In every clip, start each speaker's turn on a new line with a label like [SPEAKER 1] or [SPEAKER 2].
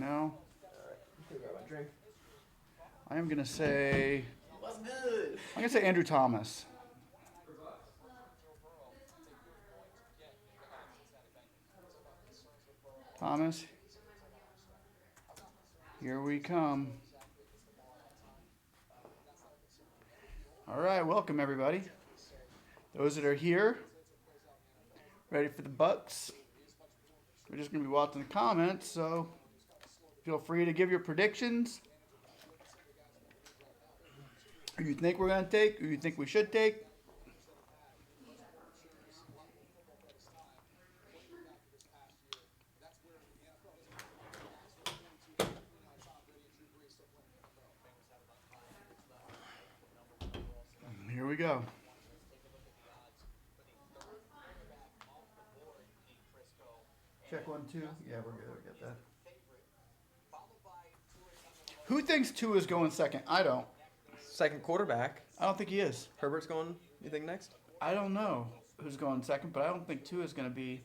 [SPEAKER 1] now.
[SPEAKER 2] Grab my drink.
[SPEAKER 1] I am gonna say.
[SPEAKER 2] What's good?
[SPEAKER 1] I'm gonna say Andrew Thomas. Thomas. Here we come. All right, welcome everybody. Those that are here, ready for the BUCS. We're just gonna be watching the comments, so feel free to give your predictions. Who you think we're gonna take? Who you think we should take? Here we go. Check 1, 2. Yeah, we're good. We got that. Who thinks Tua is going second? I don't.
[SPEAKER 2] Second quarterback.
[SPEAKER 1] I don't think he is.
[SPEAKER 2] Herbert's going, you think, next?
[SPEAKER 1] I don't know who's going second, but I don't think Tua is going to be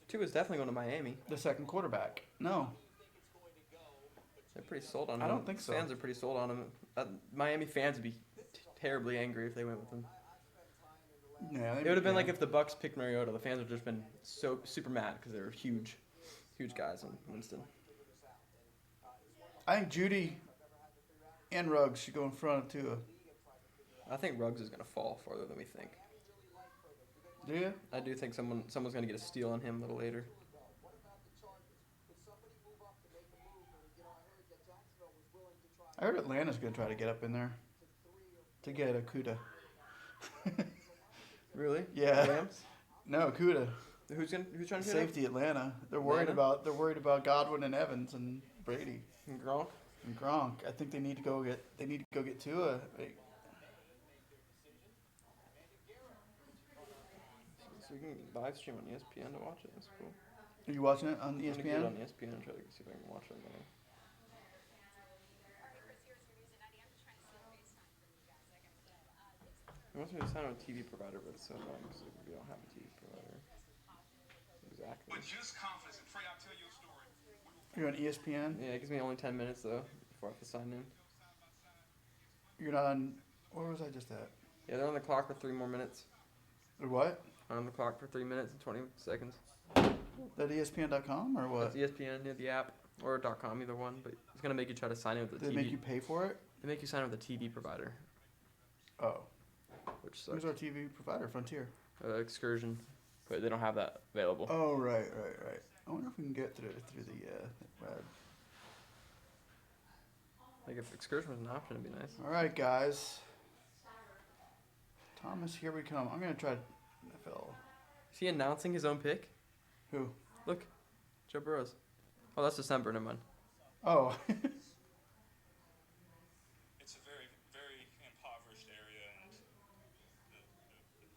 [SPEAKER 2] Tua's definitely going to Miami.
[SPEAKER 1] the second quarterback. No.
[SPEAKER 2] They're pretty sold on him.
[SPEAKER 1] I don't think so.
[SPEAKER 2] Fans are pretty sold on him. Miami fans would be terribly angry if they went with him.
[SPEAKER 1] Yeah,
[SPEAKER 2] It would have been like if the Bucks picked Mariota. The fans would have just been so super mad because they were huge guys on Winston.
[SPEAKER 1] I think Judy and Ruggs should go in front of Tua.
[SPEAKER 2] I think Ruggs is going to fall farther than we think.
[SPEAKER 1] Do you?
[SPEAKER 2] I do think someone's going to get a steal on him a little later.
[SPEAKER 1] I heard Atlanta's going to try to get up in there to get Okuda.
[SPEAKER 2] Really?
[SPEAKER 1] Yeah.
[SPEAKER 2] Rams?
[SPEAKER 1] No, Okuda.
[SPEAKER 2] Who's trying to get
[SPEAKER 1] Safety Atlanta. They're worried about Godwin and Evans and Brady
[SPEAKER 2] him? And Gronk?
[SPEAKER 1] and Gronk. I think they need to go get Tua.
[SPEAKER 2] So we can live stream on ESPN to watch it. That's cool.
[SPEAKER 1] Are you watching it on
[SPEAKER 2] I'm gonna get it
[SPEAKER 1] ESPN?
[SPEAKER 2] on ESPN and try to see if I can watch it there. He wants me to sign on a TV provider, but it's so annoying because we don't have a TV provider. Exactly.
[SPEAKER 3] With just confidence and pray I'll tell you a story.
[SPEAKER 1] You're on ESPN.
[SPEAKER 2] Yeah, it gives me only 10 minutes though before I have to sign in.
[SPEAKER 1] You're not on. Where was I just at?
[SPEAKER 2] Yeah, they're on the clock for 3 more minutes.
[SPEAKER 1] Or what?
[SPEAKER 2] On the clock for 3 minutes and 20 seconds.
[SPEAKER 1] That ESPN.com or what?
[SPEAKER 2] That's ESPN, the app, or .com, either one. But it's gonna make you try to sign in with the
[SPEAKER 1] Did
[SPEAKER 2] TV.
[SPEAKER 1] they make you pay for it?
[SPEAKER 2] They make you sign in with a TV provider,
[SPEAKER 1] Oh.
[SPEAKER 2] which sucks.
[SPEAKER 1] Who's our TV provider? Frontier.
[SPEAKER 2] Excursion, but they don't have that available.
[SPEAKER 1] Oh, right. I wonder if we can get through the web.
[SPEAKER 2] Like if Excursion was an option, it'd be nice.
[SPEAKER 1] All right, guys. Thomas, here we come. I'm going to try NFL.
[SPEAKER 2] Is he announcing his own pick?
[SPEAKER 1] Who?
[SPEAKER 2] Look, Joe Burrows. Oh, that's December. Never mind.
[SPEAKER 1] Oh.
[SPEAKER 3] It's a very, very impoverished area, and the poverty rate is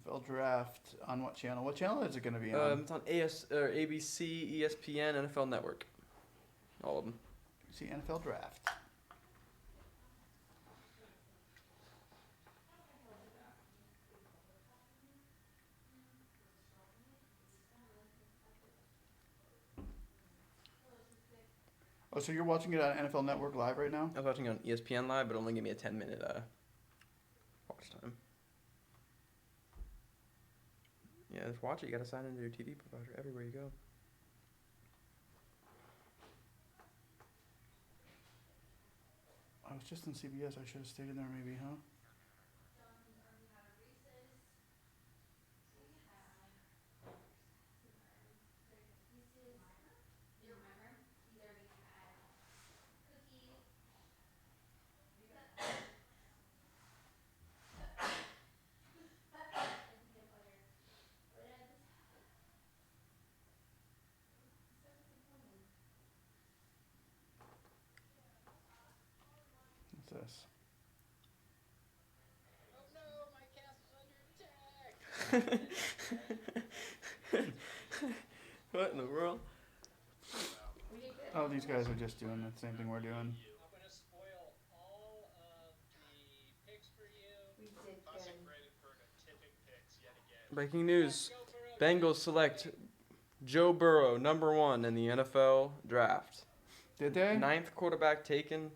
[SPEAKER 3] almost
[SPEAKER 1] NFL Draft. On what channel? What channel is it going to be on?
[SPEAKER 2] It's on ABC, ESPN, NFL Network. All of them.
[SPEAKER 1] See, NFL Draft. Oh, so you're watching it on NFL Network Live right now?
[SPEAKER 2] I was watching it on ESPN Live, but it only gave me a 10-minute watch time. Yeah, just watch it. You gotta sign into your TV provider everywhere you go.
[SPEAKER 1] I was just on CBS. I should have stayed in there maybe, huh? What's this?
[SPEAKER 2] What in the world?
[SPEAKER 1] Oh, these guys are just doing the same thing we're doing.
[SPEAKER 4] I'm gonna spoil all of the picks for you. Consecrated prototypic picks yet again.
[SPEAKER 2] Breaking news. Bengals select Joe Burrow, number 1 in the NFL draft.
[SPEAKER 1] Did they?
[SPEAKER 2] 9th quarterback taken,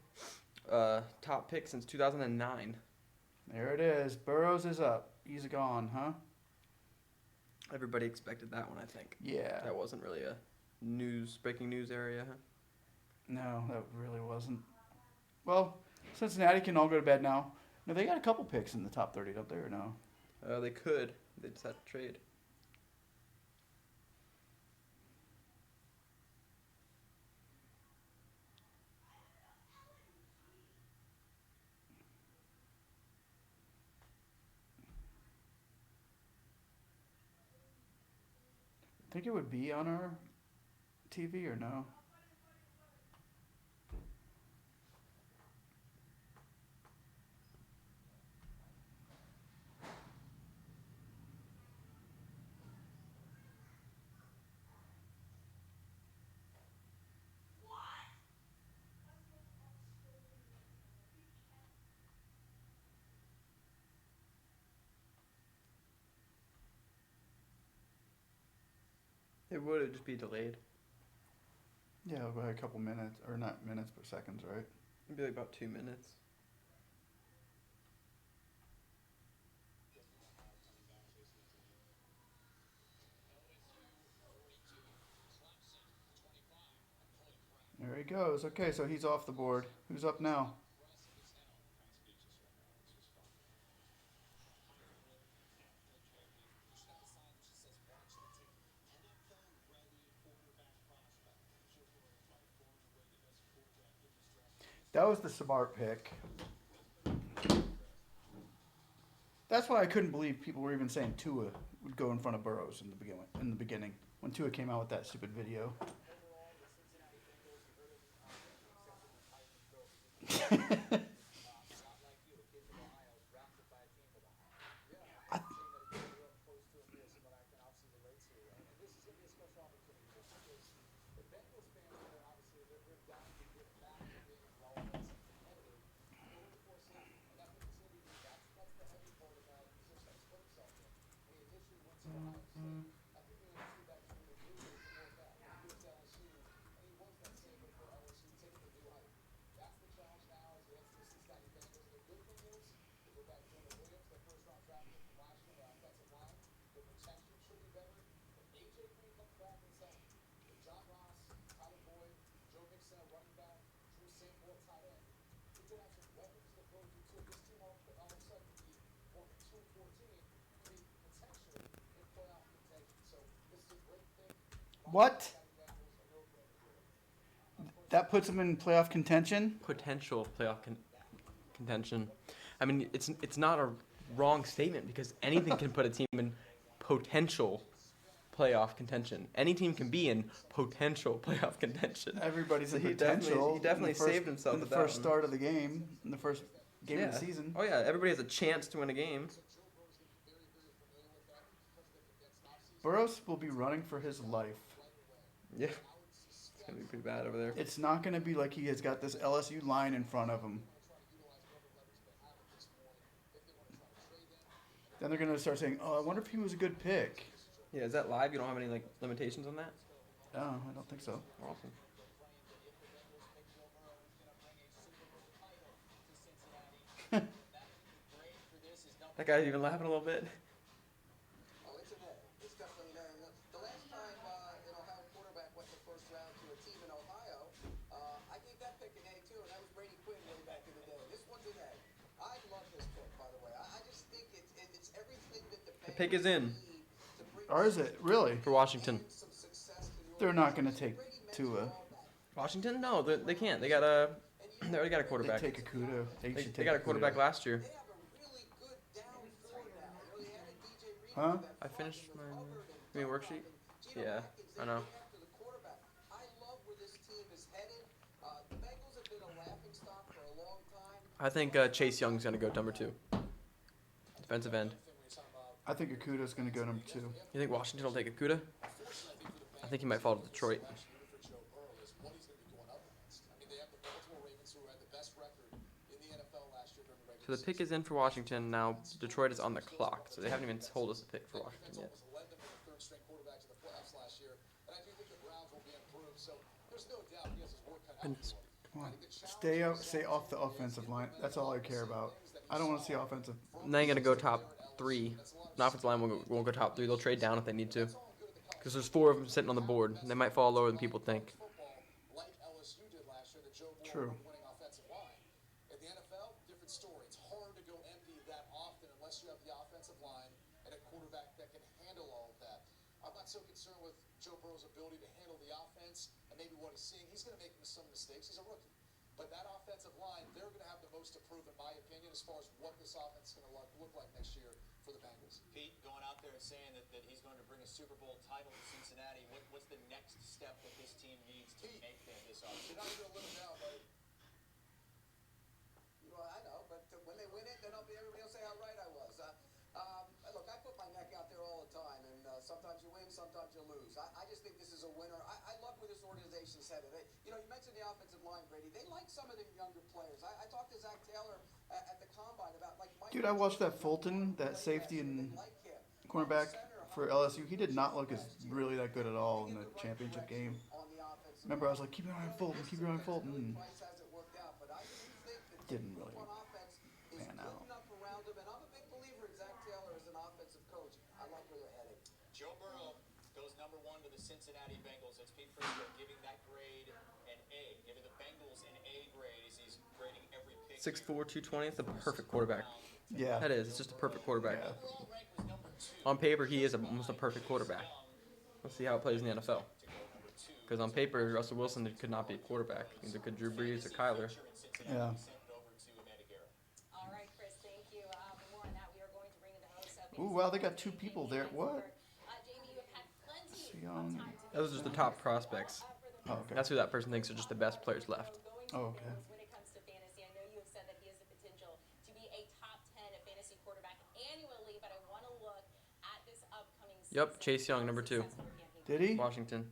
[SPEAKER 2] top pick since 2009.
[SPEAKER 1] There it is. Burrows is up. He's gone, huh?
[SPEAKER 2] Everybody expected that one, I think.
[SPEAKER 1] Yeah.
[SPEAKER 2] That wasn't really a breaking news area, huh?
[SPEAKER 1] No, that really wasn't. Well, Cincinnati can all go to bed now. No, they got a couple picks in the top 30, don't they, or no?
[SPEAKER 2] They could. They just had to trade.
[SPEAKER 1] Think it would be on our TV or no?
[SPEAKER 2] It would just be delayed.
[SPEAKER 1] Yeah, by a couple minutes, or not minutes, but seconds, right?
[SPEAKER 2] It'd be like about 2 minutes.
[SPEAKER 1] There he goes. Okay, so he's off the board. Who's up now? That was the smart pick. That's why I couldn't believe people were even saying Tua would go in front of Burrows in the beginning when Tua came out with that stupid video. What? That puts them in playoff contention?
[SPEAKER 2] Potential playoff contention. I mean, it's not a wrong statement because anything can put a team in potential playoff contention. Any team can be in potential playoff contention.
[SPEAKER 1] Everybody's
[SPEAKER 2] So
[SPEAKER 1] in
[SPEAKER 2] he
[SPEAKER 1] potential.
[SPEAKER 2] definitely saved himself
[SPEAKER 1] in the
[SPEAKER 2] with that
[SPEAKER 1] first
[SPEAKER 2] one.
[SPEAKER 1] start of the game, in the first game of the season.
[SPEAKER 2] Oh yeah, everybody has a chance to win a game.
[SPEAKER 1] Burrows will be running for his life.
[SPEAKER 2] Yeah, it's gonna be pretty bad over there.
[SPEAKER 1] It's not going to be like he has got this LSU line in front of him. Then they're going to start saying, "Oh, I wonder if he was a good pick."
[SPEAKER 2] Yeah, is that live? You don't have any like limitations on that?
[SPEAKER 1] No, I don't think so.
[SPEAKER 2] Awesome. That guy's even laughing a little bit.
[SPEAKER 5] Oh, it's a net. It's definitely a net. The last time an Ohio quarterback went the first round to a team in Ohio, I gave that pick an A too, and that was Brady Quinn way back in the day. This one's an A. I love this pick, by the way. I just think it's everything that
[SPEAKER 2] The pick is in
[SPEAKER 1] Or is it? Really?
[SPEAKER 2] for Washington.
[SPEAKER 1] They're not going to take Tua.
[SPEAKER 2] Washington? No, they can't. They already got a
[SPEAKER 1] They
[SPEAKER 2] quarterback.
[SPEAKER 1] take Akuda.
[SPEAKER 2] They got a quarterback last year.
[SPEAKER 1] Huh?
[SPEAKER 2] I finished my worksheet. Yeah, I know. I think Chase Young's gonna go number 2. Defensive end.
[SPEAKER 1] I think Akuda's going to go number 2.
[SPEAKER 2] You think Washington will take Akuda? I think he might fall to Detroit. So the pick is in for Washington now. Detroit is on the clock, so they haven't even told us the pick for Washington yet. Goodness.
[SPEAKER 1] Come on. Stay off the offensive line. That's all I care about. I don't want to see offensive.
[SPEAKER 2] They ain't gonna go top 3. The offensive line won't go top 3. They'll trade down if they need to. Because there's 4 of them sitting on the board. They might fall lower than people think.
[SPEAKER 1] True.
[SPEAKER 5] In the NFL, different story. It's hard to go empty that often unless you have the offensive line and a quarterback that can handle all of that. I'm not so concerned with Joe Burrow's ability to handle the offense and maybe what he's seeing. He's going to make some mistakes. He's a rookie. But that offensive line, they're going to have the most to prove, in my opinion, as far as what this offense is going to look like next year for the Bengals.
[SPEAKER 6] Pete, going out there and saying that he's going to bring a Super Bowl title to Cincinnati, what's the next step that this team needs to make this offseason?
[SPEAKER 5] You're not going to let them down, buddy. I know, but when they win it, then everybody will say how right I was. Look, I put my neck out there all the time, and sometimes you win, sometimes you lose. I just think this is a winner. I love where this organization's headed. You mentioned the offensive line, Brady. They like some of the younger players. I talked to Zach Taylor at the Combine about, like, Mike.
[SPEAKER 1] Dude, I watched that Fulton, that safety and cornerback for LSU. He did not look as really that good at all in the championship game. Remember, I was like, keep your eye on Fulton, keep your eye on Fulton. And didn't really pan out.
[SPEAKER 6] Joe Burrow goes number 1 to the Cincinnati Bengals. It's Pete Prisco giving that grade an A, giving the Bengals an A grade as he's grading every pick.
[SPEAKER 2] 6'4", 220. It's the perfect quarterback.
[SPEAKER 1] Yeah.
[SPEAKER 2] That is. It's just a perfect quarterback.
[SPEAKER 1] Yeah.
[SPEAKER 6] Overall rank was number 2.
[SPEAKER 2] On paper, he is almost a perfect quarterback. Let's see how it plays in the NFL. Because on paper, Russell Wilson could not be a quarterback. Either could Drew Brees or Kyler.
[SPEAKER 1] Yeah.
[SPEAKER 7] All right, Chris, thank you. For more on that, we are going to bring in the host of
[SPEAKER 1] Ooh, wow, they got 2 people there. What?
[SPEAKER 7] Jamie, you have had plenty
[SPEAKER 1] Young.
[SPEAKER 7] of time to
[SPEAKER 2] Those are just the top prospects.
[SPEAKER 1] Oh, okay.
[SPEAKER 2] That's who that person thinks are just the best players left.
[SPEAKER 1] Oh, okay.
[SPEAKER 7] When it comes to fantasy, I know you have said that he has the potential to be a top 10 fantasy quarterback annually, but I want to look at this upcoming season.
[SPEAKER 2] Yep, Chase Young, number 2.
[SPEAKER 1] Did he?
[SPEAKER 2] Washington.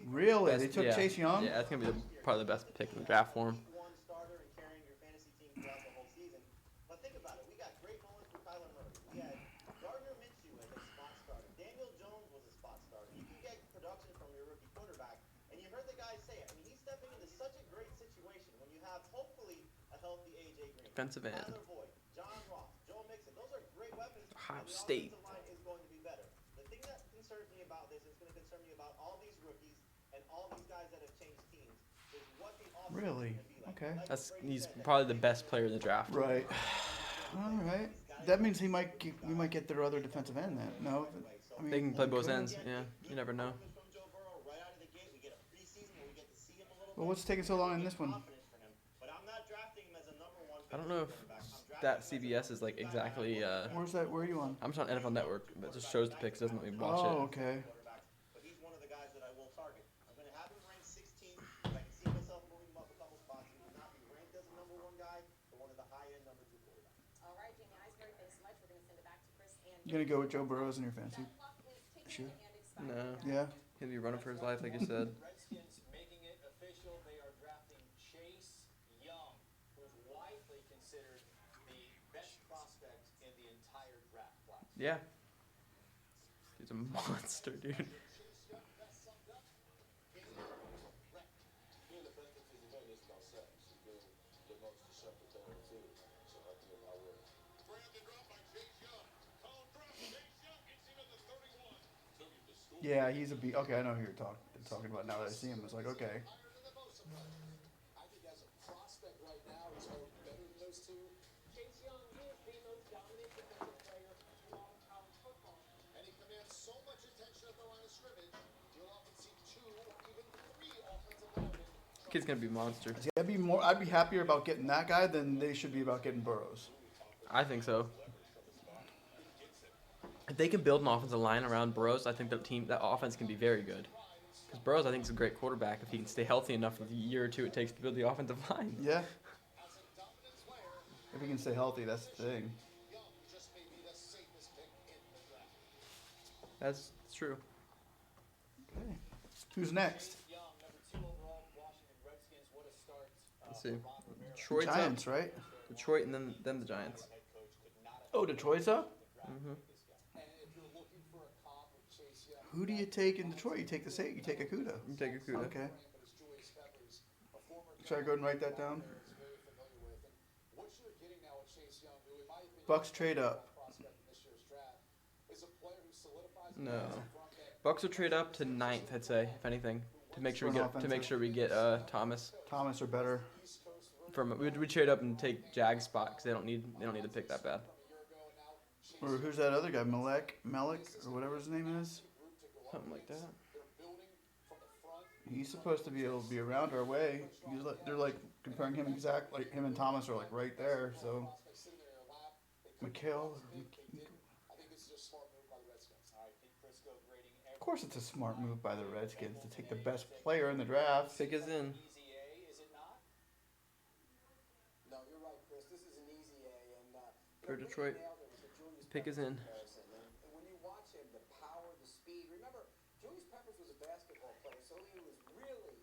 [SPEAKER 1] Really? They
[SPEAKER 2] Best-
[SPEAKER 1] took
[SPEAKER 2] yeah.
[SPEAKER 1] Chase Young?
[SPEAKER 2] Yeah, that's going to be probably the best pick in the draft for him.
[SPEAKER 8] One starter and carrying your fantasy team throughout the whole season. But think about it. We got great moments with Kyler Murray. We had Gardner Minshew as a spot starter. Daniel Jones was a spot starter. You can get production from your rookie quarterback. And you heard the guy say it. I mean, he's stepping into such a great situation when you have, hopefully, a healthy A.J. Green.
[SPEAKER 2] Defensive end.
[SPEAKER 8] Tyler Boyd, John Ross, Joe Mixon. Those are great weapons.
[SPEAKER 2] Ohio
[SPEAKER 8] and the
[SPEAKER 2] State.
[SPEAKER 8] offensive line is going to be better. The thing that concerns me about this, is going to concern me about all these rookies and all these guys that have changed teams, is what the offense
[SPEAKER 1] Really?
[SPEAKER 8] is going to be like.
[SPEAKER 1] Okay.
[SPEAKER 2] He's probably the best player in the draft.
[SPEAKER 1] Right. All right. That means we might get their other defensive end then. No? I mean,
[SPEAKER 2] They can play both
[SPEAKER 1] could.
[SPEAKER 2] ends. Yeah, you never know.
[SPEAKER 8] From Joe Burrow right out of the gate. We get a preseason where we get to see him a little
[SPEAKER 1] Well, what's taking so long in this one?
[SPEAKER 8] confidence for him. But I'm not drafting him as a number 1
[SPEAKER 2] I don't know if that CBS is like exactly.
[SPEAKER 1] Where's that? Where are you on?
[SPEAKER 2] I'm just on NFL Network, but it just shows the picks. Doesn't let me watch
[SPEAKER 1] Oh,
[SPEAKER 2] it.
[SPEAKER 1] okay.
[SPEAKER 8] But he's one of the guys that I will target. I'm going to have him ranked 16th. I can see myself moving him up a couple spots. He will not be ranked as a number 1 guy, but one of the high-end number 2 quarterbacks.
[SPEAKER 7] All right, Jamie Eisberg, thanks so much. We're going to send it back to Chris and
[SPEAKER 1] You gonna go with Joe Burrows in your fantasy? Sure.
[SPEAKER 2] No,
[SPEAKER 1] Yeah.
[SPEAKER 2] he'll be running for his life, like you said.
[SPEAKER 6] Redskins making it official. They are drafting Chase Young, who's widely considered the best prospect in the entire draft class.
[SPEAKER 2] Yeah. He's a monster, dude.
[SPEAKER 1] Yeah, he's a beat. Okay, I know who you're talking about now that I see him. It's like, okay.
[SPEAKER 5] I think as a prospect right now, he's better than those two.
[SPEAKER 7] Chase Young is the most dominant defensive player in all of college football.
[SPEAKER 5] And he commands so much attention at the line of scrimmage, you'll often see 2 or even 3 offensive linemen.
[SPEAKER 2] Kid's gonna be a monster.
[SPEAKER 1] See, I'd be happier about getting that guy than they should be about getting Burrows.
[SPEAKER 2] I think so. If they can build an offensive line around Burrows, I think that offense can be very good. Because Burrows, I think, is a great quarterback if he can stay healthy enough for the year or 2 it takes to build the offensive line.
[SPEAKER 1] Yeah. If he can stay healthy, that's the thing.
[SPEAKER 2] That's true.
[SPEAKER 1] Okay. Who's next?
[SPEAKER 6] Young, number 2 overall, Washington Redskins. What a start.
[SPEAKER 2] Let's see.
[SPEAKER 6] Ron Rivera,
[SPEAKER 2] Detroit's
[SPEAKER 1] Giants,
[SPEAKER 2] up.
[SPEAKER 1] right?
[SPEAKER 2] Detroit and then the Giants.
[SPEAKER 6] head coach, could not have
[SPEAKER 1] Oh, Detroit's up?
[SPEAKER 2] Mm-hmm.
[SPEAKER 5] And if you're looking for a comp with Chase Young,
[SPEAKER 1] Who do you take in Detroit? You take the Saint. You take Akuda.
[SPEAKER 2] You take Akuda.
[SPEAKER 1] Okay.
[SPEAKER 5] but it's Julius Peppers. a former
[SPEAKER 1] Should I go and write that down?
[SPEAKER 5] player is very familiar with. And what you're getting now with Chase Young, who in my opinion
[SPEAKER 1] Bucks
[SPEAKER 5] is
[SPEAKER 1] trade
[SPEAKER 5] the
[SPEAKER 1] up.
[SPEAKER 5] prospect in this year's draft, is a player who solidifies
[SPEAKER 2] No.
[SPEAKER 5] himself from that
[SPEAKER 2] Bucks will trade up to 9th, I'd say, if anything, to make sure we get Thomas.
[SPEAKER 1] Thomas or better.
[SPEAKER 5] East Coast
[SPEAKER 2] From we trade up and take Jag's spot because they don't need to pick that bad.
[SPEAKER 1] Or who's that other guy? Melik, or whatever his name is.
[SPEAKER 2] Something like that.
[SPEAKER 1] He's supposed to be able to be around our way. They're like comparing him like him and Thomas are like right there. So, Mikhail. Of course, it's a smart move by the Redskins to take the best player in the draft.
[SPEAKER 2] Pick is in.
[SPEAKER 6] Easy A, is it not?
[SPEAKER 5] No, you're right, Chris. This is an easy A, and
[SPEAKER 2] For Detroit. Pick is in.
[SPEAKER 5] And when you watch him, the power, the speed. Remember, Julius Peppers was a basketball player, so he was really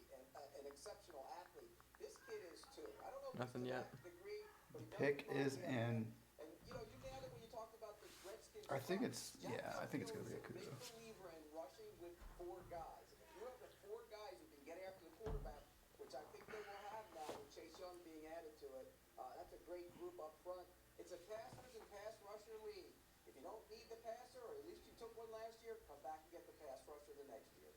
[SPEAKER 5] an exceptional athlete. This kid is too. I don't know if
[SPEAKER 2] Nothing
[SPEAKER 5] he's to
[SPEAKER 2] yet.
[SPEAKER 5] that degree, but he does
[SPEAKER 1] Pick
[SPEAKER 5] it
[SPEAKER 1] is
[SPEAKER 5] well.
[SPEAKER 1] in.
[SPEAKER 5] And you know, you nailed it when you talked about the Redskins.
[SPEAKER 1] I think it's gonna be a
[SPEAKER 5] Big
[SPEAKER 1] Kudo.
[SPEAKER 5] believer in rushing with four guys. If you have the four guys who can get after the quarterback, which I think they will have now with Chase Young being added to it, that's a great group up front. It's a passers and pass rusher league. If you don't need the passer, or at least you took one last year, come back and get the pass rusher the next year.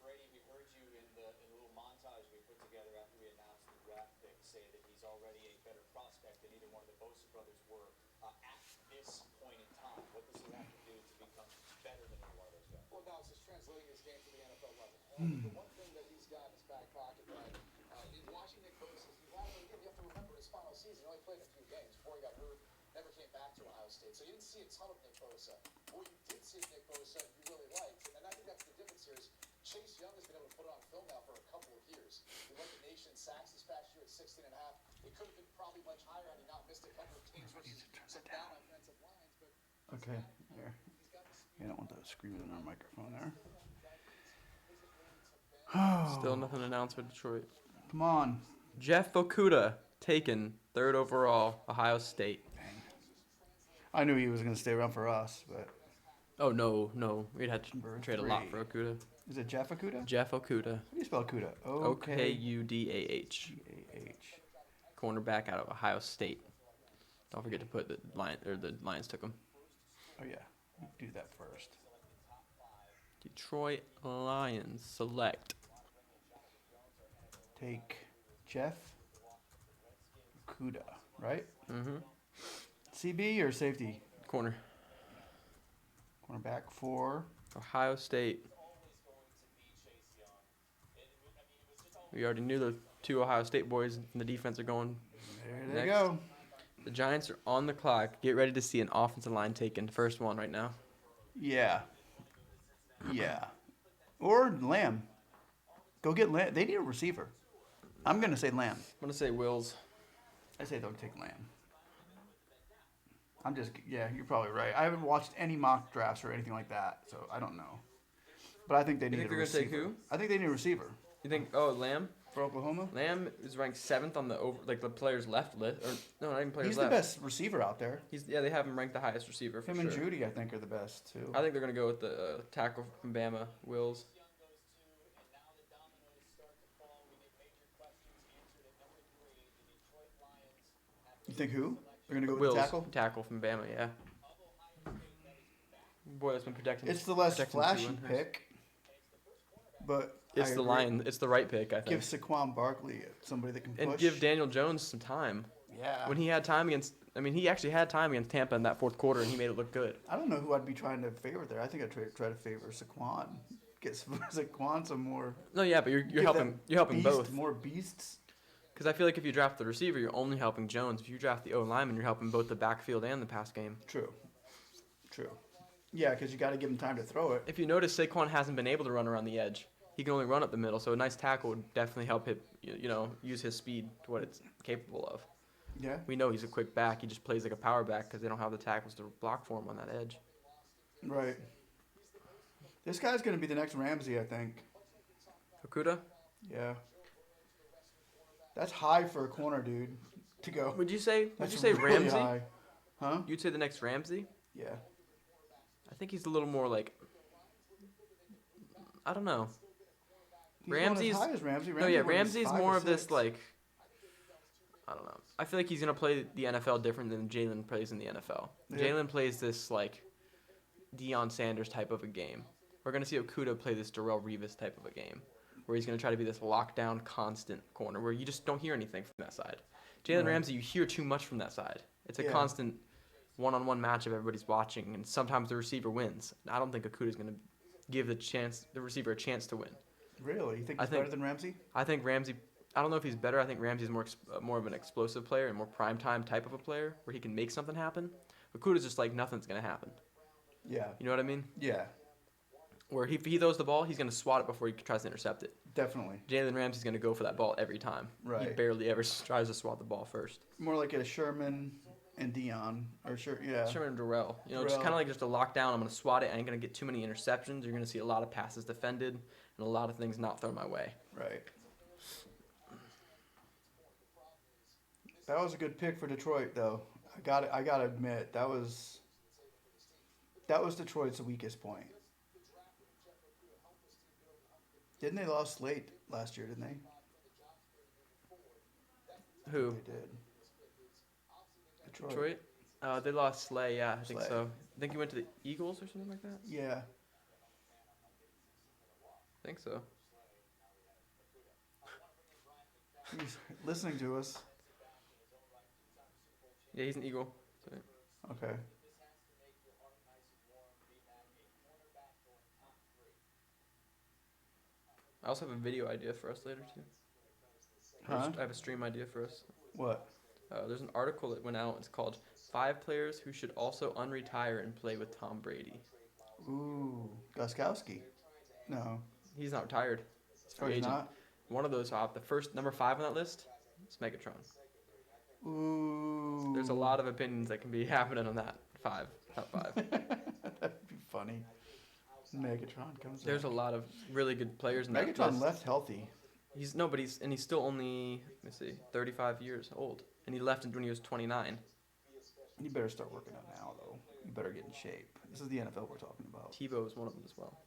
[SPEAKER 6] Brady, we heard you in the little montage we put together after we announced the draft pick say that he's already a better prospect than either one of the Bosa brothers were at this point in time. What does he have to do to become better than either one of those guys?
[SPEAKER 5] Well, now it's just translating his game to the NFL level. And the one thing that he's got in his back pocket that in watching Nick Bosa, you have to remember his final season. He only played a few games before he got hurt. Never came back to Ohio State. So you didn't see a ton of Nick Bosa. What you did see of Nick Bosa, you really liked. And I think that's the difference here is Chase Young has been able to put it on film now for a couple of years. He led the nation in sacks this past year at 16 and a half. It could have been probably much higher had he not missed a couple of games versus some down offensive lines. But
[SPEAKER 1] Okay, there. You don't want that screaming in our microphone there.
[SPEAKER 2] Still nothing announced for Detroit.
[SPEAKER 1] Come on.
[SPEAKER 2] Jeff Okudah taken 3rd overall, Ohio State.
[SPEAKER 1] I knew he was going to stay around for us, but
[SPEAKER 2] Oh no, we'd have to
[SPEAKER 1] Number
[SPEAKER 2] trade a lot
[SPEAKER 1] 3.
[SPEAKER 2] for Okudah.
[SPEAKER 1] is it Jeff Okudah?
[SPEAKER 2] Jeff Okudah,
[SPEAKER 1] How do you spell Okudah?
[SPEAKER 2] Okudah,
[SPEAKER 1] G-A-H.
[SPEAKER 2] cornerback out of Ohio State. Don't forget to put the Lions took him.
[SPEAKER 1] Oh yeah, do that first.
[SPEAKER 2] Detroit Lions select.
[SPEAKER 1] Take Jeff Okudah, right?
[SPEAKER 2] Mm-hmm.
[SPEAKER 1] CB or safety?
[SPEAKER 2] Corner.
[SPEAKER 1] Cornerback for
[SPEAKER 2] Ohio State. We already knew the 2 Ohio State boys in the defense are going.
[SPEAKER 1] there they
[SPEAKER 2] Next.
[SPEAKER 1] go.
[SPEAKER 2] The Giants are on the clock. Get ready to see an offensive line taken. First one right now.
[SPEAKER 1] Yeah. Or Lamb. Go get Lamb. They need a receiver. I'm gonna say Lamb.
[SPEAKER 2] I'm going to say Wills.
[SPEAKER 1] I say don't take Lamb. You're probably right. I haven't watched any mock drafts or anything like that, so I don't know. But I think they need
[SPEAKER 2] think
[SPEAKER 1] a
[SPEAKER 2] they're gonna take
[SPEAKER 1] receiver.
[SPEAKER 2] who?
[SPEAKER 1] I think they need a receiver
[SPEAKER 2] You think, Lamb?
[SPEAKER 1] for Oklahoma.
[SPEAKER 2] Lamb is ranked 7th on the the players left list. Or, no, not even players
[SPEAKER 1] He's
[SPEAKER 2] left.
[SPEAKER 1] the best receiver out there.
[SPEAKER 2] They have him ranked the highest receiver for
[SPEAKER 1] Him
[SPEAKER 2] sure.
[SPEAKER 1] and Judy, I think, are the best too.
[SPEAKER 2] I think they're going to go with the tackle from Bama, Wills.
[SPEAKER 1] You think who? They're gonna go with
[SPEAKER 2] Wills,
[SPEAKER 1] the tackle.
[SPEAKER 2] tackle from Bama, yeah. Boy, that's been protecting.
[SPEAKER 1] It's the less
[SPEAKER 2] protecting
[SPEAKER 1] flashy
[SPEAKER 2] Tua.
[SPEAKER 1] pick, but
[SPEAKER 2] It's
[SPEAKER 1] I
[SPEAKER 2] the
[SPEAKER 1] agree.
[SPEAKER 2] line. It's the right pick, I
[SPEAKER 1] Give
[SPEAKER 2] think.
[SPEAKER 1] Saquon Barkley somebody that can push.
[SPEAKER 2] And give Daniel Jones some time.
[SPEAKER 1] Yeah.
[SPEAKER 2] When he had time against, he actually had time against Tampa in that 4th quarter, and he made it look good.
[SPEAKER 1] I don't know who I'd be trying to favor there. I think I'd try to favor Saquon. Get Saquon some more.
[SPEAKER 2] No, yeah, but you're
[SPEAKER 1] give
[SPEAKER 2] helping.
[SPEAKER 1] that
[SPEAKER 2] You're helping
[SPEAKER 1] beast
[SPEAKER 2] both.
[SPEAKER 1] More beasts.
[SPEAKER 2] Because I feel like if you draft the receiver, you're only helping Jones. If you draft the O lineman, you're helping both the backfield and the pass game.
[SPEAKER 1] True. Yeah, because you got to give him time to throw it.
[SPEAKER 2] If you notice, Saquon hasn't been able to run around the edge. He can only run up the middle, so a nice tackle would definitely help him, use his speed to what it's capable of.
[SPEAKER 1] Yeah.
[SPEAKER 2] We know he's a quick back. He just plays like a power back because they don't have the tackles to block for him on that edge.
[SPEAKER 1] Right. This guy's going to be the next Ramsey, I think.
[SPEAKER 2] Okudah?
[SPEAKER 1] Yeah. That's high for a corner, dude, to go.
[SPEAKER 2] Would you say
[SPEAKER 1] That's
[SPEAKER 2] really
[SPEAKER 1] really
[SPEAKER 2] Ramsey?
[SPEAKER 1] high. Huh?
[SPEAKER 2] You'd say the next Ramsey?
[SPEAKER 1] Yeah.
[SPEAKER 2] I think he's a little more like, I don't know.
[SPEAKER 1] He's going
[SPEAKER 2] Ramsey's
[SPEAKER 1] as high as Ramsey.
[SPEAKER 2] no, yeah,
[SPEAKER 1] was
[SPEAKER 2] Ramsey's
[SPEAKER 1] 5
[SPEAKER 2] more
[SPEAKER 1] or
[SPEAKER 2] of this
[SPEAKER 1] 6.
[SPEAKER 2] like. I don't know. I feel like he's gonna play the NFL different than Jalen plays in the NFL.
[SPEAKER 1] Yeah.
[SPEAKER 2] Jalen plays this like Deion Sanders type of a game. We're gonna see Okudah play this Darrelle Revis type of a game, where he's gonna try to be this lockdown, constant corner where you just don't hear anything from that side. Jalen
[SPEAKER 1] Right.
[SPEAKER 2] Ramsey, you hear too much from that side. It's a
[SPEAKER 1] Yeah.
[SPEAKER 2] constant one-on-one matchup everybody's watching, and sometimes the receiver wins. I don't think Okudah's gonna give the receiver a chance to win.
[SPEAKER 1] Really? You think
[SPEAKER 2] I
[SPEAKER 1] he's
[SPEAKER 2] think-
[SPEAKER 1] better than Ramsey?
[SPEAKER 2] I think Ramsey. I don't know if he's better. I think Ramsey's more of an explosive player and more prime time type of a player where he can make something happen. Okudah's just like nothing's gonna happen.
[SPEAKER 1] Yeah.
[SPEAKER 2] You know what I mean?
[SPEAKER 1] Yeah.
[SPEAKER 2] Where if he throws the ball, he's gonna swat it before he tries to intercept it.
[SPEAKER 1] Definitely.
[SPEAKER 2] Jalen Ramsey's gonna go for that ball every time. He
[SPEAKER 1] Right.
[SPEAKER 2] barely ever tries to swat the ball first.
[SPEAKER 1] More like a Sherman and Dion, or yeah.
[SPEAKER 2] Sherman and Darrell. You know, just
[SPEAKER 1] Darrell.
[SPEAKER 2] kind of like just a lockdown. I'm gonna swat it. I ain't gonna get too many interceptions. You're gonna see a lot of passes defended and a lot of things not thrown my way.
[SPEAKER 1] Right. That was a good pick for Detroit, though. I gotta admit that was Detroit's weakest point. Didn't they lost late last year? Didn't they?
[SPEAKER 2] Who?
[SPEAKER 1] They did.
[SPEAKER 2] Detroit? They lost Slay. Yeah, I think
[SPEAKER 1] Slay.
[SPEAKER 2] so. I think he went to the Eagles or something like that.
[SPEAKER 1] Yeah.
[SPEAKER 2] I think so.
[SPEAKER 1] He's listening to us.
[SPEAKER 2] Yeah, he's an Eagle. So,
[SPEAKER 1] Okay.
[SPEAKER 2] I also have a video idea for us later too.
[SPEAKER 1] Huh?
[SPEAKER 2] I have a stream idea for us.
[SPEAKER 1] What?
[SPEAKER 2] There's an article that went out. It's called 5 Players Who Should Also Unretire and Play with Tom Brady.
[SPEAKER 1] Ooh, Gostkowski. No.
[SPEAKER 2] He's not retired. He's a
[SPEAKER 1] Oh,
[SPEAKER 2] free
[SPEAKER 1] he's
[SPEAKER 2] agent.
[SPEAKER 1] not.
[SPEAKER 2] One of those, the first number 5 on that list, is Megatron.
[SPEAKER 1] Ooh.
[SPEAKER 2] There's a lot of opinions that can be happening on that 5, top 5.
[SPEAKER 1] That'd be funny. Megatron comes.
[SPEAKER 2] There's a
[SPEAKER 1] back.
[SPEAKER 2] lot of really good players in that
[SPEAKER 1] Megatron
[SPEAKER 2] list.
[SPEAKER 1] left healthy.
[SPEAKER 2] He's still only, let me see, 35 years old, and he left when he was 29.
[SPEAKER 1] You better start working out now, though. You better get in shape. This is the NFL we're talking about.
[SPEAKER 2] Tebow is one of them as well.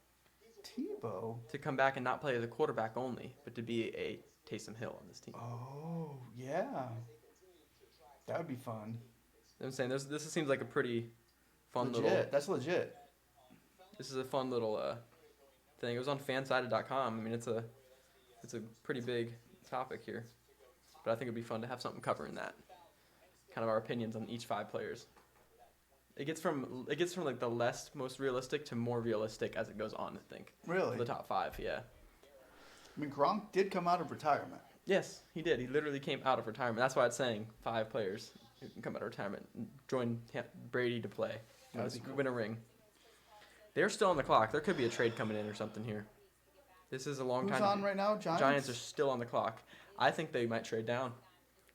[SPEAKER 1] Tebow.
[SPEAKER 2] To come back and not play as a quarterback only, but to be a Taysom Hill on this team.
[SPEAKER 1] Oh yeah. That would be fun.
[SPEAKER 2] I'm saying this seems like a pretty fun
[SPEAKER 1] Legit.
[SPEAKER 2] little.
[SPEAKER 1] That's legit.
[SPEAKER 2] This is a fun little thing. It was on fansided.com. I mean, it's a pretty big topic here, but I think it'd be fun to have something covering that. Kind of our opinions on each 5 players. It gets from like the most realistic to more realistic as it goes on. I think.
[SPEAKER 1] Really?
[SPEAKER 2] The top 5, yeah.
[SPEAKER 1] I mean, Gronk did come out of retirement.
[SPEAKER 2] Yes, he did. He literally came out of retirement. That's why it's saying 5 players who can come out of retirement and join Brady to play.
[SPEAKER 1] That'd be cool.
[SPEAKER 2] Win a ring. They're still on the clock. There could be a trade coming in or something here. This is a long
[SPEAKER 1] Who's
[SPEAKER 2] time.
[SPEAKER 1] on right now? Giants.
[SPEAKER 2] Giants are still on the clock. I think they might trade down.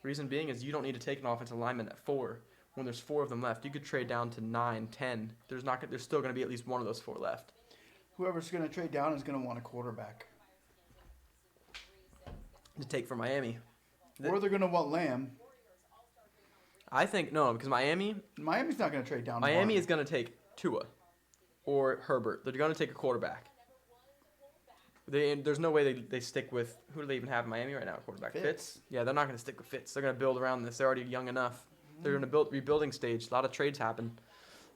[SPEAKER 2] Reason being is you don't need to take an offensive lineman at 4 when there's 4 of them left. You could trade down to 9, 10. There's still going to be at least one of those 4 left.
[SPEAKER 1] Whoever's going to trade down is going to want a quarterback.
[SPEAKER 2] To take for Miami.
[SPEAKER 1] Or they're going to want Lamb.
[SPEAKER 2] I think no, because Miami's
[SPEAKER 1] not going to trade down.
[SPEAKER 2] Miami
[SPEAKER 1] one.
[SPEAKER 2] is going to take Tua or Herbert. They're going to take a quarterback. There's no way they stick with, who do they even have in Miami right now? Quarterback Fitz. Yeah, they're not going to stick with Fitz. They're going to build around this. They're already young enough. They're going to rebuilding stage. A lot of trades happen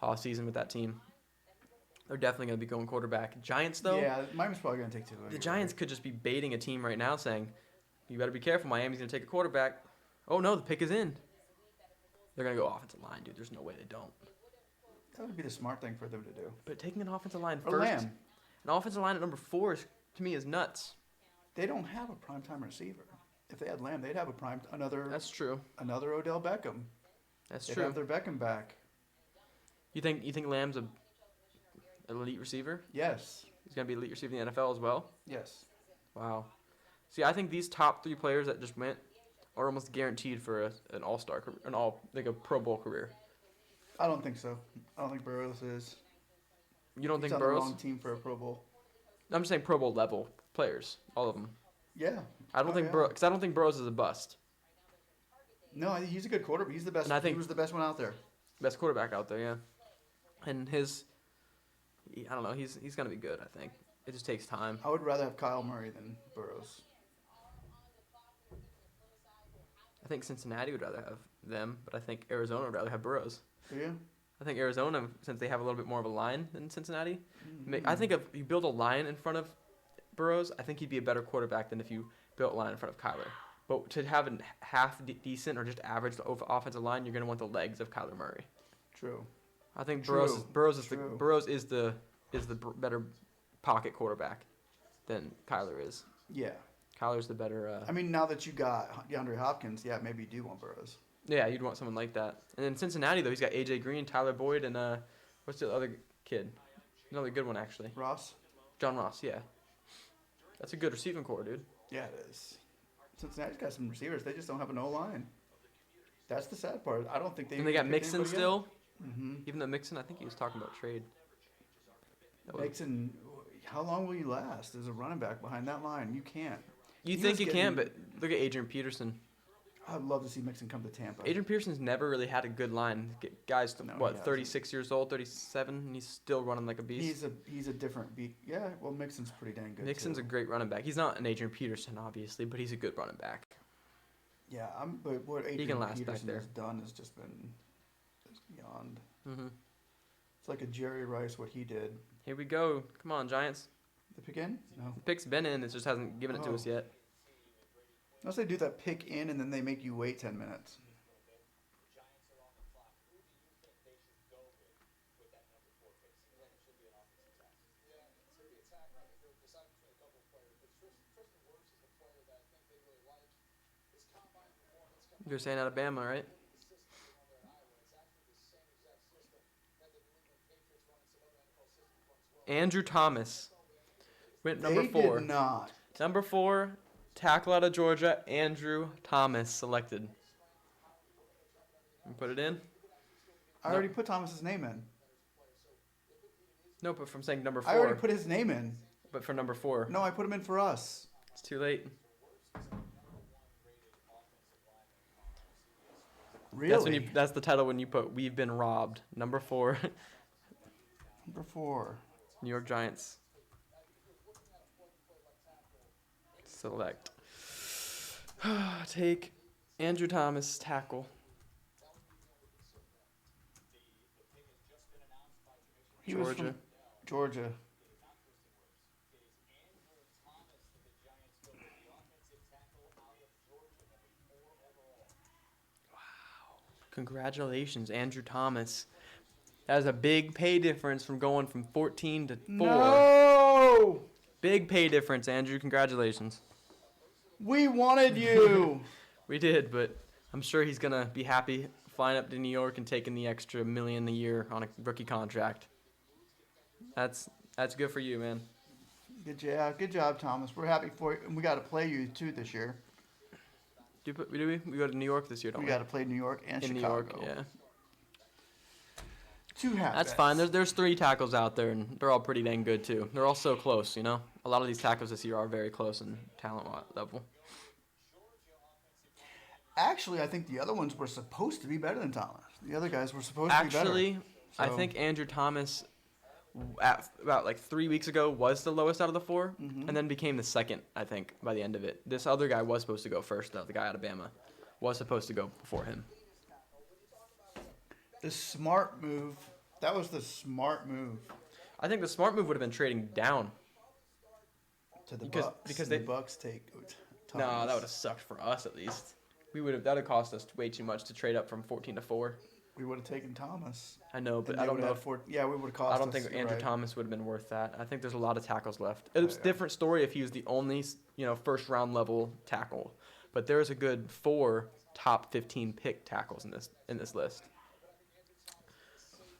[SPEAKER 2] all season with that team. They're definitely going to be going quarterback. Giants though.
[SPEAKER 1] Yeah, Miami's probably going to take 2.
[SPEAKER 2] The Giants could just be baiting a team right now, saying, "You better be careful. Miami's going to take a quarterback." Oh no, the pick is in. They're going to go offensive line, dude. There's no way they don't.
[SPEAKER 1] That would be the smart thing for them to do.
[SPEAKER 2] But taking an offensive line
[SPEAKER 1] Or
[SPEAKER 2] first,
[SPEAKER 1] Lamb.
[SPEAKER 2] an offensive line at number 4 to me is nuts.
[SPEAKER 1] They don't have a primetime receiver. If they had Lamb, they'd have another
[SPEAKER 2] That's true.
[SPEAKER 1] Odell Beckham.
[SPEAKER 2] That's
[SPEAKER 1] They'd
[SPEAKER 2] true.
[SPEAKER 1] have their Beckham back.
[SPEAKER 2] You think Lamb's an elite receiver?
[SPEAKER 1] Yes.
[SPEAKER 2] He's gonna be elite receiver in the NFL as well.
[SPEAKER 1] Yes.
[SPEAKER 2] Wow. See, I think these top 3 players that just went are almost guaranteed for an all-star, like a Pro Bowl career.
[SPEAKER 1] I don't think so. I don't think Burrows is.
[SPEAKER 2] You don't
[SPEAKER 1] He's
[SPEAKER 2] think
[SPEAKER 1] on
[SPEAKER 2] Burrows?
[SPEAKER 1] the wrong team for a Pro Bowl.
[SPEAKER 2] I'm just saying Pro Bowl level players, all of them.
[SPEAKER 1] Yeah.
[SPEAKER 2] I don't
[SPEAKER 1] Oh,
[SPEAKER 2] think
[SPEAKER 1] yeah.
[SPEAKER 2] because I don't think Burrows is a bust.
[SPEAKER 1] No, he's a good quarterback. He's the best.
[SPEAKER 2] And I think-
[SPEAKER 1] he was the best one out there.
[SPEAKER 2] Best quarterback out there, yeah. And I don't know, he's gonna be good, I think. It just takes time.
[SPEAKER 1] I would rather have Kyle Murray than Burrows.
[SPEAKER 2] I think Cincinnati would rather have them, but I think Arizona would rather have Burrows.
[SPEAKER 1] Do you?
[SPEAKER 2] I think Arizona, since they have a little bit more of a line than Cincinnati, I think if you build a line in front of Burrows, I think he'd be a better quarterback than if you built a line in front of Kyler. But to have a half decent or just average offensive line, you're going to want the legs of Kyler Murray.
[SPEAKER 1] True.
[SPEAKER 2] I think
[SPEAKER 1] True.
[SPEAKER 2] Burrows is
[SPEAKER 1] True.
[SPEAKER 2] the better pocket quarterback than Kyler is.
[SPEAKER 1] Yeah.
[SPEAKER 2] Kyler's the better.
[SPEAKER 1] I mean, now that you got DeAndre Hopkins, yeah, maybe you do want Burrows.
[SPEAKER 2] Yeah, you'd want someone like that. And in Cincinnati, though, he's got A.J. Green, Tyler Boyd, and what's the other kid? Another good one, actually.
[SPEAKER 1] Ross?
[SPEAKER 2] John Ross, yeah. That's a good receiving core, dude.
[SPEAKER 1] Yeah, it is. Cincinnati's got some receivers. They just don't have an O-line. That's the sad part. I don't think they.
[SPEAKER 2] And they got
[SPEAKER 1] picked
[SPEAKER 2] Mixon
[SPEAKER 1] anybody
[SPEAKER 2] still.
[SPEAKER 1] Mm-hmm.
[SPEAKER 2] Even though Mixon, I think he was talking about trade.
[SPEAKER 1] Mixon, how long will you last as a running back behind that line? You can't.
[SPEAKER 2] You
[SPEAKER 1] He
[SPEAKER 2] think
[SPEAKER 1] was
[SPEAKER 2] you
[SPEAKER 1] getting-
[SPEAKER 2] can, but look at Adrian Peterson.
[SPEAKER 1] I'd love to see Mixon come to Tampa.
[SPEAKER 2] Adrian Peterson's never really had a good line. Guy's,
[SPEAKER 1] No, he
[SPEAKER 2] what,
[SPEAKER 1] hasn't.
[SPEAKER 2] 36 years old, 37, and he's still running like a beast.
[SPEAKER 1] He's a different beat. Yeah, well, Mixon's pretty dang good.
[SPEAKER 2] Mixon's
[SPEAKER 1] too.
[SPEAKER 2] a great running back. He's not an Adrian Peterson, obviously, but he's a good running back.
[SPEAKER 1] Yeah, but what Adrian
[SPEAKER 2] can last back
[SPEAKER 1] Peterson
[SPEAKER 2] there.
[SPEAKER 1] has done has just been beyond.
[SPEAKER 2] Mm-hmm.
[SPEAKER 1] It's like a Jerry Rice what he did.
[SPEAKER 2] Here we go. Come on, Giants.
[SPEAKER 1] The pick in? No.
[SPEAKER 2] The pick's been in. It just hasn't given it to
[SPEAKER 1] Oh.
[SPEAKER 2] us yet.
[SPEAKER 1] Unless they do that pick in and then they make you wait 10 minutes.
[SPEAKER 6] Giants are on the clock. Who do you think they should go with that number 4 pick? Seems like it should be an offensive tackle.
[SPEAKER 5] Yeah, it's going to be a tackle. I think they're deciding between a couple of players. But Tristan Wirfs is the player that I think they really like. His combine performance coming
[SPEAKER 2] You're saying Alabama, right?
[SPEAKER 5] the system over there at Iowa. It's actually the same exact system that the New England Patriots run and some other NFL systems run as well.
[SPEAKER 2] Andrew Thomas went number
[SPEAKER 1] They
[SPEAKER 2] 4.
[SPEAKER 1] did not.
[SPEAKER 2] Number 4, tackle out of Georgia, Andrew Thomas selected. You put it in?
[SPEAKER 1] I already put Thomas's name in.
[SPEAKER 2] No, but from saying number 4.
[SPEAKER 1] I already put his name in.
[SPEAKER 2] But for number 4.
[SPEAKER 1] No, I put him in for us.
[SPEAKER 2] It's too late.
[SPEAKER 1] Really?
[SPEAKER 2] That's the title when you put "We've been robbed." Number 4,
[SPEAKER 1] Number 4.
[SPEAKER 2] New York Giants. Select. Take Andrew Thomas, tackle.
[SPEAKER 1] He was
[SPEAKER 2] Georgia.
[SPEAKER 1] from Georgia.
[SPEAKER 2] Congratulations, Andrew Thomas. That is a big pay difference from going from 14 to 4.
[SPEAKER 1] No!
[SPEAKER 2] Big pay difference, Andrew. Congratulations.
[SPEAKER 1] We wanted you.
[SPEAKER 2] We did, but I'm sure he's going to be happy flying up to New York and taking the extra $1 million a year on a rookie contract. That's good for you, man.
[SPEAKER 1] Good job, Thomas. We're happy for you. And we got to play you, too, this year.
[SPEAKER 2] Do we? We go to New York this year, don't we?
[SPEAKER 1] We got to play New York and
[SPEAKER 2] in
[SPEAKER 1] Chicago.
[SPEAKER 2] New York, yeah.
[SPEAKER 1] 2 half.
[SPEAKER 2] That's fine. There's 3 tackles out there, and they're all pretty dang good, too. They're all so close, you know? A lot of these tackles this year are very close in talent level.
[SPEAKER 1] Actually, I think the other ones were supposed to be better than Thomas. The other guys were supposed to be better.
[SPEAKER 2] Actually, I
[SPEAKER 1] So-
[SPEAKER 2] think Andrew Thomas, about like 3 weeks ago, was the lowest out of the 4, and then became the second, I think, by the end of it. This other guy was supposed to go first, though. The guy out of Bama was supposed to go before him.
[SPEAKER 1] The smart move. That was the smart move
[SPEAKER 2] I think the smart move would have been trading down.
[SPEAKER 1] to the
[SPEAKER 2] Because-
[SPEAKER 1] Bucks.
[SPEAKER 2] because
[SPEAKER 1] the
[SPEAKER 2] they-
[SPEAKER 1] Bucks take Thomas.
[SPEAKER 2] No, that would have sucked for us at least. That would have cost us way too much to trade up from 14 to 4.
[SPEAKER 1] We would have taken Thomas.
[SPEAKER 2] I know,
[SPEAKER 1] And
[SPEAKER 2] but
[SPEAKER 1] they
[SPEAKER 2] I don't
[SPEAKER 1] would
[SPEAKER 2] know
[SPEAKER 1] have
[SPEAKER 2] if
[SPEAKER 1] yeah, we would have cost
[SPEAKER 2] I don't
[SPEAKER 1] us,
[SPEAKER 2] think
[SPEAKER 1] you're
[SPEAKER 2] Andrew
[SPEAKER 1] right.
[SPEAKER 2] Thomas would have been worth that. I think there's a lot of tackles left. It's a
[SPEAKER 1] yeah.
[SPEAKER 2] different story if he was the only, first round level tackle. But there's a good 4 top 15 pick tackles in this list.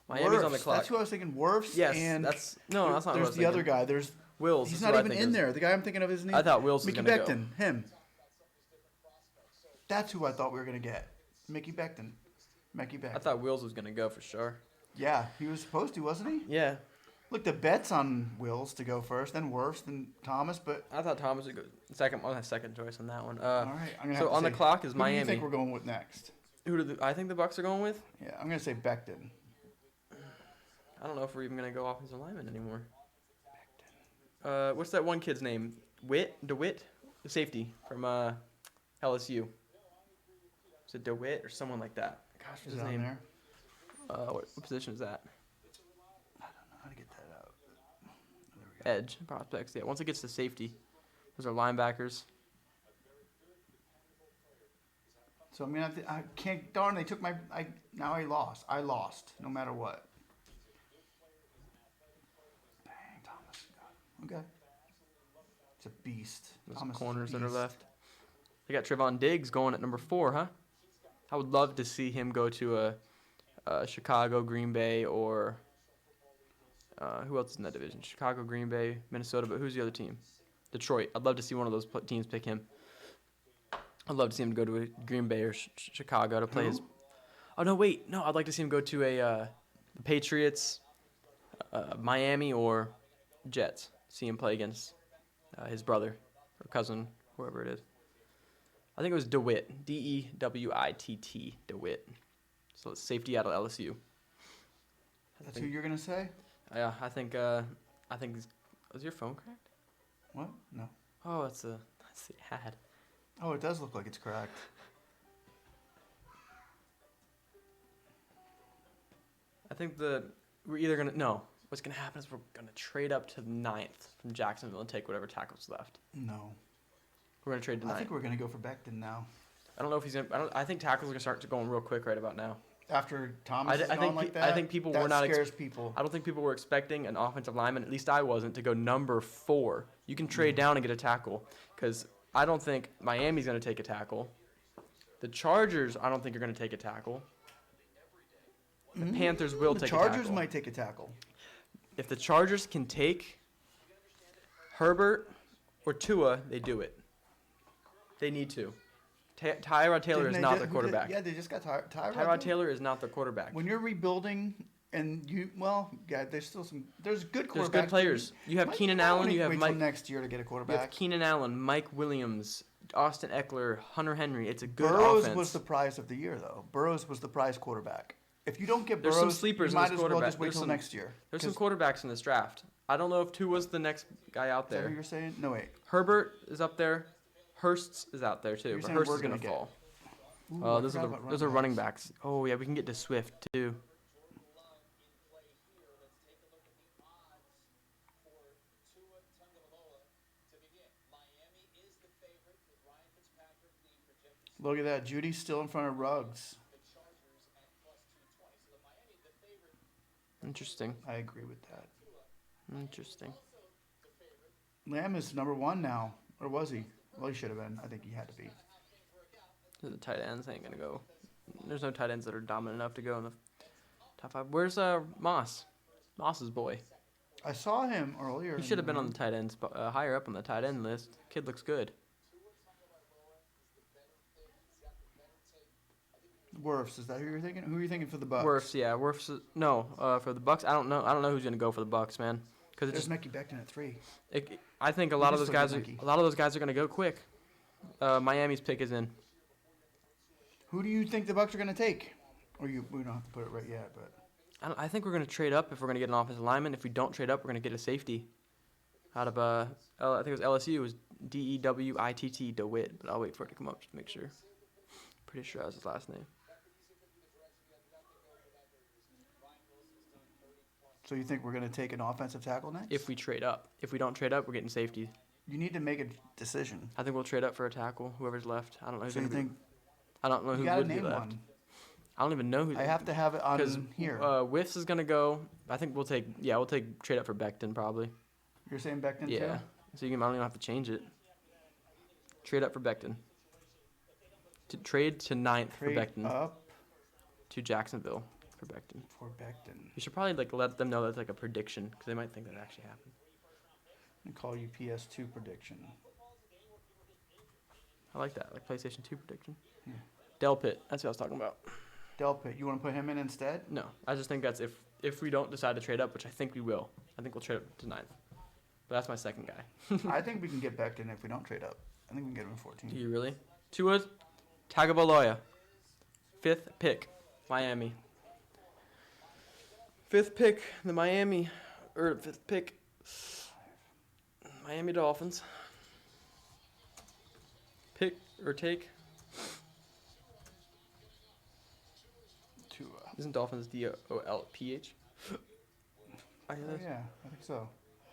[SPEAKER 2] Miami's on the
[SPEAKER 1] Wirfs,
[SPEAKER 2] clock.
[SPEAKER 1] That's who I was thinking. Wirfs.
[SPEAKER 2] Yes,
[SPEAKER 1] and
[SPEAKER 2] that's not what I
[SPEAKER 1] There's
[SPEAKER 2] was
[SPEAKER 1] the other
[SPEAKER 2] thinking.
[SPEAKER 1] guy. There's
[SPEAKER 2] Wills.
[SPEAKER 1] He's
[SPEAKER 2] is
[SPEAKER 1] not
[SPEAKER 2] who I
[SPEAKER 1] even
[SPEAKER 2] think
[SPEAKER 1] in
[SPEAKER 2] is.
[SPEAKER 1] there. The guy I'm thinking of his name.
[SPEAKER 2] I thought Wills was
[SPEAKER 1] Mickey
[SPEAKER 2] gonna go.
[SPEAKER 1] Becton. Him. That's who I thought we were gonna get. Mickey Becton. Mickey Becton.
[SPEAKER 2] I thought Wills was going to go for sure.
[SPEAKER 1] Yeah, he was supposed to, wasn't he?
[SPEAKER 2] Yeah.
[SPEAKER 1] Look, the bet's on Wills to go first, then Wirfs, then Thomas. But
[SPEAKER 2] I thought Thomas would go second. I was second choice on that one.
[SPEAKER 1] all right, I'm gonna
[SPEAKER 2] So
[SPEAKER 1] have to
[SPEAKER 2] on the
[SPEAKER 1] say,
[SPEAKER 2] clock is
[SPEAKER 1] who do you
[SPEAKER 2] Miami.
[SPEAKER 1] think we're going with next?
[SPEAKER 2] I think the Bucks are going with?
[SPEAKER 1] Yeah, I'm gonna say Becton.
[SPEAKER 2] I don't know if we're even going to go offensive lineman anymore. What's that one kid's name? DeWitt, the safety from LSU. Is it DeWitt or someone like that? Gosh, what's
[SPEAKER 1] Is
[SPEAKER 2] his
[SPEAKER 1] it on
[SPEAKER 2] name?
[SPEAKER 1] there?
[SPEAKER 2] What position is that?
[SPEAKER 1] I don't know how to get that out. There we go.
[SPEAKER 2] Edge prospects. Yeah, once it gets to safety, those are linebackers.
[SPEAKER 1] So I mean, I can't. Darn, they took my. Now I lost. I lost, no matter what. Dang, Thomas. Okay. It's a beast.
[SPEAKER 2] Those
[SPEAKER 1] Thomas is a
[SPEAKER 2] corners that are
[SPEAKER 1] beast.
[SPEAKER 2] left. They got Trevon Diggs going at number 4, huh? I would love to see him go to a Chicago, Green Bay, or who else is in that division? Chicago, Green Bay, Minnesota, but who's the other team? Detroit. I'd love to see one of those teams pick him. I'd love to see him go to a Green Bay or Chicago to play his. Oh no, wait, no. I'd like to see him go to the Patriots, Miami, or Jets. See him play against his brother or cousin, whoever it is. I think it was DeWitt, DeWitt, DeWitt. So it's safety out of LSU.
[SPEAKER 1] That's who you're gonna say?
[SPEAKER 2] Yeah, I think. Was your phone cracked?
[SPEAKER 1] What? No.
[SPEAKER 2] Oh, that's the ad.
[SPEAKER 1] Oh, it does look like it's cracked.
[SPEAKER 2] I think we're either gonna what's gonna happen is we're gonna trade up to 9th from Jacksonville and take whatever tackles left.
[SPEAKER 1] No.
[SPEAKER 2] We're gonna trade to 9th.
[SPEAKER 1] I think we're gonna go for Becton now.
[SPEAKER 2] I don't know if he's gonna. I think tackles are gonna start going real quick right about now.
[SPEAKER 1] After Thomas is
[SPEAKER 2] I
[SPEAKER 1] gone
[SPEAKER 2] think
[SPEAKER 1] like that,
[SPEAKER 2] I think people
[SPEAKER 1] that
[SPEAKER 2] were not.
[SPEAKER 1] scares people.
[SPEAKER 2] I don't think people were expecting an offensive lineman. At least I wasn't to go number 4. You can trade down and get a tackle because I don't think Miami's gonna take a tackle. The Chargers, I don't think are gonna take a tackle. The Panthers will take a tackle.
[SPEAKER 1] The Chargers might take a tackle.
[SPEAKER 2] If the Chargers can take Herbert or Tua, they do it. They need to. Tyrod Taylor is not their quarterback.
[SPEAKER 1] Yeah, they just got
[SPEAKER 2] Tyrod Taylor is not their quarterback.
[SPEAKER 1] When you're rebuilding and there's still there's good quarterbacks.
[SPEAKER 2] There's good players. You have Keenan Allen. You have
[SPEAKER 1] wait
[SPEAKER 2] Mike.
[SPEAKER 1] till next year to get a
[SPEAKER 2] You
[SPEAKER 1] quarterback.
[SPEAKER 2] have Keenan Allen, Mike Williams, Austin Eckler, Hunter Henry. It's a good
[SPEAKER 1] Burrows
[SPEAKER 2] offense.
[SPEAKER 1] was the prize of the year, though. Burrows was the prize quarterback. If you don't get
[SPEAKER 2] There's
[SPEAKER 1] Burrows,
[SPEAKER 2] some sleepers
[SPEAKER 1] you
[SPEAKER 2] in
[SPEAKER 1] might
[SPEAKER 2] this
[SPEAKER 1] as well
[SPEAKER 2] quarterback.
[SPEAKER 1] just wait till next year.
[SPEAKER 2] There's some
[SPEAKER 1] 'Cause-
[SPEAKER 2] quarterbacks in this draft. I don't know if Tua's the next guy out
[SPEAKER 1] Is that
[SPEAKER 2] there.
[SPEAKER 1] what you're saying? No, wait.
[SPEAKER 2] Herbert is up there. Hursts is out there too,
[SPEAKER 1] You're
[SPEAKER 2] but
[SPEAKER 1] saying
[SPEAKER 2] Hursts
[SPEAKER 1] we're
[SPEAKER 2] is gonna
[SPEAKER 1] gonna get-
[SPEAKER 2] fall.
[SPEAKER 1] Ooh,
[SPEAKER 2] Oh,
[SPEAKER 1] I
[SPEAKER 2] those
[SPEAKER 1] forgot
[SPEAKER 2] are
[SPEAKER 1] about
[SPEAKER 2] those are running backs. Oh yeah, we can get to Swift too.
[SPEAKER 1] Look at that. Judy's still in front of Ruggs.
[SPEAKER 2] Interesting.
[SPEAKER 1] I agree with that.
[SPEAKER 2] Interesting.
[SPEAKER 1] Lamb is number 1 now. Or was he? Well, he should have been. I think he had to be.
[SPEAKER 2] The tight ends ain't gonna go. There's no tight ends that are dominant enough to go in the top 5. Where's Moss? Moss's boy.
[SPEAKER 1] I saw him earlier.
[SPEAKER 2] He should have been on the tight ends, higher up on the tight end list. Kid looks good.
[SPEAKER 1] Wirfs, is that who you're thinking? Who are you thinking for the Bucks?
[SPEAKER 2] Wirfs, yeah. Wirfs. No, for the Bucks, I don't know. I don't know who's gonna go for the Bucks, man. Because
[SPEAKER 1] There's Mickey Becton at 3.
[SPEAKER 2] I think a lot of those guys are gonna go quick. Miami's pick is in.
[SPEAKER 1] Who do you think the Bucks are going to take? Or we don't have to put it right yet, but
[SPEAKER 2] I think we're gonna trade up if we're gonna get an offensive lineman. If we don't trade up, we're gonna get a safety. Out of I think it was LSU. It was DeWitt, DeWitt, but I'll wait for it to come up just to make sure. Pretty sure that was his last name.
[SPEAKER 1] so you think we're going to take an offensive tackle next?
[SPEAKER 2] If we trade up. If we don't trade up, we're getting safety.
[SPEAKER 1] You need to make a decision.
[SPEAKER 2] I think we'll trade up for a tackle, whoever's left. I don't know who's
[SPEAKER 1] So you
[SPEAKER 2] gonna be.
[SPEAKER 1] think
[SPEAKER 2] I don't know
[SPEAKER 1] you
[SPEAKER 2] who
[SPEAKER 1] got to
[SPEAKER 2] would be
[SPEAKER 1] name
[SPEAKER 2] left.
[SPEAKER 1] one.
[SPEAKER 2] I don't even know who.
[SPEAKER 1] I have to have it
[SPEAKER 2] because
[SPEAKER 1] on here.
[SPEAKER 2] Whiffs is gonna go. I think we'll take trade up for Becton probably.
[SPEAKER 1] You're saying Becton
[SPEAKER 2] Yeah.
[SPEAKER 1] too?
[SPEAKER 2] So I don't even have to change it. Trade up for Becton. To trade to 9th
[SPEAKER 1] Trade
[SPEAKER 2] for Becton
[SPEAKER 1] up
[SPEAKER 2] to Jacksonville for Becton.
[SPEAKER 1] for Becton.
[SPEAKER 2] You should probably let them know that's like a prediction because they might think that it actually happened.
[SPEAKER 1] I call you PS2 prediction.
[SPEAKER 2] I like that, like PlayStation 2 prediction.
[SPEAKER 1] Yeah.
[SPEAKER 2] Delpit, that's what I was talking about.
[SPEAKER 1] Delpit, you want to put him in instead?
[SPEAKER 2] No, I just think that's if we don't decide to trade up, which I think we will. I think we'll trade up to 9th. But that's my second guy.
[SPEAKER 1] I think we can get Becton if we don't trade up. I think we can get him at 14.
[SPEAKER 2] Do you really? Tua Tagovailoa, 5th pick, Miami. 5th pick, the Miami, or 5th pick. Miami Dolphins. Pick or take.
[SPEAKER 1] Tua.
[SPEAKER 2] Isn't Dolphins DOLPH?
[SPEAKER 1] Oh, yeah, I think so.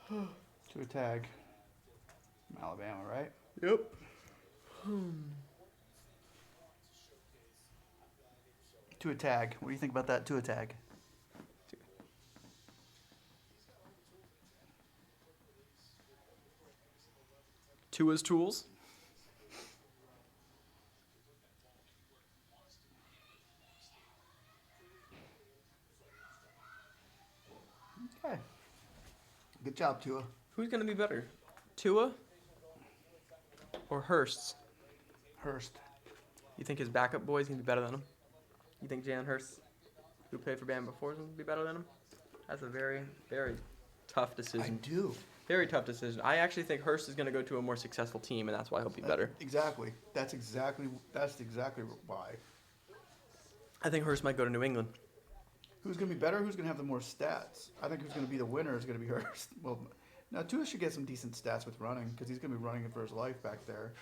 [SPEAKER 1] Tua tag. From Alabama, right?
[SPEAKER 2] Yep.
[SPEAKER 1] Tua tag. What do you think about that Tua tag?
[SPEAKER 2] Tua's tools.
[SPEAKER 1] Okay. Good job, Tua.
[SPEAKER 2] Who's gonna be better, Tua or Hurst?
[SPEAKER 1] Hurst.
[SPEAKER 2] You think his backup boy's gonna be better than him? You think Jalen Hurst, who played for Bama before, is gonna be better than him? That's a very, very tough
[SPEAKER 1] I
[SPEAKER 2] decision.
[SPEAKER 1] do.
[SPEAKER 2] Very tough decision. I actually think Hurst is gonna go to a more successful team, and that's why he'll be better.
[SPEAKER 1] Exactly. That's exactly why.
[SPEAKER 2] I think Hurst might go to New England.
[SPEAKER 1] Who's going to be better? Who's going to have the more stats? I think who's going to be the winner is going to be Hurst. Well, now Tua should get some decent stats with running because he's going to be running it for his life back there.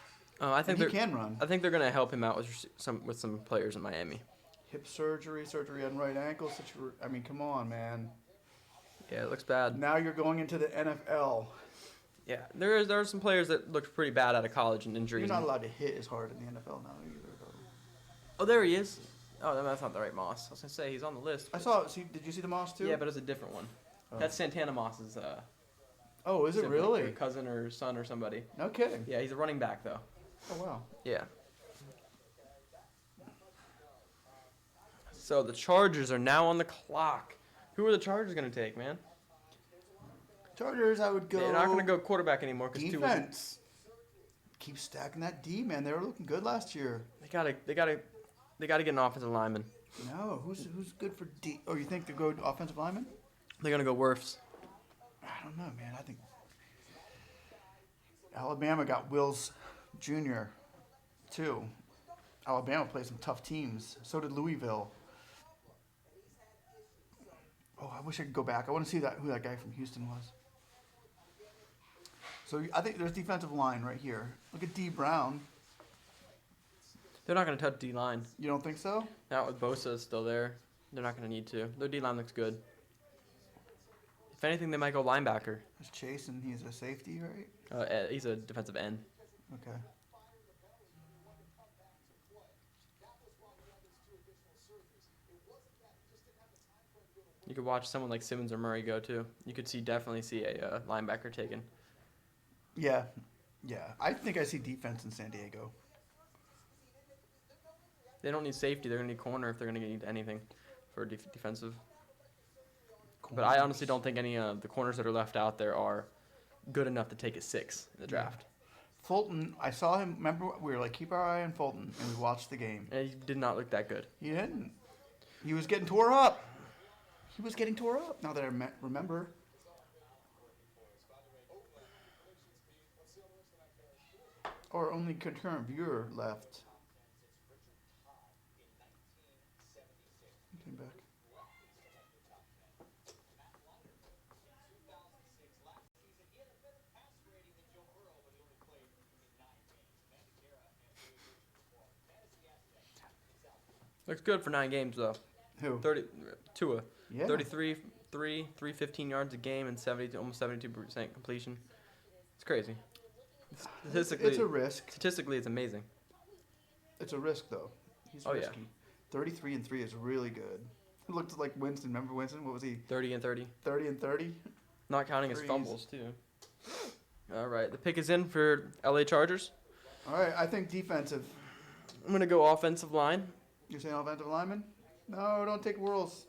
[SPEAKER 2] I think
[SPEAKER 1] And he can run.
[SPEAKER 2] I think they're gonna help him out with some players in Miami.
[SPEAKER 1] Hip surgery on right ankle. I mean, come on, man.
[SPEAKER 2] Yeah, it looks bad.
[SPEAKER 1] Now you're going into the NFL.
[SPEAKER 2] Yeah, there are some players that looked pretty bad out of college and injuries.
[SPEAKER 1] You're not allowed to hit as hard in the NFL now either.
[SPEAKER 2] Oh, there he is. Oh, no, that's not the right Moss. I was gonna say he's on the list.
[SPEAKER 1] I saw. Did you see the Moss too?
[SPEAKER 2] Yeah, but it's a different one.
[SPEAKER 1] Oh.
[SPEAKER 2] That's Santana Moss's.
[SPEAKER 1] Oh, is it
[SPEAKER 2] sibling,
[SPEAKER 1] really?
[SPEAKER 2] or cousin or son or somebody.
[SPEAKER 1] No kidding.
[SPEAKER 2] Yeah, he's a running back though.
[SPEAKER 1] Oh wow.
[SPEAKER 2] Yeah. So the Chargers are now on the clock. Who are the Chargers gonna take, man?
[SPEAKER 1] Chargers, I would go.
[SPEAKER 2] They're not gonna go quarterback anymore because
[SPEAKER 1] defense. Keep stacking that D, man. They were looking good last year.
[SPEAKER 2] They gotta get an offensive lineman.
[SPEAKER 1] No, who's good for D? Oh, you think they go offensive lineman?
[SPEAKER 2] They're gonna go Wirfs.
[SPEAKER 1] I don't know, man. I think Alabama got Wills Jr. too. Alabama played some tough teams. So did Louisville. Oh, I wish I could go back. I want to see who that guy from Houston was. So I think there's defensive line right here. Look at D. Brown.
[SPEAKER 2] They're not gonna touch D line.
[SPEAKER 1] You don't think so?
[SPEAKER 2] Not with Bosa still there. They're not gonna need to. Their D line looks good. If anything, they might go linebacker.
[SPEAKER 1] There's Chase, and he's a safety, right?
[SPEAKER 2] He's a defensive end.
[SPEAKER 1] Okay.
[SPEAKER 2] You could watch someone like Simmons or Murray go too. You could definitely see a linebacker taken.
[SPEAKER 1] Yeah. I think I see defense in San Diego.
[SPEAKER 2] They don't need safety. They're gonna need corner if they're gonna need anything for defensive. But I honestly don't think any of the corners that are left out there are good enough to take a 6 in the draft.
[SPEAKER 1] Fulton, I saw him. Remember, we were like, keep our eye on Fulton, and we watched the game.
[SPEAKER 2] And he did not look that good.
[SPEAKER 1] He didn't. He was getting tore up. Now that I remember. Or only concurrent viewer left. Came back.
[SPEAKER 2] Looks good for 9 games though.
[SPEAKER 1] Who?
[SPEAKER 2] Tua.
[SPEAKER 1] Yeah.
[SPEAKER 2] 33, 315 yards a game and almost 72% completion. It's crazy. Statistically,
[SPEAKER 1] It's a risk.
[SPEAKER 2] Statistically, it's amazing.
[SPEAKER 1] It's a risk, though. He's
[SPEAKER 2] Oh, yeah.
[SPEAKER 1] risky. 33 and 3 is really good. It looked like Winston. Remember Winston? What was he?
[SPEAKER 2] 30 and 30.
[SPEAKER 1] 30 and 30?
[SPEAKER 2] Not counting his
[SPEAKER 1] Threes.
[SPEAKER 2] fumbles, too. All right. The pick is in for LA Chargers.
[SPEAKER 1] All right, I think defensive.
[SPEAKER 2] I'm going to go offensive line.
[SPEAKER 1] You're saying offensive lineman? No, don't take Whirls.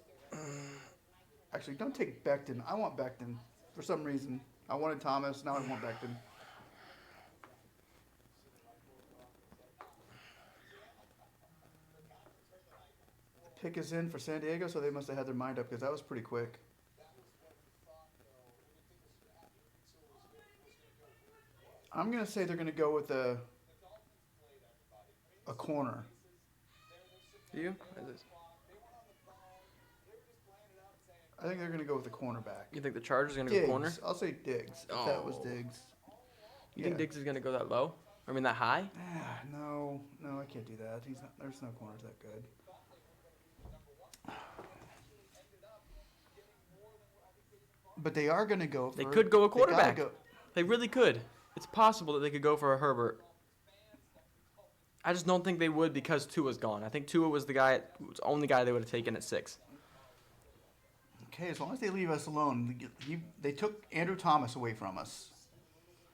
[SPEAKER 1] Actually, don't take Becton. I want Becton for some reason. I wanted Thomas. Now I want Becton. Pick is in for San Diego, so they must have had their mind up because that was pretty quick. I'm going to say they're going to go with a corner.
[SPEAKER 2] You?
[SPEAKER 1] I think they're going to go with a cornerback.
[SPEAKER 2] You think the Chargers are going to
[SPEAKER 1] Diggs.
[SPEAKER 2] go corner?
[SPEAKER 1] I'll say Diggs. If that was Diggs.
[SPEAKER 2] You think Diggs is going to go that low? I mean, that high?
[SPEAKER 1] No, I can't do that. He's not. There's no corners that good. But they are going to go for...
[SPEAKER 2] They could go a quarterback.
[SPEAKER 1] Go.
[SPEAKER 2] They really could. It's possible that they could go for a Herbert. I just don't think they would because Tua's gone. I think Tua was the only guy they would have taken at 6.
[SPEAKER 1] Okay, as long as they leave us alone. They took Andrew Thomas away from us.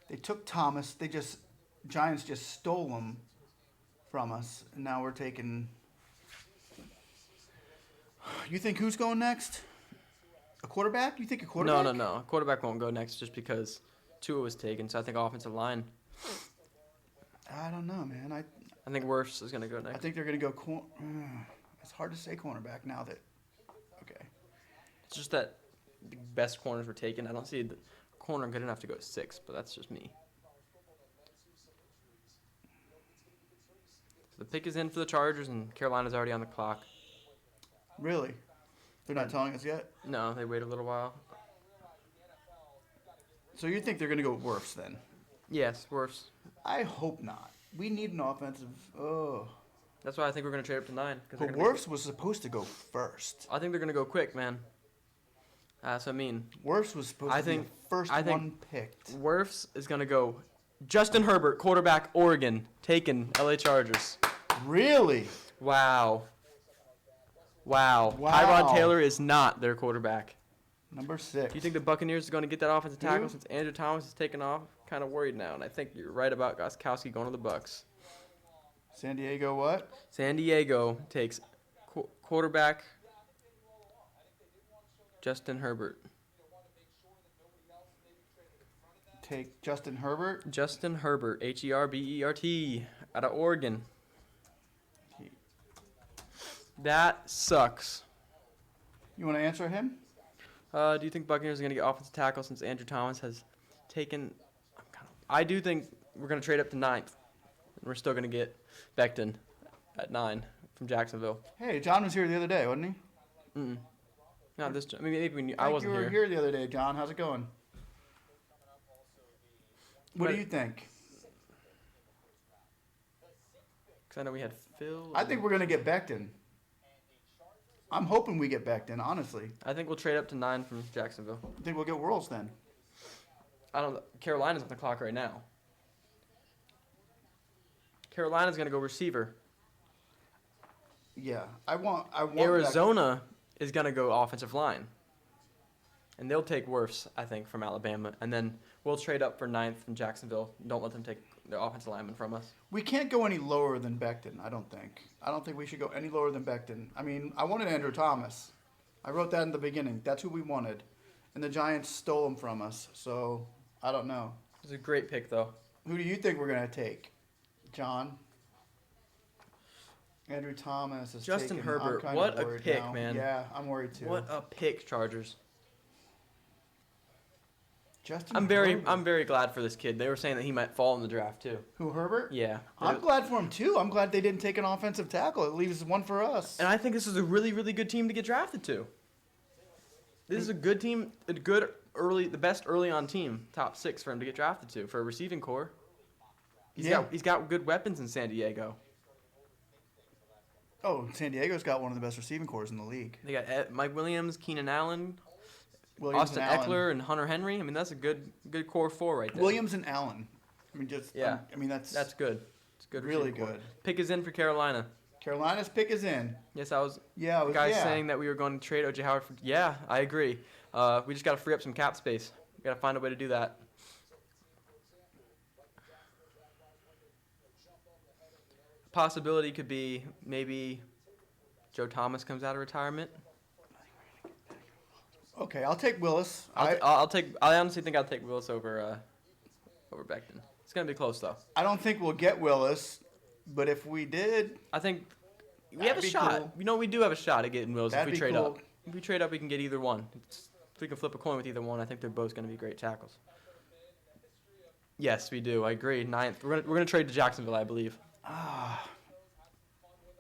[SPEAKER 1] They took Thomas. Giants just stole him from us. And now we're taking... You think who's going next? A quarterback? You think a quarterback?
[SPEAKER 2] No. Quarterback won't go next just because Tua was taken. So I think offensive line.
[SPEAKER 1] I don't know, man.
[SPEAKER 2] I think Wirfs is going to go next.
[SPEAKER 1] I think they're going to go... It's hard to say cornerback now that... Okay.
[SPEAKER 2] It's just that the best corners were taken. I don't see the corner good enough to go at 6, but that's just me. So the pick is in for the Chargers, and Carolina's already on the clock.
[SPEAKER 1] Really? They're not telling us yet?
[SPEAKER 2] No, they wait a little while.
[SPEAKER 1] So you think they're going to go with Wirfs then?
[SPEAKER 2] Yes, Wirfs.
[SPEAKER 1] I hope not. We need an offensive... Oh.
[SPEAKER 2] That's why I think we're going to trade up to 9.
[SPEAKER 1] But Wirfs was supposed to go first.
[SPEAKER 2] I think they're going to go quick, man. That's what I mean.
[SPEAKER 1] Wirfs was supposed to be the first one picked.
[SPEAKER 2] Wirfs is going to go Justin Herbert, quarterback, Oregon, taken LA Chargers.
[SPEAKER 1] Really?
[SPEAKER 2] Wow. Tyrod Taylor is not their quarterback.
[SPEAKER 1] Number 6.
[SPEAKER 2] Do you think the Buccaneers are going to get that offensive tackle since Andrew Thomas is taken off? Kind of worried now, and I think you're right about Gostkowski going to the Bucks.
[SPEAKER 1] San Diego what?
[SPEAKER 2] San Diego takes quarterback Justin Herbert.
[SPEAKER 1] Take Justin Herbert?
[SPEAKER 2] Justin Herbert, Herbert, out of Oregon. That sucks.
[SPEAKER 1] You want to answer him?
[SPEAKER 2] Do you think Buccaneers are going to get offensive tackle since Andrew Thomas has taken... I do think we're going to trade up to 9th. And we're still going to get Becton at 9 from Jacksonville.
[SPEAKER 1] Hey, John was here the other day, wasn't he?
[SPEAKER 2] Mm-mm. Not this... I mean, maybe when I wasn't
[SPEAKER 1] here. You were here the other day, John. How's it going? What do you think?
[SPEAKER 2] Because I know we had Phil...
[SPEAKER 1] I think we're going to get Becton. I'm hoping we get Becton, honestly.
[SPEAKER 2] I think we'll trade up to 9 from Jacksonville.
[SPEAKER 1] I think we'll get Worlds then.
[SPEAKER 2] I don't know. Carolina's on the clock right now. Carolina's going to go receiver.
[SPEAKER 1] Yeah. I want
[SPEAKER 2] Arizona is going to go offensive line. And they'll take Wirfs, I think, from Alabama. And then we'll trade up for 9th from Jacksonville. Don't let them take the offensive lineman from us.
[SPEAKER 1] We can't go any lower than Becton, I don't think. I don't think we should go any lower than Becton. I mean, I wanted Andrew Thomas. I wrote that in the beginning. That's who we wanted. And the Giants stole him from us. So, I don't know.
[SPEAKER 2] It's a great pick, though.
[SPEAKER 1] Who do you think we're going to take? John? Andrew Thomas is
[SPEAKER 2] Justin
[SPEAKER 1] taken.
[SPEAKER 2] Herbert.
[SPEAKER 1] I'm
[SPEAKER 2] what a pick,
[SPEAKER 1] now.
[SPEAKER 2] man.
[SPEAKER 1] Yeah, I'm worried too.
[SPEAKER 2] What a pick, Chargers.
[SPEAKER 1] Justin
[SPEAKER 2] I'm very glad for this kid. They were saying that he might fall in the draft too.
[SPEAKER 1] Who, Herbert?
[SPEAKER 2] Yeah.
[SPEAKER 1] I'm glad for him too. I'm glad they didn't take an offensive tackle. It leaves one for us.
[SPEAKER 2] And I think this is a really, really good team to get drafted to. This is a good team, the best early on team, top 6 for him to get drafted to for a receiving core. He's got good weapons in San Diego.
[SPEAKER 1] Oh, San Diego's got one of the best receiving cores in the league.
[SPEAKER 2] They got Mike Williams, Keenan Allen,
[SPEAKER 1] Williams
[SPEAKER 2] Austin Eckler, and Hunter Henry. I mean, that's a good core 4 right there.
[SPEAKER 1] Williams and Allen. I mean, that's
[SPEAKER 2] good. It's good.
[SPEAKER 1] Really good.
[SPEAKER 2] Pick is in for Carolina.
[SPEAKER 1] Carolina's pick is in.
[SPEAKER 2] Yes, I was. Yeah, the guy saying that we were going to trade O.J. Howard for. Yeah, I agree. We just got to free up some cap space. We got to find a way to do that. Possibility could be maybe Joe Thomas comes out of retirement.
[SPEAKER 1] Okay, I'll take Willis.
[SPEAKER 2] I honestly think I'll take Willis over Becton. It's gonna be close though.
[SPEAKER 1] I don't think we'll get Willis, but if we did,
[SPEAKER 2] I think we have a shot.
[SPEAKER 1] Cool.
[SPEAKER 2] You know, we do have a shot at getting Willis if we trade
[SPEAKER 1] cool.
[SPEAKER 2] up. If we trade up, we can get either one. If we can flip a coin with either one, I think they're both gonna be great tackles. Yes, we do. I agree. 9th. We're gonna trade to Jacksonville, I believe.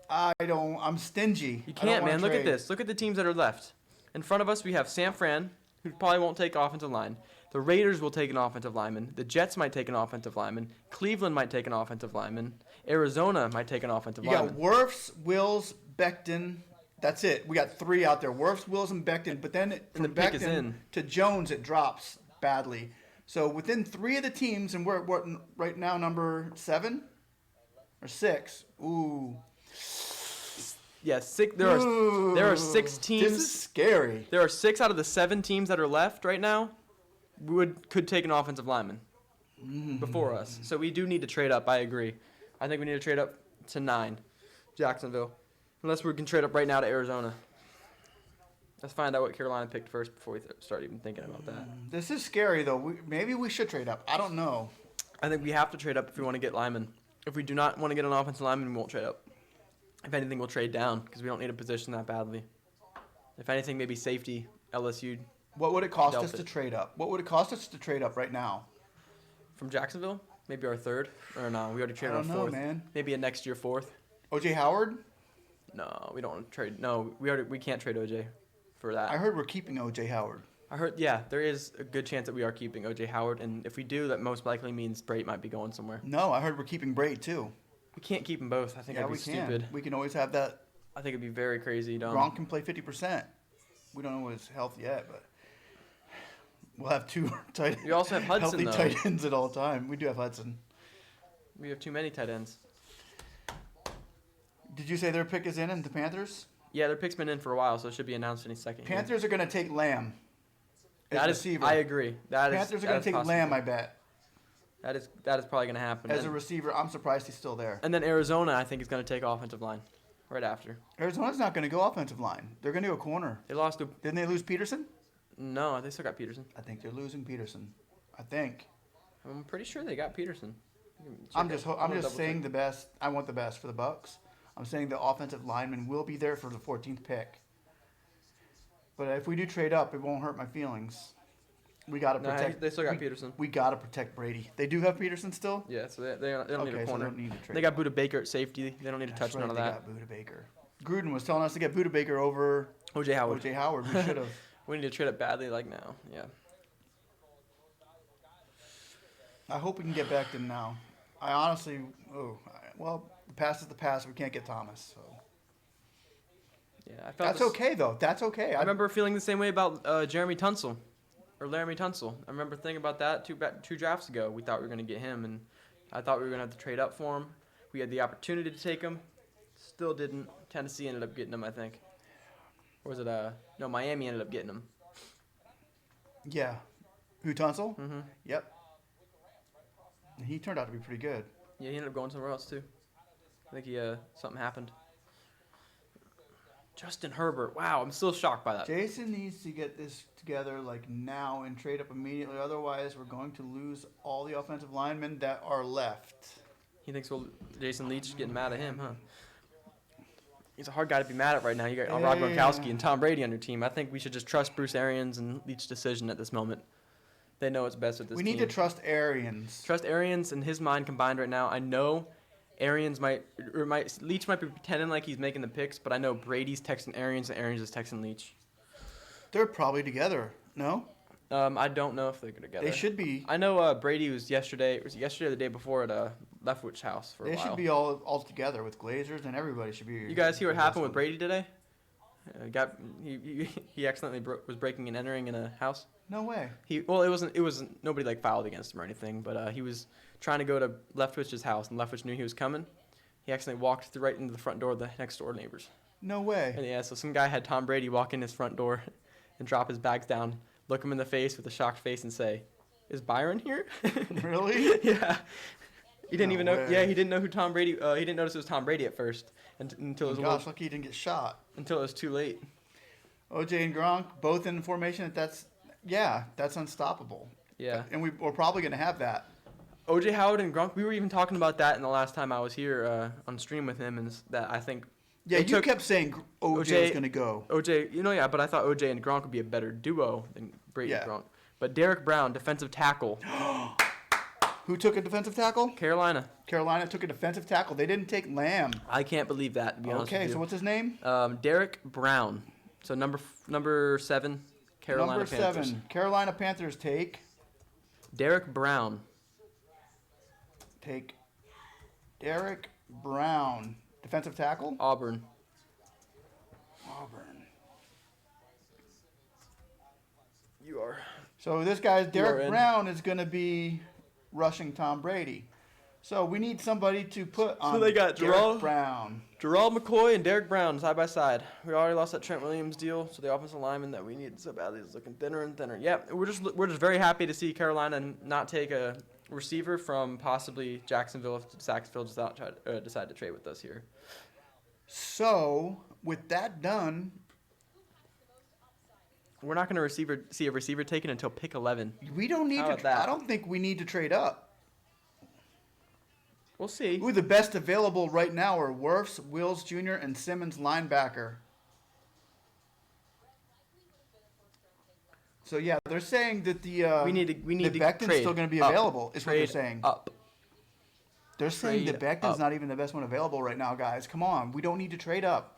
[SPEAKER 1] I'm stingy.
[SPEAKER 2] You can't, man. Look at this. Look at the teams that are left. In front of us, we have San Fran, who probably won't take offensive line. The Raiders will take an offensive lineman. The Jets might take an offensive lineman. Cleveland might take an offensive lineman. Arizona might take an offensive
[SPEAKER 1] You
[SPEAKER 2] lineman.
[SPEAKER 1] got Wirfs, Wills, Becton. That's it. We got 3 out there. Wirfs, Wills, and Becton. But then from
[SPEAKER 2] the pick is
[SPEAKER 1] Becton
[SPEAKER 2] in.
[SPEAKER 1] to Jones, it drops badly. So within 3 of the teams, and we're what right now number 7 or 6. Ooh.
[SPEAKER 2] Yeah, there are 6 teams.
[SPEAKER 1] This is scary.
[SPEAKER 2] There are 6 out of the 7 teams that are left right now could take an offensive lineman before us. So we do need to trade up. I agree. I think we need to trade up to 9, Jacksonville, unless we can trade up right now to Arizona. Let's find out what Carolina picked first before we start even thinking about that.
[SPEAKER 1] This is scary though. Maybe we should trade up. I don't know.
[SPEAKER 2] I think we have to trade up if we want to get linemen. If we do not want to get an offensive lineman, we won't trade up. If anything, we'll trade down because we don't need a position that badly. If anything, maybe safety, LSU.
[SPEAKER 1] What would it cost us to trade up? What would it cost us to trade up right now?
[SPEAKER 2] From Jacksonville? Maybe our 3rd? Or no, we already traded our 4th.
[SPEAKER 1] I don't know, man.
[SPEAKER 2] Maybe a next year 4th.
[SPEAKER 1] O.J. Howard?
[SPEAKER 2] No, we don't want to trade. No, we can't trade OJ for that.
[SPEAKER 1] I heard we're keeping O.J. Howard.
[SPEAKER 2] I heard, yeah, there is a good chance that we are keeping OJ Howard, and if we do, that most likely means Brate might be going somewhere.
[SPEAKER 1] No, I heard we're keeping Brate too.
[SPEAKER 2] We can't keep them both. I think that'd be stupid.
[SPEAKER 1] We can always have that.
[SPEAKER 2] I think it'd be very crazy.
[SPEAKER 1] Gronk can play 50%. We don't know his health yet, but we'll have 2 tight.
[SPEAKER 2] We also have Hudson,
[SPEAKER 1] healthy
[SPEAKER 2] though.
[SPEAKER 1] tight ends at all time. We do have Hudson.
[SPEAKER 2] We have too many tight ends.
[SPEAKER 1] Did you say their pick is in the Panthers?
[SPEAKER 2] Yeah, their pick's been in for a while, so it should be announced any second.
[SPEAKER 1] Panthers are going to take Lamb.
[SPEAKER 2] That is,
[SPEAKER 1] receiver.
[SPEAKER 2] I agree.
[SPEAKER 1] Panthers are going to take
[SPEAKER 2] possible.
[SPEAKER 1] Lamb, I bet.
[SPEAKER 2] That is probably going to happen.
[SPEAKER 1] As a receiver, I'm surprised he's still there.
[SPEAKER 2] And then Arizona, I think, is going to take offensive line right after.
[SPEAKER 1] Arizona's not going to go offensive line. They're going to go corner.
[SPEAKER 2] They lost to...
[SPEAKER 1] Didn't they lose Peterson?
[SPEAKER 2] No, they still got Peterson.
[SPEAKER 1] I think they're losing Peterson. I think.
[SPEAKER 2] I'm pretty sure they got Peterson.
[SPEAKER 1] I'm just saying the best. I want the best for the Bucks. I'm saying the offensive lineman will be there for the 14th pick. But if we do trade up, it won't hurt my feelings. We got to protect.
[SPEAKER 2] They still got Peterson.
[SPEAKER 1] We got to protect Brady. They do have Peterson still?
[SPEAKER 2] Yeah, so they don't need a corner.
[SPEAKER 1] So they don't need to trade.
[SPEAKER 2] They got Buda Baker at safety. They don't need to touch none of that.
[SPEAKER 1] They got Buda Baker. Gruden was telling us to get Buda Baker over
[SPEAKER 2] O.J. Howard.
[SPEAKER 1] O.J. Howard. We should have.
[SPEAKER 2] We need to trade up badly like now. Yeah.
[SPEAKER 1] I hope we can get back to now. I honestly, well, the past is the past. We can't get Thomas. So.
[SPEAKER 2] Yeah, I felt
[SPEAKER 1] That's okay, though. That's okay.
[SPEAKER 2] I remember feeling the same way about Jeremy Tunsil. Or Laramie Tunsil. I remember thinking about that two drafts ago. We thought we were going to get him, and I thought we were going to have to trade up for him. We had the opportunity to take him. Still didn't. Tennessee ended up getting him, I think. Or was it, no, Miami ended up getting him.
[SPEAKER 1] Yeah. Who, Tunsil?
[SPEAKER 2] Mm-hmm.
[SPEAKER 1] Yep. He turned out to be pretty good.
[SPEAKER 2] Yeah, he ended up going somewhere else, too. I think something happened. Justin Herbert. Wow, I'm still shocked by that.
[SPEAKER 1] Jason needs to get this together like now and trade up immediately. Otherwise, we're going to lose all the offensive linemen that are left.
[SPEAKER 2] He thinks Jason Leach is getting mad at him, huh? He's a hard guy to be mad at right now. You got Rob Gronkowski and Tom Brady on your team. I think we should just trust Bruce Arians and Leach's decision at this moment. They know what's best with this team.
[SPEAKER 1] We need to trust Arians.
[SPEAKER 2] Trust Arians and his mind combined right now. I know Arians Leach might be pretending like he's making the picks, but I know Brady's texting Arians and Arians is texting Leach.
[SPEAKER 1] They're probably together, no?
[SPEAKER 2] I don't know if they're together.
[SPEAKER 1] They should be.
[SPEAKER 2] I know Brady was yesterday or the day before at Leftwich's house for a while.
[SPEAKER 1] They should be all together with Glazers, and everybody should be.
[SPEAKER 2] You guys hear what happened with Brady today? He accidentally was breaking and entering in a house.
[SPEAKER 1] No way.
[SPEAKER 2] It wasn't nobody like filed against him or anything, but he was trying to go to Leftwich's house, and Leftwich knew he was coming. He accidentally walked right into the front door of the next door neighbors.
[SPEAKER 1] No way.
[SPEAKER 2] And yeah, so some guy had Tom Brady walk in his front door and drop his bags down, look him in the face with a shocked face, and say, "Is Byron here?"
[SPEAKER 1] Really?
[SPEAKER 2] Yeah. He didn't even know.
[SPEAKER 1] way.
[SPEAKER 2] Yeah, he didn't know who Tom Brady. He didn't notice it was Tom Brady at first until it was
[SPEAKER 1] lucky he didn't get shot.
[SPEAKER 2] until it was too late.
[SPEAKER 1] OJ and Gronk both in formation. That's unstoppable.
[SPEAKER 2] Yeah.
[SPEAKER 1] And we're probably gonna have that.
[SPEAKER 2] OJ Howard and Gronk. We were even talking about that in the last time I was here on stream with him, and that I think.
[SPEAKER 1] Yeah, you kept saying OJ was gonna go.
[SPEAKER 2] OJ, but I thought OJ and Gronk would be a better duo than Brady and Gronk. But Derek Brown, defensive tackle.
[SPEAKER 1] Who took a defensive tackle?
[SPEAKER 2] Carolina.
[SPEAKER 1] Carolina took a defensive tackle. They didn't take Lamb.
[SPEAKER 2] I can't believe that, to be honest with you.
[SPEAKER 1] Okay, so what's his name?
[SPEAKER 2] Derek Brown. So number 7, Carolina
[SPEAKER 1] Number
[SPEAKER 2] Panthers.
[SPEAKER 1] 7, Carolina Panthers take
[SPEAKER 2] Derek Brown.
[SPEAKER 1] Take Derek Brown, defensive tackle.
[SPEAKER 2] Auburn.
[SPEAKER 1] Auburn.
[SPEAKER 2] You are.
[SPEAKER 1] So this guy's
[SPEAKER 2] are
[SPEAKER 1] Derek
[SPEAKER 2] in.
[SPEAKER 1] Brown is going to be rushing Tom Brady. So we need somebody to put on
[SPEAKER 2] they got
[SPEAKER 1] Derek Brown.
[SPEAKER 2] Gerald McCoy and Derek Brown side by side. We already lost that Trent Williams deal, so the offensive lineman that we need so badly is looking thinner and thinner. Yeah, we're just very happy to see Carolina not take a receiver from possibly Jacksonville if Saxville decide to trade with us here.
[SPEAKER 1] So with that done,
[SPEAKER 2] We're not going to see a receiver taken until pick 11.
[SPEAKER 1] we don't need
[SPEAKER 2] How
[SPEAKER 1] to.
[SPEAKER 2] about that?
[SPEAKER 1] I don't think we need to trade up.
[SPEAKER 2] We'll see.
[SPEAKER 1] Who the best available right now are Wirfs, Wills Jr., and Simmons linebacker. So yeah, they're saying that
[SPEAKER 2] We need to
[SPEAKER 1] Becton's
[SPEAKER 2] trade
[SPEAKER 1] still going to be
[SPEAKER 2] up.
[SPEAKER 1] available. Is what they're
[SPEAKER 2] Trade
[SPEAKER 1] saying.
[SPEAKER 2] up.
[SPEAKER 1] They're saying that
[SPEAKER 2] Trade
[SPEAKER 1] Becton's
[SPEAKER 2] up.
[SPEAKER 1] not even the best one available right now, guys. Come on, we don't need to trade up.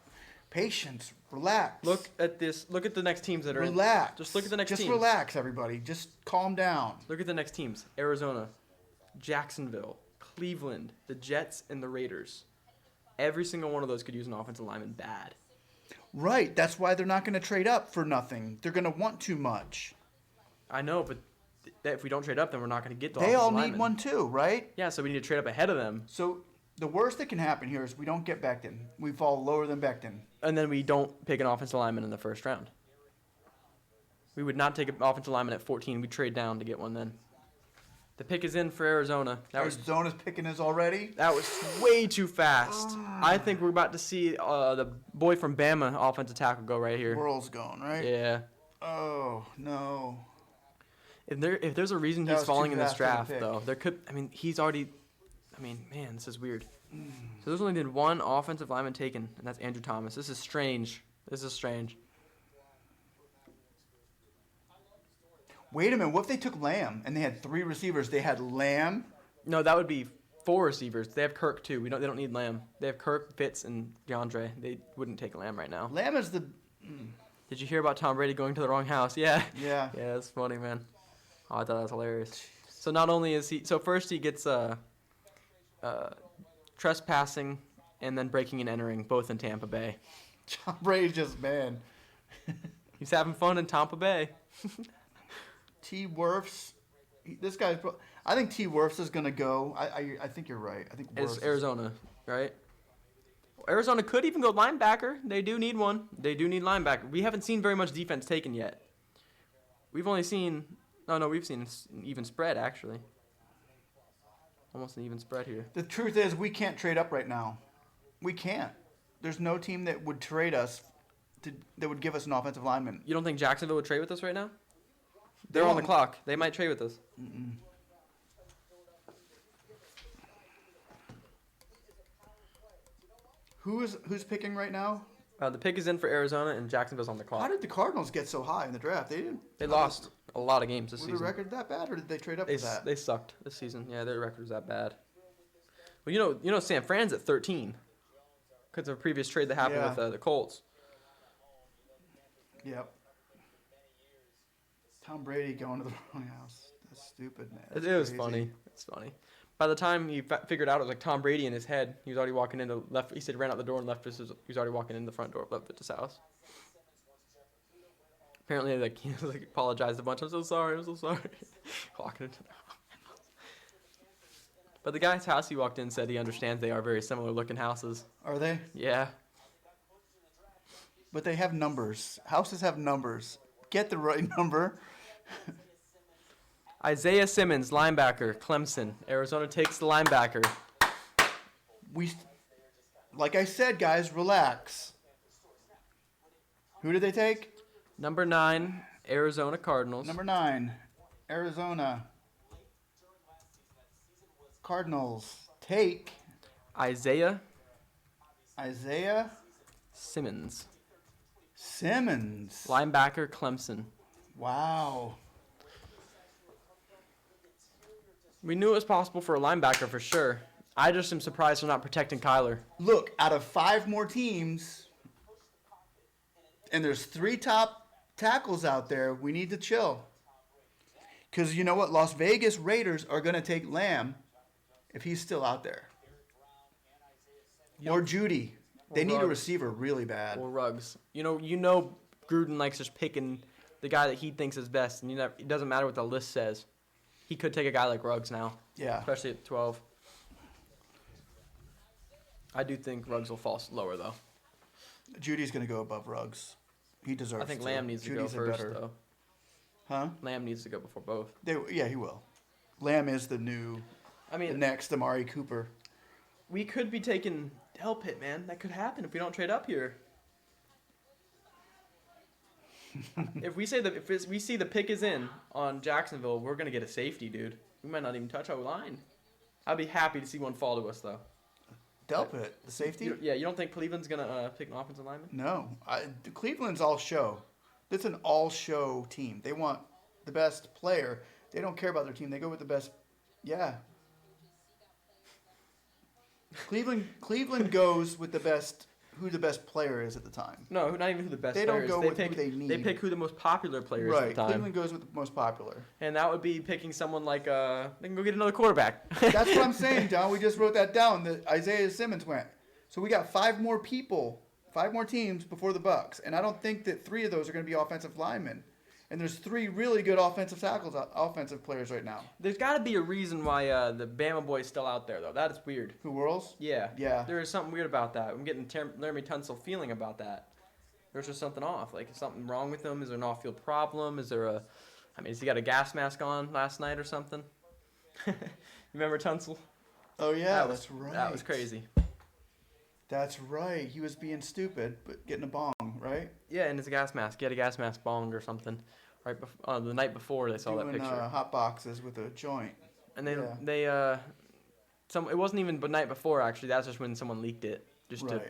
[SPEAKER 1] Patience, relax.
[SPEAKER 2] Look at this. Look at the next teams that are
[SPEAKER 1] relax.
[SPEAKER 2] in. Just look at the next
[SPEAKER 1] Just
[SPEAKER 2] teams.
[SPEAKER 1] relax, everybody. Just calm down.
[SPEAKER 2] Look at the next teams. Arizona, Jacksonville, Cleveland, the Jets, and the Raiders. Every single one of those could use an offensive lineman bad.
[SPEAKER 1] Right. That's why they're not going to trade up for nothing. They're going to want too much.
[SPEAKER 2] I know, but if we don't trade up, then we're not going to get the
[SPEAKER 1] They
[SPEAKER 2] offensive
[SPEAKER 1] all
[SPEAKER 2] lineman.
[SPEAKER 1] need one too, right?
[SPEAKER 2] Yeah, so we need to trade up ahead of them.
[SPEAKER 1] So the worst that can happen here is we don't get Becton. We fall lower than Becton.
[SPEAKER 2] And then we don't pick an offensive lineman in the first round. We would not take an offensive lineman at 14. We'd trade down to get one then. The pick is in for Arizona.
[SPEAKER 1] Arizona's picking us already.
[SPEAKER 2] That was way too fast. I think we're about to see the boy from Bama offensive tackle go right here.
[SPEAKER 1] World's gone, right?
[SPEAKER 2] Yeah.
[SPEAKER 1] Oh, no.
[SPEAKER 2] If there's a reason
[SPEAKER 1] That
[SPEAKER 2] he's
[SPEAKER 1] was too
[SPEAKER 2] falling in this
[SPEAKER 1] fast for the
[SPEAKER 2] draft,
[SPEAKER 1] pick.
[SPEAKER 2] though, there could. I mean, he's already. I mean, man, this is weird. So there's only been one offensive lineman taken, and that's Andrew Thomas. This is strange.
[SPEAKER 1] Wait a minute. What if they took Lamb and they had 3 receivers? They had Lamb.
[SPEAKER 2] No, that would be 4 receivers. They have Kirk too. They don't need Lamb. They have Kirk, Fitz, and DeAndre. They wouldn't take Lamb right now.
[SPEAKER 1] Lamb is the.
[SPEAKER 2] Did you hear about Tom Brady going to the wrong house? Yeah.
[SPEAKER 1] Yeah.
[SPEAKER 2] Yeah, that's funny, man. Oh, I thought that was hilarious. So not only is he, so first he gets trespassing and then breaking and entering, both in Tampa Bay.
[SPEAKER 1] Tom Brady's just, man.
[SPEAKER 2] He's having fun in Tampa Bay.
[SPEAKER 1] T. Wirfs. This guy's. I think T. Wirfs is going to go. I think you're right. I think Wirfs
[SPEAKER 2] It's Arizona, right? Arizona could even go linebacker. They do need one. They do need linebacker. We haven't seen very much defense taken yet. We've only seen. We've seen an even spread, actually. Almost an even spread here.
[SPEAKER 1] The truth is, we can't trade up right now. We can't. There's no team that would trade us, that would give us an offensive lineman.
[SPEAKER 2] You don't think Jacksonville would trade with us right now? They're
[SPEAKER 1] They
[SPEAKER 2] on the
[SPEAKER 1] won't.
[SPEAKER 2] clock. They might trade with us.
[SPEAKER 1] Who's picking right now?
[SPEAKER 2] The pick is in for Arizona, and Jacksonville's on the
[SPEAKER 1] How
[SPEAKER 2] clock.
[SPEAKER 1] did the Cardinals get so high in the draft? They didn't.
[SPEAKER 2] They lost a lot of games this
[SPEAKER 1] Was the
[SPEAKER 2] season.
[SPEAKER 1] record that bad, or did they trade up
[SPEAKER 2] They
[SPEAKER 1] for that?
[SPEAKER 2] they sucked this season. Yeah, their record was that bad. Well, you know, San Fran's at 13 because of a previous trade that happened
[SPEAKER 1] Yeah.
[SPEAKER 2] with the Colts.
[SPEAKER 1] Yep. Tom Brady going to the wrong house. That's stupid, man.
[SPEAKER 2] It
[SPEAKER 1] That's
[SPEAKER 2] was
[SPEAKER 1] crazy.
[SPEAKER 2] funny. It's funny. By the time he figured out it was like Tom Brady in his head, he was already walking into left. He said he ran out the door and left. He was already walking in the front door, left his house. Apparently, like he was like apologized a bunch. I'm so sorry. Walking into the house. But the guy's house he walked in said he understands they are very similar looking houses.
[SPEAKER 1] Are they?
[SPEAKER 2] Yeah.
[SPEAKER 1] But they have numbers. Houses have numbers. Get the right number.
[SPEAKER 2] Isaiah Simmons, linebacker, Clemson. Arizona takes the linebacker.
[SPEAKER 1] Like I said, guys, relax. Who did they take?
[SPEAKER 2] Number 9, Arizona Cardinals.
[SPEAKER 1] Number 9, Arizona Cardinals take
[SPEAKER 2] Isaiah
[SPEAKER 1] Simmons,
[SPEAKER 2] linebacker, Clemson.
[SPEAKER 1] Wow.
[SPEAKER 2] We knew it was possible for a linebacker for sure. I just am surprised they're not protecting Kyler.
[SPEAKER 1] Look, out of 5 more teams, and there's 3 top tackles out there, we need to chill. Because you know what? Las Vegas Raiders are going to take Lamb if he's still out there. Or Judy. They need a
[SPEAKER 2] Ruggs.
[SPEAKER 1] receiver really bad.
[SPEAKER 2] Or Ruggs. You know Gruden likes just picking the guy that he thinks is best, and it doesn't matter what the list says. He could take a guy like Ruggs now.
[SPEAKER 1] Yeah.
[SPEAKER 2] Especially at 12. I do think Ruggs will fall lower, though.
[SPEAKER 1] Judy's going to go above Ruggs. He deserves
[SPEAKER 2] I think
[SPEAKER 1] to.
[SPEAKER 2] Lamb needs
[SPEAKER 1] Judy's
[SPEAKER 2] to go first, though.
[SPEAKER 1] Huh?
[SPEAKER 2] Lamb needs to go before both.
[SPEAKER 1] Yeah, he will. Lamb is the next Amari Cooper.
[SPEAKER 2] We could be taking Delpit, man. That could happen if we don't trade up here. If we see the pick is in on Jacksonville, we're gonna get a safety, dude. We might not even touch our line. I'd be happy to see one fall to us, though.
[SPEAKER 1] Delpit, the safety?
[SPEAKER 2] You don't think Cleveland's gonna pick an offensive lineman?
[SPEAKER 1] No, Cleveland's all show. It's an all show team. They want the best player. They don't care about their team. They go with the best. Yeah. Cleveland goes with the best. Who the best player is at the time.
[SPEAKER 2] No, not even who the best
[SPEAKER 1] they
[SPEAKER 2] player is.
[SPEAKER 1] Don't go with who they need.
[SPEAKER 2] They pick who the most popular player is at the time.
[SPEAKER 1] Cleveland goes with the most popular.
[SPEAKER 2] And that would be picking someone like they can go get another quarterback.
[SPEAKER 1] That's what I'm saying, John. We just wrote that down. That Isaiah Simmons went. So we got 5 more people, 5 more teams before the Bucks, and I don't think that 3 of those are going to be offensive linemen. And there's 3 really good offensive players right now.
[SPEAKER 2] There's got to be a reason why the Bama boy's still out there, though. That is weird.
[SPEAKER 1] Who, Whirls?
[SPEAKER 2] Yeah.
[SPEAKER 1] Yeah.
[SPEAKER 2] There is something weird about that. I'm getting Laramie Tunsil feeling about that. There's just something off. Like, is something wrong with him? Is there an off-field problem? Is there has he got a gas mask on last night or something? You remember Tunsil?
[SPEAKER 1] Oh, yeah, that's right.
[SPEAKER 2] That was crazy.
[SPEAKER 1] That's right. He was being stupid, but getting a bong, right?
[SPEAKER 2] Yeah, and it's a gas mask. He had a gas mask bonged or something. Right the night before they saw that picture.
[SPEAKER 1] Hot boxes with a joint.
[SPEAKER 2] And it wasn't even the night before, actually. That's just when someone leaked it, just to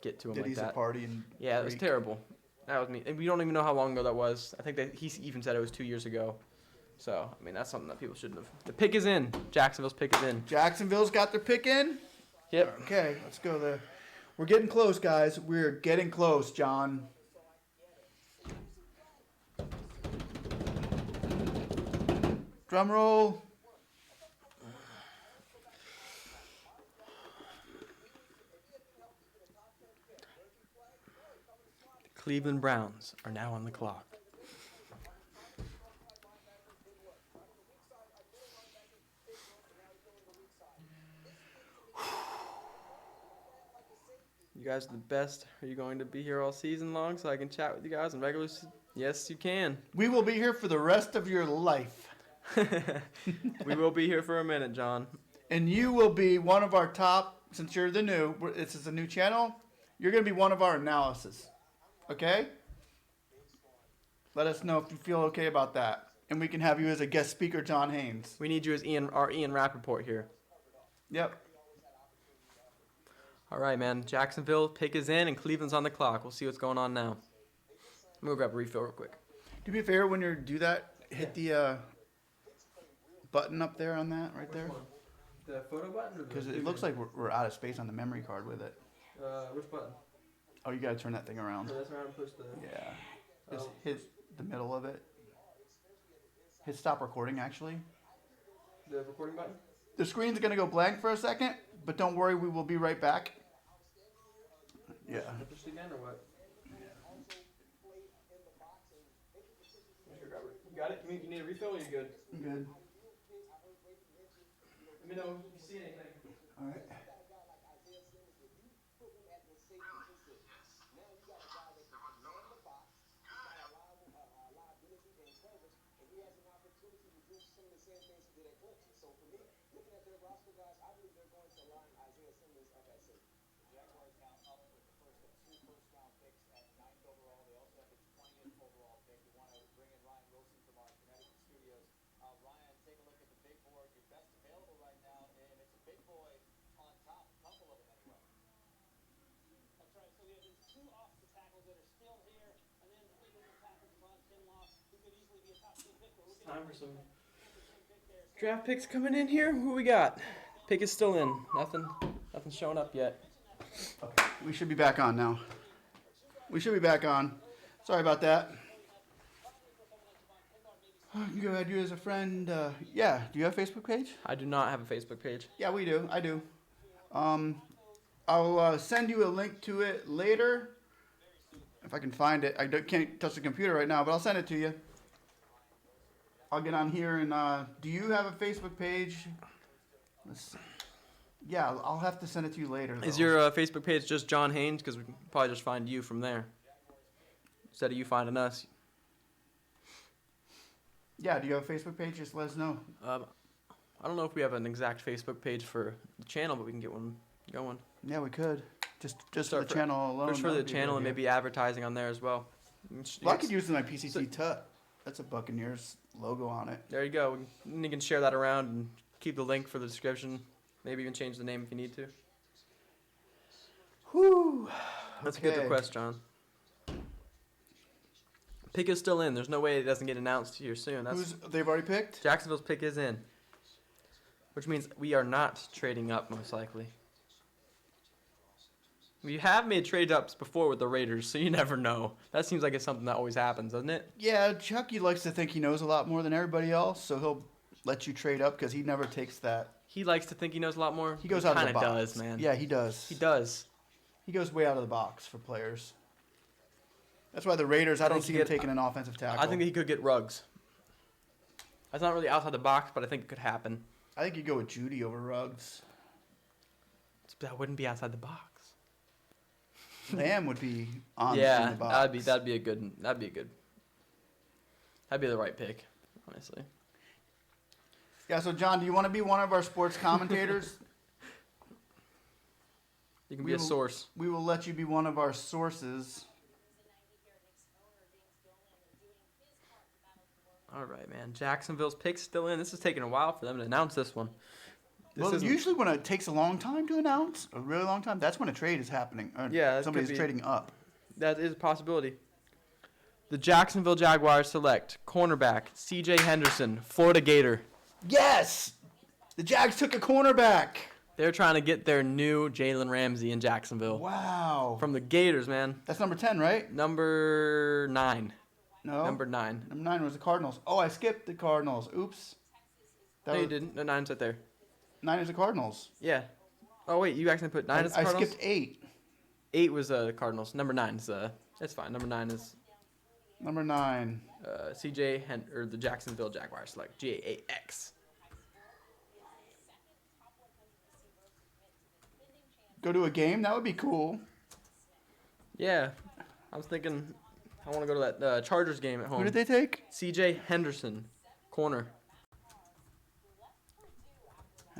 [SPEAKER 2] get to him like that.
[SPEAKER 1] Did a party and
[SPEAKER 2] yeah, it was terrible. That was me. And we don't even know how long ago that was. I think that he even said it was 2 years ago. So, I mean, that's something that people shouldn't have. The pick is in. Jacksonville's pick is in.
[SPEAKER 1] Jacksonville's got their pick in?
[SPEAKER 2] Yep.
[SPEAKER 1] Okay, let's go there. We're getting close, guys. We're getting close, John. Drum roll.
[SPEAKER 2] The Cleveland Browns are now on the clock. You guys are the best. Are you going to be here all season long so I can chat with you guys in regular season? Yes, you can.
[SPEAKER 1] We will be here for the rest of your life.
[SPEAKER 2] We will be here for a minute, John.
[SPEAKER 1] And you will be one of our top, since you're the new, this is a new channel, you're going to be one of our analysis. Okay? Let us know if you feel okay about that. And we can have you as a guest speaker, John Haynes.
[SPEAKER 2] We need you as our Ian Rappaport here.
[SPEAKER 1] Yep.
[SPEAKER 2] All right, man. Jacksonville pick is in, and Cleveland's on the clock. We'll see what's going on now. I'm going to grab a refill real quick.
[SPEAKER 1] Do me a favor when you do that, hit the button up there on that, right there.
[SPEAKER 2] The photo button?
[SPEAKER 1] Because it looks like we're out of space on the memory card with it.
[SPEAKER 2] Which button?
[SPEAKER 1] Oh, you got to turn that thing around.
[SPEAKER 2] So that's around and push the...
[SPEAKER 1] Yeah. Just hit the middle of it. Hit stop recording, actually.
[SPEAKER 2] The recording button?
[SPEAKER 1] The screen's going to go blank for a second, but don't worry, we will be right back. Yeah.
[SPEAKER 2] Push it again or what? You got it? You need a refill or you good?
[SPEAKER 1] I'm good.
[SPEAKER 2] Let me know if you see anything.
[SPEAKER 1] All right.
[SPEAKER 6] Jaguars now up with the first of 2 first-round picks at 9th overall. They also have the 20th overall pick. We want to bring in Ryan Wilson from our Connecticut studios. Ryan, take a look at the big board. Your best available right now, and it's a big boy on top. A couple of them anyway.
[SPEAKER 4] That's right. So we have these 2 offensive tackles that are still here, and then the big tackle, Javon Kinlaw, who could easily be a top 10 pick.
[SPEAKER 2] Time for some draft picks coming in here. Who we got? Pick is still in. Nothing's showing up yet.
[SPEAKER 1] Okay. We should be back on now. We should be back on. Sorry about that. You can go ahead, you as a friend. Yeah, do you have a Facebook page?
[SPEAKER 2] I do not have a Facebook page.
[SPEAKER 1] Yeah, we do. I do. I'll send you a link to it later. If I can find it. Can't touch the computer right now, but I'll send it to you. I'll get on here and do you have a Facebook page? Let's see. Yeah, I'll have to send it to you later.
[SPEAKER 2] Is
[SPEAKER 1] though.
[SPEAKER 2] your Facebook page just John Haynes? Because we can probably just find you from there. Instead of you finding us.
[SPEAKER 1] Yeah, do you have a Facebook page? Just let us know.
[SPEAKER 2] I don't know if we have an exact Facebook page for the channel, but we can get one going.
[SPEAKER 1] Yeah, we could. Just for
[SPEAKER 2] Start
[SPEAKER 1] the channel alone.
[SPEAKER 2] First for
[SPEAKER 1] that
[SPEAKER 2] the
[SPEAKER 1] would be a good
[SPEAKER 2] channel and
[SPEAKER 1] idea.
[SPEAKER 2] maybe advertising on there as well.
[SPEAKER 1] Well, I could use my PCC tut. That's a Buccaneers logo on it.
[SPEAKER 2] There you go. You can share that around and keep the link for the description. Maybe even change the name if you need to.
[SPEAKER 1] Whew.
[SPEAKER 2] That's a good
[SPEAKER 1] Okay.
[SPEAKER 2] request, John. Pick is still in. There's no way it doesn't get announced here soon.
[SPEAKER 1] They've already picked?
[SPEAKER 2] Jacksonville's pick is in, which means we are not trading up most likely. We have made trade ups before with the Raiders, so you never know. That seems like it's something that always happens, doesn't it?
[SPEAKER 1] Yeah, Chucky likes to think he knows a lot more than everybody else, so he'll let you trade up because he never takes that.
[SPEAKER 2] He likes to think he knows a lot more.
[SPEAKER 1] He goes out of the box.
[SPEAKER 2] Kind of does, man.
[SPEAKER 1] Yeah, he does.
[SPEAKER 2] He does.
[SPEAKER 1] He goes way out of the box for players. That's why the Raiders, I don't see him taking an offensive tackle.
[SPEAKER 2] I think he could get Ruggs. That's not really outside the box, but I think it could happen.
[SPEAKER 1] I think you go with Judy over Ruggs.
[SPEAKER 2] That wouldn't be outside the box.
[SPEAKER 1] Lamb would be on
[SPEAKER 2] Yeah,
[SPEAKER 1] the box.
[SPEAKER 2] that'd be the right pick, honestly.
[SPEAKER 1] Yeah, so John, do you want to be one of our sports commentators?
[SPEAKER 2] You can be a source.
[SPEAKER 1] We will let you be one of our sources.
[SPEAKER 2] All right, man. Jacksonville's pick's still in. This is taking a while for them to announce this one.
[SPEAKER 1] Usually when it takes a long time to announce, a really long time, that's when a trade is happening. Or
[SPEAKER 2] Yeah, that
[SPEAKER 1] somebody's
[SPEAKER 2] could be.
[SPEAKER 1] trading up.
[SPEAKER 2] That is a possibility. The Jacksonville Jaguars select cornerback C.J. Henderson, Florida Gator.
[SPEAKER 1] Yes! The Jags took a cornerback.
[SPEAKER 2] They're trying to get their new Jalen Ramsey in Jacksonville.
[SPEAKER 1] Wow.
[SPEAKER 2] From the Gators, man.
[SPEAKER 1] That's number 10, right?
[SPEAKER 2] Number 9.
[SPEAKER 1] No.
[SPEAKER 2] Number 9.
[SPEAKER 1] Number 9 was the Cardinals. Oh, I skipped the Cardinals. Oops.
[SPEAKER 2] No, you didn't. The 9's right there.
[SPEAKER 1] 9 is the Cardinals.
[SPEAKER 2] Yeah. Oh, wait. You actually put 9 as the
[SPEAKER 1] I
[SPEAKER 2] Cardinals?
[SPEAKER 1] skipped 8.
[SPEAKER 2] 8 was Cardinals. Number 9 is that's fine. Number 9 is
[SPEAKER 1] Number 9.
[SPEAKER 2] or the Jacksonville Jaguars select JAX.
[SPEAKER 1] Go to a game? That would be cool.
[SPEAKER 2] Yeah. I was thinking I want to go to that Chargers game at home.
[SPEAKER 1] Who did they take?
[SPEAKER 2] C.J. Henderson, corner.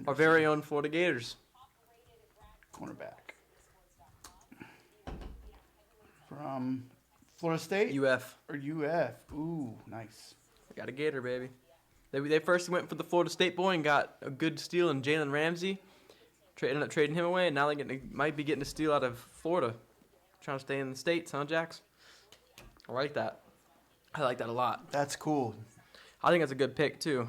[SPEAKER 2] Our very own Florida Gators.
[SPEAKER 1] Cornerback. From Florida State?
[SPEAKER 2] UF.
[SPEAKER 1] Or UF. Ooh, nice.
[SPEAKER 2] We got a Gator, baby. They first went for the Florida State boy and got a good steal in Jalen Ramsey. Ended up trading him away, and now they might be getting a steal out of Florida. Trying to stay in the States, huh, Jax? I like that. I like that a lot.
[SPEAKER 1] That's cool.
[SPEAKER 2] I think that's a good pick, too.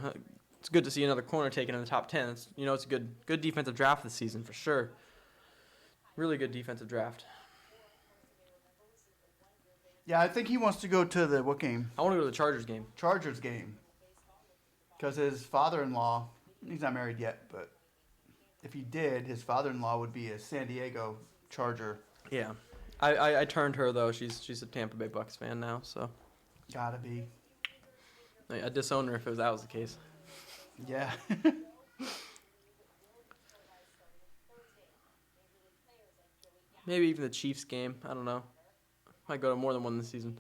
[SPEAKER 2] It's good to see another corner taken in the top 10. It's a good defensive draft this season, for sure. Really good defensive draft.
[SPEAKER 1] Yeah, I think he wants to go to the, what game?
[SPEAKER 2] I want to go to the Chargers game.
[SPEAKER 1] Chargers game. Because his father-in-law, he's not married yet, but if he did, his father-in-law would be a San Diego Charger.
[SPEAKER 2] Yeah. I turned her, though. She's a Tampa Bay Bucks fan now, so.
[SPEAKER 1] Gotta be.
[SPEAKER 2] I disown her if that was the case.
[SPEAKER 1] Yeah.
[SPEAKER 2] Maybe even the Chiefs game. I don't know. Might go to more than one this season.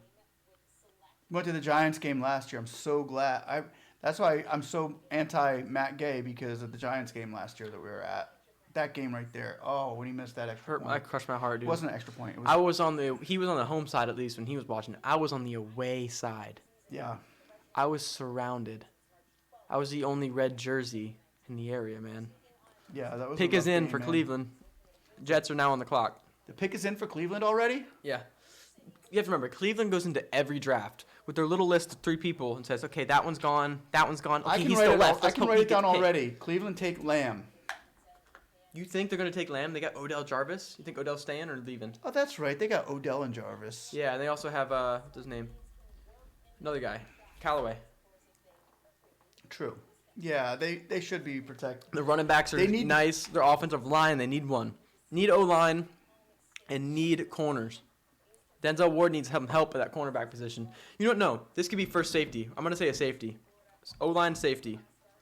[SPEAKER 1] Went to the Giants game last year. I'm so glad. That's why I'm so anti-Matt Gay, because of the Giants game last year that we were at. That game right there. Oh, when he missed that extra point.
[SPEAKER 2] I crushed my heart, dude.
[SPEAKER 1] It wasn't an extra point. It was,
[SPEAKER 2] He was on the home side, at least, when he was watching it. I was on the away side.
[SPEAKER 1] yeah.
[SPEAKER 2] I was surrounded. I was the only red jersey in the area, man.
[SPEAKER 1] Yeah, that was
[SPEAKER 2] Pick
[SPEAKER 1] a
[SPEAKER 2] is
[SPEAKER 1] rough
[SPEAKER 2] in
[SPEAKER 1] game,
[SPEAKER 2] for
[SPEAKER 1] man.
[SPEAKER 2] Cleveland. Jets are now on the clock.
[SPEAKER 1] The pick is in for Cleveland already?
[SPEAKER 2] Yeah. You have to remember, Cleveland goes into every draft with their little list of 3 people and says, okay, that one's gone, that one's gone. Okay,
[SPEAKER 1] I can
[SPEAKER 2] he's
[SPEAKER 1] write
[SPEAKER 2] still
[SPEAKER 1] it
[SPEAKER 2] left.
[SPEAKER 1] I
[SPEAKER 2] Let's
[SPEAKER 1] can
[SPEAKER 2] hope
[SPEAKER 1] write
[SPEAKER 2] he
[SPEAKER 1] it down
[SPEAKER 2] gets picked.
[SPEAKER 1] already. Cleveland take Lamb.
[SPEAKER 2] You think they're going to take Lamb? They got Odell Jarvis. You think Odell's staying or leaving?
[SPEAKER 1] Oh, that's right. They got Odell and Jarvis.
[SPEAKER 2] Yeah, and they also have, what's his name? Another guy. Callaway.
[SPEAKER 1] True. Yeah, they should be protected.
[SPEAKER 2] The running backs are
[SPEAKER 1] They need-
[SPEAKER 2] nice. Their offensive line, they need one. Need O-line and need corners. Denzel Ward needs some help at that cornerback position. You don't know. This could be first safety. I'm going to say a safety. O-line safety.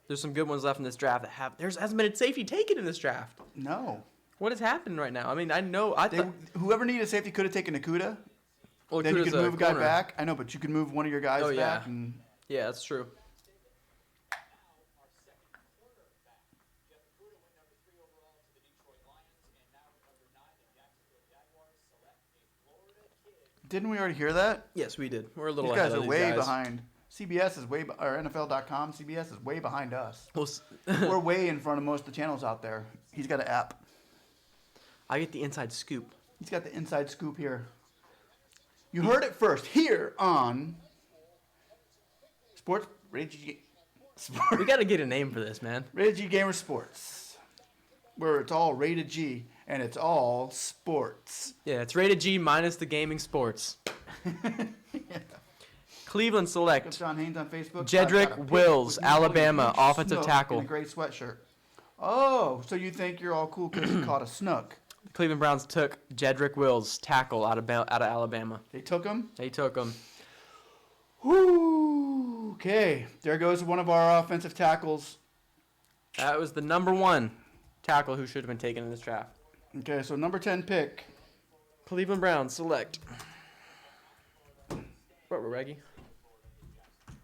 [SPEAKER 2] There's some good ones left in this draft that have. There hasn't been a safety taken in this draft.
[SPEAKER 1] No.
[SPEAKER 2] What is happening right now? I mean, I know.
[SPEAKER 1] Whoever needed safety could have taken Nakuda.
[SPEAKER 2] Well,
[SPEAKER 1] Then you
[SPEAKER 2] Kuda's
[SPEAKER 1] could move a guy
[SPEAKER 2] corner.
[SPEAKER 1] back. I know, but you can move one of your guys
[SPEAKER 2] Oh, yeah.
[SPEAKER 1] back. And
[SPEAKER 2] Yeah, that's true.
[SPEAKER 1] didn't we already hear that?
[SPEAKER 2] Yes, we did. We're a little
[SPEAKER 1] These
[SPEAKER 2] ahead
[SPEAKER 1] guys
[SPEAKER 2] of
[SPEAKER 1] are
[SPEAKER 2] these
[SPEAKER 1] way
[SPEAKER 2] guys.
[SPEAKER 1] behind. CBS is way, or NFL.com. CBS is way behind us.
[SPEAKER 2] Well,
[SPEAKER 1] We're way in front of most of the channels out there. He's got an app.
[SPEAKER 2] I get the inside scoop.
[SPEAKER 1] He's got the inside scoop here. You heard it first here on Sports Rated G.
[SPEAKER 2] We got to get a name for this, man.
[SPEAKER 1] Rated G Gamer Sports, where it's all rated G and it's all sports.
[SPEAKER 2] Yeah, it's rated G minus the gaming sports. Cleveland select.
[SPEAKER 1] Look up John Haynes on Facebook.
[SPEAKER 2] Jedrick
[SPEAKER 1] Got a pic
[SPEAKER 2] Wills,
[SPEAKER 1] with you holding a
[SPEAKER 2] Alabama,
[SPEAKER 1] huge
[SPEAKER 2] offensive
[SPEAKER 1] snook
[SPEAKER 2] tackle.
[SPEAKER 1] in a gray sweatshirt. Oh, so you think you're all cool because you caught a snook?
[SPEAKER 2] The Cleveland Browns took Jedrick Wills, tackle out of Alabama.
[SPEAKER 1] They took him?
[SPEAKER 2] They took him.
[SPEAKER 1] Whoo! Okay, there goes one of our offensive tackles.
[SPEAKER 2] That was the number one tackle who should have been taken in this draft.
[SPEAKER 1] Okay, so number 10 pick.
[SPEAKER 2] Cleveland Browns select. What were Reggie?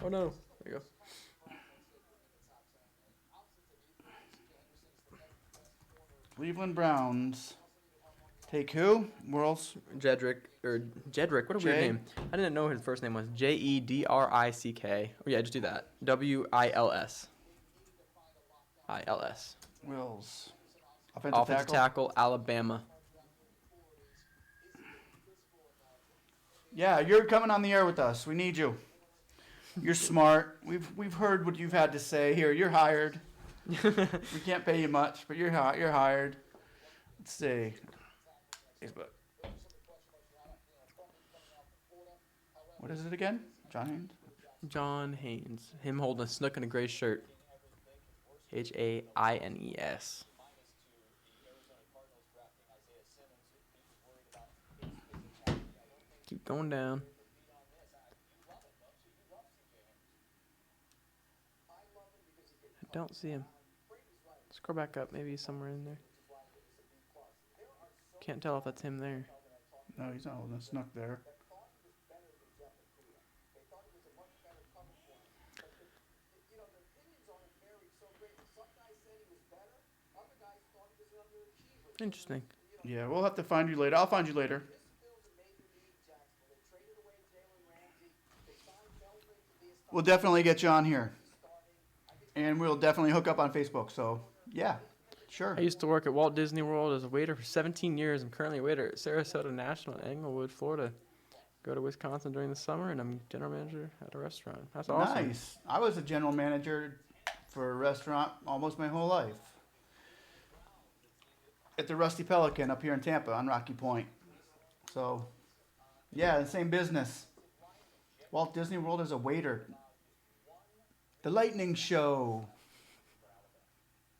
[SPEAKER 2] Oh no! There you go.
[SPEAKER 1] Cleveland Browns. Take who? Worlds.
[SPEAKER 2] Jedrick. What a weird
[SPEAKER 1] Jay?
[SPEAKER 2] name. I didn't know his first name was Jedrick. Oh yeah, just do that. Wils. ILS.
[SPEAKER 1] Wills. Offensive
[SPEAKER 2] Offensive tackle, Alabama.
[SPEAKER 1] Yeah, you're coming on the air with us. We need you. You're smart. We've heard what you've had to say. Here, you're hired. We can't pay you much, but you're hired. Let's see. Facebook. What is it again? John Haynes?
[SPEAKER 2] John Haynes. Him holding a snook in a gray shirt. Haines. Keep going down. I don't see him. Scroll back up. Maybe he's somewhere in there. Can't tell if that's him there.
[SPEAKER 1] No, he's not holding a snook there.
[SPEAKER 2] Interesting.
[SPEAKER 1] Yeah, we'll have to find you later. I'll find you later. We'll definitely get you on here. And we'll definitely hook up on Facebook. So, yeah, sure.
[SPEAKER 2] I used to work at Walt Disney World as a waiter for 17 years. I'm currently a waiter at Sarasota National in Englewood, Florida. Go to Wisconsin during the summer, and I'm general manager at a restaurant. That's awesome.
[SPEAKER 1] Nice. I was a general manager for a restaurant almost my whole life. At the Rusty Pelican up here in Tampa on Rocky Point. So, yeah, the same business. Walt Disney World as a waiter. The Lightning Show.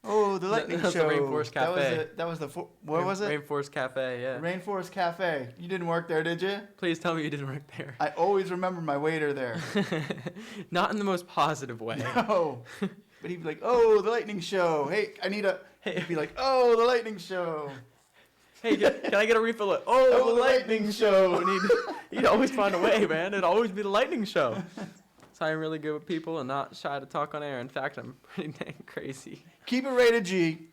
[SPEAKER 1] Oh, the Lightning
[SPEAKER 2] That's the
[SPEAKER 1] Show.
[SPEAKER 2] Rainforest Cafe.
[SPEAKER 1] That was the what was it?
[SPEAKER 2] Rainforest Cafe, yeah.
[SPEAKER 1] Rainforest Cafe. You didn't work there, did you?
[SPEAKER 2] Please tell me you didn't work there.
[SPEAKER 1] I always remember my waiter there.
[SPEAKER 2] Not in the most positive way.
[SPEAKER 1] No. But he'd be like, "Oh, the Lightning Show. Hey, I need a." He'd be like, "Oh, the Lightning Show."
[SPEAKER 2] Hey, can I get a refill? Oh, the Lightning Show. And he'd always find a way, man. It'd always be the Lightning Show. So I'm really good with people and not shy to talk on air. In fact, I'm pretty dang crazy.
[SPEAKER 1] Keep it rated G.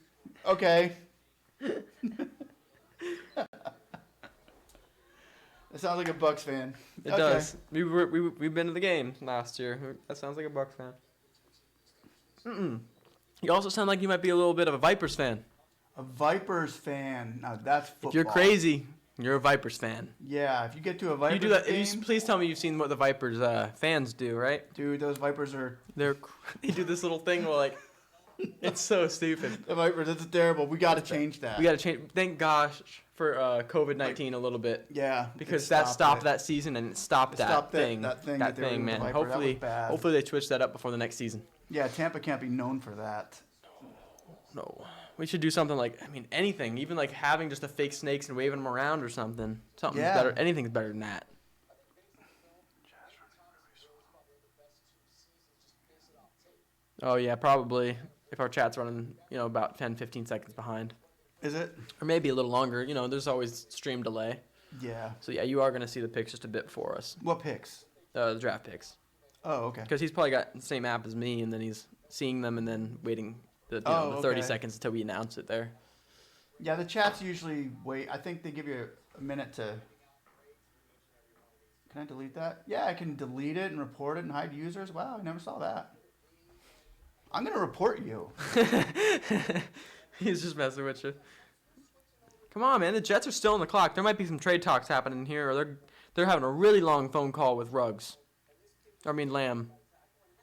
[SPEAKER 1] Okay. That sounds like a Bucks fan.
[SPEAKER 2] It does. We've been to the game last year. That sounds like a Bucks fan. You also sound like you might be a little bit of a Vipers fan.
[SPEAKER 1] A Vipers fan. Now that's football.
[SPEAKER 2] If you're crazy, you're a Vipers fan.
[SPEAKER 1] Yeah, if you get to a Vipers
[SPEAKER 2] You do that.
[SPEAKER 1] game,
[SPEAKER 2] Please tell me you've seen what the Vipers fans do, right?
[SPEAKER 1] dude, those Vipers are.
[SPEAKER 2] They do this little thing where like It's so stupid.
[SPEAKER 1] The Vipers, it's terrible. We got to change that.
[SPEAKER 2] We got to change. Thank gosh for COVID-19 a little bit.
[SPEAKER 1] Yeah.
[SPEAKER 2] Because
[SPEAKER 1] it
[SPEAKER 2] that stopped
[SPEAKER 1] it.
[SPEAKER 2] that season and it stopped that thing.
[SPEAKER 1] That thing
[SPEAKER 2] that
[SPEAKER 1] they were
[SPEAKER 2] thing,
[SPEAKER 1] doing with
[SPEAKER 2] man.
[SPEAKER 1] the Viper. That was bad.
[SPEAKER 2] Hopefully they switch that up before the next season.
[SPEAKER 1] Yeah, Tampa can't be known for that.
[SPEAKER 2] No. We should do something like, anything. Even like having just the fake snakes and waving them around or something. Something's
[SPEAKER 1] Yeah.
[SPEAKER 2] better. Anything's better than that. Oh, yeah, probably. If our chat's running, about 10, 15 seconds behind.
[SPEAKER 1] Is it?
[SPEAKER 2] Or maybe a little longer. There's always stream delay.
[SPEAKER 1] Yeah.
[SPEAKER 2] So, yeah, you are going to see the picks just a bit for us.
[SPEAKER 1] What picks?
[SPEAKER 2] The draft picks.
[SPEAKER 1] Oh, okay.
[SPEAKER 2] Because he's probably got the same app as me, and then he's seeing them and then waiting the 30
[SPEAKER 1] okay.
[SPEAKER 2] seconds until we announce it there.
[SPEAKER 1] Yeah, the chats usually wait. I think they give you a minute to... Can I delete that? Yeah, I can delete it and report it and hide users. Wow, I never saw that. I'm going to report you.
[SPEAKER 2] He's just messing with you. Come on, man. The Jets are still on the clock. There might be some trade talks happening here, or they're having a really long phone call with Lamb.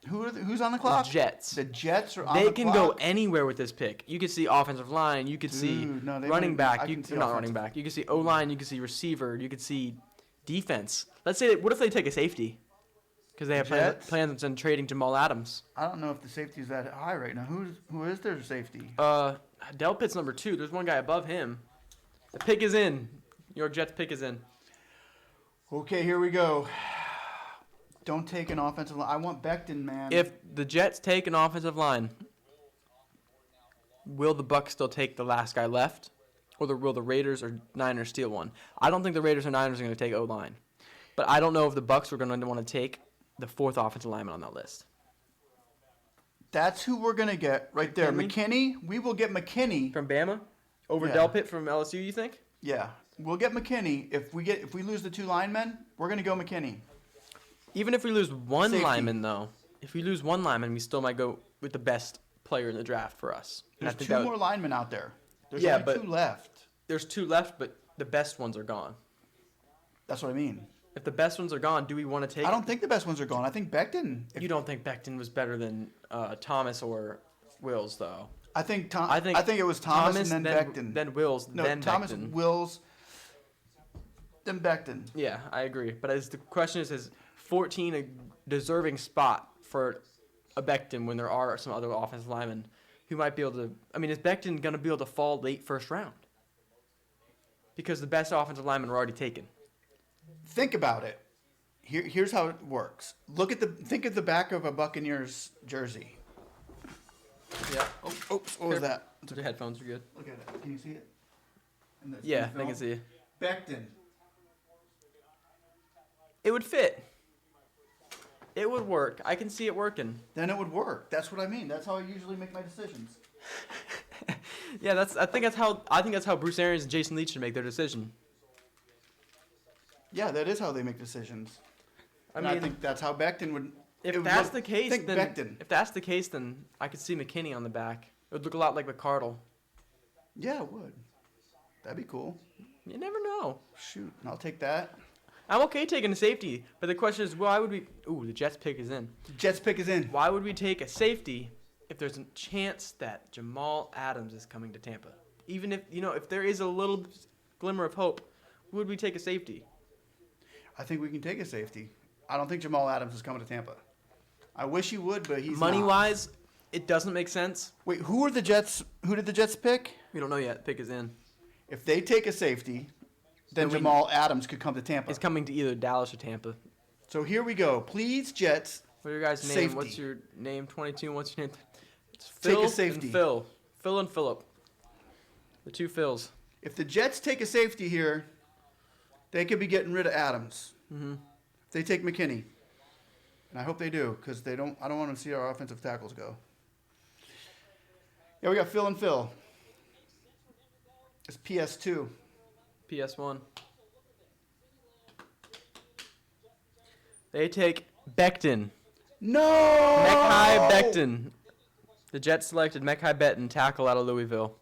[SPEAKER 1] Who's on the clock?
[SPEAKER 2] The Jets.
[SPEAKER 1] The Jets are on the clock?
[SPEAKER 2] They can go anywhere with this pick. You could see offensive line. You could see running back. Not running back. You could see O-line. You could see receiver. You could see defense. Let's say, what if they take a safety? Because they have plans on trading Jamal Adams.
[SPEAKER 1] I don't know if the safety is that high right now. Who is their safety?
[SPEAKER 2] Delpit's number 2. There's one guy above him. The pick is in. New York Jets pick is in.
[SPEAKER 1] Okay, here we go. Don't take an offensive line. I want Becton, man.
[SPEAKER 2] If the Jets take an offensive line, will the BUCS still take the last guy left? Or will the Raiders or Niners steal one? I don't think the Raiders or Niners are going to take O-line. But I don't know if the BUCS are going to want to take the 4th offensive lineman on that list.
[SPEAKER 1] That's who we're going to get right there.
[SPEAKER 2] McKinney?
[SPEAKER 1] We will get McKinney.
[SPEAKER 2] From Bama? Over
[SPEAKER 1] Yeah.
[SPEAKER 2] Delpit from LSU, you think?
[SPEAKER 1] Yeah. We'll get McKinney. If we lose the 2 linemen, we're going to go McKinney.
[SPEAKER 2] Even if we lose one
[SPEAKER 1] Safety.
[SPEAKER 2] lineman, though, if we lose one lineman, we still might go with the best player in the draft for us. And
[SPEAKER 1] There's
[SPEAKER 2] I think
[SPEAKER 1] 2 more linemen out there. There's
[SPEAKER 2] Yeah,
[SPEAKER 1] only
[SPEAKER 2] but-
[SPEAKER 1] 2 left.
[SPEAKER 2] There's 2 left, but the best ones are gone.
[SPEAKER 1] That's what I mean.
[SPEAKER 2] If the best ones are gone, do we want to take?
[SPEAKER 1] I don't think the best ones are gone. I think Becton.
[SPEAKER 2] You don't think Becton was better than Thomas or Wills, though?
[SPEAKER 1] I think it was Thomas and then Becton.
[SPEAKER 2] Then Wills,
[SPEAKER 1] No,
[SPEAKER 2] then
[SPEAKER 1] Thomas,
[SPEAKER 2] Becton.
[SPEAKER 1] Wills, then Becton.
[SPEAKER 2] Yeah, I agree. But the question is 14 a deserving spot for a Becton when there are some other offensive linemen who might be able to? Is Becton going to be able to fall late first round? Because the best offensive linemen are already taken.
[SPEAKER 1] Think about it. Here's how it works. Think of the back of a Buccaneers jersey.
[SPEAKER 2] Yeah.
[SPEAKER 1] Oops, what was that?
[SPEAKER 2] Your headphones are good.
[SPEAKER 1] Look at it. Can you see it?
[SPEAKER 2] Yeah, they can see.
[SPEAKER 1] Becton.
[SPEAKER 2] It would fit. It would work. I can see it working.
[SPEAKER 1] Then it would work. That's what I mean. That's how I usually make my decisions.
[SPEAKER 2] Yeah, I think that's how Bruce Arians and Jason Leach should make their decision.
[SPEAKER 1] Yeah, that is how they make decisions. I think that's how Becton would.
[SPEAKER 2] If that's the case,
[SPEAKER 1] think
[SPEAKER 2] then
[SPEAKER 1] Becton.
[SPEAKER 2] if that's the case, then I could see McKinney on the back. It would look a lot like McCardle.
[SPEAKER 1] Yeah, it would. That'd be cool.
[SPEAKER 2] You never know.
[SPEAKER 1] Shoot, I'll take that.
[SPEAKER 2] I'm okay taking a safety, but the question is, why would we? Ooh, the Jets pick is in.
[SPEAKER 1] Jets pick is in.
[SPEAKER 2] Why would we take a safety if there's a chance that Jamal Adams is coming to Tampa? Even if there is a little glimmer of hope, would we take a safety?
[SPEAKER 1] I think we can take a safety. I don't think Jamal Adams is coming to Tampa. I wish he would, but he's
[SPEAKER 2] Money-wise, it doesn't make sense.
[SPEAKER 1] Wait, who did the Jets pick?
[SPEAKER 2] We don't know yet. Pick is in.
[SPEAKER 1] If they take a safety, then
[SPEAKER 2] Then
[SPEAKER 1] Jamal Adams could come to Tampa.
[SPEAKER 2] It's coming to either Dallas or Tampa.
[SPEAKER 1] So here we go. Please, Jets.
[SPEAKER 2] What are your guys' name?
[SPEAKER 1] Safety.
[SPEAKER 2] What's your name? 22. What's your name? It's
[SPEAKER 1] Take a
[SPEAKER 2] Phil
[SPEAKER 1] safety.
[SPEAKER 2] And Phil. Phil and Philip. The 2 Phils.
[SPEAKER 1] If the Jets take a safety here, they could be getting rid of Adams.
[SPEAKER 2] Mm-hmm.
[SPEAKER 1] If they take McKinney, and I hope they do, because I don't want to see our offensive tackles go. Yeah, we got Phil and Phil. It's PS2.
[SPEAKER 2] PS1. They take Becton.
[SPEAKER 1] No!
[SPEAKER 2] Mekhi Becton. The Jets selected Mekhi Becton, tackle out of Louisville.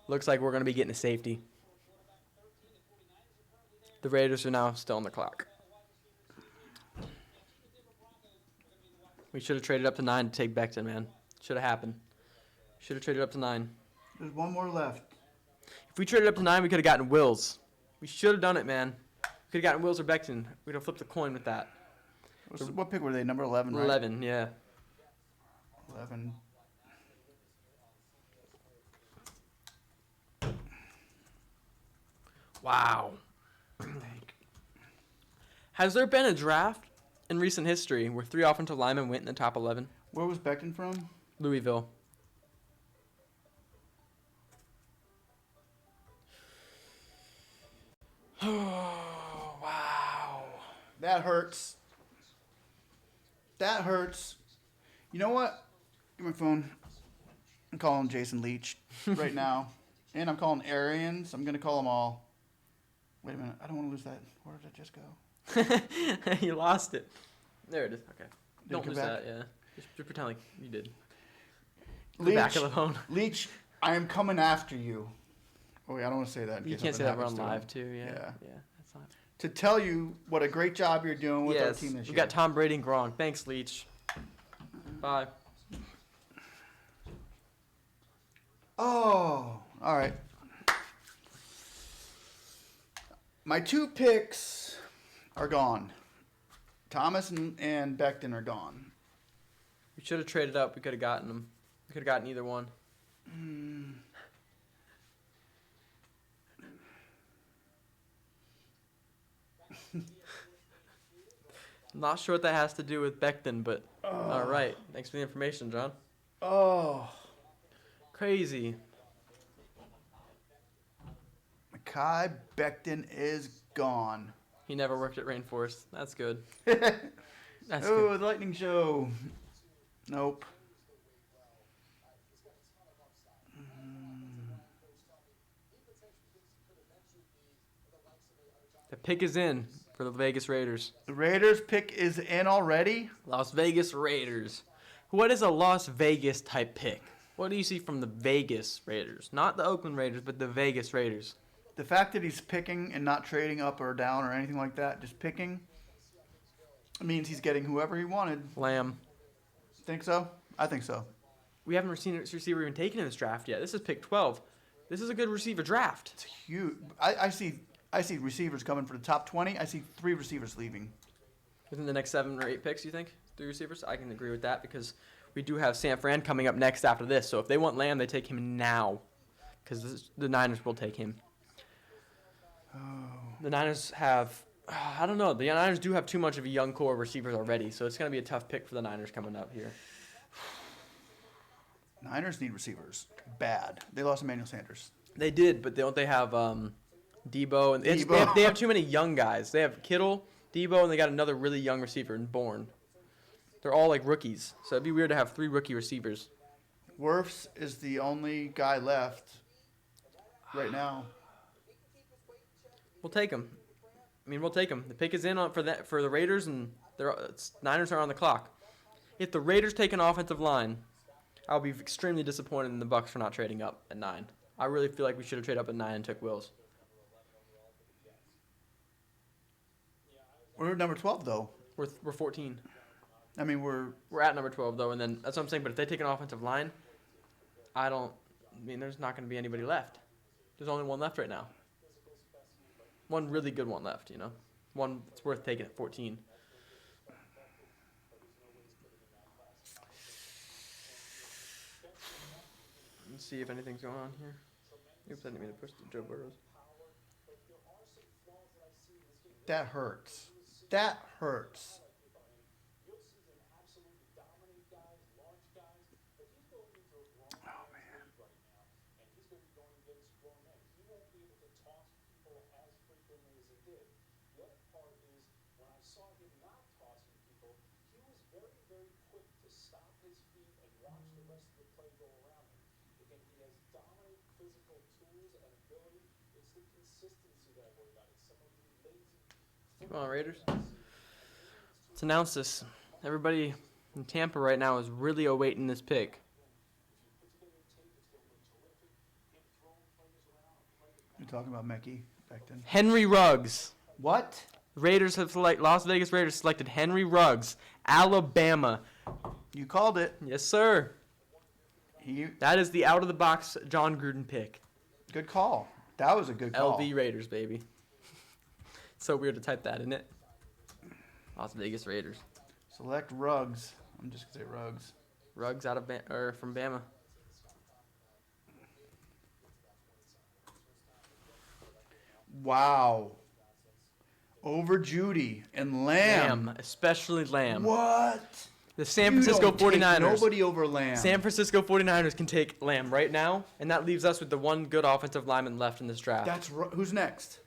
[SPEAKER 2] Looks like we're going to be getting a safety. The Raiders are now still on the clock. We should have traded up to 9 to take Becton, man. Should have happened. Should have traded up to 9.
[SPEAKER 1] There's one more left.
[SPEAKER 2] If we traded up to 9, we could have gotten Wills. We should have done it, man. We could have gotten Wills or Becton. We'd have flipped a coin with that.
[SPEAKER 1] What pick were they? Number 11, right?
[SPEAKER 2] 11, yeah.
[SPEAKER 1] 11.
[SPEAKER 2] Wow. Has there been a draft in recent history where 3 offensive linemen went in the top 11?
[SPEAKER 1] Where was Becton from?
[SPEAKER 2] Louisville. Oh, wow.
[SPEAKER 1] That hurts. That hurts. You know what? Give me my phone. I'm calling Jason Leach right now. And I'm calling Arians. I'm going to call them all. Wait a minute. I don't want to lose that. Where did it just go?
[SPEAKER 2] You lost it. There it is. Okay.
[SPEAKER 1] Did
[SPEAKER 2] Don't
[SPEAKER 1] it come
[SPEAKER 2] lose
[SPEAKER 1] back?
[SPEAKER 2] that, yeah. Just pretend like you did.
[SPEAKER 1] Leach,
[SPEAKER 2] Back of the phone.
[SPEAKER 1] Leach, I am coming after you. Oh, wait, I don't want to say that. In
[SPEAKER 2] You
[SPEAKER 1] case
[SPEAKER 2] can't say
[SPEAKER 1] something
[SPEAKER 2] that we're on
[SPEAKER 1] happens to him.
[SPEAKER 2] live, too. Yeah.
[SPEAKER 1] Yeah.
[SPEAKER 2] Yeah. That's not.
[SPEAKER 1] To tell you what a great job you're doing with our
[SPEAKER 2] Yes.
[SPEAKER 1] team this
[SPEAKER 2] We
[SPEAKER 1] year.
[SPEAKER 2] got Tom Brady and Gronk. Thanks, Leach. Bye.
[SPEAKER 1] Oh, all right. My 2 picks are gone. Thomas and Becton are gone.
[SPEAKER 2] We should have traded up. We could have gotten them. We could have gotten either one. Not sure what that has to do with Becton, but all right. Thanks for the information, John.
[SPEAKER 1] Oh,
[SPEAKER 2] Crazy.
[SPEAKER 1] Mekhi Becton is gone.
[SPEAKER 2] He never worked at Rainforest. That's good.
[SPEAKER 1] Oh,
[SPEAKER 2] That's good.
[SPEAKER 1] the lightning show. Nope.
[SPEAKER 2] The pick is in for the Vegas Raiders.
[SPEAKER 1] The Raiders pick is in already.
[SPEAKER 2] Las Vegas Raiders. What is a Las Vegas type pick? What do you see from the Vegas Raiders? Not the Oakland Raiders, but the Vegas Raiders.
[SPEAKER 1] The fact that he's picking and not trading up or down or anything like that, just picking, means he's getting whoever he wanted.
[SPEAKER 2] Lamb.
[SPEAKER 1] Think so? I think so.
[SPEAKER 2] We haven't seen a receiver even taken in this draft yet. This is pick 12. This is a good receiver draft.
[SPEAKER 1] It's huge. I see receivers coming for the top 20. I see 3 receivers leaving.
[SPEAKER 2] Within the next 7 or 8 picks, you think? 3 receivers? I can agree with that because we do have San Fran coming up next after this. So if they want Lamb, they take him now because the Niners will take him. The Niners have, I don't know. The Niners do have too much of a young core of receivers already, so it's going to be a tough pick for the Niners coming up here.
[SPEAKER 1] Niners need receivers bad. They lost Emmanuel Sanders.
[SPEAKER 2] They did, but don't they have Debo? And
[SPEAKER 1] Debo.
[SPEAKER 2] They have too many young guys. They have Kittle, Debo, and they got another really young receiver in Bourne. They're all like rookies, so it'd be weird to have 3 rookie receivers.
[SPEAKER 1] Wirfs is the only guy left right now.
[SPEAKER 2] We'll take him. We'll take him. The pick is in for the Raiders, and Niners are on the clock. If the Raiders take an offensive line, I'll be extremely disappointed in the Bucs for not trading up at 9. I really feel like we should have traded up at 9 and took Wills.
[SPEAKER 1] We're number 12 though.
[SPEAKER 2] We're 14.
[SPEAKER 1] We're
[SPEAKER 2] at number 12 though, and then that's what I'm saying. But if they take an offensive line, there's not going to be anybody left. There's only one left right now. One really good one left, One that's worth taking at 14. Let's see if anything's going on here. Oops, I didn't mean to push the Joe Burrows.
[SPEAKER 1] that hurts. That hurts. Oh man.
[SPEAKER 2] Come on, Raiders. Let's announce this. Everybody in Tampa right now is really awaiting this pick.
[SPEAKER 1] You're talking about Mekhi back then.
[SPEAKER 2] Henry Ruggs.
[SPEAKER 1] What?
[SPEAKER 2] Raiders have Las Vegas Raiders selected Henry Ruggs, Alabama.
[SPEAKER 1] You called it.
[SPEAKER 2] Yes, sir. That is the out-of-the-box John Gruden pick.
[SPEAKER 1] Good call. That was a good call.
[SPEAKER 2] LV Raiders, baby. So weird to type that, isn't it? Las Vegas Raiders.
[SPEAKER 1] Select Ruggs. I'm just going to say Ruggs.
[SPEAKER 2] Ruggs out of from Bama.
[SPEAKER 1] Wow. Over Judy and Lamb.
[SPEAKER 2] Especially Lamb.
[SPEAKER 1] What?
[SPEAKER 2] The San
[SPEAKER 1] You
[SPEAKER 2] Francisco
[SPEAKER 1] don't take
[SPEAKER 2] 49ers.
[SPEAKER 1] nobody over Lamb.
[SPEAKER 2] San Francisco 49ers can take Lamb right now, and that leaves us with the one good offensive lineman left in this draft.
[SPEAKER 1] Who's next?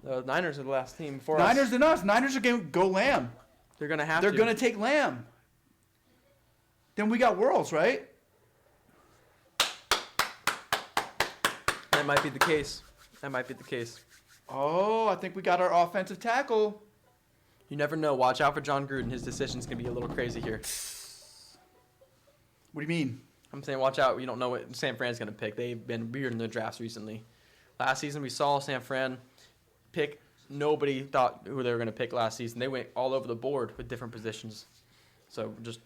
[SPEAKER 2] The Niners are the last team before
[SPEAKER 1] Niners
[SPEAKER 2] us.
[SPEAKER 1] and us. Niners are going to go Lamb.
[SPEAKER 2] They're going to have
[SPEAKER 1] They're
[SPEAKER 2] to.
[SPEAKER 1] going to take Lamb. Then we got Worlds, right?
[SPEAKER 2] That might be the case.
[SPEAKER 1] Oh, I think we got our offensive tackle.
[SPEAKER 2] You never know. Watch out for John Gruden. His decisions can be a little crazy here.
[SPEAKER 1] What do you mean?
[SPEAKER 2] I'm saying watch out. You don't know what San Fran's going to pick. They've been weird in their drafts recently. Last season we saw San Fran pick. Nobody thought who they were going to pick last season. They went all over the board with different positions. So just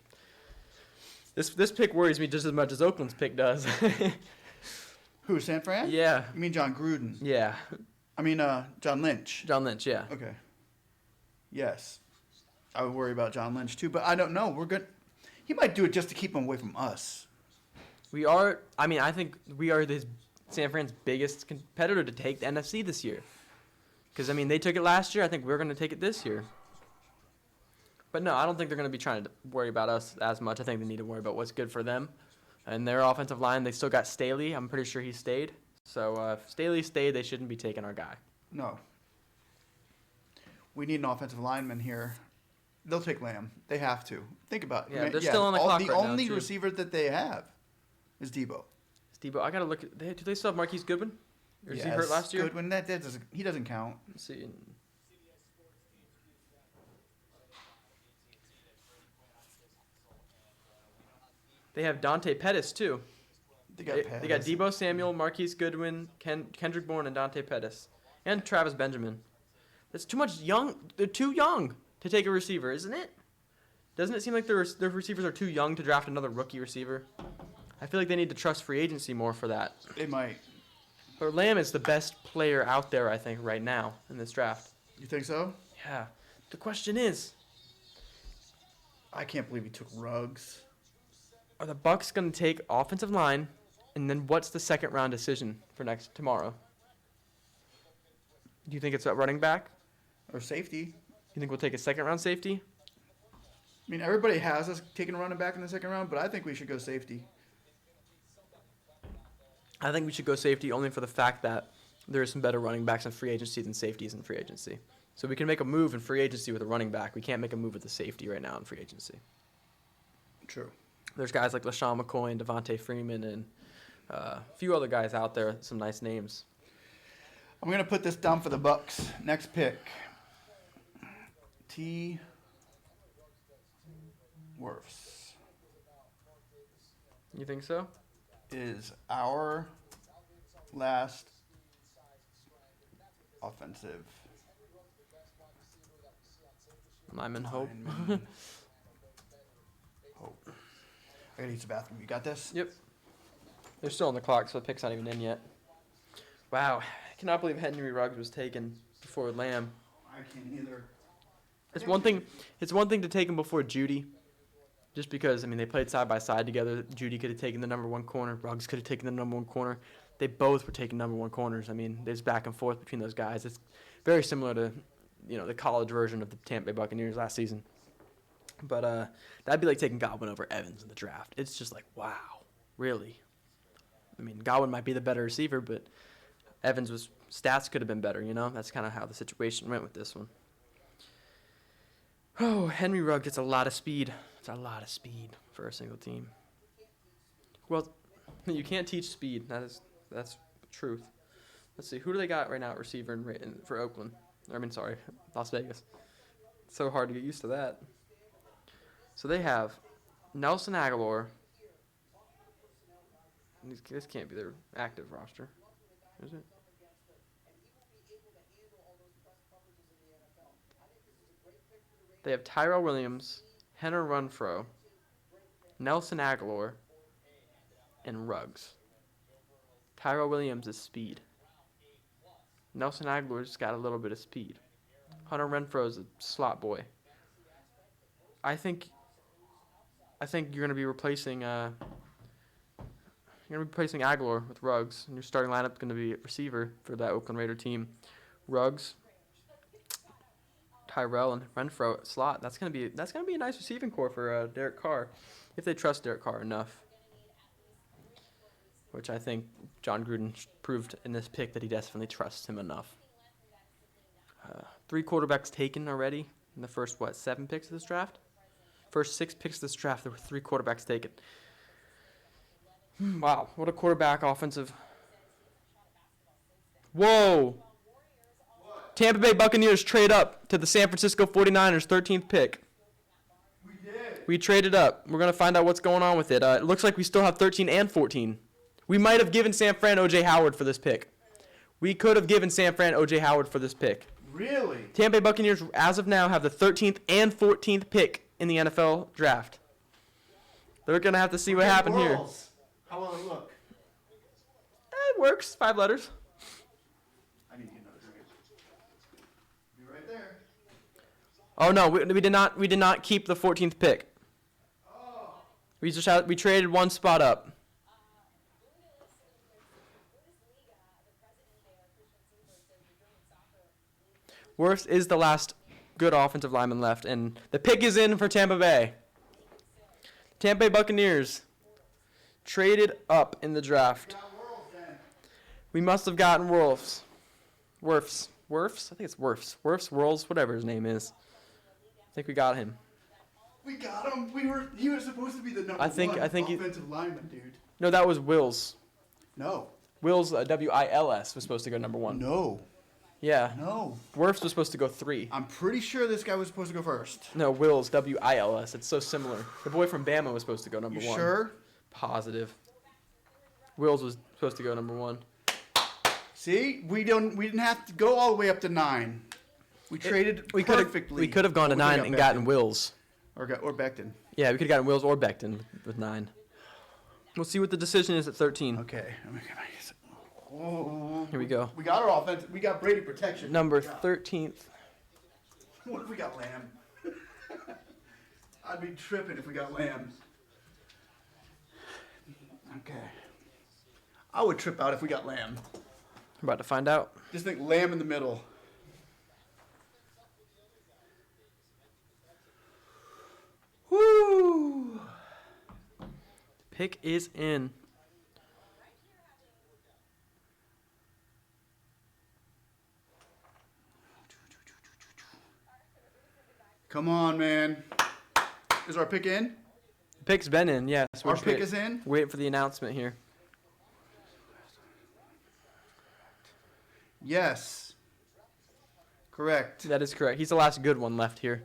[SPEAKER 2] this pick worries me just as much as Oakland's pick does.
[SPEAKER 1] Who, San Fran?
[SPEAKER 2] Yeah.
[SPEAKER 1] You mean John Gruden?
[SPEAKER 2] Yeah.
[SPEAKER 1] I mean John Lynch.
[SPEAKER 2] John Lynch, yeah.
[SPEAKER 1] Okay. Yes. I would worry about John Lynch too, but I don't know. We're good. He might do it just to keep him away from us.
[SPEAKER 2] We are. I mean, I think we are San Fran's biggest competitor to take the NFC this year. Because, I mean, they took it last year. I think we're going to take it this year. But, no, I don't think they're going to be trying to worry about us as much. I think they need to worry about what's good for them. And their offensive line, they still got Staley. I'm pretty sure he stayed. So, if Staley stayed, they shouldn't be taking our guy.
[SPEAKER 1] No. We need an offensive lineman here. They'll take Lamb. They have to. Think about it.
[SPEAKER 2] Yeah, they're still on the clock
[SPEAKER 1] The
[SPEAKER 2] right now,
[SPEAKER 1] only
[SPEAKER 2] too.
[SPEAKER 1] receiver that they have is Debo.
[SPEAKER 2] Debo, I got to look at. Do they still have Marquise Goodwin? Or is he hurt last year?
[SPEAKER 1] Goodwin, he doesn't count.
[SPEAKER 2] Let's see. They have Dante Pettis, too.
[SPEAKER 1] They got
[SPEAKER 2] They got Debo Samuel, Marquise Goodwin, Kendrick Bourne, and Dante Pettis. And Travis Benjamin. That's too much young. They're too young to take a receiver, isn't it? Doesn't it seem like their receivers are too young to draft another rookie receiver? I feel like they need to trust free agency more for that.
[SPEAKER 1] They might.
[SPEAKER 2] But Lamb is the best player out there, I think, right now in this draft.
[SPEAKER 1] You think so?
[SPEAKER 2] Yeah. The question is,
[SPEAKER 1] I can't believe he took Ruggs.
[SPEAKER 2] are the Bucks going to take offensive line, and then what's the second round decision for tomorrow? Do you think it's at running back?
[SPEAKER 1] Or safety.
[SPEAKER 2] You think we'll take a second round safety?
[SPEAKER 1] I mean, everybody has us taking a running back in the second round, but I think we should go safety.
[SPEAKER 2] I think we should go safety only for the fact that there are some better running backs in free agency than safeties in free agency. So we can make a move in free agency with a running back. We can't make a move with a safety right now in free agency.
[SPEAKER 1] True.
[SPEAKER 2] There's guys like LaShawn McCoy and Devontae Freeman and a few other guys out there, some nice names.
[SPEAKER 1] I'm going to put this down for the Bucks. Next pick. T. Worfs
[SPEAKER 2] You think so?
[SPEAKER 1] is our last offensive
[SPEAKER 2] Lyman Hope.
[SPEAKER 1] lineman. Hope. I got to use the bathroom. You got this?
[SPEAKER 2] Yep. They're still on the clock, so the pick's not even in yet. Wow. I cannot believe Henry Ruggs was taken before Lamb.
[SPEAKER 1] I can't either.
[SPEAKER 2] It's one thing to take him before Judy. Just because, I mean, they played side by side together. Judy could have taken the number one corner. Ruggs could have taken the number one corner. They both were taking number one corners. I mean, there's back and forth between those guys. It's very similar to, the college version of the Tampa Bay Buccaneers last season. But that'd be like taking Godwin over Evans in the draft. It's just like, wow, really? I mean, Godwin might be the better receiver, but Evans' stats could have been better, That's kind of how the situation went with this one. Oh, Henry Ruggs gets a lot of speed. It's a lot of speed for a single team. Well, you can't teach speed. That's the truth. Let's see. Who do they got right now at receiver for Oakland? Las Vegas. It's so hard to get used to that. So they have Nelson Aguilar. This can't be their active roster, is it? They have Tyrell Williams, Henner Renfro, Nelson Aguilar, and Ruggs. Tyrell Williams is speed. Nelson Aguilar's got a little bit of speed. Hunter Renfro's a slot boy. I think you're gonna be replacing Aguilar with Ruggs, and your starting lineup is gonna be receiver for that Oakland Raider team. Ruggs, Tyrell, and Renfro at slot. That's gonna be a nice receiving core for Derek Carr, if they trust Derek Carr enough. Which I think John Gruden proved in this pick that he definitely trusts him enough. 3 quarterbacks taken already in the first 7 picks of this draft. First 6 picks of this draft, there were 3 quarterbacks taken. Wow, what a quarterback offensive. Whoa! Tampa Bay Buccaneers trade up to the San Francisco 49ers 13th pick.
[SPEAKER 1] We did.
[SPEAKER 2] We traded up. We're going to find out what's going on with it. It looks like we still have 13 and 14. We might have given San Fran O.J. Howard for this pick. We could have given San Fran O.J. Howard for this pick.
[SPEAKER 1] Really?
[SPEAKER 2] Tampa Bay Buccaneers, as of now, have the 13th and 14th pick in the NFL draft. They're going to have to see what happened here.
[SPEAKER 1] How will it look?
[SPEAKER 2] It works. 5 letters.
[SPEAKER 1] I need to get another drink. Be right there.
[SPEAKER 2] Oh no, we did not keep the 14th pick.
[SPEAKER 1] Oh.
[SPEAKER 2] We traded 1 spot up. Worst is the last good offensive lineman left, and the pick is in for Tampa Bay. Tampa Bay Buccaneers traded up in the draft. We must have gotten Wirfs. I think it's Wirfs. Wirfs, whatever his name is. I think we got him.
[SPEAKER 1] We got him. He was supposed to be the number
[SPEAKER 2] I think
[SPEAKER 1] offensive lineman, dude.
[SPEAKER 2] No, that was Wills.
[SPEAKER 1] No.
[SPEAKER 2] Wills, Wils, was supposed to go number 1.
[SPEAKER 1] No.
[SPEAKER 2] Yeah.
[SPEAKER 1] No.
[SPEAKER 2] Wirfs was supposed to go 3.
[SPEAKER 1] I'm pretty sure this guy was supposed to go first.
[SPEAKER 2] No, Wills, Wils. It's so similar. The boy from Bama was supposed to go number 1.
[SPEAKER 1] Sure?
[SPEAKER 2] Positive. Wills was supposed to go number 1.
[SPEAKER 1] See, we didn't have to go all the way up to 9. We traded perfectly.
[SPEAKER 2] We could have gone to 9 and gotten Wills.
[SPEAKER 1] Or Becton.
[SPEAKER 2] Yeah, we could have gotten Wills or Becton with 9. We'll see what the decision is at 13.
[SPEAKER 1] Okay. Oh,
[SPEAKER 2] Here we go.
[SPEAKER 1] We got our offense. We got Brady protection.
[SPEAKER 2] Number 13th.
[SPEAKER 1] What if we got Lamb? I'd be tripping if we got Lamb. Okay. I would trip out if we got Lamb.
[SPEAKER 2] I'm about to find out.
[SPEAKER 1] Just think Lamb in the middle. Woo!
[SPEAKER 2] Pick is in.
[SPEAKER 1] Come on, man. Is our pick in?
[SPEAKER 2] Pick's been in, yes.
[SPEAKER 1] Our pick is in?
[SPEAKER 2] Waiting for the announcement here.
[SPEAKER 1] Yes. Correct.
[SPEAKER 2] That is correct. He's the last good one left here.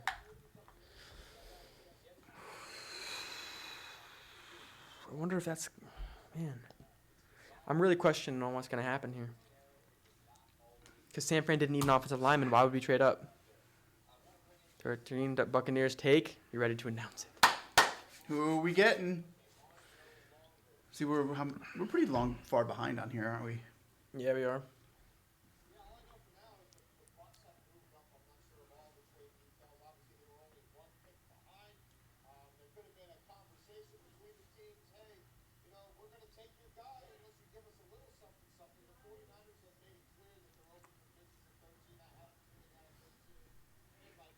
[SPEAKER 2] I wonder if that's... Man. I'm really questioning on what's going to happen here. Because San Fran didn't need an offensive lineman. Why would we trade up? 13 Buccaneers take. You ready to announce it?
[SPEAKER 1] Who are we getting? See, we're pretty far behind on here, aren't we?
[SPEAKER 2] Yeah, we are.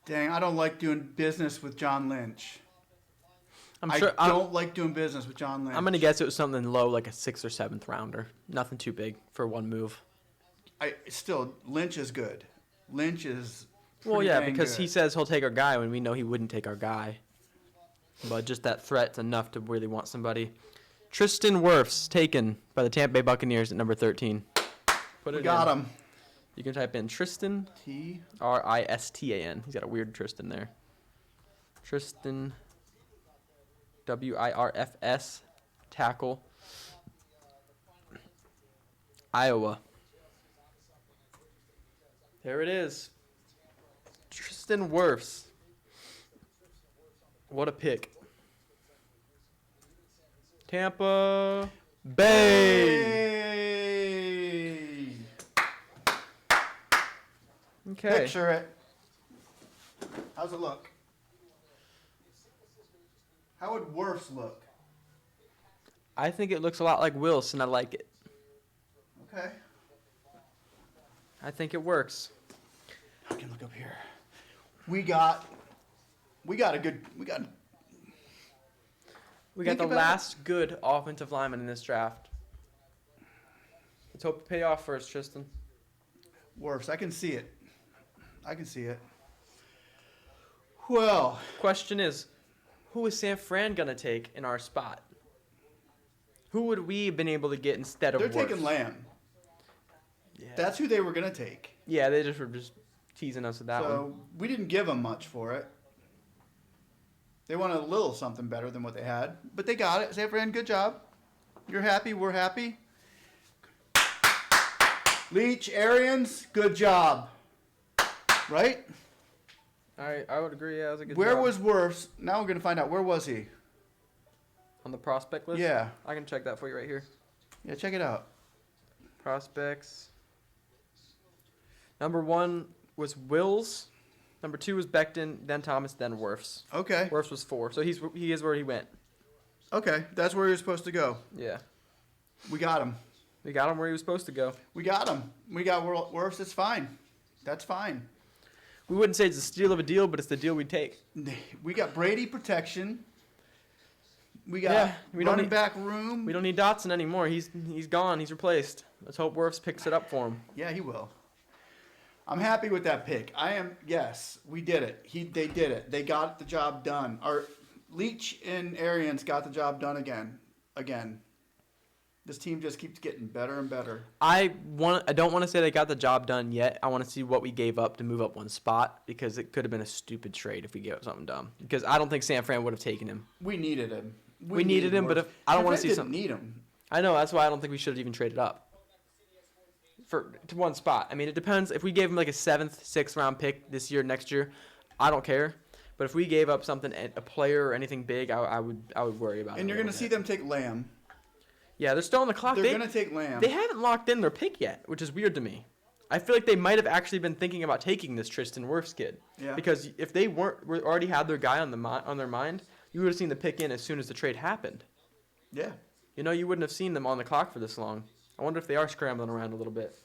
[SPEAKER 1] Dang, I don't like doing business with John Lynch. I
[SPEAKER 2] sure
[SPEAKER 1] don't like doing business with John Lynch.
[SPEAKER 2] I'm going to guess it was something low, like a 6th or 7th rounder. Nothing too big for one move.
[SPEAKER 1] Lynch is good. Lynch is
[SPEAKER 2] Well, yeah,
[SPEAKER 1] dang
[SPEAKER 2] because
[SPEAKER 1] good.
[SPEAKER 2] he says he'll take our guy when we know he wouldn't take our guy. But just that threat's enough to really want somebody. Tristan Wirfs taken by the Tampa Bay Buccaneers at number 13.
[SPEAKER 1] We got him.
[SPEAKER 2] You can type in Tristan,
[SPEAKER 1] T.
[SPEAKER 2] Ristan. He's got a weird Tristan there. Tristan, Wirfs, tackle, Iowa. There it is. Tristan Wirfs. What a pick. Tampa Bay. Okay.
[SPEAKER 1] Picture it. How's it look? How would Worf's look?
[SPEAKER 2] I think it looks a lot like Wilson. I like it.
[SPEAKER 1] Okay.
[SPEAKER 2] I think it works.
[SPEAKER 1] I can look up here. We got
[SPEAKER 2] We got
[SPEAKER 1] Think
[SPEAKER 2] the
[SPEAKER 1] about
[SPEAKER 2] last good offensive lineman in this draft. Let's hope to pay off first, Tristan.
[SPEAKER 1] Worf's. I can see it. Well,
[SPEAKER 2] Question is, who is San Fran gonna take in our spot? Who would we have been able to get instead of
[SPEAKER 1] they're
[SPEAKER 2] Wirfs?
[SPEAKER 1] taking Lamb.
[SPEAKER 2] Yeah.
[SPEAKER 1] That's who they were going to take.
[SPEAKER 2] Yeah, they just were just teasing us with that one.
[SPEAKER 1] So we didn't give them much for it. They wanted a little something better than what they had, but they got it. San Fran, good job. You're happy. We're happy. Leach, Arians, good job. Right?
[SPEAKER 2] I would agree. Yeah, that was a good
[SPEAKER 1] Where
[SPEAKER 2] job.
[SPEAKER 1] was Worf's? Now we're going to find out. Where was he?
[SPEAKER 2] On the prospect list?
[SPEAKER 1] Yeah.
[SPEAKER 2] I can check that for you right here.
[SPEAKER 1] Yeah, check it out.
[SPEAKER 2] Prospects. Number 1 was Wills. Number 2 was Becton, then Thomas, then Wirfs.
[SPEAKER 1] Okay.
[SPEAKER 2] Wirfs was 4, so he is where he went.
[SPEAKER 1] Okay. That's where he was supposed to go.
[SPEAKER 2] Yeah.
[SPEAKER 1] We got him.
[SPEAKER 2] We got him where he was supposed to go.
[SPEAKER 1] We got him. We got Worf's. It's fine. That's fine.
[SPEAKER 2] We wouldn't say it's a steal of a deal, but it's the deal we'd take.
[SPEAKER 1] We got Brady protection. We got
[SPEAKER 2] Yeah, we don't
[SPEAKER 1] running
[SPEAKER 2] need-
[SPEAKER 1] back room.
[SPEAKER 2] We don't need Dotson anymore. He's gone. He's replaced. Let's hope Wirfs picks it up for him.
[SPEAKER 1] Yeah, he will. I'm happy with that pick. I am. Yes, we did it. They did it. They got the job done. Our Leach and Arians got the job done again. This team just keeps getting better and better.
[SPEAKER 2] I don't want to say they got the job done yet. I want to see what we gave up to move up one spot because it could have been a stupid trade if we gave up something dumb. Because I don't think San Fran would have taken him.
[SPEAKER 1] We needed him.
[SPEAKER 2] We needed him, but
[SPEAKER 1] Worf.
[SPEAKER 2] if I don't
[SPEAKER 1] San
[SPEAKER 2] wanna
[SPEAKER 1] Fran
[SPEAKER 2] see
[SPEAKER 1] didn't
[SPEAKER 2] something-
[SPEAKER 1] need him.
[SPEAKER 2] I know, that's why I don't think we should have even traded up to one spot. I mean, it depends. If we gave him like a 7th, 6th round pick this year, next year, I don't care. But if we gave up something, a player or anything big, I would worry about it.
[SPEAKER 1] And you're
[SPEAKER 2] a
[SPEAKER 1] going to
[SPEAKER 2] little
[SPEAKER 1] see
[SPEAKER 2] bit.
[SPEAKER 1] them take Lamb.
[SPEAKER 2] Yeah, they're still on the clock.
[SPEAKER 1] They're going to take Lamb.
[SPEAKER 2] They haven't locked in their pick yet, which is weird to me. I feel like they might have actually been thinking about taking this Tristan Wirfs kid.
[SPEAKER 1] Yeah.
[SPEAKER 2] Because if they already had their guy on their mind, you would have seen the pick in as soon as the trade happened.
[SPEAKER 1] Yeah.
[SPEAKER 2] You know, you wouldn't have seen them on the clock for this long. I wonder if they are scrambling around a little bit.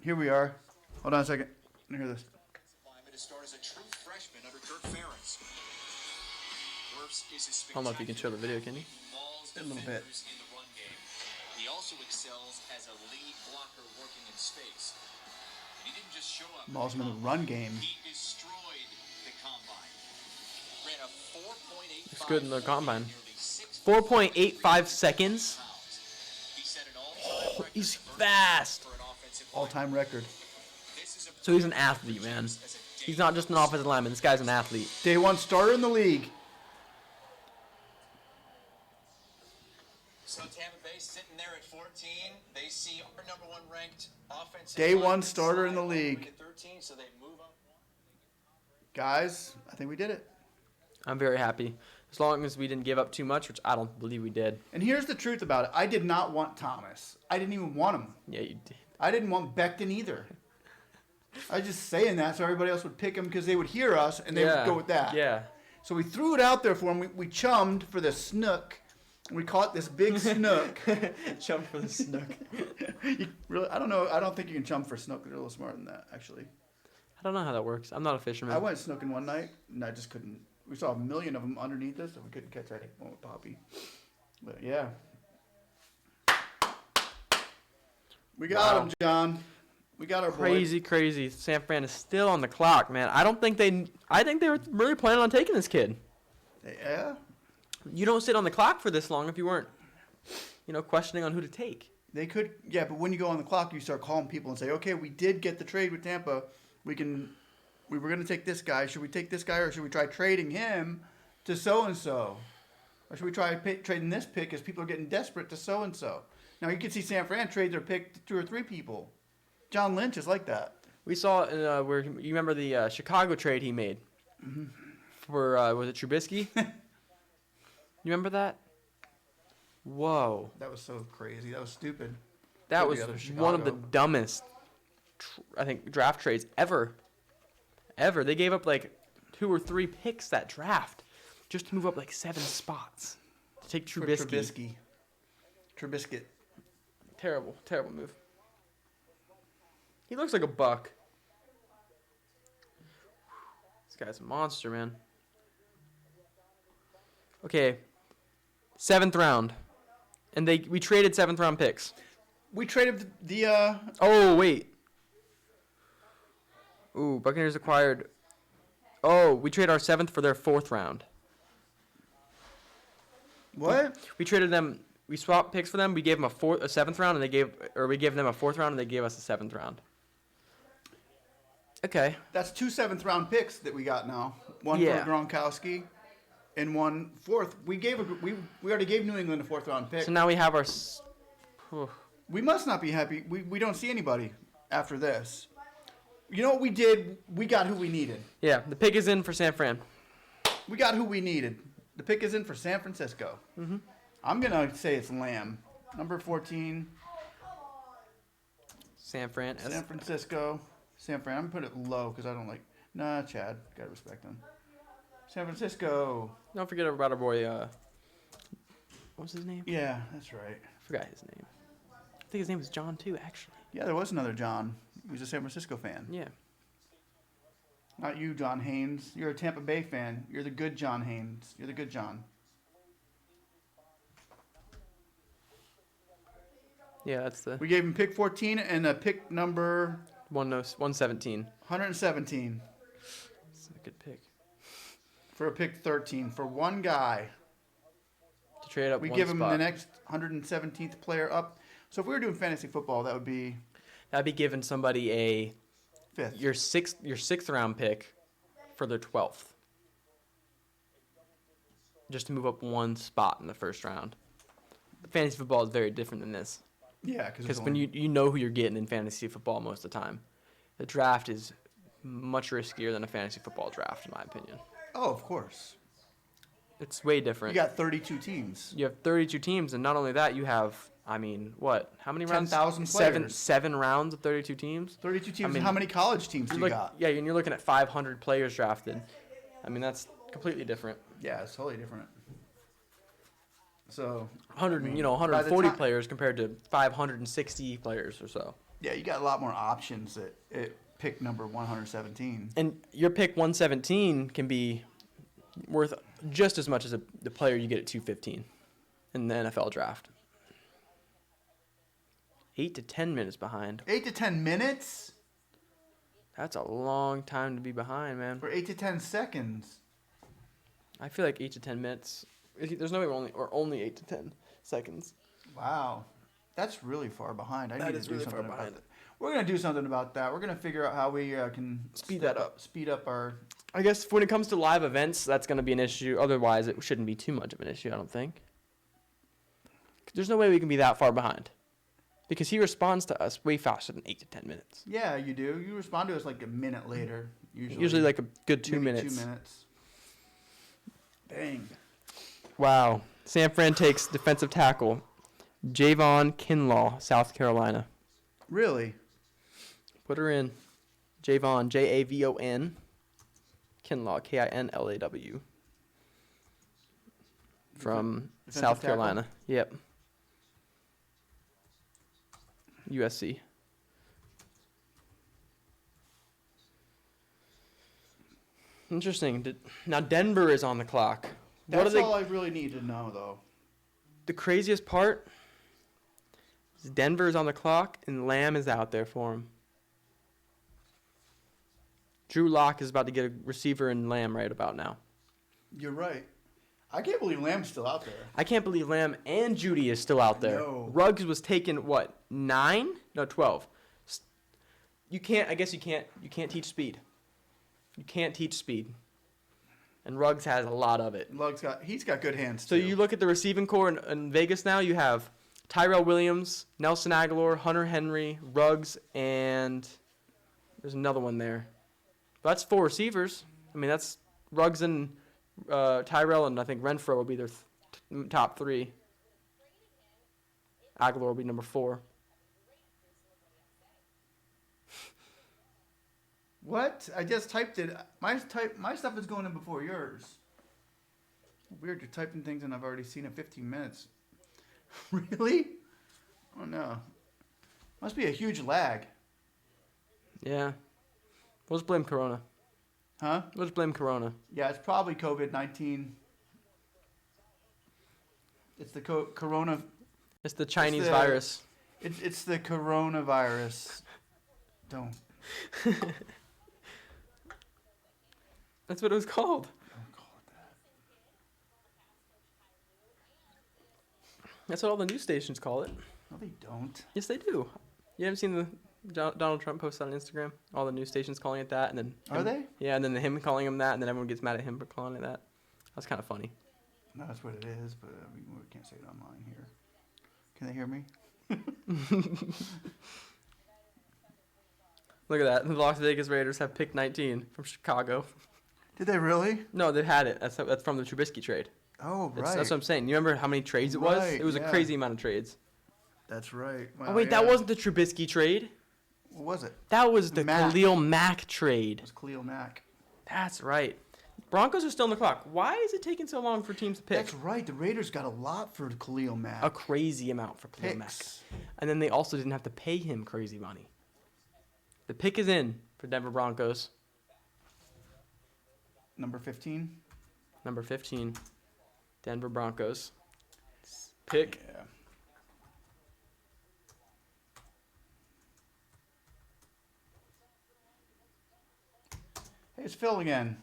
[SPEAKER 1] Here we are. Hold on a second. Let me hear this.
[SPEAKER 6] Lineman to start as a true freshman under Kirk Ferentz. Wirfs is a
[SPEAKER 2] I don't know if you can show the video, can you?
[SPEAKER 6] mauls
[SPEAKER 1] A little bit.
[SPEAKER 6] defenders in the run game. He also excels as a lead blocker working in space. And he didn't just show up.
[SPEAKER 1] Mauls him in the run game.
[SPEAKER 6] He destroyed the combine. Ran a 4.85.
[SPEAKER 2] Looks good in the combine.
[SPEAKER 6] nearly 6
[SPEAKER 2] 4.85 seconds.
[SPEAKER 6] pounds. He set an all-time record
[SPEAKER 2] He's
[SPEAKER 6] for
[SPEAKER 2] fast.
[SPEAKER 6] an offensive
[SPEAKER 1] All-time record.
[SPEAKER 6] This is a
[SPEAKER 2] So he's an athlete, man. He's not just an offensive lineman. This guy's an athlete.
[SPEAKER 1] Day 1 starter in the league.
[SPEAKER 6] So Tampa Bay sitting there at 14. They see our number 1 ranked offensive
[SPEAKER 1] Day
[SPEAKER 6] lineman
[SPEAKER 1] 1 starter in the
[SPEAKER 6] slide all way
[SPEAKER 1] league.
[SPEAKER 6] to 13, so they move up.
[SPEAKER 1] Guys, I think we did it.
[SPEAKER 2] I'm very happy. As long as we didn't give up too much, which I don't believe we did.
[SPEAKER 1] And here's the truth about it. I did not want Thomas. I didn't even want him.
[SPEAKER 2] Yeah, you did.
[SPEAKER 1] I didn't want Becton either. I was just saying that so everybody else would pick him because they would hear us and they would go with that.
[SPEAKER 2] Yeah.
[SPEAKER 1] So we threw it out there for him. We chummed for the snook. We caught this big snook.
[SPEAKER 2] Jump for the snook.
[SPEAKER 1] Really, I don't know. I don't think you can chum for snook. They're a little smarter than that, actually.
[SPEAKER 2] I don't know how that works. I'm not a fisherman.
[SPEAKER 1] I went snooking one night and I just couldn't. We saw a million of them underneath us, and we couldn't catch that one with Poppy. But yeah, we got
[SPEAKER 2] Wow.
[SPEAKER 1] him, John. We got our
[SPEAKER 2] Crazy. San Fran is still on the clock, man. I think they were really planning on taking this kid.
[SPEAKER 1] boy. Yeah,
[SPEAKER 2] You don't sit on the clock for this long if you weren't, questioning on who to take.
[SPEAKER 1] they could. Yeah, but when you go on the clock, you start calling people and say, "Okay, we did get the trade with Tampa. We were going to take this guy. Should we take this guy, or should we try trading him to so and so, or should we try trading this pick as people are getting desperate to so and so?" Now you can see San Fran trade their pick to 2 or 3 people. John Lynch is like that.
[SPEAKER 2] We saw where you remember the Chicago trade he made for was it Trubisky? You remember that? Whoa.
[SPEAKER 1] That was so crazy. That was stupid.
[SPEAKER 2] That
[SPEAKER 1] Put
[SPEAKER 2] was
[SPEAKER 1] together
[SPEAKER 2] one of the
[SPEAKER 1] Chicago.
[SPEAKER 2] dumbest, I think, draft trades ever. Ever. They gave up like 2 or 3 picks that draft just to move up like 7 spots to take
[SPEAKER 1] For
[SPEAKER 2] Trubisky.
[SPEAKER 1] Trubisky.
[SPEAKER 2] Terrible, terrible move. He looks like a buck. This guy's a monster, man. Okay, 7th round, and we traded 7th round picks.
[SPEAKER 1] We traded the
[SPEAKER 2] Oh wait. Ooh, Buccaneers acquired. Oh, we traded our 7th for their 4th round.
[SPEAKER 1] what?
[SPEAKER 2] We traded them. We swapped picks for them. We gave them a 7th round, and we gave them a 4th round, and they gave us a 7th round. Okay.
[SPEAKER 1] That's 2 7th-round picks that we got now. One
[SPEAKER 2] Yeah.
[SPEAKER 1] for Gronkowski, and 1 4th. We already gave New England a 4th-round pick.
[SPEAKER 2] So now we have our.
[SPEAKER 1] We must not be happy. We don't see anybody after this. You know what we did? We got who we needed.
[SPEAKER 2] Yeah, the pick is in for San Fran.
[SPEAKER 1] We got who we needed. The pick is in for San Francisco. Mm-hmm. I'm gonna say it's Lamb, number 14.
[SPEAKER 2] San Fran.
[SPEAKER 1] San Francisco. San Fran. I'm gonna put it low because I don't like. Nah, Chad. Gotta respect him. San Francisco.
[SPEAKER 2] Don't forget about our boy. What's his name?
[SPEAKER 1] Yeah, that's right.
[SPEAKER 2] I forgot his name. I think his name was John too, actually.
[SPEAKER 1] Yeah, there was another John. He was a San Francisco fan.
[SPEAKER 2] Yeah.
[SPEAKER 1] Not you, John Haynes. You're a Tampa Bay fan. You're the good John Haynes. You're the good John.
[SPEAKER 2] Yeah, that's the
[SPEAKER 1] We gave him pick 14 and a pick number
[SPEAKER 2] 117.
[SPEAKER 1] 117
[SPEAKER 2] That's a good pick.
[SPEAKER 1] for a pick 13 for one guy.
[SPEAKER 2] To trade up
[SPEAKER 1] We
[SPEAKER 2] one
[SPEAKER 1] give him
[SPEAKER 2] spot.
[SPEAKER 1] the next 117th player up. So if we were doing fantasy football, that would be
[SPEAKER 2] That'd be giving somebody a
[SPEAKER 1] 5th.
[SPEAKER 2] your sixth round pick for their 12th. Just to move up one spot in the first round. Fantasy football is very different than this.
[SPEAKER 1] Yeah,
[SPEAKER 2] Because when you know who you're getting in fantasy football most of the time. The draft is much riskier than a fantasy football draft, in my opinion.
[SPEAKER 1] Oh, of course.
[SPEAKER 2] It's way
[SPEAKER 1] You
[SPEAKER 2] different.
[SPEAKER 1] got 32 teams.
[SPEAKER 2] You have 32 teams, and not only that, you have, I mean, what? How many rounds?
[SPEAKER 1] 10,000 players.
[SPEAKER 2] Seven rounds of 32 teams?
[SPEAKER 1] 32 teams.
[SPEAKER 2] I mean,
[SPEAKER 1] and how many college teams do you got?
[SPEAKER 2] Yeah, and you're looking at 500 players drafted. I mean, that's completely different.
[SPEAKER 1] Yeah, it's totally different. So
[SPEAKER 2] 100,
[SPEAKER 1] I mean,
[SPEAKER 2] 140
[SPEAKER 1] by the ti-
[SPEAKER 2] players compared to 560 players or so.
[SPEAKER 1] yeah, you got a lot more options at pick number 117.
[SPEAKER 2] And your pick 117 can be worth just as much as the player you get at 215 in the NFL draft. 8 to 10 minutes behind.
[SPEAKER 1] 8 to 10 minutes
[SPEAKER 2] That's a long time to be behind, man.
[SPEAKER 1] or 8 to 10 seconds.
[SPEAKER 2] I feel like 8 to 10 minutes. There's no way we're only 8 to 10 seconds.
[SPEAKER 1] Wow, that's really far behind. I
[SPEAKER 2] That
[SPEAKER 1] need
[SPEAKER 2] is
[SPEAKER 1] to do
[SPEAKER 2] really far
[SPEAKER 1] something about
[SPEAKER 2] behind.
[SPEAKER 1] that. We're gonna do something about that. We're gonna figure out how we can
[SPEAKER 2] Speed that up.
[SPEAKER 1] Speed up our.
[SPEAKER 2] I guess when it comes to live events, that's going to be an issue. Otherwise, it shouldn't be too much of an issue, I don't think. There's no way we can be that far behind. Because he responds to us way faster than 8 to 10 minutes.
[SPEAKER 1] Yeah, you do. You respond to us like a minute later.
[SPEAKER 2] Usually like a good 2
[SPEAKER 1] maybe
[SPEAKER 2] minutes.
[SPEAKER 1] 2 minutes. Dang.
[SPEAKER 2] Wow. San Fran takes defensive tackle Javon Kinlaw, South Carolina.
[SPEAKER 1] Really?
[SPEAKER 2] Put her in. Javon, Javon. Kinlaw, Kinlaw. From
[SPEAKER 1] Defensive
[SPEAKER 2] South
[SPEAKER 1] tackle?
[SPEAKER 2] Carolina. Yep. USC. Interesting. Now Denver is on the clock.
[SPEAKER 1] That's all I really need to know, though.
[SPEAKER 2] The craziest part is Denver is on the clock and Lamb is out there for him. Drew Lock is about to get a receiver in Lamb right about now.
[SPEAKER 1] You're right. I can't believe Lamb's still out there.
[SPEAKER 2] I can't believe Lamb and Judy is still out there.
[SPEAKER 1] No.
[SPEAKER 2] Ruggs was taken, what, 9? No, 12. You can't teach speed. You can't teach speed. And Ruggs has a lot of it.
[SPEAKER 1] He's got good hands,
[SPEAKER 2] So
[SPEAKER 1] too.
[SPEAKER 2] you look at the receiving core in Vegas now, you have Tyrell Williams, Nelson Aguilar, Hunter Henry, Ruggs, and there's another one there. But that's 4 receivers. I mean, that's Ruggs and Tyrell, and I think Renfro will be their top 3. Aguilar will be number 4.
[SPEAKER 1] What? I just typed it. My stuff is going in before yours. Weird, you're typing things and I've already seen it 15 minutes. Really? Oh no. Must be a huge lag.
[SPEAKER 2] Yeah. We'll just blame Corona.
[SPEAKER 1] Huh?
[SPEAKER 2] We'll just blame Corona.
[SPEAKER 1] Yeah, it's probably COVID-19. It's the corona.
[SPEAKER 2] It's the Chinese
[SPEAKER 1] the-
[SPEAKER 2] virus.
[SPEAKER 1] It's the coronavirus. Don't
[SPEAKER 2] That's what it was called.
[SPEAKER 1] call it that.
[SPEAKER 2] That's what all the news stations call it.
[SPEAKER 1] No, they don't.
[SPEAKER 2] Yes, they do. You haven't seen the Donald Trump post on Instagram? All the news stations calling it that, and then
[SPEAKER 1] Are
[SPEAKER 2] him-
[SPEAKER 1] they?
[SPEAKER 2] Yeah, and then him calling him that, and then everyone gets mad at him for calling it that. That's kind of funny.
[SPEAKER 1] No, that's what it is, but we can't say it online here. Can they hear me?
[SPEAKER 2] Look at that. The Las Vegas Raiders have pick 19 from Chicago.
[SPEAKER 1] Did they really?
[SPEAKER 2] No, they've had it. That's from the Trubisky trade.
[SPEAKER 1] Oh, right.
[SPEAKER 2] That's what I'm saying. You remember how many trades it was?
[SPEAKER 1] Right,
[SPEAKER 2] It was
[SPEAKER 1] yeah.
[SPEAKER 2] a crazy amount of trades.
[SPEAKER 1] That's right.
[SPEAKER 2] Oh,
[SPEAKER 1] Wow,
[SPEAKER 2] wait, that
[SPEAKER 1] yeah.
[SPEAKER 2] wasn't the Trubisky trade.
[SPEAKER 1] What was it?
[SPEAKER 2] That was the
[SPEAKER 1] Mack.
[SPEAKER 2] Khalil Mack trade.
[SPEAKER 1] It was Khalil Mack.
[SPEAKER 2] That's right. Broncos are still on the clock. Why is it taking so long for teams to pick?
[SPEAKER 1] That's right. The Raiders got a lot for Khalil Mack.
[SPEAKER 2] A crazy amount for Khalil Mack.
[SPEAKER 1] Picks.
[SPEAKER 2] And then they also didn't have to pay him crazy money. The pick is in for Denver Broncos.
[SPEAKER 1] Number 15.
[SPEAKER 2] Number 15, Denver Broncos. Pick.
[SPEAKER 1] Yeah. Hey, it's Phil again.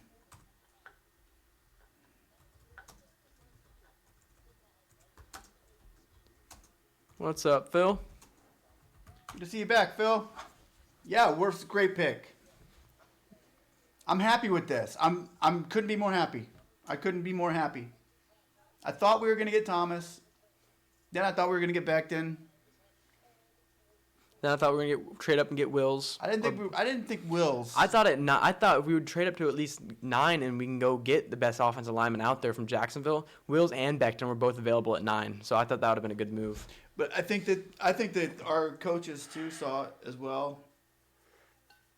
[SPEAKER 2] What's up, Phil?
[SPEAKER 1] Good to see you back, Phil. Yeah, Worf's a great pick. I'm happy with this. I'm couldn't be more happy. I couldn't be more happy. I thought we were gonna get Thomas. Then I thought we were gonna get Becton.
[SPEAKER 2] Then I thought we were gonna trade up and get Wills.
[SPEAKER 1] I didn't think Wills.
[SPEAKER 2] I thought we would trade up to at least 9 and we can go get the best offensive lineman out there from Jacksonville. Wills and Becton were both available at 9, so I thought that would have been a good move.
[SPEAKER 1] But I think that our coaches too saw it as well.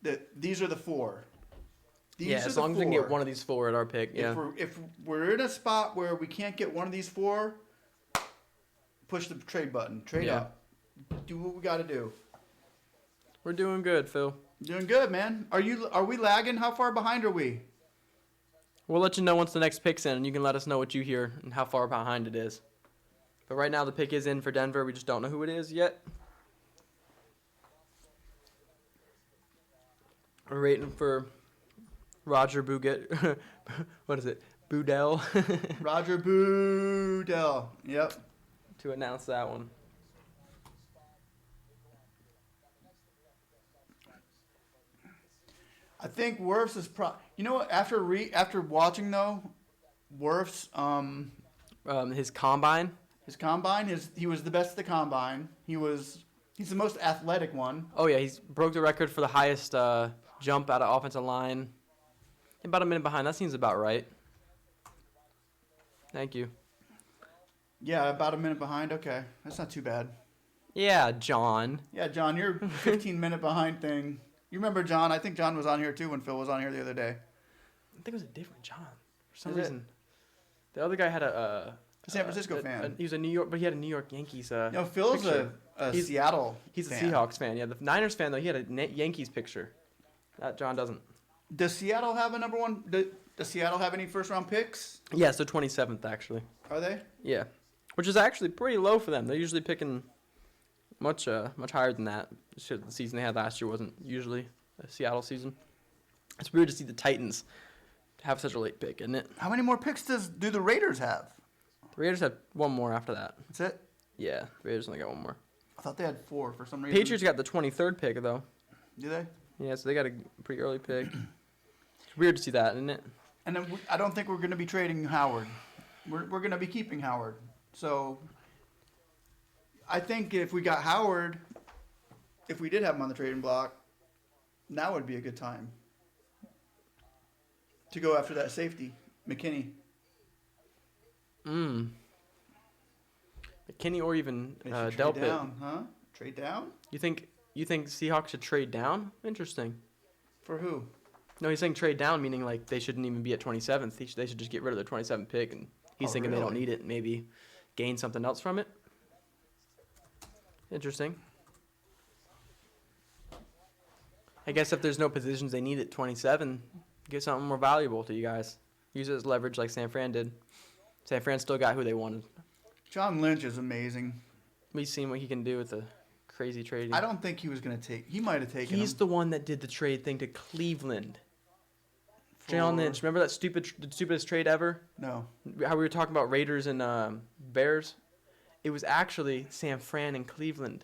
[SPEAKER 1] That these are the 4. These are
[SPEAKER 2] as
[SPEAKER 1] the
[SPEAKER 2] long as we can get
[SPEAKER 1] 4.
[SPEAKER 2] one of these 4 at our pick, yeah.
[SPEAKER 1] If we're in a spot where we can't get one of these 4, push the trade button. Trade
[SPEAKER 2] Yeah.
[SPEAKER 1] up. Do what we got to do.
[SPEAKER 2] We're doing good, Phil.
[SPEAKER 1] Doing good, man. Are we lagging? How far behind are we?
[SPEAKER 2] We'll let you know once the next pick's in, and you can let us know what you hear and how far behind it is. But right now the pick is in for Denver. We just don't know who it is yet. We're waiting for Roger Buget. What is it? Budell
[SPEAKER 1] Roger Budell. Yep.
[SPEAKER 2] to announce that one.
[SPEAKER 1] I think Wirfs is You know what? After watching though, Wirfs
[SPEAKER 2] His combine.
[SPEAKER 1] his combine he was the best at the combine. He's the most athletic one.
[SPEAKER 2] Oh yeah, he's broke the record for the highest jump out of offensive line. About a minute behind. That seems about right. Thank you.
[SPEAKER 1] Yeah, about a minute behind. Okay, that's not too bad.
[SPEAKER 2] Yeah, John.
[SPEAKER 1] Yeah, John, you're 15-minute behind thing. You remember John? I think John was on here too when Phil was on here the other day.
[SPEAKER 2] I think it was a different John for some
[SPEAKER 1] Is it?
[SPEAKER 2] reason. The other guy had a
[SPEAKER 1] San Francisco fan.
[SPEAKER 2] He was a New York, but he had a New York Yankees.
[SPEAKER 1] No, Phil's
[SPEAKER 2] picture.
[SPEAKER 1] a
[SPEAKER 2] He's-
[SPEAKER 1] Seattle.
[SPEAKER 2] He's a
[SPEAKER 1] fan.
[SPEAKER 2] Seahawks fan. Yeah, the Niners fan though. He had a Yankees picture. That John doesn't.
[SPEAKER 1] Does Seattle have a number one? Does Seattle have any first-round picks?
[SPEAKER 2] Yeah, so 27th actually.
[SPEAKER 1] Are they?
[SPEAKER 2] Yeah, which is actually pretty low for them. They're usually picking much higher than that. The season they had last year wasn't usually a Seattle season. It's weird to see the Titans have such a late pick, isn't it?
[SPEAKER 1] How many more picks do the Raiders have?
[SPEAKER 2] The Raiders have one more after that.
[SPEAKER 1] That's it?
[SPEAKER 2] Yeah, the Raiders only got one more.
[SPEAKER 1] I thought they had 4 for some reason.
[SPEAKER 2] Patriots got the 23rd pick though.
[SPEAKER 1] Do they?
[SPEAKER 2] Yeah, so they got a pretty early pick. It's weird to see that, isn't it?
[SPEAKER 1] And then I don't think we're going to be trading Howard. We're going to be keeping Howard. So I think if we got Howard, if we did have him on the trading block, now would be a good time to go after that safety, McKinney.
[SPEAKER 2] Yeah, Kenny or even
[SPEAKER 1] They should
[SPEAKER 2] Delpit.
[SPEAKER 1] trade down, huh? Trade down?
[SPEAKER 2] You think Seahawks should trade down? Interesting.
[SPEAKER 1] For who?
[SPEAKER 2] No, he's saying trade down, meaning like they shouldn't even be at 27th. They should just get rid of their 27th pick, and he's
[SPEAKER 1] Oh,
[SPEAKER 2] thinking they don't
[SPEAKER 1] really?
[SPEAKER 2] need it and maybe gain something else from it. Interesting. I guess if there's no positions they need at 27, get something more valuable to you guys. Use it as leverage like San Fran did. San Fran still got who they wanted.
[SPEAKER 1] John Lynch is amazing.
[SPEAKER 2] We've seen what he can do with the crazy trading.
[SPEAKER 1] I don't think he was going to take. He might have taken
[SPEAKER 2] He's
[SPEAKER 1] him
[SPEAKER 2] the one that did the trade thing to Cleveland. John
[SPEAKER 1] for-
[SPEAKER 2] Lynch. Remember that the stupidest trade ever?
[SPEAKER 1] No.
[SPEAKER 2] How we were talking about Raiders and Bears? It was actually San Fran and Cleveland.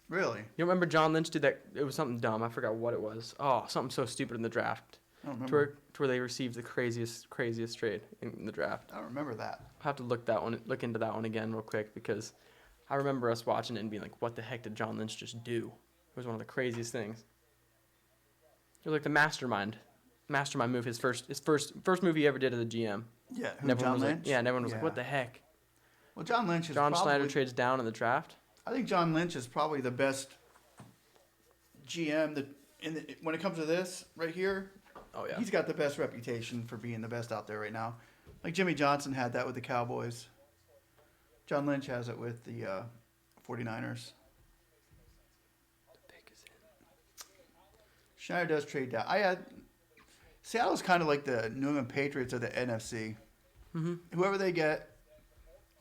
[SPEAKER 1] Really?
[SPEAKER 2] You remember John Lynch did that? It was something dumb. I forgot what it was. Oh, something so stupid in the draft.
[SPEAKER 1] I don't
[SPEAKER 2] To
[SPEAKER 1] remember.
[SPEAKER 2] where they received the craziest trade in the draft.
[SPEAKER 1] I don't remember that.
[SPEAKER 2] I'll have to look into that one again real quick because I remember us watching it and being like, what the heck did John Lynch just do? It was one of the craziest things. It was like the mastermind move, his first move he ever did as a GM.
[SPEAKER 1] Yeah. Who,
[SPEAKER 2] And everyone
[SPEAKER 1] John
[SPEAKER 2] was
[SPEAKER 1] Lynch?
[SPEAKER 2] like, yeah, and everyone was like, what the heck?
[SPEAKER 1] Well, John Lynch is
[SPEAKER 2] John
[SPEAKER 1] probably,
[SPEAKER 2] Schneider trades down in the draft.
[SPEAKER 1] I think John Lynch is probably the best GM that when it comes to this right here.
[SPEAKER 2] Oh yeah.
[SPEAKER 1] He's got the best reputation for being the best out there right now. Like Jimmy Johnson had that with the Cowboys. John Lynch has it with the 49ers. Schneider does trade down. Seattle's kind of like the New England Patriots of the NFC.
[SPEAKER 2] Mm-hmm.
[SPEAKER 1] Whoever they get,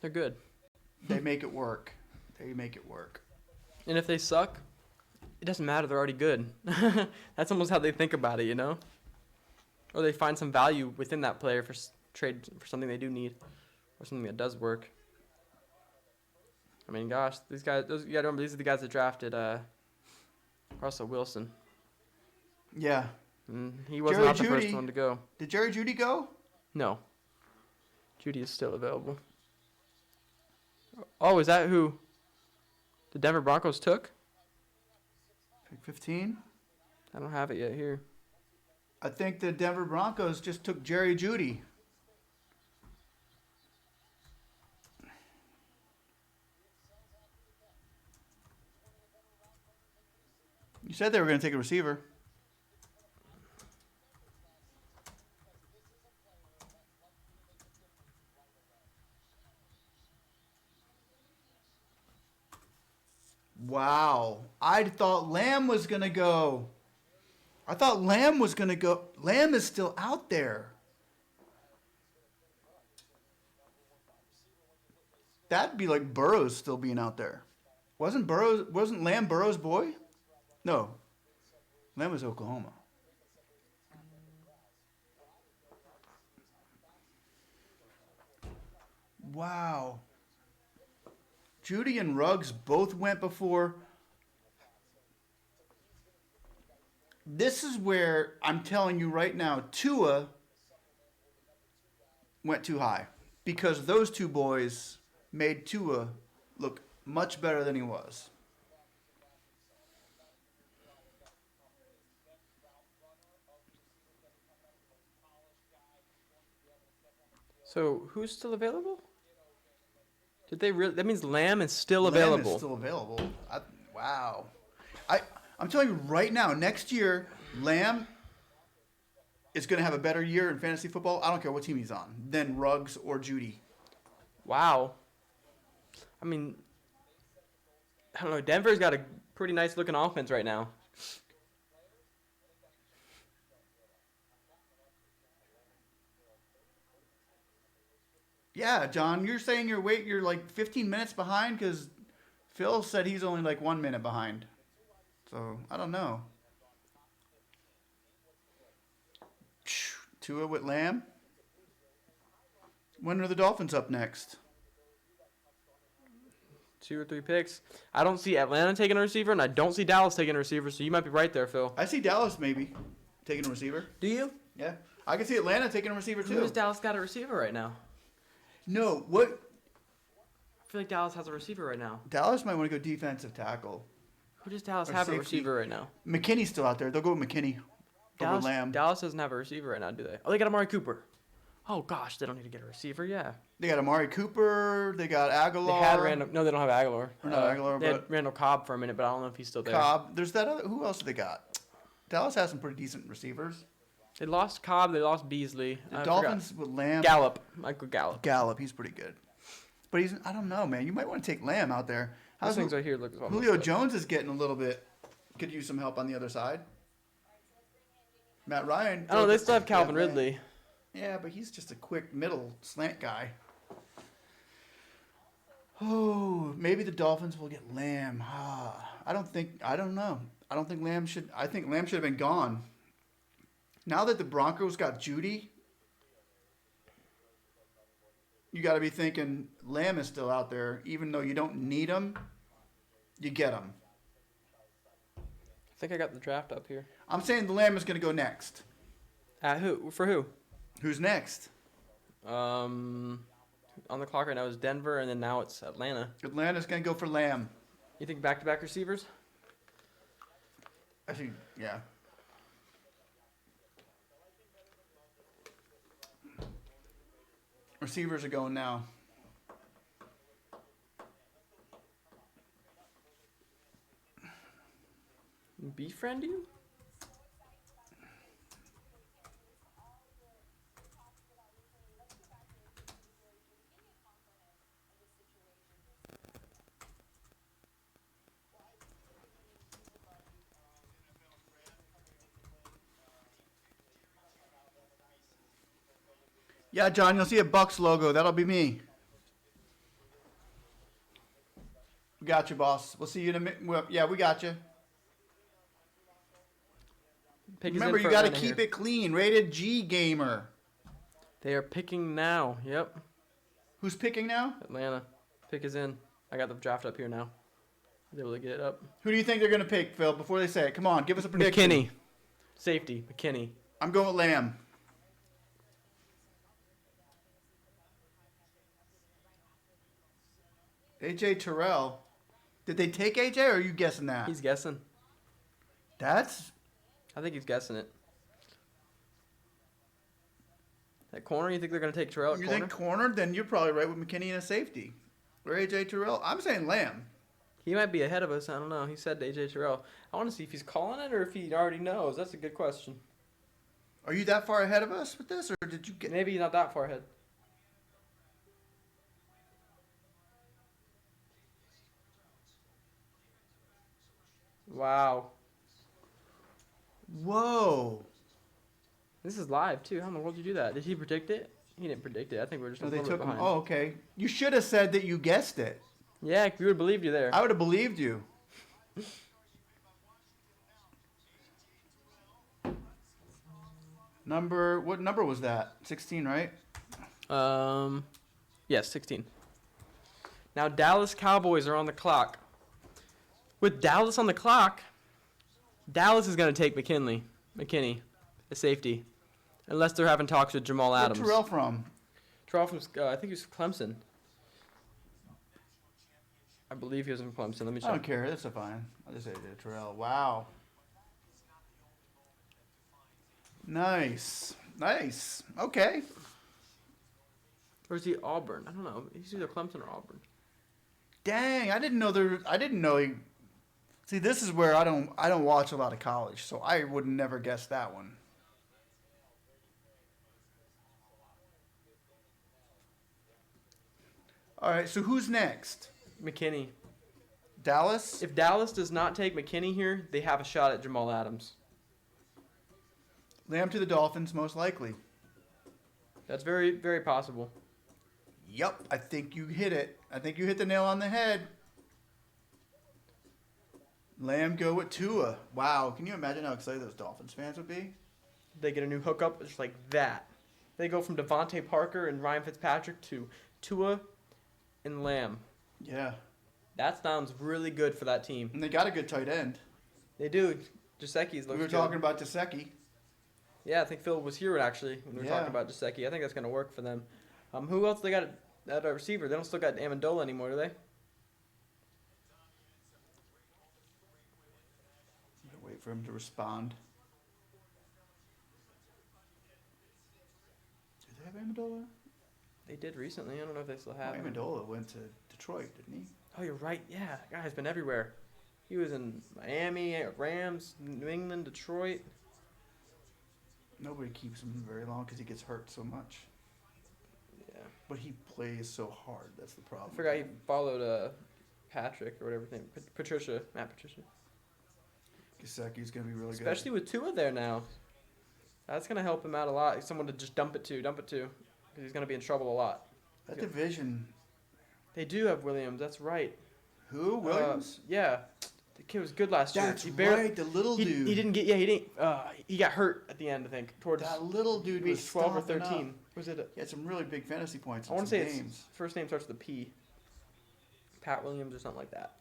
[SPEAKER 2] They're good.
[SPEAKER 1] they make it work. They make it work.
[SPEAKER 2] And if they suck, it doesn't matter. They're already good. That's almost how they think about it, you know? Or they find some value within that player for trade for something they do need or something that does work. I mean, gosh, you got to remember, these are the guys that drafted Russell Wilson.
[SPEAKER 1] Yeah.
[SPEAKER 2] He was
[SPEAKER 1] Jerry
[SPEAKER 2] not the
[SPEAKER 1] Jeudy.
[SPEAKER 2] first one to go.
[SPEAKER 1] Did Jerry Jeudy go?
[SPEAKER 2] No. Judy is still available. Oh, is that who the Denver Broncos took?
[SPEAKER 1] Pick 15.
[SPEAKER 2] I don't have it yet here.
[SPEAKER 1] I think the Denver Broncos just took Jerry Jeudy. You said they were going to take a receiver. Wow. I thought Lamb was going to go. Lamb is still out there. That'd be like Burrows still being out there. Wasn't Lamb Burrows' boy? No. Lamb was Oklahoma. Wow. Judy and Ruggs both went before. This is where I'm telling you right now, Tua went too high because those two boys made Tua look much better than he was.
[SPEAKER 2] So who's still available? Did they really? That means Lamb is still
[SPEAKER 1] Lamb
[SPEAKER 2] available.
[SPEAKER 1] is still available. Wow. I'm telling you right now, next year, Lamb is going to have a better year in fantasy football. I don't care what team he's on than Ruggs or Judy.
[SPEAKER 2] Wow. I mean, I don't know. Denver's got a pretty nice looking offense right now.
[SPEAKER 1] Yeah, John, you're saying you're like 15 minutes behind because Phil said he's only like 1 minute behind. So, I don't know. Tua with Lamb. When are the Dolphins up next?
[SPEAKER 2] 2 or 3 picks. I don't see Atlanta taking a receiver, and I don't see Dallas taking a receiver, so you might be right there, Phil.
[SPEAKER 1] I see Dallas maybe taking a receiver.
[SPEAKER 2] Do you?
[SPEAKER 1] Yeah. I can see Atlanta taking a receiver
[SPEAKER 2] Who
[SPEAKER 1] too.
[SPEAKER 2] has Dallas got a receiver right now?
[SPEAKER 1] No, what?
[SPEAKER 2] I feel like Dallas has a receiver right now.
[SPEAKER 1] Dallas might want to go defensive tackle.
[SPEAKER 2] Who does Dallas
[SPEAKER 1] Or
[SPEAKER 2] have a
[SPEAKER 1] safety.
[SPEAKER 2] receiver right now?
[SPEAKER 1] McKinney's still out there. They'll go with McKinney over Lamb.
[SPEAKER 2] Dallas doesn't have a receiver right now, do they? Oh, they got Amari Cooper. Oh gosh, they don't need to get a receiver. Yeah,
[SPEAKER 1] They got Amari Cooper. They got Aguilar.
[SPEAKER 2] they had Randall. No, they don't have Aguilar.
[SPEAKER 1] Or not Aguilar,
[SPEAKER 2] they had
[SPEAKER 1] but
[SPEAKER 2] Randall Cobb for a minute, but I don't know if he's still there.
[SPEAKER 1] Cobb. There's that other. Who else do they got? Dallas has some pretty decent receivers.
[SPEAKER 2] They lost Cobb. They lost Beasley.
[SPEAKER 1] The
[SPEAKER 2] I
[SPEAKER 1] Dolphins with Lamb.
[SPEAKER 2] Michael Gallup.
[SPEAKER 1] Gallup, he's pretty good. But he's, I don't know, man. You might want to take Lamb out there.
[SPEAKER 2] Those things right here look almost
[SPEAKER 1] Julio
[SPEAKER 2] like-
[SPEAKER 1] Jones is getting a little bit, could use some help on the other side. Matt Ryan.
[SPEAKER 2] I don't know. They still have Calvin
[SPEAKER 1] Yeah,
[SPEAKER 2] Ridley.
[SPEAKER 1] Yeah, but he's just a quick middle slant guy. Oh, maybe the Dolphins will get Lamb. I don't know. I don't think Lamb should. I think Lamb should have been gone. Now that the Broncos got Judy, you got to be thinking Lamb is still out there. Even though you don't need him, you get him.
[SPEAKER 2] I think I got the draft up here.
[SPEAKER 1] I'm saying the Lamb is going to go next.
[SPEAKER 2] Who? For who?
[SPEAKER 1] Who's next?
[SPEAKER 2] On the clock right now is Denver, and then now it's Atlanta.
[SPEAKER 1] Atlanta's going to go for Lamb.
[SPEAKER 2] You think back-to-back receivers?
[SPEAKER 1] I think, yeah. Receivers are going now.
[SPEAKER 2] Befriend you?
[SPEAKER 1] Yeah, John, you'll see a BUCS logo. That'll be me. We got you, boss. We'll see you in a minute. Well, yeah, we got you.
[SPEAKER 2] Pick is
[SPEAKER 1] Remember,
[SPEAKER 2] in
[SPEAKER 1] you
[SPEAKER 2] for
[SPEAKER 1] got to
[SPEAKER 2] Atlanta
[SPEAKER 1] keep
[SPEAKER 2] here.
[SPEAKER 1] it clean. Rated G gamer.
[SPEAKER 2] They are picking now. Yep.
[SPEAKER 1] Who's picking now?
[SPEAKER 2] Atlanta. Pick is in. I got the draft up here now. I was able to get it up.
[SPEAKER 1] Who do you think they're going to pick, Phil, before they say it? Come on, give us a prediction.
[SPEAKER 2] McKinney. Safety. McKinney.
[SPEAKER 1] I'm going with Lamb. AJ Terrell. Did they take AJ, or are you guessing that?
[SPEAKER 2] He's guessing.
[SPEAKER 1] That's...
[SPEAKER 2] I think he's guessing it. That corner, you think they're going to take Terrell at
[SPEAKER 1] You
[SPEAKER 2] corner?
[SPEAKER 1] think corner? Then you're probably right with McKinney and a safety. Or AJ Terrell. I'm saying Lamb.
[SPEAKER 2] He might be ahead of us. I don't know. He said AJ Terrell. I want to see if he's calling it or if he already knows. That's a good question.
[SPEAKER 1] Are you that far ahead of us with this, or did you get...
[SPEAKER 2] Maybe he's not that far ahead. Wow.
[SPEAKER 1] Whoa.
[SPEAKER 2] This is live, too. How in the world did you do that? Did he predict it? He didn't predict it. I think we're just a
[SPEAKER 1] No, they
[SPEAKER 2] little bit
[SPEAKER 1] took him.
[SPEAKER 2] behind.
[SPEAKER 1] Oh, okay. You should have said that you guessed it.
[SPEAKER 2] Yeah, we would have believed you there.
[SPEAKER 1] I would have believed you. What number was that? 16, right?
[SPEAKER 2] Yes, 16. Now, Dallas Cowboys are on the clock. With Dallas on the clock, Dallas is going to take McKinney, the safety, unless they're having talks with Jamal
[SPEAKER 1] Where's
[SPEAKER 2] Adams.
[SPEAKER 1] Terrell from?
[SPEAKER 2] Terrell from, I think he was Clemson. I believe he was from Clemson. Let me
[SPEAKER 1] I
[SPEAKER 2] check.
[SPEAKER 1] don't care. That's fine. I'll just say Terrell. Wow. Nice. Nice. Okay.
[SPEAKER 2] Or is he Auburn? I don't know. He's either Clemson or Auburn.
[SPEAKER 1] Dang, I didn't know he. See, this is where I don't watch a lot of college, so I would never guess that one. All right, so who's next?
[SPEAKER 2] McKinney.
[SPEAKER 1] Dallas?
[SPEAKER 2] If Dallas does not take McKinney here, they have a shot at Jamal Adams.
[SPEAKER 1] Lamb to the Dolphins, most likely.
[SPEAKER 2] That's very, very possible.
[SPEAKER 1] Yep, I think you hit it. I think you hit the nail on the head. Lamb go with Tua. Wow, can you imagine how excited those Dolphins fans would be?
[SPEAKER 2] They get a new hookup just like that. They go from Devontae Parker and Ryan Fitzpatrick to Tua and Lamb.
[SPEAKER 1] Yeah.
[SPEAKER 2] That sounds really good for that team.
[SPEAKER 1] And they got a good tight end.
[SPEAKER 2] They do. Giuseppe's looks
[SPEAKER 1] We were
[SPEAKER 2] good.
[SPEAKER 1] talking about Gesicki.
[SPEAKER 2] Yeah, I think Phil was here actually when we were
[SPEAKER 1] Yeah.
[SPEAKER 2] talking about Giuseppe. I think that's going to work for them. Who else they got at a receiver? They don't still got Amendola anymore, do they?
[SPEAKER 1] Wait for him to respond. Do they have Amendola?
[SPEAKER 2] They did recently. I don't know if they still have him.
[SPEAKER 1] Amendola went to Detroit, didn't he?
[SPEAKER 2] Oh, you're right. Yeah, that guy's been everywhere. He was in Miami, Rams, New England, Detroit.
[SPEAKER 1] Nobody keeps him very long because he gets hurt so much.
[SPEAKER 2] Yeah.
[SPEAKER 1] But he plays so hard. That's the problem.
[SPEAKER 2] I forgot he followed Patrick or whatever his name. Patricia. Matt Patricia.
[SPEAKER 1] Gesicki's going to be really
[SPEAKER 2] Especially with Tua there now. That's going to help him out a lot. Someone to just dump it to. Because he's going to be in trouble a lot.
[SPEAKER 1] good. That division.
[SPEAKER 2] They do have Williams. That's right.
[SPEAKER 1] Who? Williams?
[SPEAKER 2] Yeah. The kid was good last year.
[SPEAKER 1] That's
[SPEAKER 2] He barely-
[SPEAKER 1] right. The little dude.
[SPEAKER 2] He didn't get. Yeah, he didn't. He got hurt at the end. I think towards
[SPEAKER 1] That little dude
[SPEAKER 2] week
[SPEAKER 1] was
[SPEAKER 2] 12 or
[SPEAKER 1] stomping
[SPEAKER 2] 13.
[SPEAKER 1] up.
[SPEAKER 2] Was it?
[SPEAKER 1] He had some really big fantasy points.
[SPEAKER 2] I want to
[SPEAKER 1] some
[SPEAKER 2] say
[SPEAKER 1] games.
[SPEAKER 2] his first name starts with a P. Pat Williams or something like that.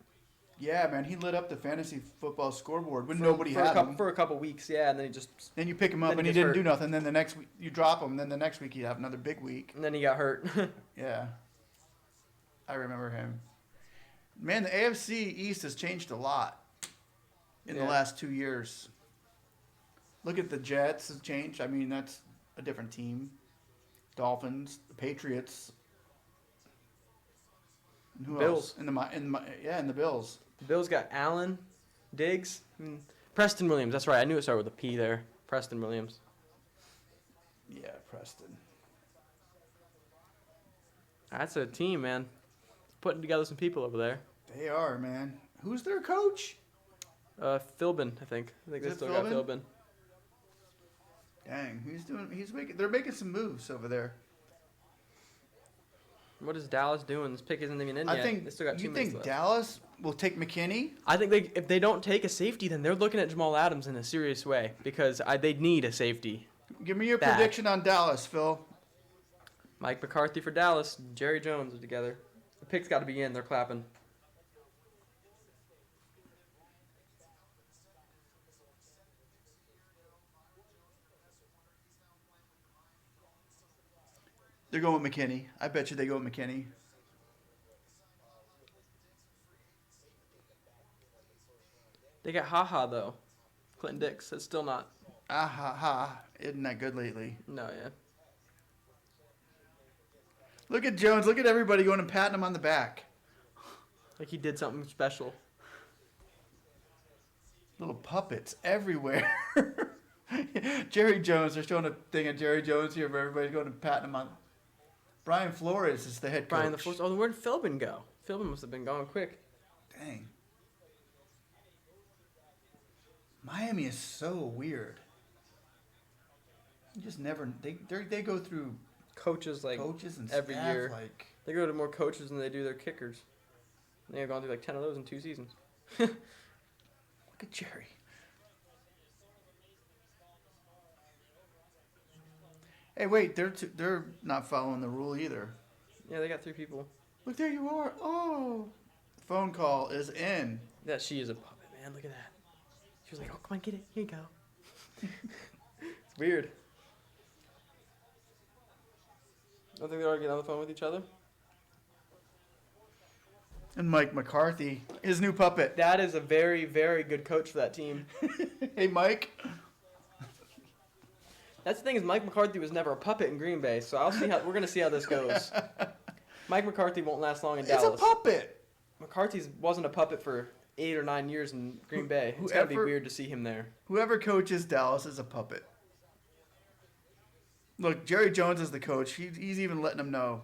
[SPEAKER 1] Yeah, man. He lit up the fantasy football scoreboard when
[SPEAKER 2] For-
[SPEAKER 1] nobody
[SPEAKER 2] for
[SPEAKER 1] had
[SPEAKER 2] a couple,
[SPEAKER 1] him.
[SPEAKER 2] for a couple weeks. Yeah, and then he just
[SPEAKER 1] Then you pick him up
[SPEAKER 2] Then
[SPEAKER 1] and
[SPEAKER 2] he
[SPEAKER 1] he
[SPEAKER 2] gets
[SPEAKER 1] didn't do
[SPEAKER 2] hurt.
[SPEAKER 1] nothing. Then the next week you drop him. Then the next week he'd have another big week.
[SPEAKER 2] and then he got hurt.
[SPEAKER 1] Yeah. I remember him. Man, the AFC East has changed a lot in the
[SPEAKER 2] Yeah.
[SPEAKER 1] last 2 years. Look at the Jets has changed. I mean, that's a different team. Dolphins, the Patriots. And who
[SPEAKER 2] Bills.
[SPEAKER 1] else? And the Bills.
[SPEAKER 2] The Bills got Allen, Diggs, Preston Williams. That's right. I knew it started with a P there. Preston Williams.
[SPEAKER 1] Yeah, Preston.
[SPEAKER 2] That's a team, man. Putting together some people over there.
[SPEAKER 1] They are, man. Who's their coach?
[SPEAKER 2] Philbin, I think. I think
[SPEAKER 1] Is
[SPEAKER 2] they
[SPEAKER 1] it
[SPEAKER 2] still got
[SPEAKER 1] Philbin?
[SPEAKER 2] Philbin.
[SPEAKER 1] Dang, they're making some moves over there.
[SPEAKER 2] What is Dallas doing? This pick isn't even in yet.
[SPEAKER 1] I think
[SPEAKER 2] They still got 2
[SPEAKER 1] you
[SPEAKER 2] minutes
[SPEAKER 1] think
[SPEAKER 2] left.
[SPEAKER 1] Dallas will take McKinney?
[SPEAKER 2] I think if they don't take a safety, then they're looking at Jamal Adams in a serious way because they need a safety.
[SPEAKER 1] Give me your
[SPEAKER 2] Bad.
[SPEAKER 1] prediction on Dallas, Phil.
[SPEAKER 2] Mike McCarthy for Dallas, Jerry Jones are together. The pick's got to be in. They're clapping.
[SPEAKER 1] They're going with McKinney. I bet you they go with McKinney.
[SPEAKER 2] They got haha though. Clinton Dix. That's still not.
[SPEAKER 1] Ah ha ha. Isn't that good lately?
[SPEAKER 2] No, yeah.
[SPEAKER 1] Look at Jones. Look at everybody going and patting him on the back.
[SPEAKER 2] Like he did something special.
[SPEAKER 1] Little puppets everywhere. Jerry Jones. They're showing a thing of Jerry Jones here where everybody's going and patting him on. Brian Flores is the head coach.
[SPEAKER 2] Brian the Force. Oh, where'd Philbin go? Philbin must have been gone quick.
[SPEAKER 1] Dang. Miami is so weird. You just never. They go through
[SPEAKER 2] Coaches like
[SPEAKER 1] coaches and
[SPEAKER 2] every
[SPEAKER 1] staff,
[SPEAKER 2] year.
[SPEAKER 1] like
[SPEAKER 2] They go to more coaches than they do their kickers. They have gone through like 10 of those in 2 seasons.
[SPEAKER 1] look at Jerry. Hey, wait, they're not following the rule either.
[SPEAKER 2] Yeah, they got 3 people.
[SPEAKER 1] Look, there you are. Oh, phone call is in.
[SPEAKER 2] That she is a puppet, man. Look at that. She was like, "Oh, come on, get it. Here you go." It's weird. I think they're already getting on the phone with each other.
[SPEAKER 1] And Mike McCarthy, his new puppet.
[SPEAKER 2] That is a very, very good coach for that team.
[SPEAKER 1] Hey, Mike.
[SPEAKER 2] That's the thing is Mike McCarthy was never a puppet in Green Bay, so we're gonna see how this goes. Mike McCarthy won't last long in
[SPEAKER 1] It's a
[SPEAKER 2] Dallas.
[SPEAKER 1] puppet.
[SPEAKER 2] McCarthy wasn't a puppet for 8 or 9 years in Green Bay. It's gotta be
[SPEAKER 1] Whoever-
[SPEAKER 2] weird to see him there.
[SPEAKER 1] Whoever coaches Dallas is a puppet. Look, Jerry Jones is the coach. He's even letting them know.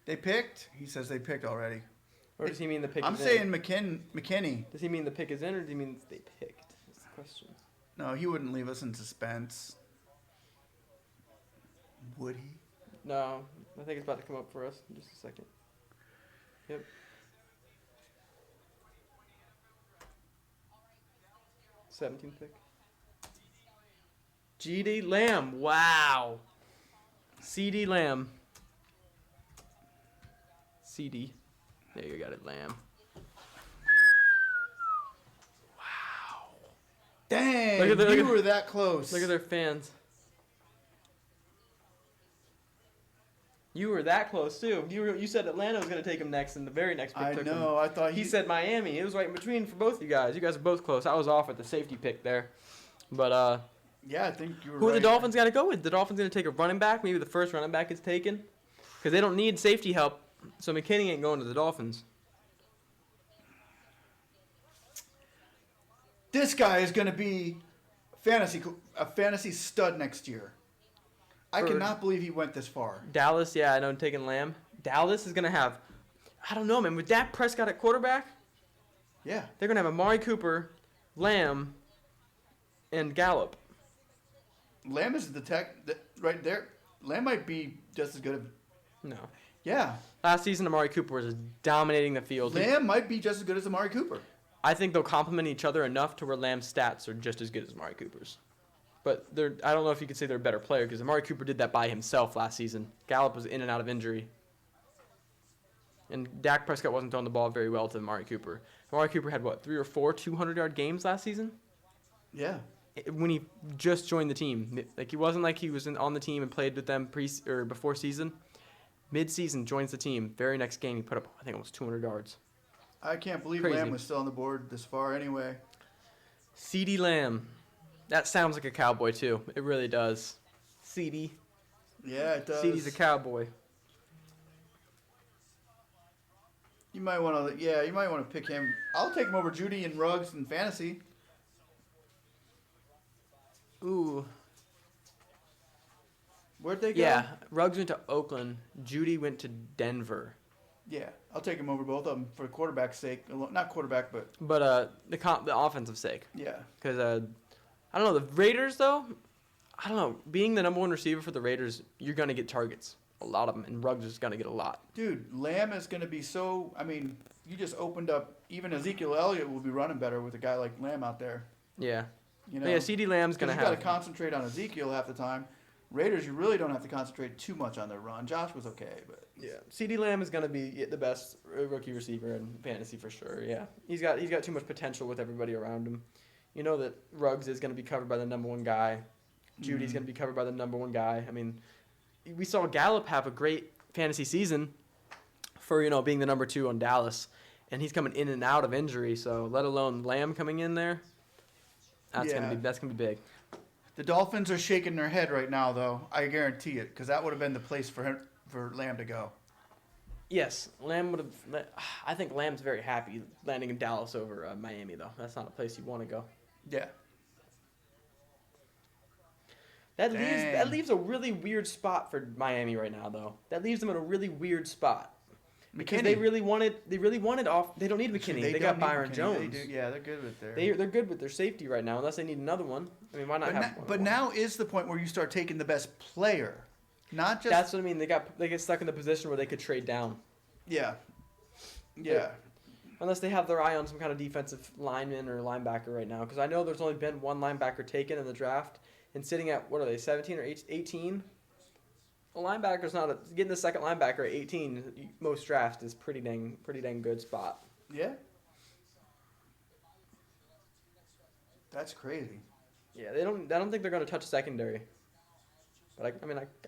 [SPEAKER 1] They picked? He says they picked already.
[SPEAKER 2] Or does he mean the pick
[SPEAKER 1] I'm
[SPEAKER 2] is
[SPEAKER 1] saying
[SPEAKER 2] in?
[SPEAKER 1] McKinney.
[SPEAKER 2] Does he mean the pick is in, or does he mean they picked? That's the question.
[SPEAKER 1] No, he wouldn't leave us in suspense. Would he?
[SPEAKER 2] No, I think it's about to come up for us in just a second. Yep. #17 pick. G.D. Lamb. Wow. C.D. Lamb. C.D. There you got it, Lamb.
[SPEAKER 1] Dang,
[SPEAKER 2] Look at
[SPEAKER 1] you were that close.
[SPEAKER 2] Look at their fans. You were that close too. You said Atlanta was going to take him next, and the very next pick
[SPEAKER 1] I
[SPEAKER 2] took
[SPEAKER 1] know.
[SPEAKER 2] him.
[SPEAKER 1] I thought
[SPEAKER 2] He said Miami. It was right in between for both you guys. You guys are both close. I was off at the safety pick there. But
[SPEAKER 1] Yeah, I think you were
[SPEAKER 2] who
[SPEAKER 1] right.
[SPEAKER 2] are the Dolphins got to go with? The Dolphins going to take a running back? Maybe the first running back is taken? Because they don't need safety help, so McKinney ain't going to the Dolphins.
[SPEAKER 1] This guy is going to be a fantasy stud next year. I
[SPEAKER 2] For-
[SPEAKER 1] cannot believe he went this far.
[SPEAKER 2] Dallas, yeah, I know, taking Lamb. Dallas is going to have, I don't know, man, with Dak Prescott at quarterback,
[SPEAKER 1] Yeah.
[SPEAKER 2] they're going to have Amari Cooper, Lamb, and Gallup.
[SPEAKER 1] Lamb is right there. Lamb might be just as good.
[SPEAKER 2] No.
[SPEAKER 1] Yeah.
[SPEAKER 2] Last season, Amari Cooper was dominating the field.
[SPEAKER 1] Lamb might be just as good as Amari Cooper.
[SPEAKER 2] I think they'll complement each other enough to where Lamb's stats are just as good as Amari Cooper's. But I don't know if you could say they're a better player because Amari Cooper did that by himself last season. Gallup was in and out of injury. And Dak Prescott wasn't throwing the ball very well to Amari Cooper. Amari Cooper had, 3 or 4 200-yard games last season?
[SPEAKER 1] Yeah.
[SPEAKER 2] When he just joined the team. Like, he wasn't like he was on the team and played with them before season. Mid-season, joins the team. Very next game, he put up, I think, almost 200 yards.
[SPEAKER 1] I can't believe
[SPEAKER 2] Crazy.
[SPEAKER 1] Lamb was still on the board this far anyway.
[SPEAKER 2] CeeDee Lamb. That sounds like a cowboy, too. It really does. CeeDee.
[SPEAKER 1] Yeah, it does.
[SPEAKER 2] CeeDee's a cowboy.
[SPEAKER 1] You might want to pick him. I'll take him over Judy and Ruggs in fantasy.
[SPEAKER 2] Ooh.
[SPEAKER 1] Where'd they go?
[SPEAKER 2] Yeah, Ruggs went to Oakland. Judy went to Denver.
[SPEAKER 1] Yeah, I'll take him over both of them for quarterback's sake. Not quarterback, but
[SPEAKER 2] But the offensive sake.
[SPEAKER 1] yeah.
[SPEAKER 2] Because, I don't know, the Raiders, though, I don't know. Being the number one receiver for the Raiders, you're going to get targets. A lot of them. And Ruggs is going to get a lot.
[SPEAKER 1] Dude, Lamb is going to be so. I mean, you just opened up. Even Ezekiel Elliott will be running better with a guy like Lamb out there.
[SPEAKER 2] Yeah.
[SPEAKER 1] You know.
[SPEAKER 2] But yeah, CeeDee Lamb's going to
[SPEAKER 1] you got
[SPEAKER 2] have.
[SPEAKER 1] to concentrate on Ezekiel half the time. Raiders, you really don't have to concentrate too much on their run. Josh was okay, but
[SPEAKER 2] Yeah, CeeDee Lamb is going to be the best rookie receiver in fantasy for sure. Yeah, he's got too much potential with everybody around him. You know that Ruggs is going to be covered by the number one guy. Judy's going to be covered by the number one guy. I mean, we saw Gallup have a great fantasy season for being the number 2 on Dallas, and he's coming in and out of injury. So let alone Lamb coming in there, that's
[SPEAKER 1] Yeah.
[SPEAKER 2] gonna be big.
[SPEAKER 1] the Dolphins are shaking their head right now, though. I guarantee it, because that would have been the place for Lamb to go.
[SPEAKER 2] Yes, Lamb would have. I think Lamb's very happy landing in Dallas over Miami, though. That's not a place you want to go.
[SPEAKER 1] Yeah.
[SPEAKER 2] That
[SPEAKER 1] Dang.
[SPEAKER 2] leaves a really weird spot for Miami right now, though. That leaves them in a really weird spot because they
[SPEAKER 1] McKinney.
[SPEAKER 2] really wanted off. They don't need McKinney. They got
[SPEAKER 1] don't need
[SPEAKER 2] Byron
[SPEAKER 1] McKinney.
[SPEAKER 2] Jones.
[SPEAKER 1] They do. Yeah, they're good with their.
[SPEAKER 2] They're good with their safety right now, unless they need another one. I mean, why not have?
[SPEAKER 1] But now is the point where you start taking the best player, not just.
[SPEAKER 2] That's what I mean. They get stuck in the position where they could trade down,
[SPEAKER 1] Yeah. Yeah.
[SPEAKER 2] unless they have their eye on some kind of defensive lineman or linebacker right now. Because I know there's only been one linebacker taken in the draft. And sitting at, what are they, 17 or 18? A linebacker's not getting the second linebacker at 18. Most drafts is pretty dang good spot.
[SPEAKER 1] Yeah. That's crazy.
[SPEAKER 2] Yeah, I don't think they're going to touch secondary. But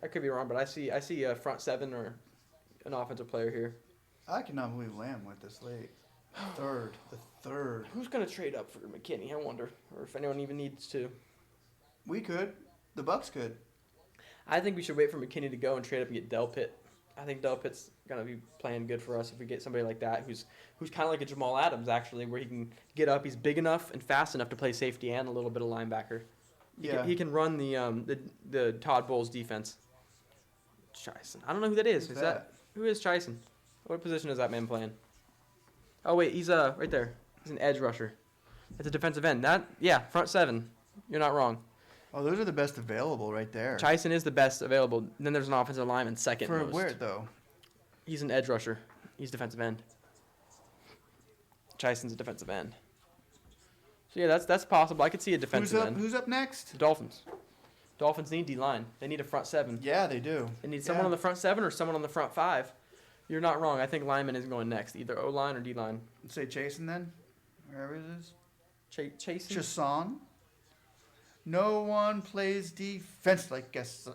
[SPEAKER 2] I could be wrong. But I see a front seven or an offensive player here.
[SPEAKER 1] I cannot believe Lamb went this late. The third.
[SPEAKER 2] Who's going to trade up for McKinney? I wonder, or if anyone even needs to.
[SPEAKER 1] We could. The Bucks could.
[SPEAKER 2] I think we should wait for McKinney to go and trade up and get Del Pitt. I think Del Pitt's gonna be playing good for us if we get somebody like that who's kind of like a Jamal Adams actually, where he can get up. He's big enough and fast enough to play safety and a little bit of linebacker. He can run the Todd Bowles defense. Chison. I don't know who that is.
[SPEAKER 1] Who's that?
[SPEAKER 2] Who is Chison? What position is that man playing? Oh wait, he's right there. He's an edge rusher. That's a defensive end. Front seven. You're not wrong.
[SPEAKER 1] Oh, those are the best available right there.
[SPEAKER 2] Chison is the best available. Then there's an offensive lineman second
[SPEAKER 1] For
[SPEAKER 2] most.
[SPEAKER 1] where, though?
[SPEAKER 2] He's an edge rusher. He's defensive end. Chison's a defensive end. So yeah, that's possible. I could see a defensive end.
[SPEAKER 1] Who's up next?
[SPEAKER 2] The Dolphins. Dolphins need D-line. They need a front seven.
[SPEAKER 1] Yeah, they do.
[SPEAKER 2] They need someone on the front seven or someone on the front five. You're not wrong. I think lineman is going next, either O-line or D-line.
[SPEAKER 1] Say Chasen then? Wherever it is.
[SPEAKER 2] Chasen?
[SPEAKER 1] Chason? No one plays defense like Jason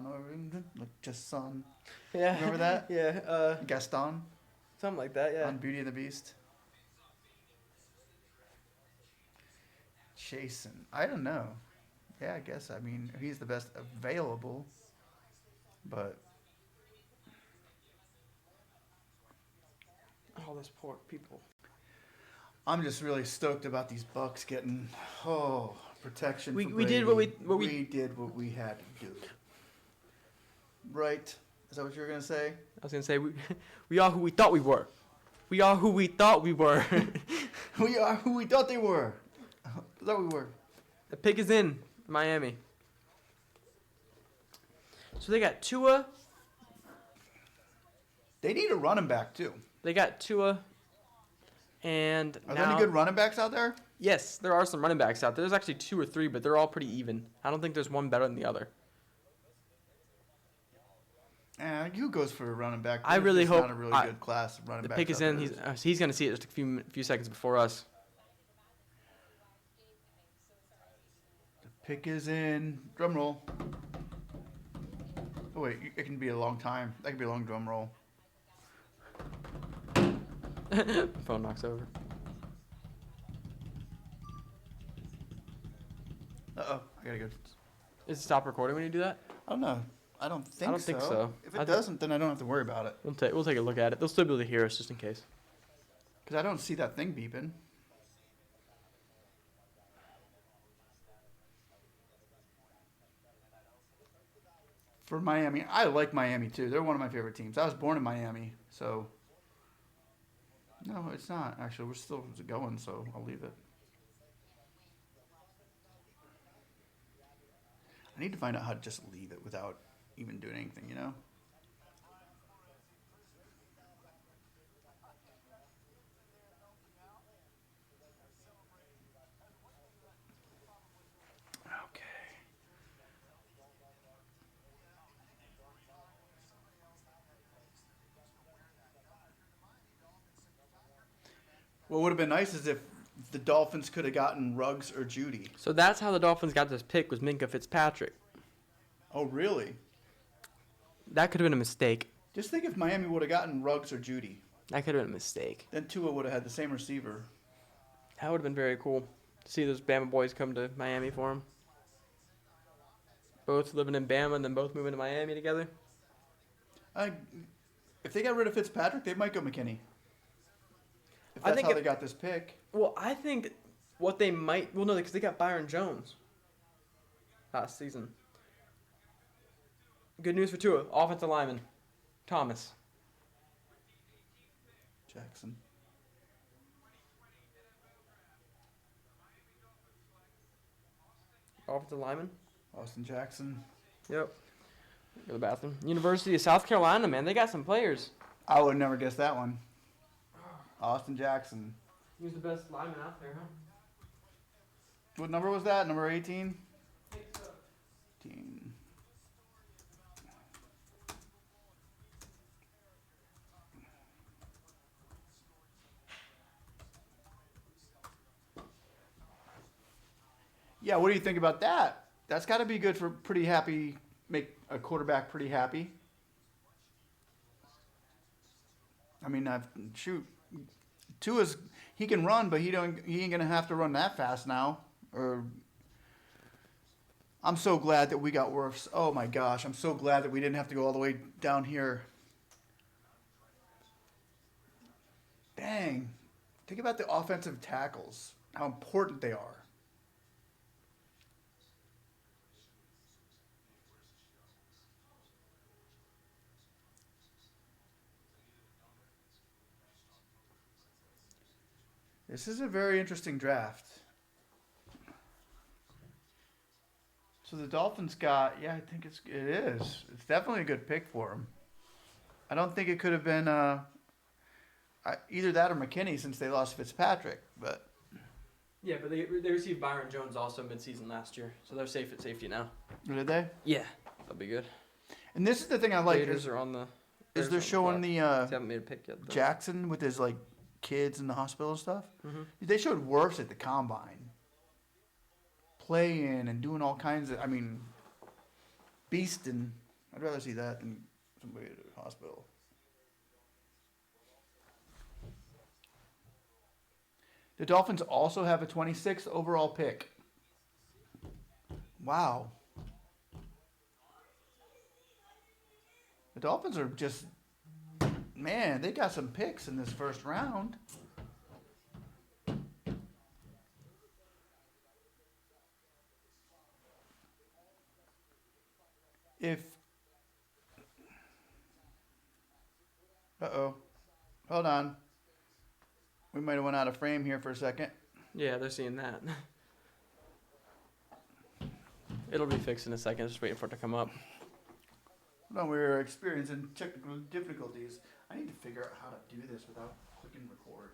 [SPEAKER 1] or like Jason.
[SPEAKER 2] Yeah.
[SPEAKER 1] Remember that?
[SPEAKER 2] Yeah.
[SPEAKER 1] Gaston
[SPEAKER 2] Something like that. Yeah.
[SPEAKER 1] on Beauty and the Beast. Jason. I don't know. Yeah, I guess. I mean, he's the best available. But
[SPEAKER 2] All those poor people.
[SPEAKER 1] I'm just really stoked about these Bucks getting protection.
[SPEAKER 2] We
[SPEAKER 1] for
[SPEAKER 2] did
[SPEAKER 1] Brady.
[SPEAKER 2] what we
[SPEAKER 1] we did what we had to do. Right? Is that what you were gonna say?
[SPEAKER 2] I was gonna say we are who we thought we were. We are who we thought we were.
[SPEAKER 1] We are who we thought they were. Thought we were.
[SPEAKER 2] The pick is in Miami. So they got Tua.
[SPEAKER 1] They need a running back too.
[SPEAKER 2] They got Tua. And
[SPEAKER 1] Are
[SPEAKER 2] now,
[SPEAKER 1] there any good running backs out there?
[SPEAKER 2] Yes, there are some running backs out there. There's actually 2 or 3, but they're all pretty even. I don't think there's one better than the other.
[SPEAKER 1] Who goes for a running back?
[SPEAKER 2] I
[SPEAKER 1] There's
[SPEAKER 2] really
[SPEAKER 1] just
[SPEAKER 2] hope
[SPEAKER 1] not a really good class of running
[SPEAKER 2] The
[SPEAKER 1] backs.
[SPEAKER 2] pick is
[SPEAKER 1] out
[SPEAKER 2] in.
[SPEAKER 1] there.
[SPEAKER 2] He's going to see it just a few seconds before us.
[SPEAKER 1] The pick is in. Drum roll. Oh wait, it can be a long time. That can be a long drum roll.
[SPEAKER 2] Phone knocks over.
[SPEAKER 1] I gotta go.
[SPEAKER 2] Is it stop recording when you do that?
[SPEAKER 1] I don't know. I don't think
[SPEAKER 2] so.
[SPEAKER 1] If it doesn't, then I don't have to worry about it.
[SPEAKER 2] We'll take a look at it. They'll still be able to hear us just in case.
[SPEAKER 1] Because I don't see that thing beeping. For Miami, I like Miami too. They're one of my favorite teams. I was born in Miami, so. No, it's not. Actually, we're still going, so I'll leave it. I need to find out how to just leave it without even doing anything, you know? Okay. What would have been nice is if the Dolphins could have gotten Ruggs or Judy.
[SPEAKER 2] So that's how the Dolphins got this pick, was Minka Fitzpatrick.
[SPEAKER 1] Oh, really?
[SPEAKER 2] That could have been a mistake.
[SPEAKER 1] Just think if Miami would have gotten Ruggs or Judy.
[SPEAKER 2] That could have been a mistake.
[SPEAKER 1] Then Tua would have had the same receiver.
[SPEAKER 2] That would have been very cool to see those Bama boys come to Miami for him. Both living in Bama and then both moving to Miami together.
[SPEAKER 1] If they got rid of Fitzpatrick, they might go McKinney. If
[SPEAKER 2] I
[SPEAKER 1] that's
[SPEAKER 2] think
[SPEAKER 1] how
[SPEAKER 2] if-
[SPEAKER 1] they got this pick.
[SPEAKER 2] Well, I think what they might... Well, no, because they got Byron Jones last season. Good news for Tua. Offensive lineman. Thomas.
[SPEAKER 1] Jackson.
[SPEAKER 2] Offensive lineman.
[SPEAKER 1] Austin Jackson.
[SPEAKER 2] Yep. Go to the bathroom. University of South Carolina, man. They got some players.
[SPEAKER 1] I would never guess that one. Austin Jackson.
[SPEAKER 2] Who's the best lineman out there, huh?
[SPEAKER 1] What number was that? Number 18? 18. Yeah, what do you think about that? That's got to be good for pretty happy, make a quarterback pretty happy. I mean, Tua's, he can run, but he ain't gonna have to run that fast now. I'm so glad that we got worse. Oh my gosh, I'm so glad that we didn't have to go all the way down here. Dang. Think about the offensive tackles, how important they are. This is a very interesting draft. So the Dolphins got, I think it is. It's definitely a good pick for them. I don't think it could have been either that or McKinney since they lost Fitzpatrick, but.
[SPEAKER 2] Yeah, but they received Byron Jones also midseason last year, so they're safe at safety now.
[SPEAKER 1] Did they?
[SPEAKER 2] Yeah, that'll be good.
[SPEAKER 1] And this is the thing I like.
[SPEAKER 2] Raiders are on the.
[SPEAKER 1] Is they're showing the
[SPEAKER 2] They haven't made a pick yet. Though.
[SPEAKER 1] Jackson with his kids in the hospital and stuff.
[SPEAKER 2] Mm-hmm.
[SPEAKER 1] They showed Wirfs at the combine playing and doing all kinds of, I mean, beasting. I'd rather see that than somebody at the hospital. The Dolphins also have a 26th overall pick. Wow. The Dolphins are just, man, they got some picks in this first round. Uh-oh. Hold on. We might have went out of frame here for a second.
[SPEAKER 2] Yeah, they're seeing that. It'll be fixed in a second. Just waiting for it to come up.
[SPEAKER 1] Hold on, we're experiencing technical difficulties. I need to figure out how to do this without clicking record.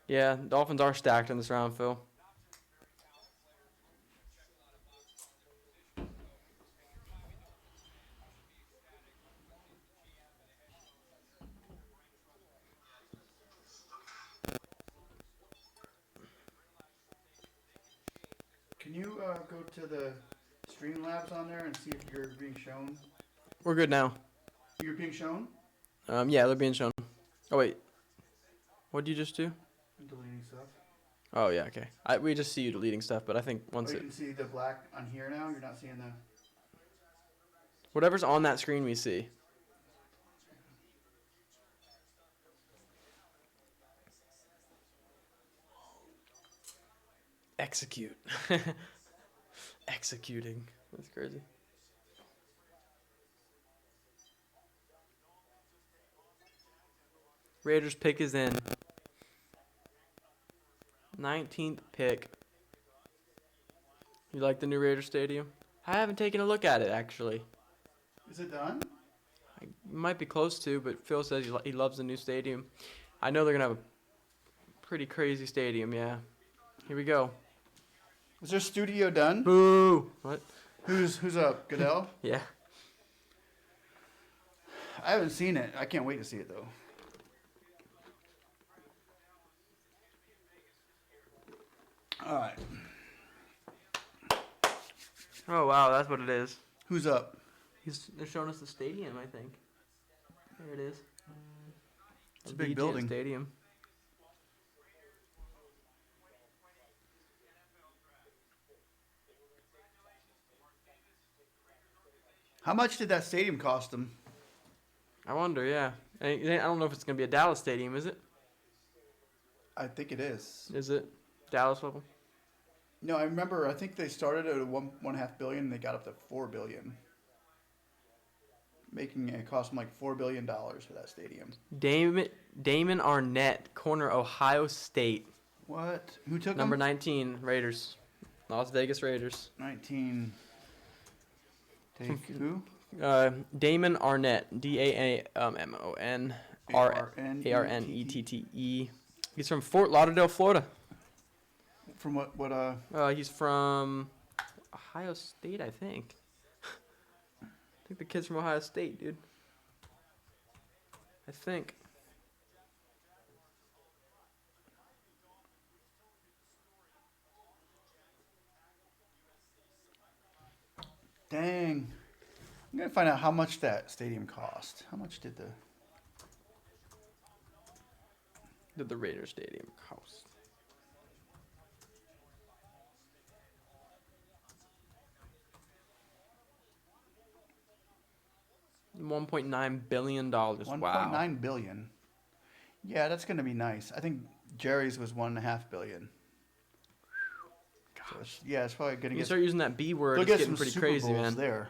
[SPEAKER 2] Yeah, Dolphins are stacked in this round, Phil.
[SPEAKER 1] Can you go to the Streamlabs on there and see if you're being shown?
[SPEAKER 2] We're good now.
[SPEAKER 1] You're being shown?
[SPEAKER 2] Yeah, they're being shown. Oh, wait. What did you just do?
[SPEAKER 1] I'm deleting stuff.
[SPEAKER 2] Oh, yeah, okay. We just see you deleting stuff, but I think once
[SPEAKER 1] You
[SPEAKER 2] it...
[SPEAKER 1] can see the black on here now. You're not seeing the...
[SPEAKER 2] Whatever's on that screen we see. Execute. Executing. That's crazy. Raiders pick is in. 19th pick. You like the new Raiders Stadium? I haven't taken a look at it, actually.
[SPEAKER 1] Is it done?
[SPEAKER 2] I might be close to, but Phil says he loves the new stadium. I know they're going to have a pretty crazy stadium, yeah. Here we go.
[SPEAKER 1] Is their studio done?
[SPEAKER 2] Boo! What?
[SPEAKER 1] Who's up? Goodell?
[SPEAKER 2] Yeah.
[SPEAKER 1] I haven't seen it. I can't wait to see it, though. All right.
[SPEAKER 2] Oh, wow, that's what it is.
[SPEAKER 1] Who's up?
[SPEAKER 2] They're showing us the stadium, I think. There it is.
[SPEAKER 1] It's a big building.
[SPEAKER 2] Stadium.
[SPEAKER 1] How much did that stadium cost them?
[SPEAKER 2] I wonder, yeah. I don't know if it's going to be a Dallas stadium, is it?
[SPEAKER 1] I think it is.
[SPEAKER 2] Is it Dallas level?
[SPEAKER 1] No, I remember. I think they started at $1.5 billion, and they got up to $4 billion, making it cost them like $4 billion for that stadium.
[SPEAKER 2] Damon Arnett, corner, Ohio State.
[SPEAKER 1] What? Who took
[SPEAKER 2] Number
[SPEAKER 1] him?
[SPEAKER 2] 19, Raiders. Las Vegas Raiders.
[SPEAKER 1] 19. Take who?
[SPEAKER 2] Damon Arnett, D-A-M-O-N A-R-N-E-T-T-E. He's from Fort Lauderdale, Florida.
[SPEAKER 1] From what?
[SPEAKER 2] He's from Ohio State, I think. I think the kid's from Ohio State, dude. I think.
[SPEAKER 1] Dang. I'm going to find out how much that stadium cost. How much did
[SPEAKER 2] The Raiders Stadium cost? $1.9 billion. Wow.
[SPEAKER 1] $1.9 billion. Yeah, that's going to be nice. I think Jerry's was $1.5 billion. So it's probably going to
[SPEAKER 2] You
[SPEAKER 1] get.
[SPEAKER 2] start using that B word,
[SPEAKER 1] They'll
[SPEAKER 2] it's
[SPEAKER 1] get
[SPEAKER 2] getting
[SPEAKER 1] some
[SPEAKER 2] pretty
[SPEAKER 1] Super
[SPEAKER 2] crazy,
[SPEAKER 1] Bowls
[SPEAKER 2] man.
[SPEAKER 1] there.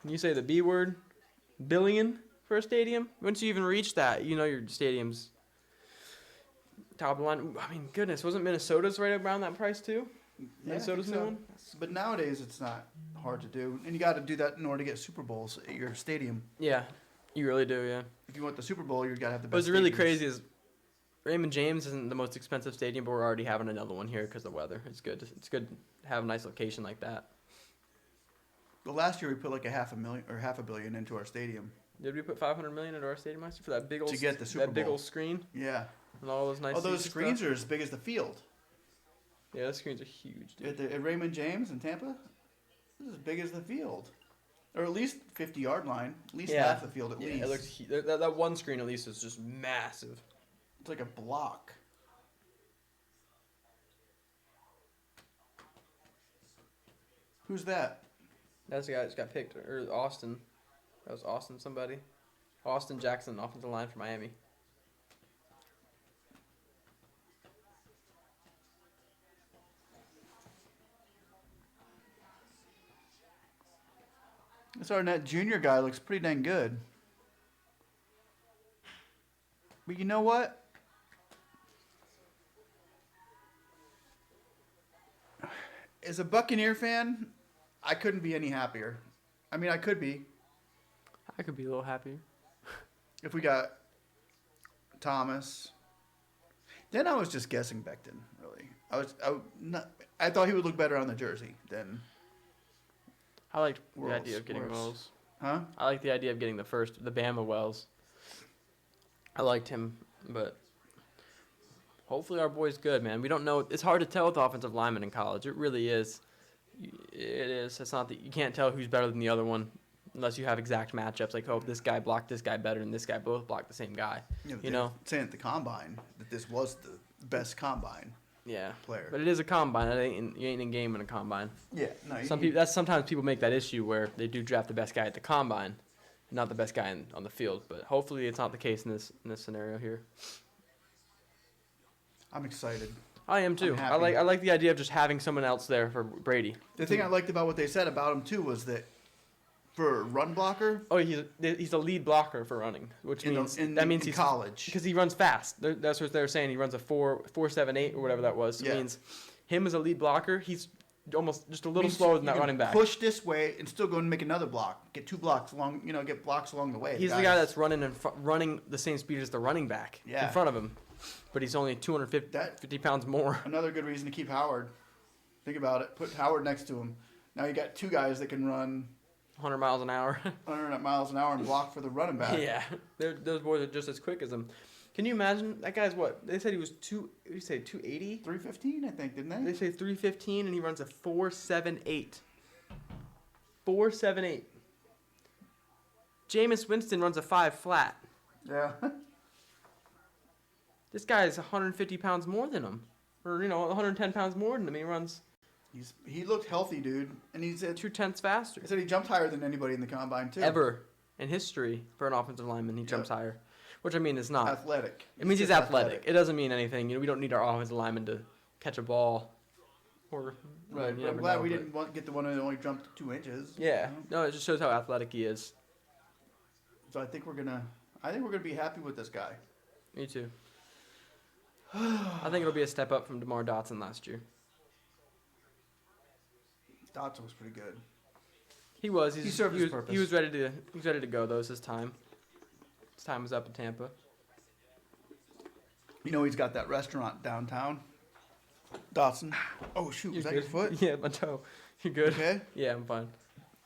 [SPEAKER 2] Can you say the B word? Billion for a stadium? Once you even reach that, you know your stadium's top of the line. I mean, goodness, wasn't Minnesota's right around that price too?
[SPEAKER 1] Yeah,
[SPEAKER 2] Minnesota's
[SPEAKER 1] I
[SPEAKER 2] new
[SPEAKER 1] think
[SPEAKER 2] one?
[SPEAKER 1] so. But nowadays it's not hard to do, and you got to do that in order to get Super Bowls at your stadium.
[SPEAKER 2] Yeah, you really do, yeah.
[SPEAKER 1] If you want the Super Bowl, you got to have the best.
[SPEAKER 2] What's really
[SPEAKER 1] stadiums.
[SPEAKER 2] crazy is Raymond James isn't the most expensive stadium, but we're already having another one here because of the weather. It's good. It's good to have a nice location like that.
[SPEAKER 1] But last year we put like half a billion into our stadium.
[SPEAKER 2] Did we put 500 million into our stadium last year for that big old
[SPEAKER 1] To get the Super
[SPEAKER 2] that big
[SPEAKER 1] Bowl.
[SPEAKER 2] old screen
[SPEAKER 1] Yeah.
[SPEAKER 2] and all those nice?
[SPEAKER 1] Oh, those
[SPEAKER 2] seats and
[SPEAKER 1] screens
[SPEAKER 2] stuff?
[SPEAKER 1] are as big as the field.
[SPEAKER 2] Yeah, those screens are huge, dude.
[SPEAKER 1] At Raymond James in Tampa, this is as big as the field, or at least 50-yard line, at least half the field at
[SPEAKER 2] Yeah,
[SPEAKER 1] least.
[SPEAKER 2] it looks that one screen at least is just massive.
[SPEAKER 1] It's like a block. Who's that?
[SPEAKER 2] That's the guy that just got picked, or Austin. That was Austin somebody. Austin Jackson, offensive line for Miami.
[SPEAKER 1] This Arnett Jr. guy looks pretty dang good. But you know what? As a Buccaneer fan, I couldn't be any happier. I mean, I could be
[SPEAKER 2] I could be a little happier.
[SPEAKER 1] if we got Thomas. Then I was just guessing Becton, really. I thought he would look better on the jersey than,
[SPEAKER 2] I liked the
[SPEAKER 1] Wells,
[SPEAKER 2] idea of getting
[SPEAKER 1] worse.
[SPEAKER 2] Wells.
[SPEAKER 1] huh?
[SPEAKER 2] I like the idea of getting the Bama Wells. I liked him, but hopefully our boy's good, man. We don't know. It's hard to tell with offensive linemen in college. It really is. It is. It's not that you can't tell who's better than the other one unless you have exact matchups. Like, oh, this guy blocked this guy better, and this guy both blocked the same guy.
[SPEAKER 1] Yeah, but
[SPEAKER 2] You
[SPEAKER 1] they're
[SPEAKER 2] know?
[SPEAKER 1] saying at the combine that this was the best combine
[SPEAKER 2] Yeah.
[SPEAKER 1] player.
[SPEAKER 2] But it is a combine. You ain't in game in a combine.
[SPEAKER 1] Yeah, no.
[SPEAKER 2] Sometimes people make that issue where they do draft the best guy at the combine, not the best guy on the field. But hopefully it's not the case in this scenario here.
[SPEAKER 1] I'm excited.
[SPEAKER 2] I am too.
[SPEAKER 1] I'm happy.
[SPEAKER 2] I like the idea of just having someone else there for Brady.
[SPEAKER 1] The thing I liked about what they said about him too was that for a run blocker
[SPEAKER 2] Oh, he's a lead blocker for running, which means that means he's
[SPEAKER 1] college.
[SPEAKER 2] because he runs fast. That's what they're saying. He runs a 4.78 or whatever that was. So
[SPEAKER 1] Yeah.
[SPEAKER 2] it means him as a lead blocker, he's almost just a little
[SPEAKER 1] Means
[SPEAKER 2] slower than
[SPEAKER 1] you
[SPEAKER 2] that
[SPEAKER 1] can
[SPEAKER 2] running back.
[SPEAKER 1] Push this way and still go and make another block. Get 2 blocks along. Get blocks along the way.
[SPEAKER 2] He's the guy that's running the same speed as the running back
[SPEAKER 1] Yeah.
[SPEAKER 2] in front of him, but he's only 250 pounds more.
[SPEAKER 1] another good reason to keep Howard. Think about it. Put Howard next to him. Now you got 2 guys that can run
[SPEAKER 2] 100 miles an hour.
[SPEAKER 1] 100 miles an hour and block for the running back.
[SPEAKER 2] Yeah, those boys are just as quick as him. Can you imagine that guy's what? They said he was 280.
[SPEAKER 1] 315, I think, didn't
[SPEAKER 2] They
[SPEAKER 1] they?
[SPEAKER 2] say 315, and he runs a 4.78. 4.78. Jameis Winston runs a 5 flat.
[SPEAKER 1] Yeah.
[SPEAKER 2] This guy is 150 pounds more than him, or 110 pounds more than him. He runs
[SPEAKER 1] He looked healthy, dude, and he said
[SPEAKER 2] 0.2 faster.
[SPEAKER 1] he said he jumped higher than anybody in the combine too.
[SPEAKER 2] Ever in history for an offensive lineman, he jumps higher, which I mean is not.
[SPEAKER 1] Athletic.
[SPEAKER 2] It means he's
[SPEAKER 1] just
[SPEAKER 2] athletic. It doesn't mean anything. We don't need our offensive lineman to catch a ball, or
[SPEAKER 1] Right.
[SPEAKER 2] you
[SPEAKER 1] But I'm
[SPEAKER 2] never
[SPEAKER 1] glad
[SPEAKER 2] know,
[SPEAKER 1] we
[SPEAKER 2] but-
[SPEAKER 1] didn't get the one that only jumped 2 inches.
[SPEAKER 2] Yeah,
[SPEAKER 1] you know?
[SPEAKER 2] no, it just shows how athletic he is.
[SPEAKER 1] So I think we're gonna be happy with this guy.
[SPEAKER 2] Me too. I think it'll be a step up from DeMar Dotson last year.
[SPEAKER 1] Dotson was pretty good.
[SPEAKER 2] He was.
[SPEAKER 1] He served his purpose.
[SPEAKER 2] He was ready to go. Though, it's his time. His time was up in Tampa.
[SPEAKER 1] He's got that restaurant downtown. Dotson. Oh shoot, was that your foot?
[SPEAKER 2] Yeah, my toe. You good?
[SPEAKER 1] Okay.
[SPEAKER 2] Yeah, I'm fine.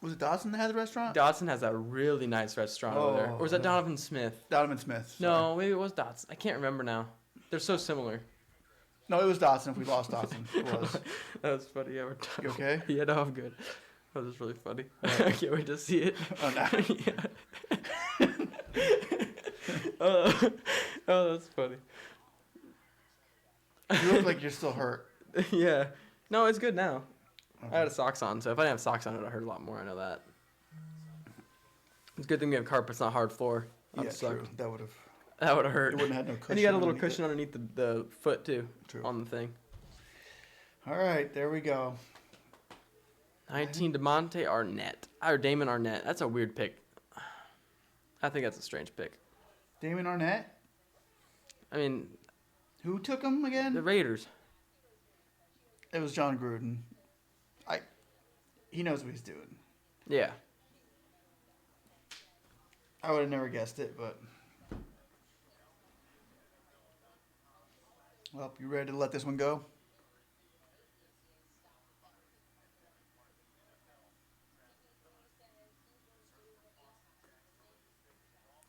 [SPEAKER 1] Was it Dotson that had the restaurant?
[SPEAKER 2] Dotson has a really nice restaurant over there. Or was that
[SPEAKER 1] Oh.
[SPEAKER 2] Donovan Smith?
[SPEAKER 1] Donovan Smith.
[SPEAKER 2] No, maybe it was Dotson. I can't remember now. They're so similar.
[SPEAKER 1] No, it was Dotson. If we lost Dotson, it was.
[SPEAKER 2] That was funny. Yeah, we're
[SPEAKER 1] You okay?
[SPEAKER 2] Yeah, no, I'm good. That was really funny. I can't wait to see it.
[SPEAKER 1] Oh, no.
[SPEAKER 2] Yeah. Oh, that's funny.
[SPEAKER 1] You look like you're still hurt.
[SPEAKER 2] Yeah. No, it's good now. I had socks on, so if I didn't have socks on, it would hurt a lot more. I know that. It's a good thing we have carpets, not hard floor.
[SPEAKER 1] Yeah,
[SPEAKER 2] That sucked.
[SPEAKER 1] true. That would have.
[SPEAKER 2] That would have hurt.
[SPEAKER 1] It wouldn't have had no cushion.
[SPEAKER 2] And you got a little
[SPEAKER 1] underneath it.
[SPEAKER 2] cushion underneath the foot, too,
[SPEAKER 1] True.
[SPEAKER 2] on the thing.
[SPEAKER 1] All right, there we go.
[SPEAKER 2] 19, DeMonte Arnett. Or Damon Arnett. That's a weird pick. I think that's a strange pick.
[SPEAKER 1] Damon Arnett.
[SPEAKER 2] I mean,
[SPEAKER 1] Who took him
[SPEAKER 2] the
[SPEAKER 1] again?
[SPEAKER 2] Raiders.
[SPEAKER 1] It was John Gruden. He knows what he's doing.
[SPEAKER 2] Yeah.
[SPEAKER 1] I would have never guessed it, but. Well, you ready to let this one go?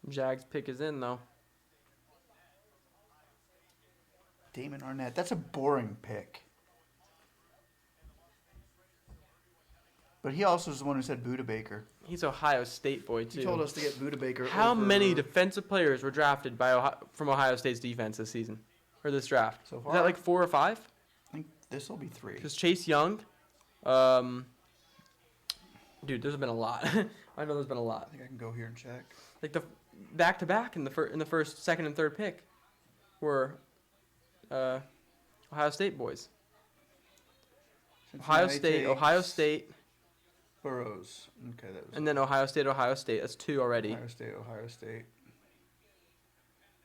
[SPEAKER 2] Jags pick is in though.
[SPEAKER 1] Damon Arnett. That's a boring pick. But he also is the one who said Buda Baker.
[SPEAKER 2] He's Ohio State boy too.
[SPEAKER 1] He told us to get Buda Baker.
[SPEAKER 2] How
[SPEAKER 1] over
[SPEAKER 2] many defensive players were drafted by from Ohio State's defense this season or this draft?
[SPEAKER 1] So
[SPEAKER 2] Is
[SPEAKER 1] far?
[SPEAKER 2] that like 4 or 5?
[SPEAKER 1] I think this will be 3.
[SPEAKER 2] Because Chase Young, dude, there's been a lot. I know there's been a lot.
[SPEAKER 1] I think I can go here and check.
[SPEAKER 2] Like the back to back in the first, second, and third pick were Ohio State boys. Ohio
[SPEAKER 1] Cincinnati
[SPEAKER 2] State,
[SPEAKER 1] takes
[SPEAKER 2] Ohio State,
[SPEAKER 1] Burrows. Okay, that was.
[SPEAKER 2] and then Ohio State, Ohio State. That's 2 already.
[SPEAKER 1] Ohio State.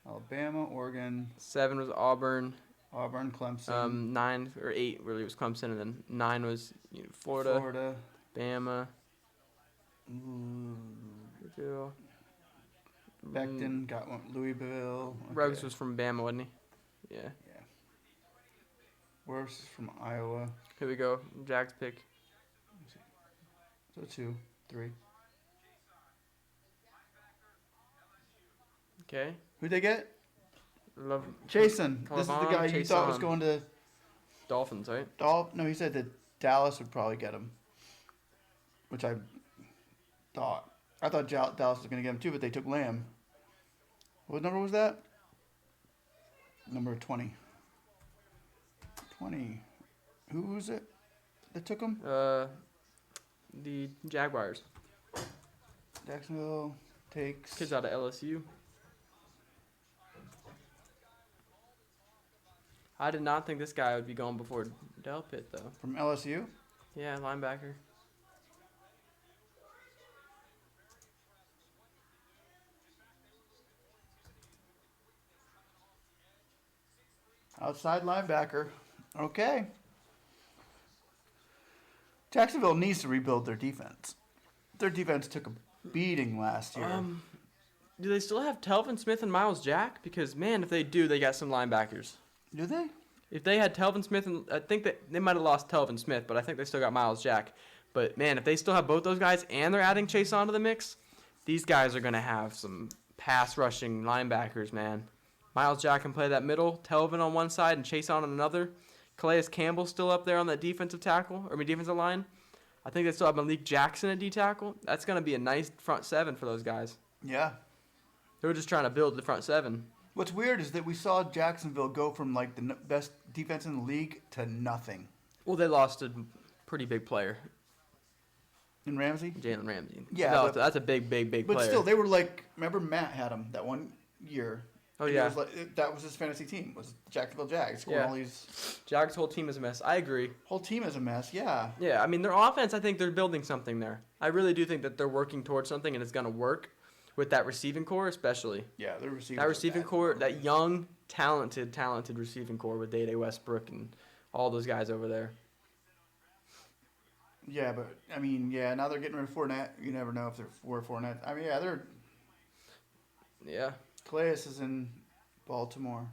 [SPEAKER 1] Alabama, Oregon,
[SPEAKER 2] 7 was Auburn.
[SPEAKER 1] Auburn, Clemson,
[SPEAKER 2] 9 or 8 really was Clemson, and then 9 was Florida, Bama. Louisville.
[SPEAKER 1] Becton got one. Louisville.
[SPEAKER 2] Ruggs was from Bama, wasn't he? Yeah.
[SPEAKER 1] Yeah. Worse is from Iowa.
[SPEAKER 2] Here we go. Jags pick.
[SPEAKER 1] So 2, 3.
[SPEAKER 2] Okay.
[SPEAKER 1] Who'd they get?
[SPEAKER 2] Love
[SPEAKER 1] Chasen. This is the guy you thought was going to.
[SPEAKER 2] Dolphins, right?
[SPEAKER 1] No, he said that Dallas would probably get him. Which I thought. I thought Dallas was going to get him too, but they took Lamb. What number was that? Number 20. 20. Who was it that took him?
[SPEAKER 2] The Jaguars.
[SPEAKER 1] Jacksonville takes.
[SPEAKER 2] Kids out of LSU. I did not think this guy would be going before Delpit, though.
[SPEAKER 1] From LSU?
[SPEAKER 2] Yeah, linebacker.
[SPEAKER 1] Outside linebacker. Okay. Jacksonville needs to rebuild their defense. Their defense took a beating last year.
[SPEAKER 2] Do they still have Telvin Smith and Miles Jack? Because, man, if they do, they got some linebackers.
[SPEAKER 1] Do they?
[SPEAKER 2] If they had Telvin Smith, and I think that they might have lost Telvin Smith, but I think they still got Miles Jack. But, man, if they still have both those guys and they're adding Chase onto the mix, these guys are going to have some pass-rushing linebackers, man. Miles Jack can play that middle, Telvin on one side and Chase on another. Calais Campbell's still up there on that defensive line. I think they still have Malik Jackson at D tackle. That's going to be a nice front seven for those guys.
[SPEAKER 1] Yeah.
[SPEAKER 2] They were just trying to build the front seven.
[SPEAKER 1] What's weird is that we saw Jacksonville go from like the best defense in the league to nothing.
[SPEAKER 2] Well, they lost a pretty big player,
[SPEAKER 1] In Ramsey?
[SPEAKER 2] Jalen Ramsey.
[SPEAKER 1] Yeah,
[SPEAKER 2] No,
[SPEAKER 1] but-
[SPEAKER 2] that's a big player.
[SPEAKER 1] But still, they were like, remember Matt had him that one year.
[SPEAKER 2] Oh,
[SPEAKER 1] And it
[SPEAKER 2] yeah.
[SPEAKER 1] was like, that was his fantasy team, was Jacksonville Jags. Scoring
[SPEAKER 2] Yeah.
[SPEAKER 1] all these.
[SPEAKER 2] Jags' whole team is a mess. I agree.
[SPEAKER 1] Whole team is a mess, yeah.
[SPEAKER 2] Yeah, I mean, their offense, I think they're building something there. I really do think that they're working towards something, and it's going to work with that receiving core especially.
[SPEAKER 1] Yeah, their receivers.
[SPEAKER 2] That
[SPEAKER 1] are
[SPEAKER 2] receiving
[SPEAKER 1] bad.
[SPEAKER 2] core, that young, talented receiving core with Day Westbrook and all those guys over there.
[SPEAKER 1] Yeah, but, I mean, yeah, now they're getting rid of Fournette. You never know if they're for Fournette. I mean, yeah, they're.
[SPEAKER 2] Yeah.
[SPEAKER 1] Calais is in Baltimore.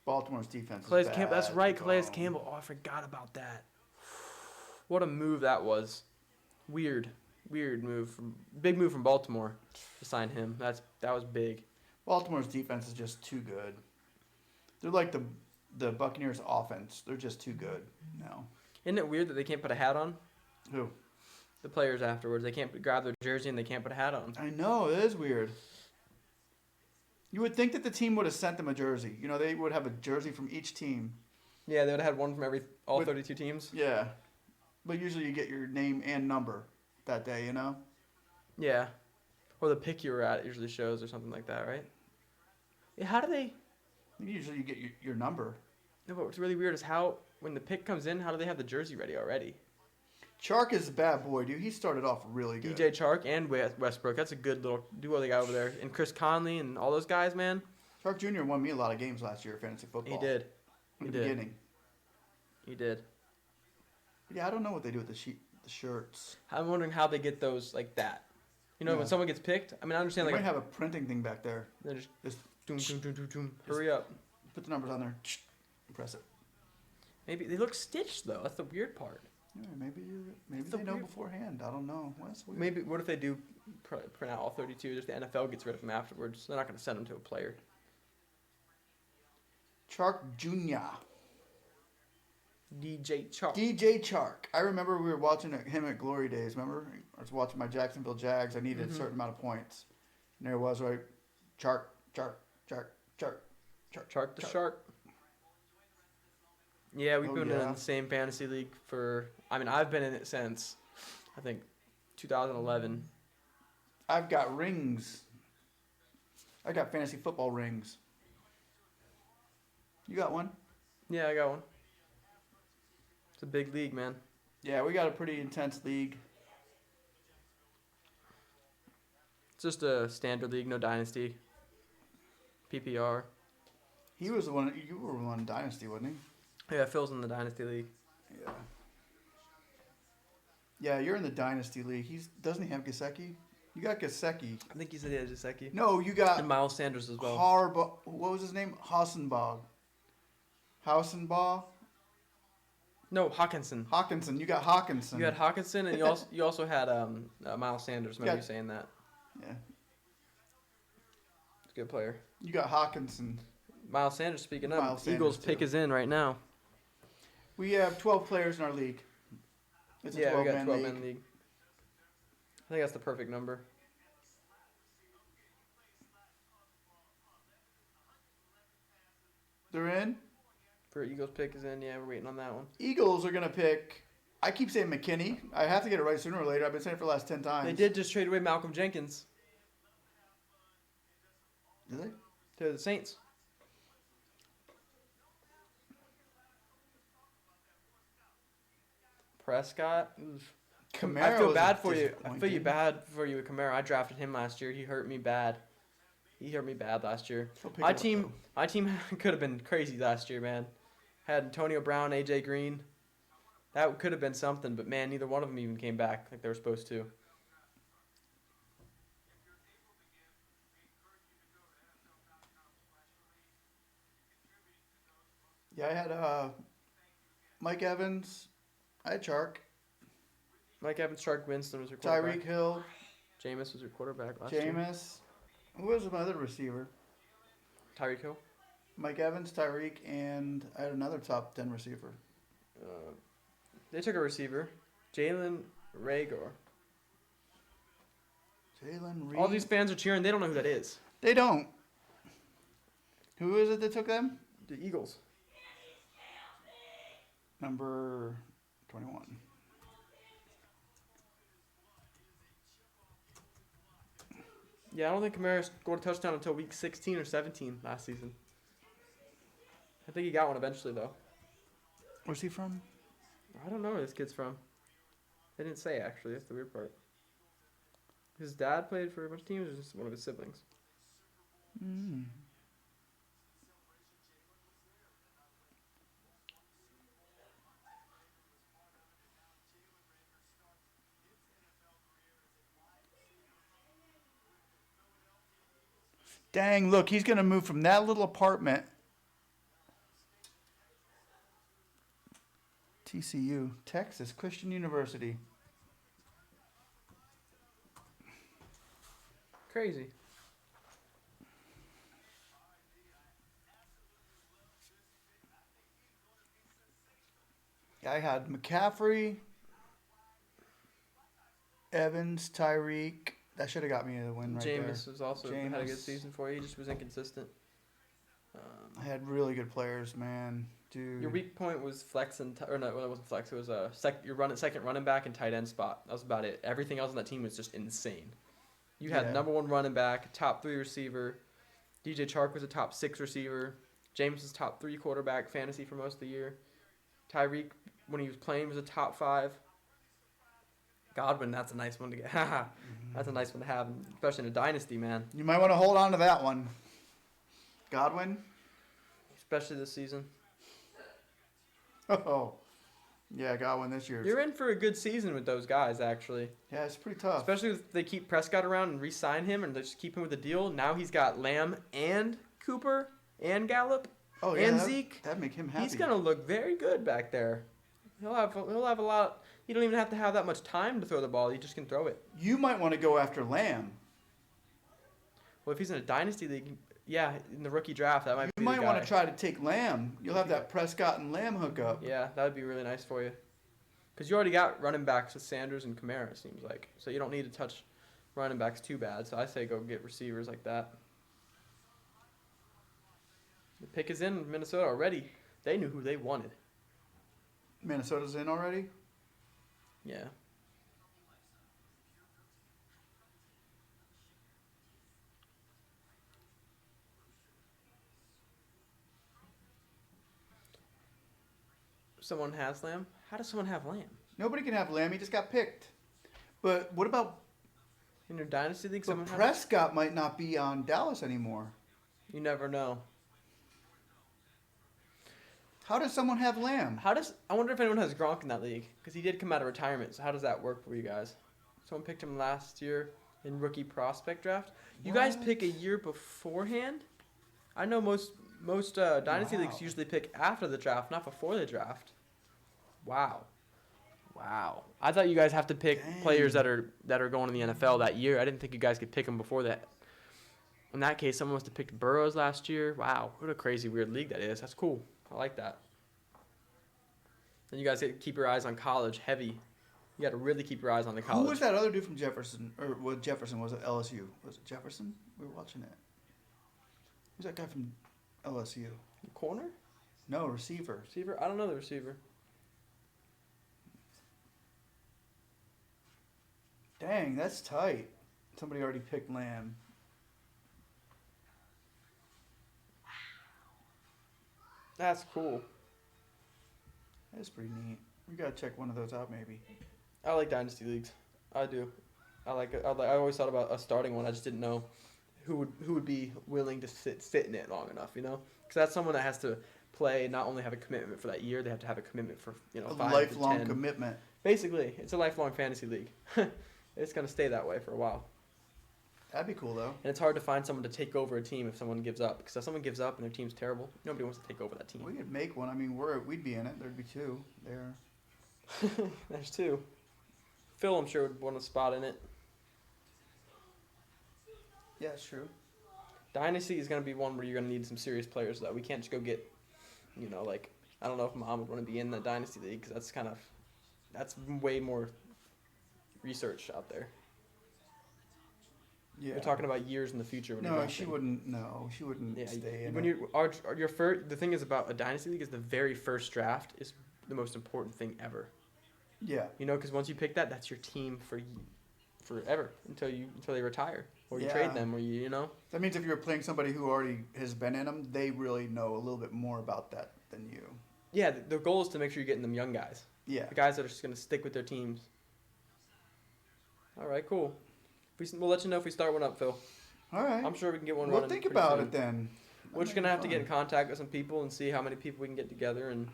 [SPEAKER 1] Baltimore's defense
[SPEAKER 2] Calais
[SPEAKER 1] is bad.
[SPEAKER 2] Campbell, that's right, Calais
[SPEAKER 1] Oh.
[SPEAKER 2] Campbell. Oh, I forgot about that. What a move that was. Weird move. Big move from Baltimore to sign him. That was big.
[SPEAKER 1] Baltimore's defense is just too good. They're like the Buccaneers' offense. They're just too good now.
[SPEAKER 2] Isn't it weird that they can't put a hat on?
[SPEAKER 1] Who?
[SPEAKER 2] The players afterwards. They can't grab their jersey and they can't put a hat on.
[SPEAKER 1] I know, it is weird. You would think that the team would have sent them a jersey. You know, they would have a jersey from each team.
[SPEAKER 2] Yeah, they would have had one from all
[SPEAKER 1] With-
[SPEAKER 2] 32 teams.
[SPEAKER 1] Yeah. But usually you get your name and number that day, you know?
[SPEAKER 2] Yeah. Or the pick you were at usually shows or something like that, right? Yeah, how do they...
[SPEAKER 1] Usually you get your number.
[SPEAKER 2] No, but what's really weird is how, when the pick comes in, how do they have the jersey ready already?
[SPEAKER 1] Chark is a bad boy, dude. He started off really good.
[SPEAKER 2] DJ Chark and Westbrook. That's a good little duo they got over there. And Chris Conley and all those guys, man.
[SPEAKER 1] Chark Jr. won me a lot of games last year, fantasy football.
[SPEAKER 2] He did.
[SPEAKER 1] In
[SPEAKER 2] He
[SPEAKER 1] the
[SPEAKER 2] did.
[SPEAKER 1] beginning.
[SPEAKER 2] He did.
[SPEAKER 1] Yeah, I don't know what they do with the shirts.
[SPEAKER 2] I'm wondering how they get those like that. You know,
[SPEAKER 1] Yeah.
[SPEAKER 2] when someone gets picked, I mean, I understand
[SPEAKER 1] They
[SPEAKER 2] like
[SPEAKER 1] might have a printing thing back there.
[SPEAKER 2] they're just
[SPEAKER 1] Just
[SPEAKER 2] doom, doom, doom, doom, doom. Hurry up.
[SPEAKER 1] put the numbers on there. Press it.
[SPEAKER 2] Maybe they look stitched though. That's the weird part.
[SPEAKER 1] Yeah, maybe
[SPEAKER 2] the
[SPEAKER 1] they know
[SPEAKER 2] weird-
[SPEAKER 1] beforehand. I don't know. Well, that's weird.
[SPEAKER 2] Maybe what if they do print out all 32? Just the NFL gets rid of them afterwards. They're not going to send them to a player.
[SPEAKER 1] Chark Jr.
[SPEAKER 2] DJ Chark.
[SPEAKER 1] DJ Chark. I remember we were watching him at Glory Days. Remember? I was watching my Jacksonville Jags. I needed a certain amount of points. And there it was, right? Chark.
[SPEAKER 2] Chark the Shark. Yeah, we've
[SPEAKER 1] Oh,
[SPEAKER 2] been
[SPEAKER 1] yeah.
[SPEAKER 2] in the same fantasy league for. I mean, I've been in it since, I think, 2011.
[SPEAKER 1] I've got rings. I got fantasy football rings. You got one?
[SPEAKER 2] Yeah, I got one. It's a big league, man.
[SPEAKER 1] Yeah, we got a pretty intense league.
[SPEAKER 2] It's just a standard league, no dynasty. PPR.
[SPEAKER 1] He was the one. You were one Dynasty, wasn't
[SPEAKER 2] Yeah, Phil's in the dynasty league.
[SPEAKER 1] he? Yeah. Yeah, you're in the Dynasty league. Doesn't he have Gasecki? You got Gasecki.
[SPEAKER 2] I think he said he had Jaceki.
[SPEAKER 1] No, you got
[SPEAKER 2] And Miles Sanders as well.
[SPEAKER 1] What was his name? Hassenbaugh. Hausenbaugh?
[SPEAKER 2] No, Hawkinson.
[SPEAKER 1] Hawkinson. You got Hawkinson.
[SPEAKER 2] You had Hawkinson, and you also had Miles Sanders. Remember you saying that?
[SPEAKER 1] Yeah.
[SPEAKER 2] He's a good player.
[SPEAKER 1] You got Hawkinson.
[SPEAKER 2] Miles Sanders, speaking of,
[SPEAKER 1] Miles Sanders,
[SPEAKER 2] Eagles pick
[SPEAKER 1] too.
[SPEAKER 2] is in right now.
[SPEAKER 1] We have 12 players in our league. It's a
[SPEAKER 2] Yeah, we got
[SPEAKER 1] 12-man
[SPEAKER 2] 12
[SPEAKER 1] league.
[SPEAKER 2] man league. I think that's the perfect number.
[SPEAKER 1] They're in.
[SPEAKER 2] For Eagles pick is in. Yeah, we're waiting on that one.
[SPEAKER 1] Eagles are going to pick. I keep saying McKinney. I have to get it right sooner or later. I've been saying it for the last 10 times.
[SPEAKER 2] They did just trade away Malcolm Jenkins
[SPEAKER 1] Did they?
[SPEAKER 2] to the Saints. Prescott. Oof.
[SPEAKER 1] Camaro
[SPEAKER 2] I feel
[SPEAKER 1] was
[SPEAKER 2] bad for you. I feel
[SPEAKER 1] disappointing.
[SPEAKER 2] you bad for you with Camaro. I drafted him last year. He hurt me bad. He hurt me bad last year.
[SPEAKER 1] He'll pick
[SPEAKER 2] My
[SPEAKER 1] it up,
[SPEAKER 2] team,
[SPEAKER 1] though.
[SPEAKER 2] my team could have been crazy last year, man. Had Antonio Brown, AJ Green. That could have been something, but man, neither one of them even came back like they were supposed to.
[SPEAKER 1] Yeah, I had Mike Evans. I had Chark.
[SPEAKER 2] Mike Evans, Shark Winston was your quarterback.
[SPEAKER 1] Tyreek Hill.
[SPEAKER 2] Jameis was your quarterback last year.
[SPEAKER 1] Jameis. Who was my other receiver?
[SPEAKER 2] Tyreek Hill.
[SPEAKER 1] Mike Evans, Tyreek, and I had another top 10 receiver.
[SPEAKER 2] They took a receiver, Jalen Rager.
[SPEAKER 1] Jalen Reed.
[SPEAKER 2] All these fans are cheering. They don't know who that is.
[SPEAKER 1] They don't. Who is it that took them?
[SPEAKER 2] The Eagles.
[SPEAKER 1] Number 21.
[SPEAKER 2] Yeah, I don't think Kamara scored a touchdown until week 16 or 17 last season. I think he got one eventually, though.
[SPEAKER 1] Where's he from?
[SPEAKER 2] I don't know where this kid's from. They didn't say, actually. That's the weird part. His dad played for a bunch of teams, or just one of his siblings?
[SPEAKER 1] Mm. Dang, look, he's going to move from that little apartment. TCU, Texas Christian University.
[SPEAKER 2] Crazy.
[SPEAKER 1] I had McCaffrey, Evans, Tyreek. That should have got me the win right there.
[SPEAKER 2] Jameis was also had a good
[SPEAKER 1] Jameis.
[SPEAKER 2] season for you. He just was inconsistent.
[SPEAKER 1] I had really good players, man. Dude.
[SPEAKER 2] Your weak point was flex and or no, it wasn't flex. It was a second running back and tight end spot. That was about it. Everything else on that team was just insane. You had
[SPEAKER 1] Yeah.
[SPEAKER 2] number 1 running back, top 3 receiver. DJ Chark was a top 6 receiver. James was top 3 quarterback fantasy for most of the year. Tyreek, when he was playing, was a top 5. Godwin, that's a nice one to get. That's a nice one to have, especially in a dynasty, man.
[SPEAKER 1] You might want to hold on to that one. Godwin?
[SPEAKER 2] Especially this season.
[SPEAKER 1] Oh. Yeah, Godwin this year.
[SPEAKER 2] You're in for a good season with those guys, actually.
[SPEAKER 1] Yeah, it's pretty tough.
[SPEAKER 2] Especially if they keep Prescott around and re-sign him and they just keep him with the deal. Now he's got Lamb and Cooper and Gallup
[SPEAKER 1] oh, yeah,
[SPEAKER 2] and
[SPEAKER 1] that,
[SPEAKER 2] Zeke.
[SPEAKER 1] That'd make him happy.
[SPEAKER 2] He's going to look very good back there. He'll have a lot. You don't even have to have that much time to throw the ball. You just can throw it.
[SPEAKER 1] You might want to go after Lamb.
[SPEAKER 2] Well, if he's in a dynasty league, yeah, in the rookie draft, that might
[SPEAKER 1] You
[SPEAKER 2] be
[SPEAKER 1] might
[SPEAKER 2] the
[SPEAKER 1] want
[SPEAKER 2] guy.
[SPEAKER 1] to try to take Lamb. You'll have that Prescott and Lamb hookup.
[SPEAKER 2] Yeah, that would be really nice for you. Because you already got running backs with Sanders and Kamara, it seems like. So you don't need to touch running backs too bad. So I say go get receivers like that. The pick is in Minnesota already. They knew who they wanted.
[SPEAKER 1] Minnesota's in already?
[SPEAKER 2] Yeah. Someone has Lamb? How does someone have Lamb?
[SPEAKER 1] Nobody can have Lamb. He just got picked. But what about
[SPEAKER 2] In your dynasty league,
[SPEAKER 1] but
[SPEAKER 2] someone has
[SPEAKER 1] Prescott might not be on Dallas anymore.
[SPEAKER 2] You never know.
[SPEAKER 1] How does someone have Lamb?
[SPEAKER 2] I wonder if anyone has Gronk in that league because he did come out of retirement. So how does that work for you guys? Someone picked him last year in rookie prospect draft. You guys
[SPEAKER 1] What?
[SPEAKER 2] pick a year beforehand. I know most dynasty
[SPEAKER 1] Wow.
[SPEAKER 2] leagues usually pick after the draft, not before the draft. Wow. I thought you guys have to pick
[SPEAKER 1] Dang.
[SPEAKER 2] players that are going to the NFL that year. I didn't think you guys could pick them before that. In that case, someone must have picked Burrows last year. Wow, what a crazy weird league that is. That's cool. I like that. Then you guys get to keep your eyes on college heavy. You got to really keep your eyes on the college.
[SPEAKER 1] Who was that other dude from Jefferson? Or what Jefferson was it LSU? Was it Jefferson? We were watching it. Who's that guy from LSU?
[SPEAKER 2] Corner?
[SPEAKER 1] No, receiver.
[SPEAKER 2] Receiver? I don't know the receiver.
[SPEAKER 1] Dang, that's tight. Somebody already picked Lamb.
[SPEAKER 2] That's cool.
[SPEAKER 1] That's pretty neat. We gotta check one of those out, maybe.
[SPEAKER 2] I like dynasty leagues. I do. I like it. I always thought about us starting one. I just didn't know who would be willing to sit in it long enough, you know? Because that's someone that has to play, not only have a commitment for that year, they have to have a commitment for,
[SPEAKER 1] A
[SPEAKER 2] 5
[SPEAKER 1] lifelong
[SPEAKER 2] to 10.
[SPEAKER 1] commitment.
[SPEAKER 2] Basically, it's a lifelong fantasy league. It's going to stay that way for a while.
[SPEAKER 1] That'd be cool, though.
[SPEAKER 2] And it's hard to find someone to take over a team if someone gives up. Because if someone gives up and their team's terrible, nobody wants to take over that team.
[SPEAKER 1] We could make one. I mean, we'd be in it. There'd be two there.
[SPEAKER 2] There's two. Phil, I'm sure, would want a spot in it.
[SPEAKER 1] Yeah, it's true.
[SPEAKER 2] Dynasty is going to be one where you're going to need some serious players, though. We can't just go get, I don't know if Mom would want to be in the Dynasty League because that's way more research out there.
[SPEAKER 1] Yeah.
[SPEAKER 2] You're talking about years in the future. When you're
[SPEAKER 1] No,
[SPEAKER 2] drafting.
[SPEAKER 1] she wouldn't. No, she wouldn't
[SPEAKER 2] Yeah,
[SPEAKER 1] stay in
[SPEAKER 2] when
[SPEAKER 1] it.
[SPEAKER 2] your first, the thing is about a Dynasty League is the very first draft is the most important thing ever.
[SPEAKER 1] Yeah.
[SPEAKER 2] Because once you pick that, that's your team for forever until they retire or you trade them or you know.
[SPEAKER 1] That means if you're playing somebody who already has been in them, they really know a little bit more about that than you.
[SPEAKER 2] Yeah, the goal is to make sure you're getting them young guys.
[SPEAKER 1] Yeah.
[SPEAKER 2] The guys that are just going to stick with their teams. All right, cool. We'll let you know if we start one up, Phil.
[SPEAKER 1] All right.
[SPEAKER 2] I'm sure we can get one
[SPEAKER 1] Well,
[SPEAKER 2] running.
[SPEAKER 1] think
[SPEAKER 2] pretty
[SPEAKER 1] about
[SPEAKER 2] soon.
[SPEAKER 1] it then.
[SPEAKER 2] We're just going to have to get in contact with some people and see how many people we can get together. And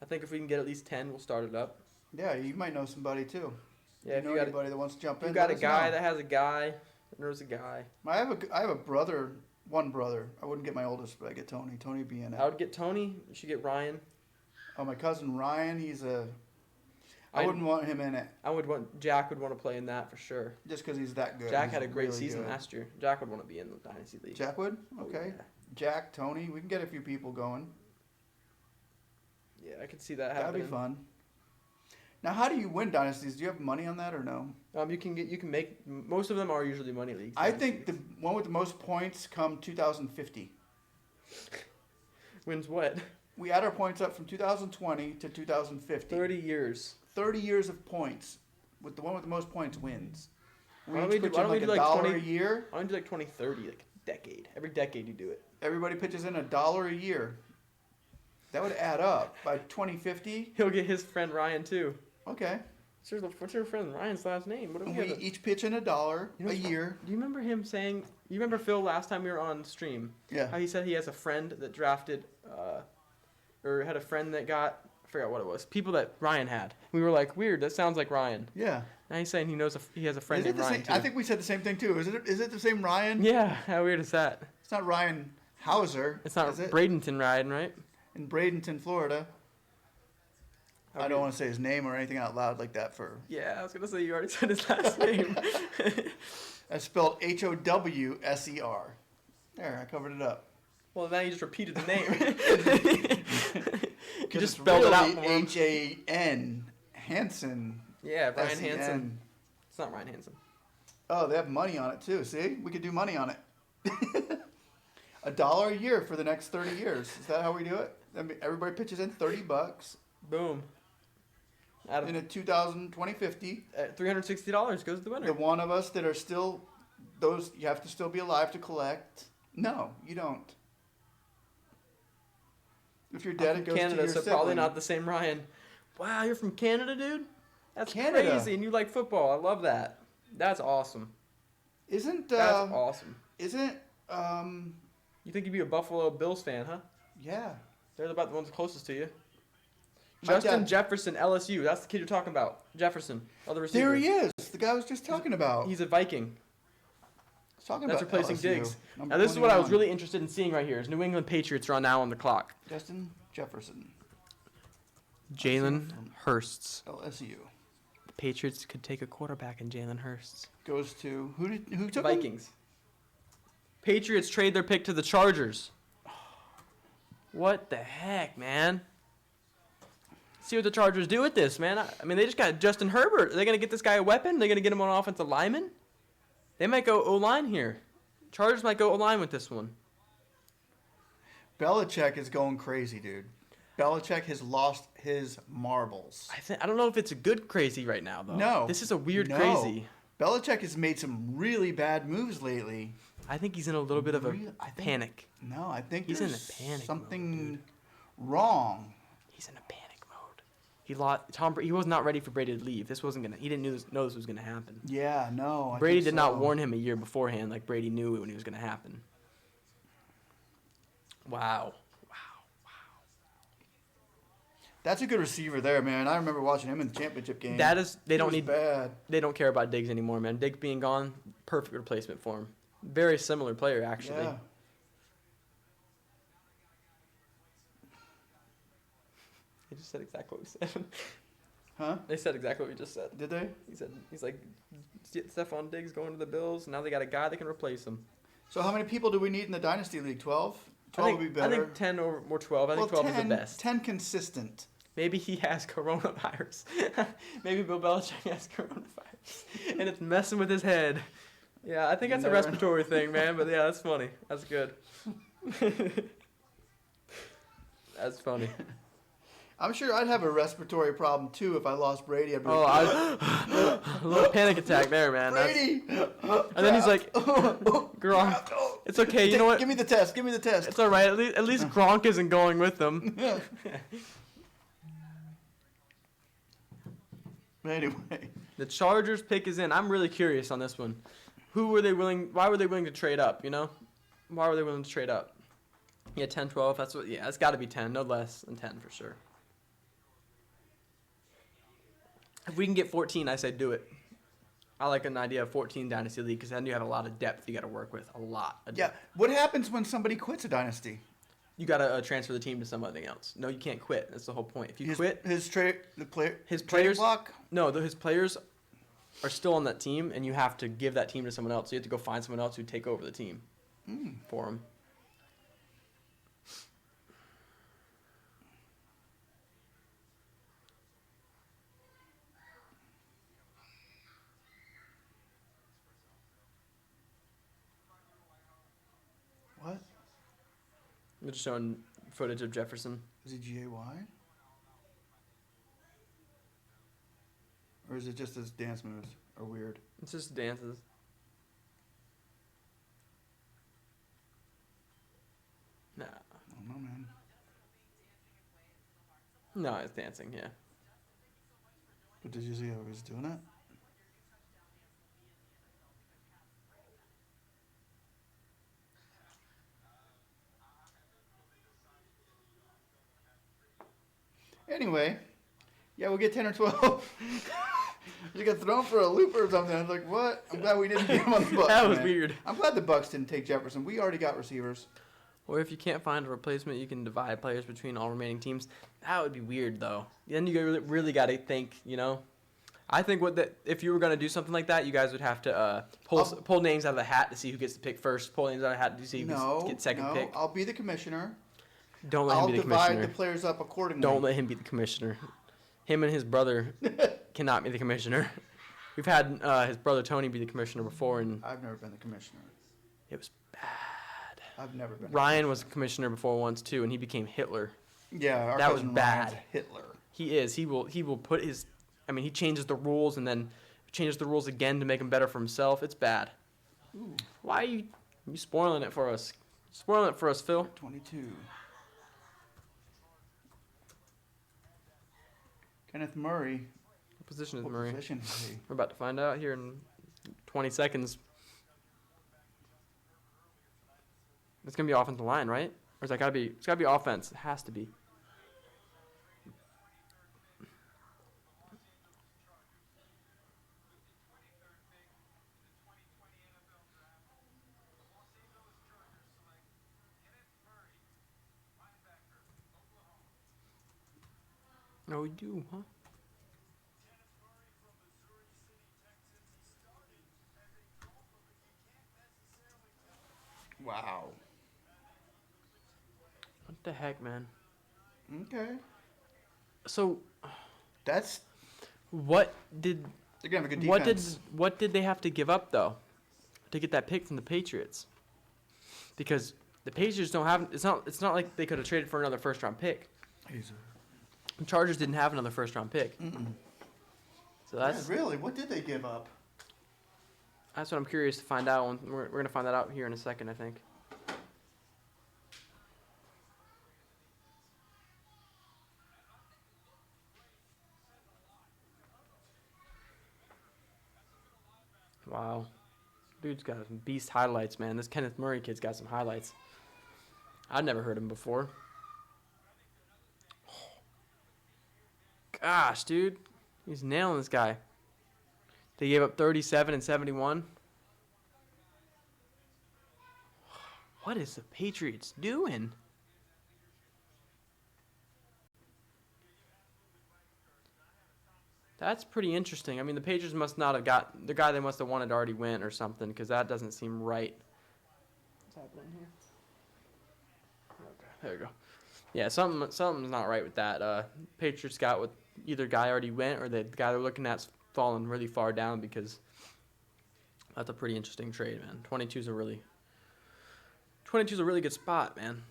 [SPEAKER 2] I think if we can get at least 10, we'll start it up.
[SPEAKER 1] Yeah, you might know somebody too.
[SPEAKER 2] Yeah,
[SPEAKER 1] if you know anybody that wants to jump in.
[SPEAKER 2] You got a
[SPEAKER 1] let us
[SPEAKER 2] guy
[SPEAKER 1] know.
[SPEAKER 2] that has a guy. There's a guy.
[SPEAKER 1] I have a brother, one brother. I wouldn't get my oldest, but I get Tony. Tony would be in it.
[SPEAKER 2] I would get Tony. You should get Ryan.
[SPEAKER 1] Oh, my cousin Ryan, I wouldn't want him in it
[SPEAKER 2] Jack would want to play in that for sure.
[SPEAKER 1] just because he's that good.
[SPEAKER 2] Jack
[SPEAKER 1] He's
[SPEAKER 2] had a great
[SPEAKER 1] really
[SPEAKER 2] season
[SPEAKER 1] good.
[SPEAKER 2] last year. Jack would want to be in the Dynasty League.
[SPEAKER 1] Jack would?
[SPEAKER 2] Oh,
[SPEAKER 1] Okay.
[SPEAKER 2] yeah.
[SPEAKER 1] Jack, Tony, we can get a few people going.
[SPEAKER 2] Yeah, I could see that happening.
[SPEAKER 1] That'd be fun. Now, how do you win dynasties? Do you have money on that or no?
[SPEAKER 2] You can make most of them are usually money leagues.
[SPEAKER 1] I think the one with the most points come 2050.
[SPEAKER 2] Wins what?
[SPEAKER 1] We add our points up from 2020 to 2050.
[SPEAKER 2] 30 years.
[SPEAKER 1] 30 years of points. With the one with the most points wins.
[SPEAKER 2] Why don't we do
[SPEAKER 1] $1
[SPEAKER 2] like
[SPEAKER 1] a
[SPEAKER 2] 20
[SPEAKER 1] year.
[SPEAKER 2] I want to do like 2030, like a decade. Every decade you do it.
[SPEAKER 1] Everybody pitches in $1 a year. That would add up by 2050.
[SPEAKER 2] He'll get his friend Ryan too.
[SPEAKER 1] Okay.
[SPEAKER 2] What's your friend Ryan's last name? What do
[SPEAKER 1] And
[SPEAKER 2] we
[SPEAKER 1] we
[SPEAKER 2] have?
[SPEAKER 1] each pitch in $1
[SPEAKER 2] You know
[SPEAKER 1] a
[SPEAKER 2] what's
[SPEAKER 1] year.
[SPEAKER 2] Do you remember him saying? You remember Phil last time we were on stream?
[SPEAKER 1] Yeah.
[SPEAKER 2] How he said he has a friend that drafted, or had a friend that got. I forgot what it was. People that Ryan had. We were like, weird. That sounds like Ryan.
[SPEAKER 1] Yeah.
[SPEAKER 2] Now he's saying he has a friend
[SPEAKER 1] Is it
[SPEAKER 2] named
[SPEAKER 1] the
[SPEAKER 2] Ryan
[SPEAKER 1] same?
[SPEAKER 2] too.
[SPEAKER 1] I think we said the same thing too. Is it the same Ryan?
[SPEAKER 2] Yeah. How weird is that?
[SPEAKER 1] It's not Ryan Hauser.
[SPEAKER 2] It's not
[SPEAKER 1] is it?
[SPEAKER 2] Bradenton Ryan, right?
[SPEAKER 1] In Bradenton, Florida. I don't want to say his name or anything out loud like that for.
[SPEAKER 2] Yeah, I was gonna say you already said his last name.
[SPEAKER 1] That's spelled Howser. There, I covered it up.
[SPEAKER 2] Well, now you just repeated the name. You just
[SPEAKER 1] It's
[SPEAKER 2] spelled it out.
[SPEAKER 1] really H-A-N. Hansen.
[SPEAKER 2] Yeah, Ryan
[SPEAKER 1] S-E-N.
[SPEAKER 2] Hansen. It's not Ryan Hansen.
[SPEAKER 1] Oh, they have money on it too. See, we could do money on it. $1 a year for the next 30 years. Is that how we do it? I mean, everybody pitches in $30.
[SPEAKER 2] Boom. Out of
[SPEAKER 1] In a 2050,
[SPEAKER 2] $360 goes to the winner.
[SPEAKER 1] the one of us that are still, those you have to still be alive to collect. No, you don't. If you're dead,
[SPEAKER 2] I'm
[SPEAKER 1] it
[SPEAKER 2] from
[SPEAKER 1] goes
[SPEAKER 2] Canada,
[SPEAKER 1] to your
[SPEAKER 2] so probably
[SPEAKER 1] sibling.
[SPEAKER 2] not the same Ryan. Wow, you're from Canada, dude? That's
[SPEAKER 1] Canada.
[SPEAKER 2] crazy, and you like football. I love that. That's awesome.
[SPEAKER 1] Isn't
[SPEAKER 2] That's awesome.
[SPEAKER 1] Isn't
[SPEAKER 2] You think you'd be a Buffalo Bills fan, huh?
[SPEAKER 1] yeah.
[SPEAKER 2] They're about the ones closest to you.
[SPEAKER 1] My
[SPEAKER 2] Justin
[SPEAKER 1] dad-
[SPEAKER 2] Jefferson, LSU. That's the kid you're talking about. Jefferson, other receiver.
[SPEAKER 1] There he is. The guy I was just talking about.
[SPEAKER 2] He's a Viking.
[SPEAKER 1] He's talking
[SPEAKER 2] That's
[SPEAKER 1] about
[SPEAKER 2] replacing
[SPEAKER 1] LSU,
[SPEAKER 2] Diggs.
[SPEAKER 1] number
[SPEAKER 2] Now, this is what I was
[SPEAKER 1] 21.
[SPEAKER 2] really interested in seeing right here. Is New England Patriots are now on the clock.
[SPEAKER 1] Justin Jefferson,
[SPEAKER 2] Jalen Hursts.
[SPEAKER 1] LSU.
[SPEAKER 2] The Patriots could take a quarterback in Jalen Hursts.
[SPEAKER 1] Goes to who took him?
[SPEAKER 2] Vikings. Patriots trade their pick to the Chargers. What the heck, man? See what the Chargers do with this, man. I mean, they just got Justin Herbert. Are they going to get this guy a weapon? Are they going to get him an offensive lineman? They might go O-line here. Chargers might go O-line with this one.
[SPEAKER 1] Belichick is going crazy, dude. Belichick has lost his marbles.
[SPEAKER 2] I don't know if it's a good crazy right now, though.
[SPEAKER 1] No.
[SPEAKER 2] This is a weird
[SPEAKER 1] No.
[SPEAKER 2] crazy.
[SPEAKER 1] Belichick has made some really bad moves lately.
[SPEAKER 2] I think he's in a little bit of a
[SPEAKER 1] I think-
[SPEAKER 2] panic.
[SPEAKER 1] No, I think
[SPEAKER 2] He's in
[SPEAKER 1] there's
[SPEAKER 2] a panic mode,
[SPEAKER 1] something wrong.
[SPEAKER 2] He's in a panic mode. He lost he was not ready for Brady to leave. This wasn't gonna. He didn't know this was gonna happen.
[SPEAKER 1] Yeah, no. I
[SPEAKER 2] Brady
[SPEAKER 1] think
[SPEAKER 2] did not
[SPEAKER 1] so.
[SPEAKER 2] warn him a year beforehand, like Brady knew when it was gonna happen. Wow.
[SPEAKER 1] That's a good receiver there, man. I remember watching him in the championship game.
[SPEAKER 2] That is. They
[SPEAKER 1] He
[SPEAKER 2] don't
[SPEAKER 1] was
[SPEAKER 2] need.
[SPEAKER 1] bad.
[SPEAKER 2] They don't care about Diggs anymore, man. Diggs being gone, perfect replacement for him. Very similar player, actually.
[SPEAKER 1] Yeah.
[SPEAKER 2] They just said exactly what we said.
[SPEAKER 1] Huh?
[SPEAKER 2] They said exactly what we just said.
[SPEAKER 1] Did they?
[SPEAKER 2] He's like, Stephon Diggs going to the Bills. Now they got a guy that can replace him.
[SPEAKER 1] So how many people do we need in the Dynasty League? 12? 12 would be better.
[SPEAKER 2] I think 10 or 12. I think 12 is the best.
[SPEAKER 1] 10 consistent.
[SPEAKER 2] Maybe he has coronavirus. Maybe Bill Belichick has coronavirus. And it's messing with his head. Yeah, I think that's a
[SPEAKER 1] Never-
[SPEAKER 2] respiratory thing, man. But yeah, that's funny. That's good. That's funny.
[SPEAKER 1] I'm sure I'd have a respiratory problem too if I lost Brady. I'd be
[SPEAKER 2] Oh,
[SPEAKER 1] like,
[SPEAKER 2] a little panic attack there, man.
[SPEAKER 1] Brady!
[SPEAKER 2] And then he's like, Gronk, it's okay. You know what?
[SPEAKER 1] Give me the test. Give me the test.
[SPEAKER 2] It's all right. At least Gronk isn't going with them.
[SPEAKER 1] Anyway,
[SPEAKER 2] The Chargers pick is in. I'm really curious on this one. Why were they willing to trade up, you know? Why were they willing to trade up? Yeah, 10, 12. It's got to be 10. No less than 10 for sure. If we can get 14, I say do it. I like an idea of 14 Dynasty League because then you have a lot of depth you got to work with. A lot of
[SPEAKER 1] yeah.
[SPEAKER 2] depth.
[SPEAKER 1] What happens when somebody quits a Dynasty?
[SPEAKER 2] You got to transfer the team to something else. No, you can't quit. That's the whole point. If you quit,
[SPEAKER 1] his
[SPEAKER 2] his
[SPEAKER 1] trade
[SPEAKER 2] players
[SPEAKER 1] block.
[SPEAKER 2] No, his players are still on that team, and you have to give that team to someone else. So you have to go find someone else who take over the team for him.
[SPEAKER 1] What?
[SPEAKER 2] They're just showing footage of Jefferson.
[SPEAKER 1] Is he GAY? Or is it just his dance moves are weird?
[SPEAKER 2] It's just dances. Nah.
[SPEAKER 1] I don't know, man.
[SPEAKER 2] No, it's dancing, yeah.
[SPEAKER 1] But did you see how he was doing it? Anyway, yeah, we'll get 10 or 12. You got thrown for a loop or something. I was like, what? I'm glad we didn't get him on the Bucs.
[SPEAKER 2] That was
[SPEAKER 1] man.
[SPEAKER 2] weird.
[SPEAKER 1] I'm glad the Bucs didn't take Jefferson. We already got receivers.
[SPEAKER 2] Or if you can't find a replacement, you can divide players between all remaining teams. That would be weird, though. Then you really got to think, you know. I think if you were going to do something like that, you guys would have to pull names out of the hat to see who gets to pick first, pull names out of the hat to see who gets second pick.
[SPEAKER 1] I'll be the commissioner.
[SPEAKER 2] Don't let him be the commissioner.
[SPEAKER 1] I'll divide the players up accordingly.
[SPEAKER 2] Don't let him be the commissioner. Him and his brother cannot be the commissioner. We've had his brother Tony be the commissioner before, and
[SPEAKER 1] I've never been the commissioner.
[SPEAKER 2] it was bad.
[SPEAKER 1] I've never been.
[SPEAKER 2] Ryan was commissioner before once too, and he became Hitler.
[SPEAKER 1] Yeah,
[SPEAKER 2] that was bad.
[SPEAKER 1] Ryan's Hitler.
[SPEAKER 2] He is. He will put his. I mean, he changes the rules and then changes the rules again to make them better for himself. It's bad.
[SPEAKER 1] Ooh.
[SPEAKER 2] Why are you spoiling it for us? Spoiling it for us, Phil.
[SPEAKER 1] 22. Kenneth Murray.
[SPEAKER 2] What position is
[SPEAKER 1] What
[SPEAKER 2] Murray?
[SPEAKER 1] position is he?
[SPEAKER 2] We're about to find out here in 20 seconds. It's gonna be offensive line, right? Or is that gotta be? It's gotta be offense. It has to be. No, we do, huh?
[SPEAKER 1] Wow.
[SPEAKER 2] What the heck, man?
[SPEAKER 1] Okay.
[SPEAKER 2] So,
[SPEAKER 1] That's
[SPEAKER 2] what did
[SPEAKER 1] they're gonna have a good defense.
[SPEAKER 2] what did they have to give up though to get that pick from the Patriots? Because the Patriots don't have. It's not like they could have traded for another first round pick. The Chargers didn't have another first round pick. So that's
[SPEAKER 1] really, what did they give up?
[SPEAKER 2] That's what I'm curious to find out. We're gonna find that out here in a second, I think. Wow, dude's got some beast highlights, man. This Kenneth Murray kid's got some highlights. I'd never heard him before. Gosh, dude, he's nailing this guy. They gave up 37 and 71. What is the Patriots doing? That's pretty interesting. I mean, the Patriots must not have got the guy they must have wanted already went or something, because that doesn't seem right. What's happening here? Okay, there we go. Yeah, something's not right with that. Patriots got what either guy already went or the guy they're looking at's fallen really far down, because that's a pretty interesting trade, man. 22's a really good spot, man.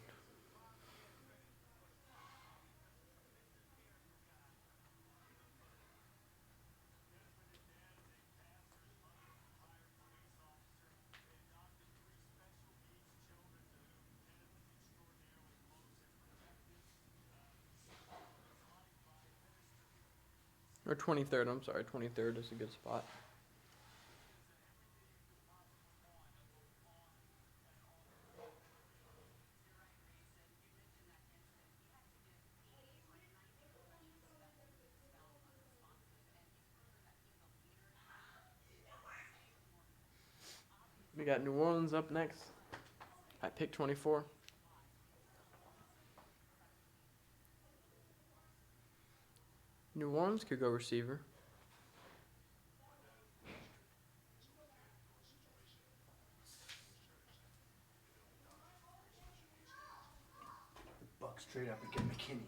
[SPEAKER 2] Or 23rd, I'm sorry. 23rd is a good spot. We got New Orleans up next at pick 24. New Orleans could go receiver.
[SPEAKER 1] Bucks trade up and get McKinney.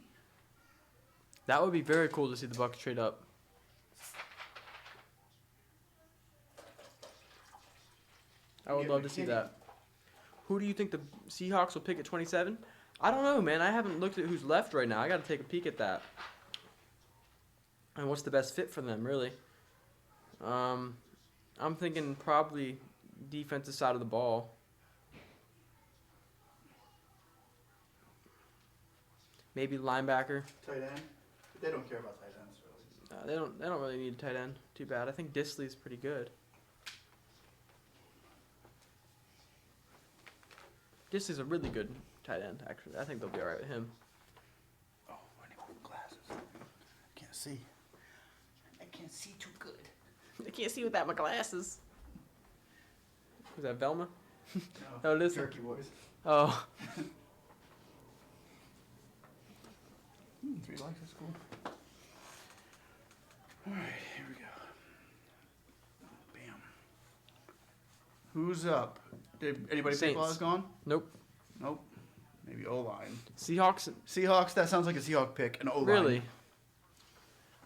[SPEAKER 2] That would be very cool to see the Bucs trade up. I would love to see that. Who do you think the Seahawks will pick at 27? I don't know, man. I haven't looked at who's left right now. I got to take a peek at that. And what's the best fit for them, really? I'm thinking probably defensive side of the ball. Maybe linebacker.
[SPEAKER 1] Tight end. But they don't care about tight ends really.
[SPEAKER 2] They don't really need a tight end. Too bad. I think Disley's pretty good. Disley's a really good tight end, actually. I think they'll be all right with him.
[SPEAKER 1] Oh, I need more glasses. I can't see. I can't see too good.
[SPEAKER 2] I can't see without my glasses. Is that Velma?
[SPEAKER 1] No,
[SPEAKER 2] Oh, it is.
[SPEAKER 1] Jerky boys.
[SPEAKER 2] Oh.
[SPEAKER 1] you like this school? All right, here we go. Bam. Who's up? Did anybody pick while I was
[SPEAKER 2] Saints.
[SPEAKER 1] gone?
[SPEAKER 2] Nope.
[SPEAKER 1] Nope. Maybe O-line.
[SPEAKER 2] Seahawks.
[SPEAKER 1] Seahawks, that sounds like a Seahawk pick. An O-line.
[SPEAKER 2] Really?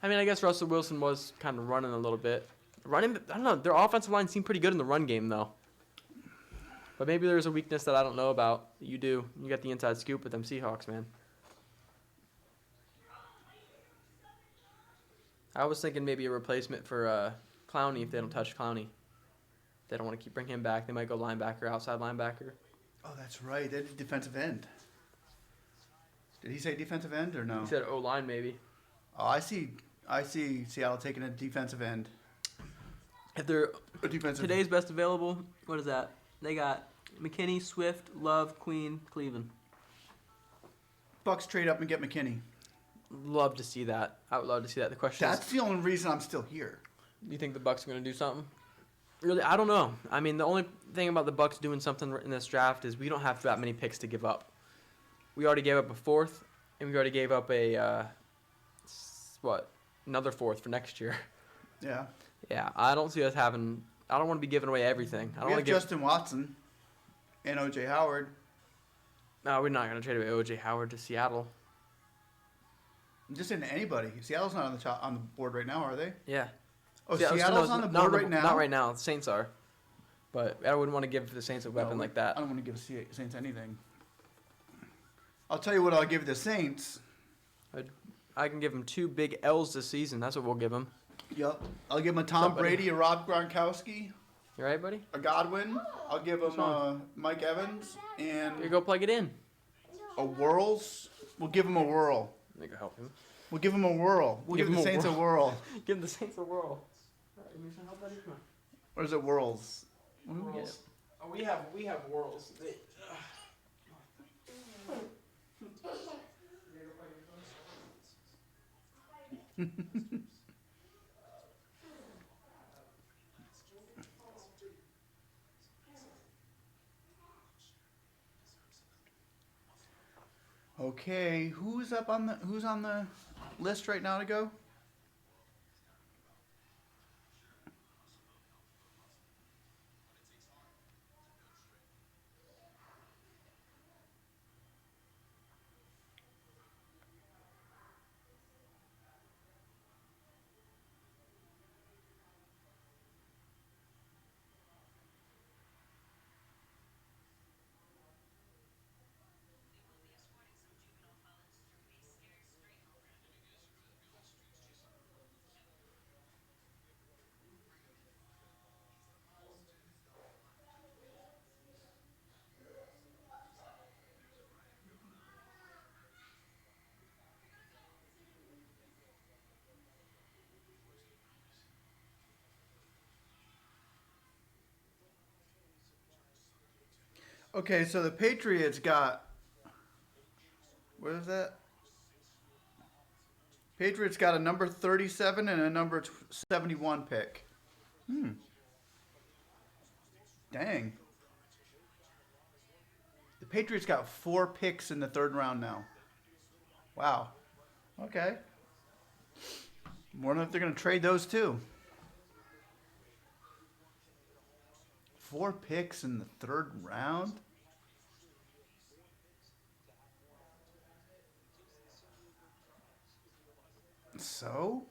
[SPEAKER 2] I mean, I guess Russell Wilson was kind of running a little bit. Running, I don't know. Their offensive line seemed pretty good in the run game, though. But maybe there's a weakness that I don't know about. You do. You got the inside scoop with them Seahawks, man. I was thinking maybe a replacement for Clowney if they don't touch Clowney. They don't want to bring him back. They might go linebacker, outside linebacker.
[SPEAKER 1] Oh, that's right. That is defensive end. Did he say defensive end or no?
[SPEAKER 2] He said O-line maybe.
[SPEAKER 1] Oh, I see Seattle taking a defensive end.
[SPEAKER 2] If they're
[SPEAKER 1] A defensive
[SPEAKER 2] today's best available, what is that? They got McKinney, Swift, Love, Queen, Cleveland.
[SPEAKER 1] Bucks trade up and get McKinney.
[SPEAKER 2] Love to see that. I would love to see that. The question
[SPEAKER 1] That's the only reason I'm still here.
[SPEAKER 2] is, you think the Bucks are going to do something? Really, I don't know. I mean, the only thing about the Bucks doing something in this draft is we don't have that many picks to give up. We already gave up a fourth, and we already gave up a another fourth for next year.
[SPEAKER 1] Yeah.
[SPEAKER 2] Yeah, I don't see us having. I don't want to be giving away everything. I don't
[SPEAKER 1] We
[SPEAKER 2] want
[SPEAKER 1] have
[SPEAKER 2] to give.
[SPEAKER 1] Justin Watson and O.J. Howard.
[SPEAKER 2] No, we're not going to trade away O.J. Howard to Seattle.
[SPEAKER 1] I'm just saying to anybody. Seattle's not on the board right now, are they?
[SPEAKER 2] Yeah.
[SPEAKER 1] Oh,
[SPEAKER 2] Yeah,
[SPEAKER 1] Seattle's
[SPEAKER 2] no,
[SPEAKER 1] on the
[SPEAKER 2] not
[SPEAKER 1] board right now?
[SPEAKER 2] Not right now. The Saints are. But I wouldn't want to give the Saints a weapon
[SPEAKER 1] No,
[SPEAKER 2] like that.
[SPEAKER 1] I don't want to give Saints anything. I'll tell you what I'll give the Saints.
[SPEAKER 2] I can give them 2 big L's this season. That's what we'll give them.
[SPEAKER 1] Yep. I'll give him a Tom
[SPEAKER 2] buddy?
[SPEAKER 1] Brady, a Rob Gronkowski,
[SPEAKER 2] You right, buddy?
[SPEAKER 1] a Godwin. I'll give him
[SPEAKER 2] wrong?
[SPEAKER 1] Mike Evans and
[SPEAKER 2] Here, go plug it in.
[SPEAKER 1] a Whirls. We'll give him a whirl.
[SPEAKER 2] There you go, help him.
[SPEAKER 1] We'll give him a whirl. We'll
[SPEAKER 2] Give
[SPEAKER 1] give the
[SPEAKER 2] him a
[SPEAKER 1] Saints a whirl.
[SPEAKER 2] Give the Saints a whirl. All right, you help buddy? Come on.
[SPEAKER 1] Or is it whirls? What do we get?
[SPEAKER 2] Whirls. Oh, we have whirls.
[SPEAKER 1] Okay, who's on the list right now to go? Okay, so the Patriots got. What is that? Patriots got a number 37 and a number 71 pick. Dang. The Patriots got 4 picks in the 3rd round now. Wow. Okay. Wonder if they're going to trade those too. 4 picks in the 3rd round? So?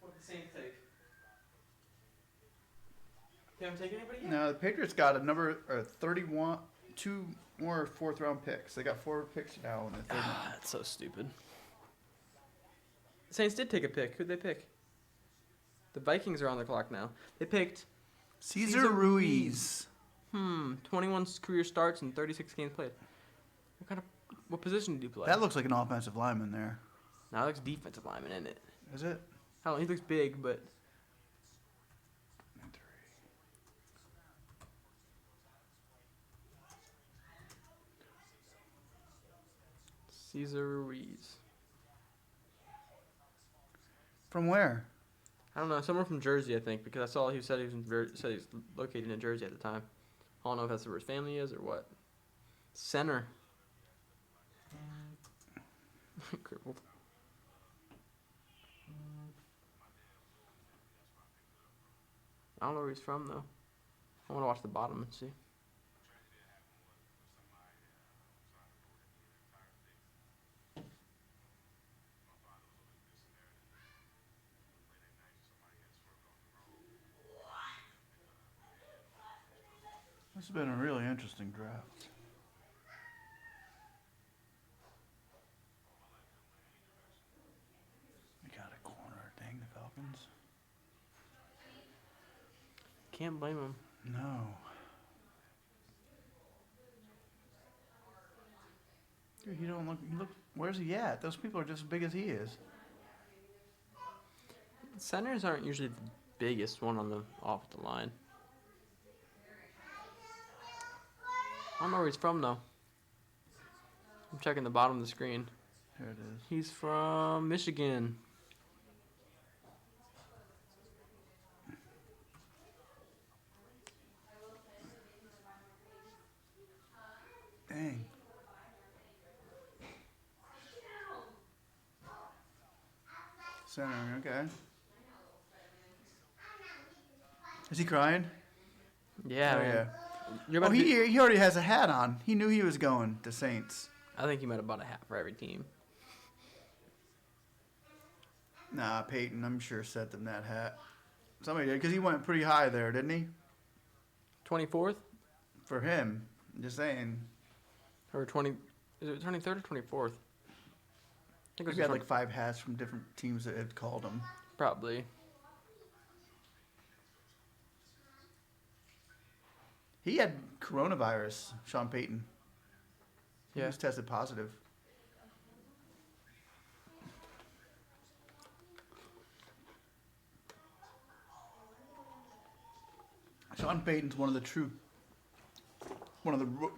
[SPEAKER 2] What the Saints take? They haven't taken anybody yet?
[SPEAKER 1] No, the Patriots got a number 31, 2 more 4th round picks. They got 4 picks now in the 3rd round.
[SPEAKER 2] That's so stupid. The Saints did take a pick. Who'd they pick? The Vikings are on the clock now. They picked
[SPEAKER 1] Cesar Ruiz.
[SPEAKER 2] 21 career starts and 36 games played. What position did he play?
[SPEAKER 1] That looks like an offensive lineman there.
[SPEAKER 2] Now it looks defensive lineman, isn't it?
[SPEAKER 1] Is it?
[SPEAKER 2] I don't know, he looks big, but Cesar Ruiz.
[SPEAKER 1] From where?
[SPEAKER 2] I don't know, somewhere from Jersey, I think, because I saw he said he was located in Jersey at the time. I don't know if that's where his family is or what. Center. Crippled. I don't know where he's from though. I want to watch the bottom and see.
[SPEAKER 1] This has been a really interesting draft. We got a corner. Dang, the Falcons.
[SPEAKER 2] Can't blame him.
[SPEAKER 1] No. Dude, he don't look. Where's he at? Those people are just as big as he is.
[SPEAKER 2] Centers aren't usually the biggest one on the off the line. I don't know where he's from though. I'm checking the bottom of the screen.
[SPEAKER 1] There it is.
[SPEAKER 2] He's from Michigan.
[SPEAKER 1] Dang. Center, okay. Is he crying?
[SPEAKER 2] Yeah,
[SPEAKER 1] Oh,
[SPEAKER 2] man.
[SPEAKER 1] yeah.
[SPEAKER 2] You're
[SPEAKER 1] Oh,
[SPEAKER 2] about to be-
[SPEAKER 1] he already has a hat on. He knew he was going to Saints.
[SPEAKER 2] I think he might have bought a hat for every team.
[SPEAKER 1] Nah, Peyton, I'm sure sent them that hat. Somebody did, because he went pretty high there, didn't he?
[SPEAKER 2] 24th
[SPEAKER 1] For him. I'm just saying.
[SPEAKER 2] or 20? Is it 23rd or 24th? I think it
[SPEAKER 1] He
[SPEAKER 2] was
[SPEAKER 1] had like 5 hats from different teams that had called him.
[SPEAKER 2] probably.
[SPEAKER 1] He had coronavirus, Sean Payton. He
[SPEAKER 2] Yeah.
[SPEAKER 1] was tested positive. Sean Payton's one of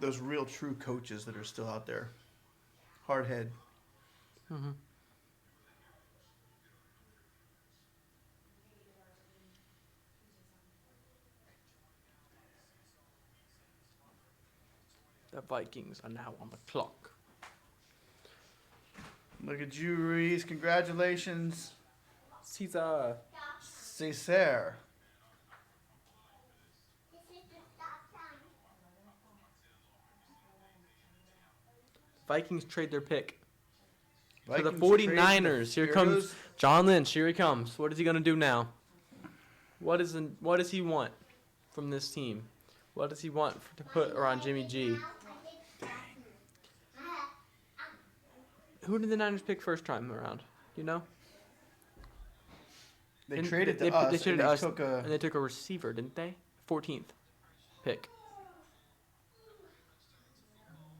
[SPEAKER 1] those real true coaches that are still out there. Hard head.
[SPEAKER 2] Mm-hmm. The Vikings are now on the clock.
[SPEAKER 1] Look at you, Ruiz. Congratulations.
[SPEAKER 2] Caesar.
[SPEAKER 1] Cesar.
[SPEAKER 2] Vikings trade their pick to the
[SPEAKER 1] Vikings
[SPEAKER 2] 49ers.
[SPEAKER 1] trade
[SPEAKER 2] Here
[SPEAKER 1] the-
[SPEAKER 2] comes
[SPEAKER 1] goes-
[SPEAKER 2] John Lynch. Here he comes. What is he going to do now? What does he want from this team? What does he want to put around Jimmy G? Who did the Niners pick first time around? You know?
[SPEAKER 1] They
[SPEAKER 2] Didn't-
[SPEAKER 1] traded to
[SPEAKER 2] they
[SPEAKER 1] us,
[SPEAKER 2] traded
[SPEAKER 1] and
[SPEAKER 2] to
[SPEAKER 1] they
[SPEAKER 2] us,
[SPEAKER 1] took
[SPEAKER 2] and
[SPEAKER 1] a...
[SPEAKER 2] they took a receiver, didn't they? 14th pick.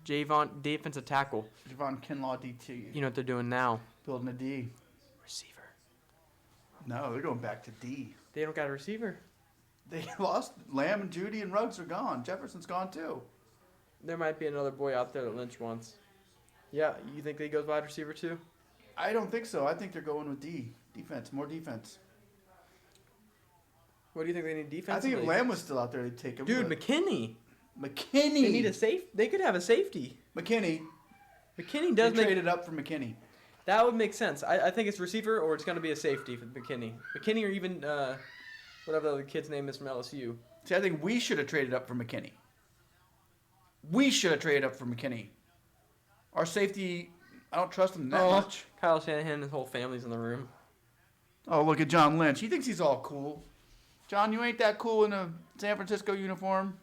[SPEAKER 2] Javon, defensive tackle.
[SPEAKER 1] Javon Kinlaw DT.
[SPEAKER 2] You know what they're doing now?
[SPEAKER 1] Building a D.
[SPEAKER 2] Receiver.
[SPEAKER 1] No, they're going back to D.
[SPEAKER 2] They don't got a receiver.
[SPEAKER 1] They lost. Lamb and Judy and Ruggs are gone. Jefferson's gone too.
[SPEAKER 2] There might be another boy out there that Lynch wants. Yeah, you think they goes wide receiver too?
[SPEAKER 1] I don't think so. I think they're going with D. Defense. More defense.
[SPEAKER 2] What do you think they need
[SPEAKER 1] I
[SPEAKER 2] defensively?
[SPEAKER 1] think if Lamb was still out there, they'd take him.
[SPEAKER 2] Dude,
[SPEAKER 1] but
[SPEAKER 2] McKinney.
[SPEAKER 1] McKinney.
[SPEAKER 2] They need a safe. They could have a safety.
[SPEAKER 1] McKinney.
[SPEAKER 2] McKinney
[SPEAKER 1] They
[SPEAKER 2] does make
[SPEAKER 1] traded up for McKinney.
[SPEAKER 2] that would make sense. I think it's receiver or it's going to be a safety for McKinney. McKinney or even whatever the other kid's name is from LSU.
[SPEAKER 1] See, I think we should have traded up for McKinney. We should have traded up for McKinney. Our safety, I don't trust him that much.
[SPEAKER 2] Kyle Shanahan and his whole family's in the room.
[SPEAKER 1] Oh, look at John Lynch. He thinks he's all cool. John, you ain't that cool in a San Francisco uniform.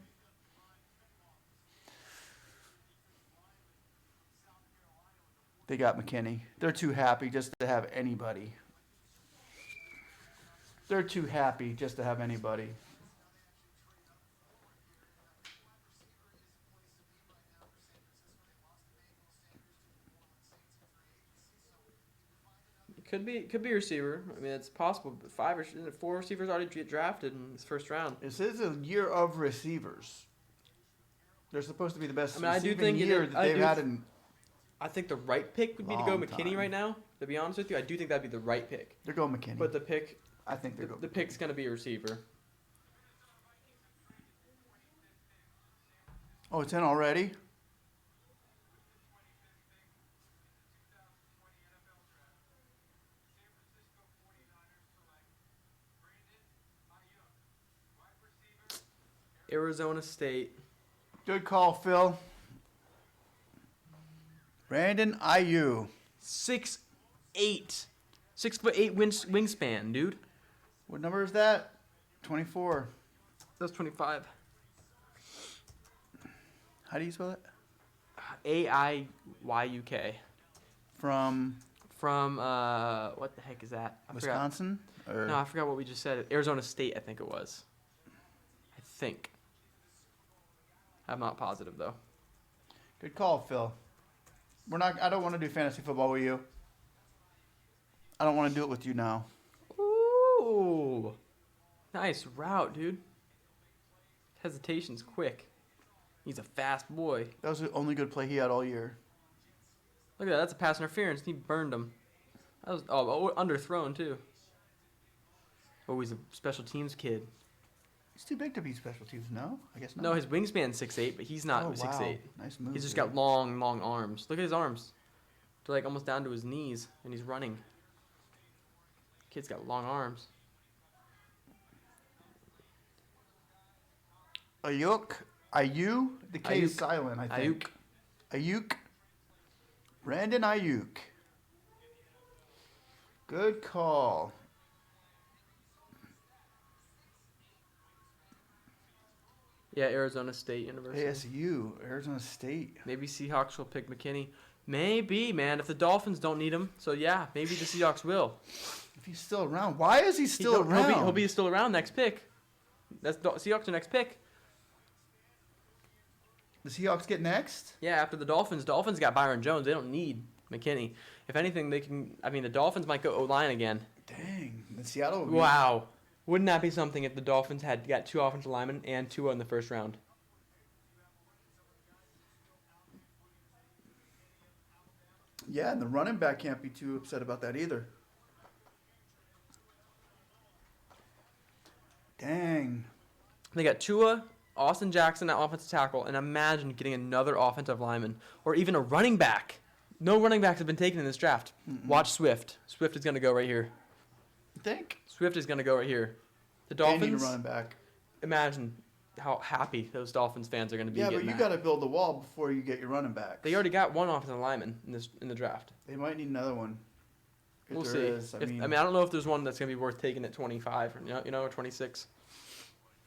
[SPEAKER 1] They got McKinney. They're too happy just to have anybody. They're too happy just to have anybody.
[SPEAKER 2] Could be a receiver. I mean, it's possible. But 4 receivers already get drafted in this first round.
[SPEAKER 1] This is a year of receivers. They're supposed to be the best
[SPEAKER 2] I mean, I do
[SPEAKER 1] receiving
[SPEAKER 2] think
[SPEAKER 1] year that they've had in
[SPEAKER 2] I think the right pick would be to go
[SPEAKER 1] Long
[SPEAKER 2] McKinney
[SPEAKER 1] time.
[SPEAKER 2] right now. To be honest with you, I do think that'd be the right pick.
[SPEAKER 1] They're going McKinney.
[SPEAKER 2] But the pick,
[SPEAKER 1] I think they're going.
[SPEAKER 2] the pick's gonna be a receiver.
[SPEAKER 1] Oh, it's in already.
[SPEAKER 2] Arizona State.
[SPEAKER 1] Good call, Phil. Brandon Ayu.
[SPEAKER 2] 6'8". 6'8" wingspan, dude.
[SPEAKER 1] What number is that? 24.
[SPEAKER 2] That's 25.
[SPEAKER 1] How do you spell it?
[SPEAKER 2] AIYUK.
[SPEAKER 1] From
[SPEAKER 2] From what the heck is that? I forgot.
[SPEAKER 1] Wisconsin? Or
[SPEAKER 2] No, I forgot what we just said. Arizona State, I think it was. I think. I'm not positive though.
[SPEAKER 1] Good call, Phil. I don't want to do fantasy football with you. I don't want to do it with you now.
[SPEAKER 2] Ooh. Nice route, dude. Hesitation's quick. He's a fast boy.
[SPEAKER 1] That was the only good play he had all year.
[SPEAKER 2] Look at that. That's a pass interference. He burned him. That was underthrown too. Oh, he's a special teams kid.
[SPEAKER 1] He's too big to be special teams, no? I guess not.
[SPEAKER 2] No, his wingspan's 6'8", but he's not
[SPEAKER 1] Oh,
[SPEAKER 2] 6'8".
[SPEAKER 1] wow. Nice move.
[SPEAKER 2] He's just
[SPEAKER 1] there.
[SPEAKER 2] got long arms. Look at his arms. They're like almost down to his knees, and he's running. Kid's got long arms.
[SPEAKER 1] Ayuk. Ayu. The K is
[SPEAKER 2] Ayuk.
[SPEAKER 1] silent, I think.
[SPEAKER 2] Ayuk.
[SPEAKER 1] Ayuk. Brandon Ayuk. Good call.
[SPEAKER 2] Yeah, Arizona State University.
[SPEAKER 1] ASU. Arizona State.
[SPEAKER 2] Maybe Seahawks will pick McKinney. Maybe, man, if the Dolphins don't need him. So, yeah, maybe the Seahawks will.
[SPEAKER 1] If he's still around. Why is he still around?
[SPEAKER 2] He'll be still around next pick. That's Seahawks are next pick.
[SPEAKER 1] The Seahawks get next?
[SPEAKER 2] Yeah, after the Dolphins. Dolphins got Byron Jones. They don't need McKinney. If anything, they can. I mean, the Dolphins might go O-line again.
[SPEAKER 1] Dang. The Seattle would be.
[SPEAKER 2] Wow. Wouldn't that be something if the Dolphins had got 2 offensive linemen and 2 in the first round?
[SPEAKER 1] Yeah, and the running back can't be too upset about that either. Dang.
[SPEAKER 2] They got Tua, Austin Jackson at offensive tackle, and imagine getting another offensive lineman or even a running back. No running backs have been taken in this draft. Watch Swift. Swift is going to go right here.
[SPEAKER 1] You think?
[SPEAKER 2] Swift is going to go right here. The
[SPEAKER 1] They need a
[SPEAKER 2] Dolphins,
[SPEAKER 1] running back.
[SPEAKER 2] imagine how happy those Dolphins fans are going to be.
[SPEAKER 1] Yeah, but
[SPEAKER 2] getting
[SPEAKER 1] you
[SPEAKER 2] that.
[SPEAKER 1] got to build the wall before you get your running back.
[SPEAKER 2] They already got 1 offensive lineman in the draft.
[SPEAKER 1] They might need another one. If
[SPEAKER 2] We'll
[SPEAKER 1] there
[SPEAKER 2] see.
[SPEAKER 1] is,
[SPEAKER 2] I mean, I don't know if there's one that's going to be worth taking at 25 or 26.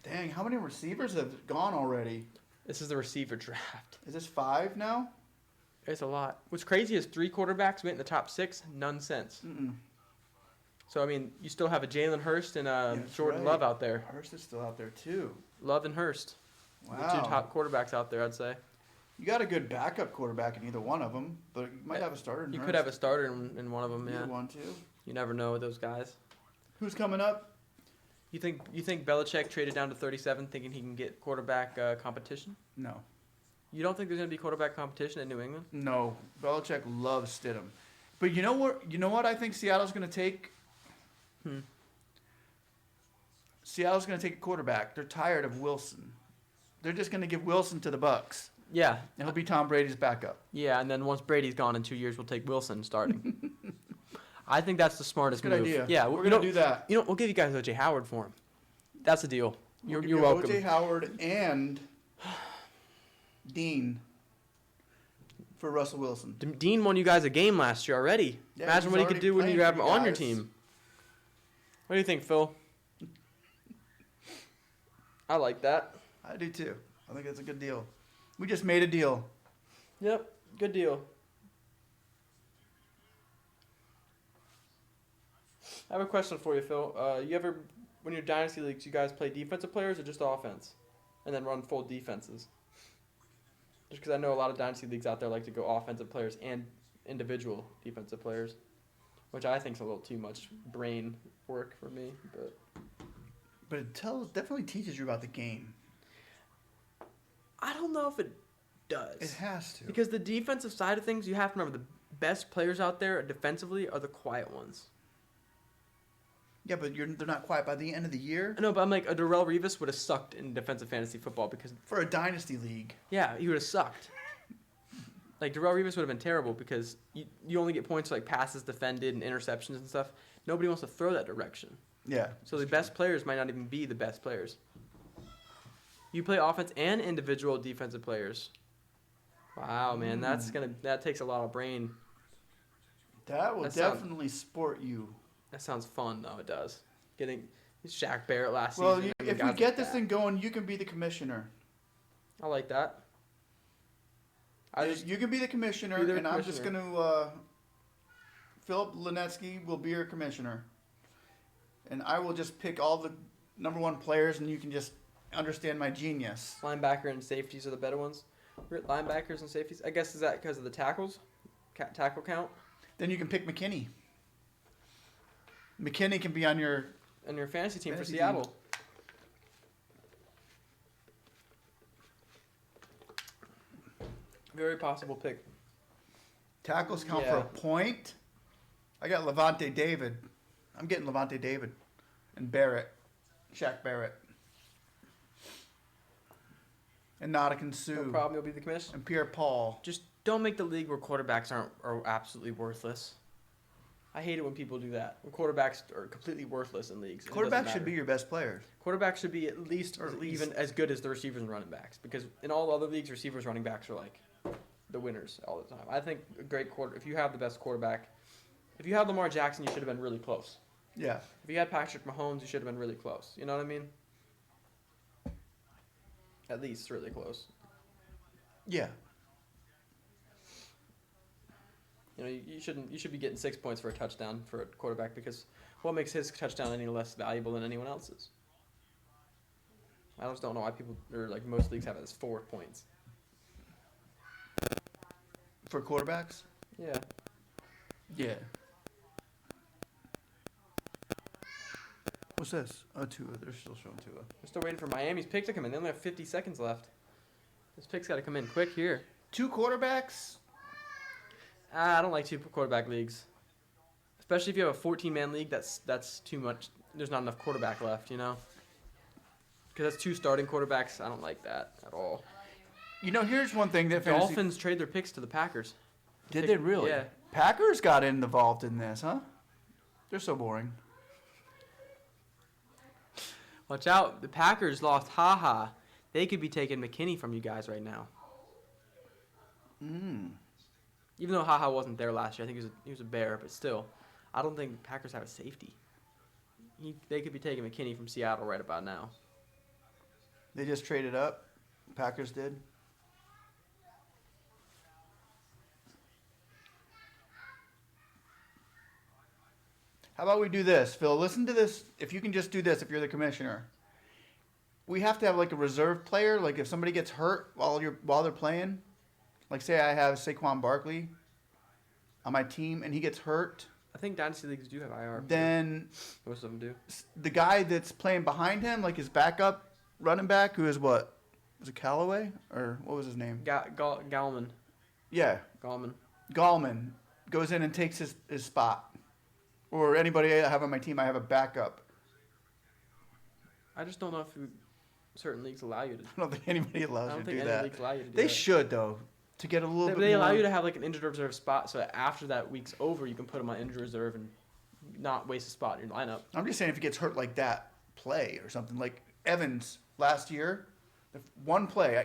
[SPEAKER 1] Dang, how many receivers have gone already?
[SPEAKER 2] This is the receiver draft.
[SPEAKER 1] Is this 5 now?
[SPEAKER 2] It's a lot. What's crazy is 3 quarterbacks went in the top 6. None since.
[SPEAKER 1] Mm-mm.
[SPEAKER 2] So, I mean, you still have a Jalen Hurst and a
[SPEAKER 1] That's
[SPEAKER 2] Jordan
[SPEAKER 1] right.
[SPEAKER 2] Love out there.
[SPEAKER 1] Hurst is still out there too.
[SPEAKER 2] Love and Hurst. The 2
[SPEAKER 1] Wow.
[SPEAKER 2] top quarterbacks out there, I'd say.
[SPEAKER 1] You got a good backup quarterback in either one of them, but you might have a starter in
[SPEAKER 2] You
[SPEAKER 1] Hurst.
[SPEAKER 2] could have a starter in one of them,
[SPEAKER 1] Either
[SPEAKER 2] yeah.
[SPEAKER 1] one too.
[SPEAKER 2] You never know with those guys.
[SPEAKER 1] Who's coming up?
[SPEAKER 2] You think Belichick traded down to 37 thinking he can get quarterback competition?
[SPEAKER 1] No.
[SPEAKER 2] You don't think there's going to be quarterback competition in New England?
[SPEAKER 1] No. Belichick loves Stidham. But you know what I think Seattle's going to take? Seattle's going to take a quarterback. They're tired of Wilson. They're just going to give Wilson to the Bucks.
[SPEAKER 2] Yeah.
[SPEAKER 1] And he'll be Tom Brady's backup.
[SPEAKER 2] Yeah, and then once Brady's gone in 2 years, we'll take Wilson starting. I think that's the smartest
[SPEAKER 1] Good
[SPEAKER 2] move.
[SPEAKER 1] idea.
[SPEAKER 2] Yeah,
[SPEAKER 1] We're going to do that.
[SPEAKER 2] You know, we'll give you guys O.J. Howard for him. That's the deal. You're
[SPEAKER 1] We'll give
[SPEAKER 2] welcome.
[SPEAKER 1] O.J. Howard and Dean for Russell Wilson.
[SPEAKER 2] Dean won you guys a game last year already.
[SPEAKER 1] Yeah,
[SPEAKER 2] Imagine
[SPEAKER 1] he's
[SPEAKER 2] what he could
[SPEAKER 1] already
[SPEAKER 2] do when you
[SPEAKER 1] playing
[SPEAKER 2] have
[SPEAKER 1] for
[SPEAKER 2] him
[SPEAKER 1] you
[SPEAKER 2] on your
[SPEAKER 1] guys.
[SPEAKER 2] team. What do you think, Phil? I like that.
[SPEAKER 1] I do too. I think that's a good deal. We just made a deal.
[SPEAKER 2] Yep, good deal. I have a question for you, Phil. You ever, when you're dynasty leagues, you guys play defensive players or just offense, and then run full defenses? Just because I know a lot of dynasty leagues out there like to go offensive players and individual defensive players, which I think is a little too much brain work for me. But
[SPEAKER 1] it definitely teaches you about the game.
[SPEAKER 2] I don't know if it does.
[SPEAKER 1] It has to.
[SPEAKER 2] Because the defensive side of things, you have to remember the best players out there defensively are the quiet ones.
[SPEAKER 1] Yeah, but they're not quiet by the end of the year.
[SPEAKER 2] I know, but I'm like, a Darrell Revis would have sucked in defensive fantasy football because,
[SPEAKER 1] For a dynasty league.
[SPEAKER 2] yeah, he would have sucked. Like, Darrell Revis would have been terrible because you only get points for, like, passes defended and interceptions and stuff. Nobody wants to throw that direction.
[SPEAKER 1] Yeah.
[SPEAKER 2] So the best players might not even be the best players. You play offense and individual defensive players. Wow, man, that takes a lot of brain.
[SPEAKER 1] That will
[SPEAKER 2] That sounds-
[SPEAKER 1] definitely sport you.
[SPEAKER 2] That sounds fun, though. It does. Getting Shaq Barrett last
[SPEAKER 1] Well,
[SPEAKER 2] season. I mean,
[SPEAKER 1] if we
[SPEAKER 2] guys
[SPEAKER 1] get
[SPEAKER 2] like
[SPEAKER 1] this
[SPEAKER 2] that.
[SPEAKER 1] thing going, you can be the commissioner.
[SPEAKER 2] I like that.
[SPEAKER 1] You can be the commissioner,
[SPEAKER 2] Be their
[SPEAKER 1] and I'm just
[SPEAKER 2] commissioner.
[SPEAKER 1] going to... Philip Linetsky will be your commissioner. And I will just pick all the number one players, and you can just understand my genius.
[SPEAKER 2] Linebacker and safeties are the better ones. Linebackers and safeties. I guess is that because of the tackles, tackle count,
[SPEAKER 1] Then you can pick McKinney. McKinney can be on your...
[SPEAKER 2] and your fantasy team
[SPEAKER 1] Fantasy
[SPEAKER 2] for
[SPEAKER 1] team.
[SPEAKER 2] Seattle. Very possible pick.
[SPEAKER 1] Tackles count for
[SPEAKER 2] Yeah.
[SPEAKER 1] a point. I got Levante David. I'm getting Levante David. And Barrett. Shaq Barrett. And Nottingham Sue.
[SPEAKER 2] No problem. You'll be the commissioner.
[SPEAKER 1] And Pierre Paul.
[SPEAKER 2] Just don't make the league where quarterbacks are absolutely worthless. I hate it when people do that. When quarterbacks are completely worthless in leagues. It doesn't
[SPEAKER 1] Quarterback should
[SPEAKER 2] matter.
[SPEAKER 1] be your best players.
[SPEAKER 2] Quarterbacks should be at least
[SPEAKER 1] Or at least-
[SPEAKER 2] even as good as the receivers and running backs, because in all the other leagues, receivers, running backs are like the winners all the time. I think a great if you have the best quarterback, if you have Lamar Jackson, you should have been really close.
[SPEAKER 1] Yeah.
[SPEAKER 2] If you had Patrick Mahomes, you should have been really close. You know what I mean? At least really close.
[SPEAKER 1] Yeah.
[SPEAKER 2] You know, you should be getting 6 points for a touchdown for a quarterback, because what makes his touchdown any less valuable than anyone else's? I just don't know why people, or like most leagues have it as 4 points.
[SPEAKER 1] For quarterbacks?
[SPEAKER 2] Yeah.
[SPEAKER 1] Yeah. What's this? Oh, Tua. They're still showing Tua.
[SPEAKER 2] We're still waiting for Miami's pick to come in. They only have 50 seconds left. This pick's got to come in quick here.
[SPEAKER 1] 2 quarterbacks?
[SPEAKER 2] I don't like 2 quarterback leagues. Especially if you have a 14-man league, that's too much. There's not enough quarterback left, you know? Because that's 2 starting quarterbacks. I don't like that at all.
[SPEAKER 1] You know, here's one thing that
[SPEAKER 2] Dolphins trade their picks to the Packers.
[SPEAKER 1] Did they really?
[SPEAKER 2] Yeah.
[SPEAKER 1] Packers got involved in this, huh? They're so boring.
[SPEAKER 2] Watch out. The Packers lost Ha-Ha. They could be taking McKinney from you guys right now. Even though Ha-Ha wasn't there last year. I think he was a Bear, but still. I don't think the Packers have a safety. They could be taking McKinney from Seattle right about now.
[SPEAKER 1] They just traded up. Packers did. How about we do this, Phil? Listen to this. If you can just do this, if you're the commissioner, we have to have like a reserve player. Like if somebody gets hurt while they're playing, like say I have Saquon Barkley on my team and he gets hurt,
[SPEAKER 2] I think Dynasty Leagues do have IR.
[SPEAKER 1] then
[SPEAKER 2] Most of them do.
[SPEAKER 1] the guy that's playing behind him, like his backup running back, who is what? Was it Callaway or what was his name?
[SPEAKER 2] Gallman.
[SPEAKER 1] Yeah,
[SPEAKER 2] Gallman.
[SPEAKER 1] Gallman goes in and takes his spot. Or anybody I have on my team, I have a backup.
[SPEAKER 2] I just don't know if certain leagues allow you to.
[SPEAKER 1] I don't think anybody
[SPEAKER 2] I
[SPEAKER 1] allows
[SPEAKER 2] don't
[SPEAKER 1] you to
[SPEAKER 2] think
[SPEAKER 1] do
[SPEAKER 2] any
[SPEAKER 1] that.
[SPEAKER 2] leagues allow you to do
[SPEAKER 1] They
[SPEAKER 2] that.
[SPEAKER 1] should, though, to get a little bit
[SPEAKER 2] They
[SPEAKER 1] more.
[SPEAKER 2] allow you to have like an injured reserve spot, so that after that week's over, you can put him on injured reserve and not waste a spot in your lineup.
[SPEAKER 1] I'm just saying if he gets hurt like that, play or something. Like Evans last year, the one play,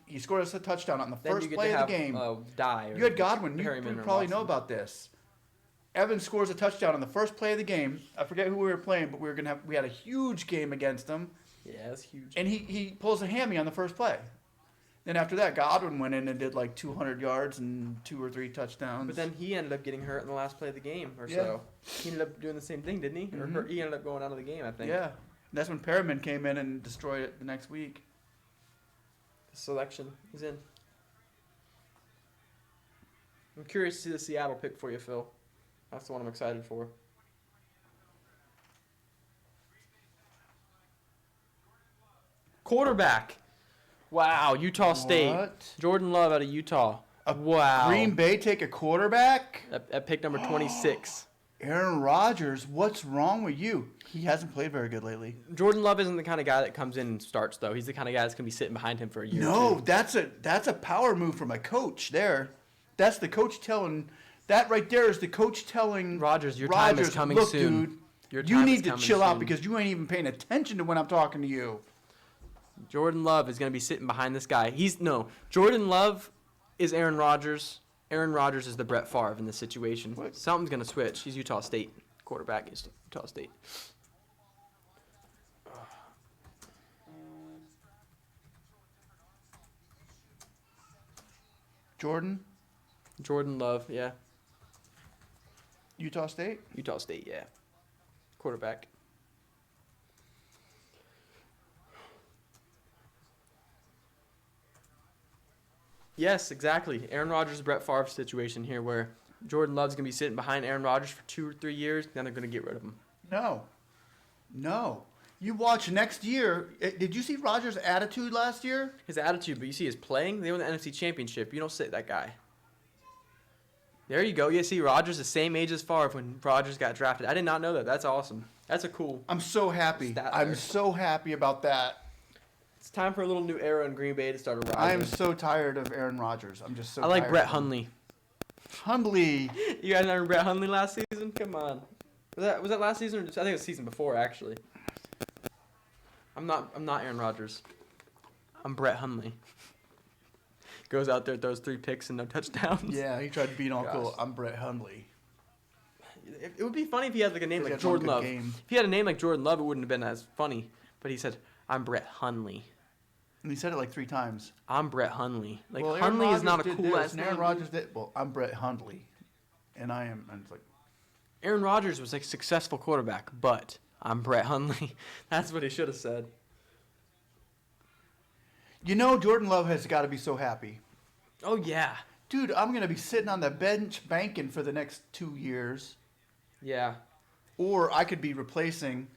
[SPEAKER 1] he scored us a touchdown on the
[SPEAKER 2] Then
[SPEAKER 1] first
[SPEAKER 2] you get
[SPEAKER 1] play
[SPEAKER 2] to
[SPEAKER 1] of
[SPEAKER 2] have
[SPEAKER 1] the game.
[SPEAKER 2] Die.
[SPEAKER 1] You had Godwin. You
[SPEAKER 2] Perryman or
[SPEAKER 1] probably know
[SPEAKER 2] Watson.
[SPEAKER 1] about this. Evans scores a touchdown on the first play of the game. I forget who we were playing, but we had a huge game against him.
[SPEAKER 2] Yeah, that's huge.
[SPEAKER 1] And he pulls a hammy on the first play. Then after that, Godwin went in and did like 200 yards and 2 or 3 touchdowns.
[SPEAKER 2] But then he ended up getting hurt in the last play of the game or
[SPEAKER 1] Yeah.
[SPEAKER 2] so. He ended up doing the same thing, didn't he?
[SPEAKER 1] Mhm.
[SPEAKER 2] Or he ended up going out of the game, I think.
[SPEAKER 1] Yeah. That's when Perriman came in and destroyed it the next week.
[SPEAKER 2] The selection. He's in. I'm curious to see the Seattle pick for you, Phil. That's the one I'm excited for. Quarterback. Wow, Utah State.
[SPEAKER 1] What?
[SPEAKER 2] Jordan Love out of Utah. Wow.
[SPEAKER 1] Green Bay take a quarterback?
[SPEAKER 2] At pick number 26.
[SPEAKER 1] Aaron Rodgers, what's wrong with you? He hasn't played very good lately.
[SPEAKER 2] Jordan Love isn't the kind of guy that comes in and starts, though. He's the kind of guy that's going to be sitting behind him for a year
[SPEAKER 1] No,
[SPEAKER 2] or two.
[SPEAKER 1] that's a power move from a coach there. That's the coach telling. That right there is the coach telling
[SPEAKER 2] Rodgers, your time is coming
[SPEAKER 1] look,
[SPEAKER 2] soon.
[SPEAKER 1] dude,
[SPEAKER 2] Your
[SPEAKER 1] you
[SPEAKER 2] time
[SPEAKER 1] need
[SPEAKER 2] is
[SPEAKER 1] to
[SPEAKER 2] coming
[SPEAKER 1] chill out
[SPEAKER 2] soon."
[SPEAKER 1] because you ain't even paying attention to when I'm talking to you.
[SPEAKER 2] Jordan Love is going to be sitting behind this guy. Jordan Love is Aaron Rodgers. Aaron Rodgers is the Brett Favre in this situation.
[SPEAKER 1] What?
[SPEAKER 2] Something's going to switch. He's Utah State. Quarterback is Utah State.
[SPEAKER 1] Jordan,
[SPEAKER 2] Jordan Love, yeah.
[SPEAKER 1] Utah State.
[SPEAKER 2] Utah State, yeah. Quarterback. Yes, exactly. Aaron Rodgers, Brett Favre situation here where Jordan Love's going to be sitting behind Aaron Rodgers for 2 or 3 years, then they're going to get rid of him.
[SPEAKER 1] No. You watch next year. Did you see Rodgers' attitude last year?
[SPEAKER 2] His attitude, but you see his playing, they won the NFC Championship. You don't sit that guy. There you go. You see Rodgers the same age as Favre when Rodgers got drafted. I did not know that. That's awesome. That's a cool.
[SPEAKER 1] I'm so happy.
[SPEAKER 2] Stat
[SPEAKER 1] I'm
[SPEAKER 2] there.
[SPEAKER 1] so happy about that.
[SPEAKER 2] It's time for a little new era in Green Bay to start a rise.
[SPEAKER 1] I am so tired of Aaron Rodgers. I'm just so
[SPEAKER 2] I like
[SPEAKER 1] tired
[SPEAKER 2] Brett
[SPEAKER 1] of him.
[SPEAKER 2] Hundley.
[SPEAKER 1] Hundley.
[SPEAKER 2] You guys remember Brett Hundley last season? Come on. Was that last season? Or I think it was season before, actually. I'm not Aaron Rodgers. I'm Brett Hundley. Goes out there, throws 3 picks and no touchdowns.
[SPEAKER 1] Yeah, he tried to beat all
[SPEAKER 2] Gosh.
[SPEAKER 1] cool. I'm Brett Hundley.
[SPEAKER 2] It would be funny if he had like a name
[SPEAKER 1] He
[SPEAKER 2] like
[SPEAKER 1] had one
[SPEAKER 2] Jordan
[SPEAKER 1] good
[SPEAKER 2] Love.
[SPEAKER 1] game.
[SPEAKER 2] If he had a name like Jordan Love, it wouldn't have been as funny. But he said, "I'm Brett Hundley.
[SPEAKER 1] And he said it like 3 times.
[SPEAKER 2] I'm Brett Hundley." Like
[SPEAKER 1] Well, Aaron
[SPEAKER 2] Hundley is not a
[SPEAKER 1] Rodgers did
[SPEAKER 2] cool
[SPEAKER 1] this,
[SPEAKER 2] ass
[SPEAKER 1] and Aaron
[SPEAKER 2] name.
[SPEAKER 1] Rodgers did. Well, I'm Brett Hundley, and I am. And it's like,
[SPEAKER 2] Aaron Rodgers was a successful quarterback, but I'm Brett Hundley. That's what he should have said.
[SPEAKER 1] you know, Jordan Love has got to be so happy,
[SPEAKER 2] Oh yeah,
[SPEAKER 1] dude. I'm gonna be sitting on the bench banking for the next 2 years,
[SPEAKER 2] yeah.
[SPEAKER 1] or I could be replacing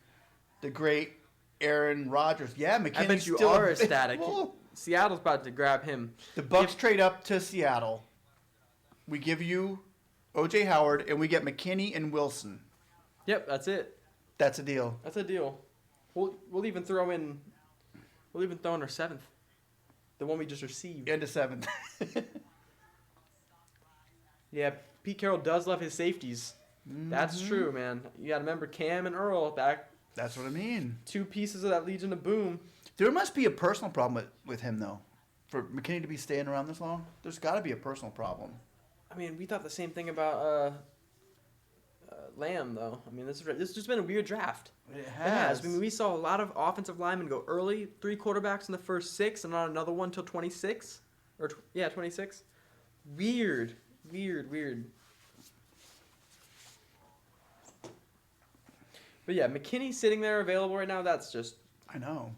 [SPEAKER 1] the great Aaron Rodgers. Yeah, McKinney's
[SPEAKER 2] I bet you
[SPEAKER 1] still
[SPEAKER 2] are ecstatic.
[SPEAKER 1] available.
[SPEAKER 2] Seattle's about to grab him.
[SPEAKER 1] The Bucks trade up to Seattle. We give you O.J. Howard, and we get McKinney and Wilson.
[SPEAKER 2] Yep, that's it.
[SPEAKER 1] That's a deal.
[SPEAKER 2] That's a deal. We'll even throw in. We'll even throw in our 7th, the one we just received.
[SPEAKER 1] End of 7th.
[SPEAKER 2] Yeah, Pete Carroll does love his safeties. That's true, man. You got to remember Cam and Earl back.
[SPEAKER 1] That's what I mean.
[SPEAKER 2] 2 pieces of that Legion of Boom.
[SPEAKER 1] There must be a personal problem with him, though. For McKinney to be staying around this long, there's got to be a personal problem.
[SPEAKER 2] I mean, we thought the same thing about Lamb, though. I mean, this has just been a weird draft.
[SPEAKER 1] It
[SPEAKER 2] I mean, we saw a lot of offensive linemen go early, 3 quarterbacks in the first 6, and not another one till 26. 26. Weird. But yeah, McKinney sitting there available right now. That's just.
[SPEAKER 1] I know.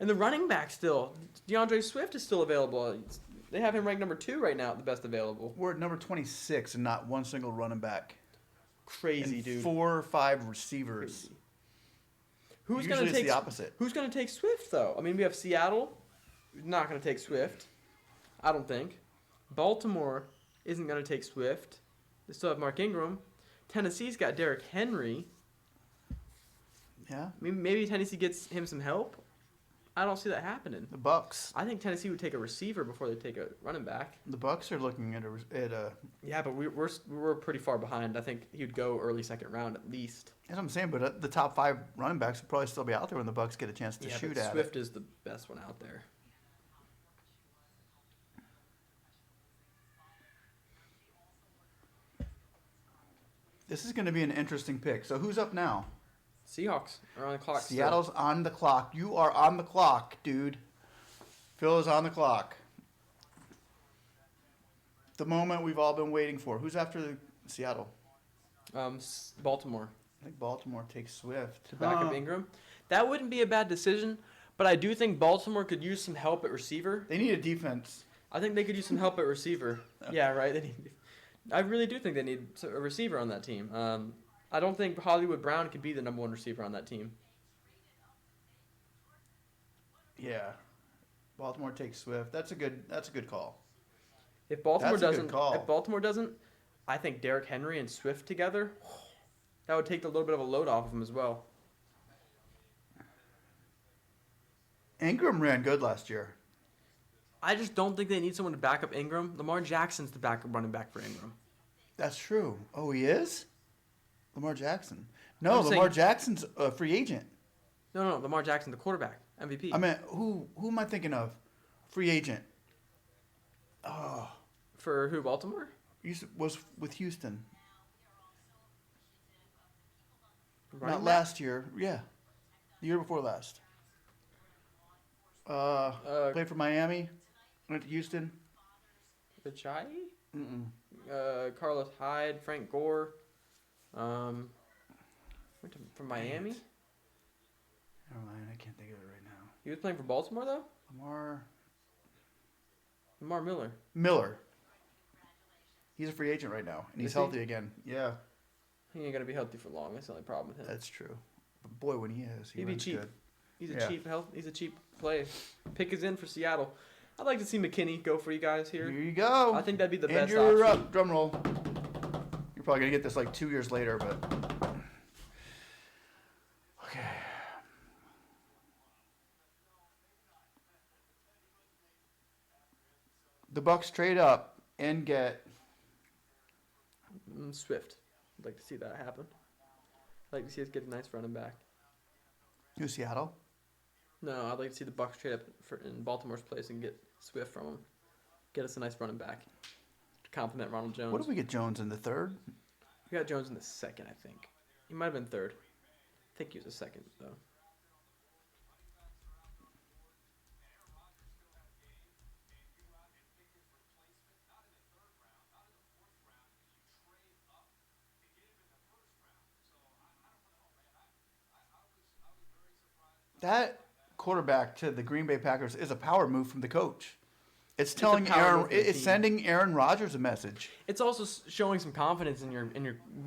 [SPEAKER 2] And the running back still, DeAndre Swift is still available. They have him ranked number 2 right now, the best available.
[SPEAKER 1] We're at number 26 and not one single running back.
[SPEAKER 2] Crazy,
[SPEAKER 1] And
[SPEAKER 2] dude.
[SPEAKER 1] 4 or 5 receivers.
[SPEAKER 2] Crazy. Who's
[SPEAKER 1] Usually
[SPEAKER 2] gonna
[SPEAKER 1] it's
[SPEAKER 2] take
[SPEAKER 1] the opposite.
[SPEAKER 2] Who's gonna take Swift though? I mean, we have Seattle, not gonna take Swift. I don't think. Baltimore isn't gonna take Swift. They still have Mark Ingram. Tennessee's got Derrick Henry.
[SPEAKER 1] Yeah.
[SPEAKER 2] Maybe Tennessee gets him some help. I don't see that happening.
[SPEAKER 1] The Bucks.
[SPEAKER 2] I think Tennessee would take a receiver before they take a running back.
[SPEAKER 1] The Bucks are looking at a.
[SPEAKER 2] Yeah, but we're pretty far behind. I think he'd go early 2nd round at least.
[SPEAKER 1] That's what I'm saying, but the top 5 running backs will probably still be out there when the Bucks get a chance to shoot
[SPEAKER 2] but
[SPEAKER 1] at
[SPEAKER 2] Swift
[SPEAKER 1] it.
[SPEAKER 2] is the best one out there.
[SPEAKER 1] This is going to be an interesting pick. So who's up now?
[SPEAKER 2] Seahawks are on the clock. still.
[SPEAKER 1] Seattle's on the clock. You are on the clock, dude. Phil is on the clock. The moment we've all been waiting for. Who's after Seattle?
[SPEAKER 2] Baltimore
[SPEAKER 1] I think Baltimore takes Swift.
[SPEAKER 2] to back up Ingram. That wouldn't be a bad decision, but I do think Baltimore could use some help at receiver.
[SPEAKER 1] They need a defense.
[SPEAKER 2] I think they could use some help at receiver. Yeah, right. I really do think they need a receiver on that team. I don't think Hollywood Brown could be the number 1 receiver on that team.
[SPEAKER 1] Yeah. Baltimore takes Swift. That's a good call.
[SPEAKER 2] If Baltimore
[SPEAKER 1] That's a good
[SPEAKER 2] doesn't,
[SPEAKER 1] call.
[SPEAKER 2] if Baltimore doesn't, I think Derrick Henry and Swift together, that would take a little bit of a load off of him as well.
[SPEAKER 1] Ingram ran good last year.
[SPEAKER 2] I just don't think they need someone to back up Ingram. Lamar Jackson's the backup running back for Ingram.
[SPEAKER 1] That's true. Oh, he is? Lamar Jackson. No,
[SPEAKER 2] I'm
[SPEAKER 1] Lamar
[SPEAKER 2] saying-
[SPEAKER 1] Jackson's a free agent.
[SPEAKER 2] No, Lamar Jackson, the quarterback, MVP.
[SPEAKER 1] I mean, who am I thinking of? Free agent. Oh,
[SPEAKER 2] For who, Baltimore?
[SPEAKER 1] was with Houston.
[SPEAKER 2] Running
[SPEAKER 1] Not
[SPEAKER 2] back?
[SPEAKER 1] last year. Yeah. The year before last. Played for Miami. Went to Houston.
[SPEAKER 2] Ajayi?
[SPEAKER 1] Mm-mm.
[SPEAKER 2] Carlos Hyde, Frank Gore. Went from Miami.
[SPEAKER 1] Never mind. I can't think of it right now.
[SPEAKER 2] He was playing for Baltimore though. Lamar
[SPEAKER 1] Miller. He's a free agent right now, and he's
[SPEAKER 2] Is he?
[SPEAKER 1] healthy again. Yeah,
[SPEAKER 2] He ain't gonna be healthy for long. That's the only problem with him.
[SPEAKER 1] that's true. But boy, when he is,
[SPEAKER 2] He'd be
[SPEAKER 1] runs
[SPEAKER 2] cheap.
[SPEAKER 1] good.
[SPEAKER 2] He's a
[SPEAKER 1] Yeah.
[SPEAKER 2] He's a cheap play. Pick is in for Seattle. I'd like to see McKinney go for you guys
[SPEAKER 1] Here
[SPEAKER 2] here.
[SPEAKER 1] you go.
[SPEAKER 2] I think that'd be the
[SPEAKER 1] and
[SPEAKER 2] best
[SPEAKER 1] you're
[SPEAKER 2] option.
[SPEAKER 1] up. Drum roll. You're probably gonna get this like 2 years later, but okay. The Bucks trade up and get
[SPEAKER 2] Swift. I'd like to see that happen. I'd like to see us get a nice running back.
[SPEAKER 1] New Seattle.
[SPEAKER 2] No, I'd like to see the Bucks trade up in Baltimore's place and get Swift from them. Get us a nice running back to complement Ronald Jones.
[SPEAKER 1] What if we get Jones in the third?
[SPEAKER 2] We got Jones in the second, I think. He might have been third. I think he was the second, though.
[SPEAKER 1] That quarterback to the Green Bay Packers is a power move from the coach. It's telling
[SPEAKER 2] power
[SPEAKER 1] Aaron.
[SPEAKER 2] move from the
[SPEAKER 1] It's
[SPEAKER 2] team.
[SPEAKER 1] sending Aaron Rodgers a message.
[SPEAKER 2] It's also showing some confidence in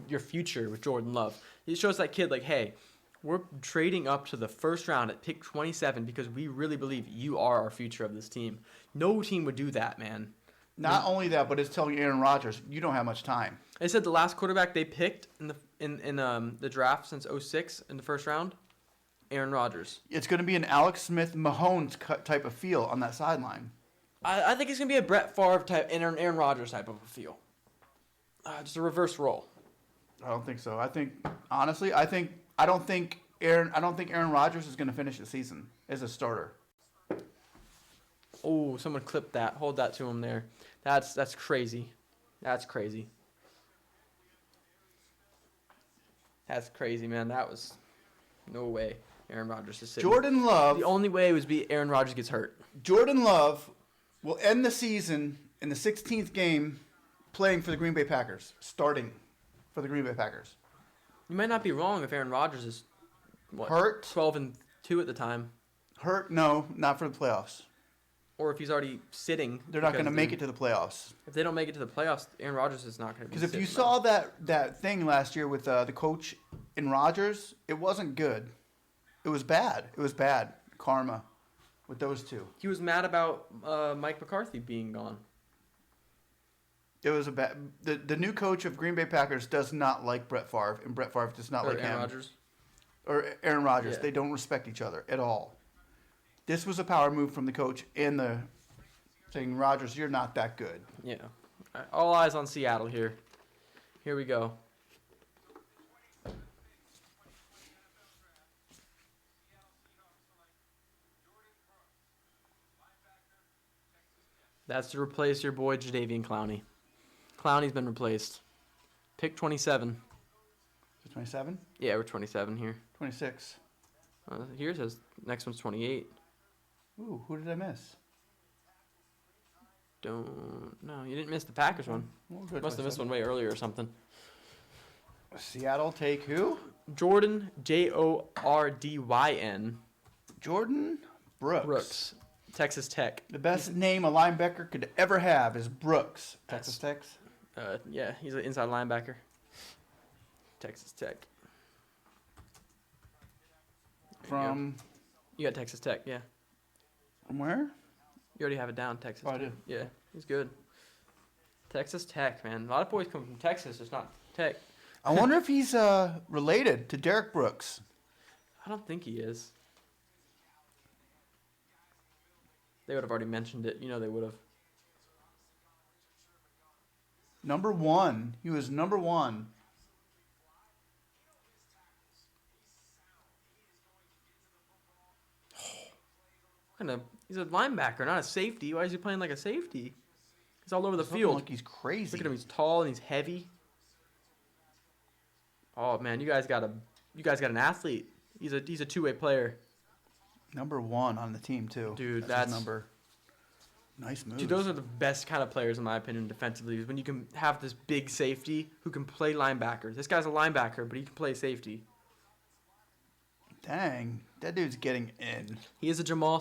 [SPEAKER 2] your future with Jordan Love. It shows that kid like, hey, we're trading up to the first round at pick 27 because we really believe you are our future of this team. No team would do that, man.
[SPEAKER 1] Not only that, but it's telling Aaron Rodgers, you don't have much time.
[SPEAKER 2] They said the last quarterback they picked in the draft since 2006 in the first round, Aaron Rodgers.
[SPEAKER 1] It's going to be an Alex Smith Mahomes type of feel on that sideline.
[SPEAKER 2] I think it's gonna be a Brett Favre type and an Aaron Rodgers type of a feel. Just a reverse role.
[SPEAKER 1] I don't think so. I think honestly, I don't think Aaron Rodgers is going to finish the season as a starter.
[SPEAKER 2] Oh, someone clipped that. Hold that to him there. That's crazy. That's crazy. That's crazy, man. That was no way. Aaron Rodgers is sitting.
[SPEAKER 1] Jordan Love.
[SPEAKER 2] The only way was be Aaron Rodgers gets hurt.
[SPEAKER 1] Jordan Love will end the season in the 16th game playing for the Green Bay Packers, starting for the Green Bay Packers.
[SPEAKER 2] You might not be wrong if Aaron Rodgers is
[SPEAKER 1] Hurt?
[SPEAKER 2] 12-2 at the time,
[SPEAKER 1] Hurt? No, not for the playoffs.
[SPEAKER 2] or if he's already sitting.
[SPEAKER 1] They're not going to
[SPEAKER 2] because
[SPEAKER 1] make it to the playoffs.
[SPEAKER 2] If they don't make it to the playoffs, Aaron Rodgers is not going to be.
[SPEAKER 1] Because if you
[SPEAKER 2] sitting
[SPEAKER 1] saw that thing last year with the coach in Rodgers, it wasn't good. It was bad. It was bad karma with those two.
[SPEAKER 2] he was mad about Mike McCarthy being gone.
[SPEAKER 1] It was a bad. The new coach of Green Bay Packers does not like Brett Favre, and Brett Favre does not
[SPEAKER 2] Or
[SPEAKER 1] like
[SPEAKER 2] Aaron
[SPEAKER 1] him.
[SPEAKER 2] Rodgers.
[SPEAKER 1] Or Aaron Rodgers.
[SPEAKER 2] Yeah.
[SPEAKER 1] They don't respect each other at all. This was a power move from the coach and the saying, Rodgers, you're not that good.
[SPEAKER 2] Yeah. All eyes on Seattle here. Here we go. That's to replace your boy Jadeveon Clowney. Clowney's been replaced. Pick 27.
[SPEAKER 1] 27?
[SPEAKER 2] Yeah, we're 27 here.
[SPEAKER 1] 26.
[SPEAKER 2] Here it says next one's 28.
[SPEAKER 1] Ooh, who did I miss?
[SPEAKER 2] No, you didn't miss the Packers one.
[SPEAKER 1] Well, good,
[SPEAKER 2] Must have missed
[SPEAKER 1] 27.
[SPEAKER 2] one way earlier or something.
[SPEAKER 1] Seattle take who?
[SPEAKER 2] Jordan, Jordyn
[SPEAKER 1] Jordan Brooks.
[SPEAKER 2] Brooks, Texas Tech.
[SPEAKER 1] The best name a linebacker could ever have is Brooks. Texas Tech.
[SPEAKER 2] Yeah, he's an inside linebacker. Texas Tech. There you go.
[SPEAKER 1] From
[SPEAKER 2] You got Texas Tech, yeah.
[SPEAKER 1] where?
[SPEAKER 2] You already have it down, Texas.
[SPEAKER 1] Oh, I
[SPEAKER 2] Tech.
[SPEAKER 1] do.
[SPEAKER 2] Yeah, he's good. Texas Tech, man. A lot of boys come from Texas, just not Tech.
[SPEAKER 1] I wonder if he's related to Derek Brooks.
[SPEAKER 2] I don't think he is. They would have already mentioned it. You know they would have.
[SPEAKER 1] Number 1. He was number 1.
[SPEAKER 2] He's a linebacker, not a safety. Why is he playing like a safety? He's all over the
[SPEAKER 1] He's looking
[SPEAKER 2] field.
[SPEAKER 1] like he's crazy.
[SPEAKER 2] Look at him. He's tall and he's heavy. Oh man, you guys got an athlete. He's a two-way player.
[SPEAKER 1] Number 1 on the team too.
[SPEAKER 2] Dude,
[SPEAKER 1] that's his number. Nice move.
[SPEAKER 2] Dude, those are the best kind of players in my opinion defensively. Is when you can have this big safety who can play linebacker. This guy's a linebacker, but he can play safety.
[SPEAKER 1] Dang, that dude's getting in.
[SPEAKER 2] He is a Jamal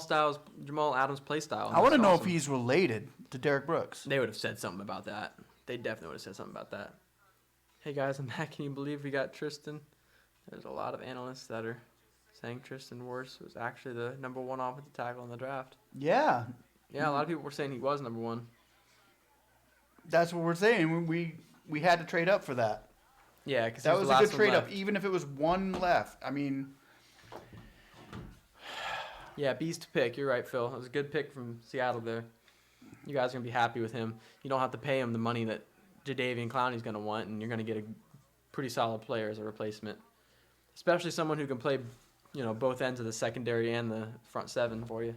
[SPEAKER 2] Adams play style.
[SPEAKER 1] I want to
[SPEAKER 2] That's
[SPEAKER 1] know
[SPEAKER 2] awesome.
[SPEAKER 1] if he's related to Derek Brooks.
[SPEAKER 2] They would have said something about that. They definitely would have said something about that. Hey guys, I'm back. Can you believe we got Tristan? There's a lot of analysts that are saying Tristan Wirfs was actually the number 1 offensive tackle in the draft.
[SPEAKER 1] Yeah,
[SPEAKER 2] Yeah, a lot of people were saying he was number 1.
[SPEAKER 1] that's what we're saying. We had to trade up for that.
[SPEAKER 2] Yeah, because
[SPEAKER 1] That was a good trade up, even if it was 1 left. I mean,
[SPEAKER 2] yeah, beast pick. You're right, Phil. It was a good pick from Seattle there. You guys are gonna be happy with him. You don't have to pay him the money that Jadeveon Clowney's gonna want, and you're gonna get a pretty solid player as a replacement, especially someone who can play, both ends of the secondary and the front 7 for you.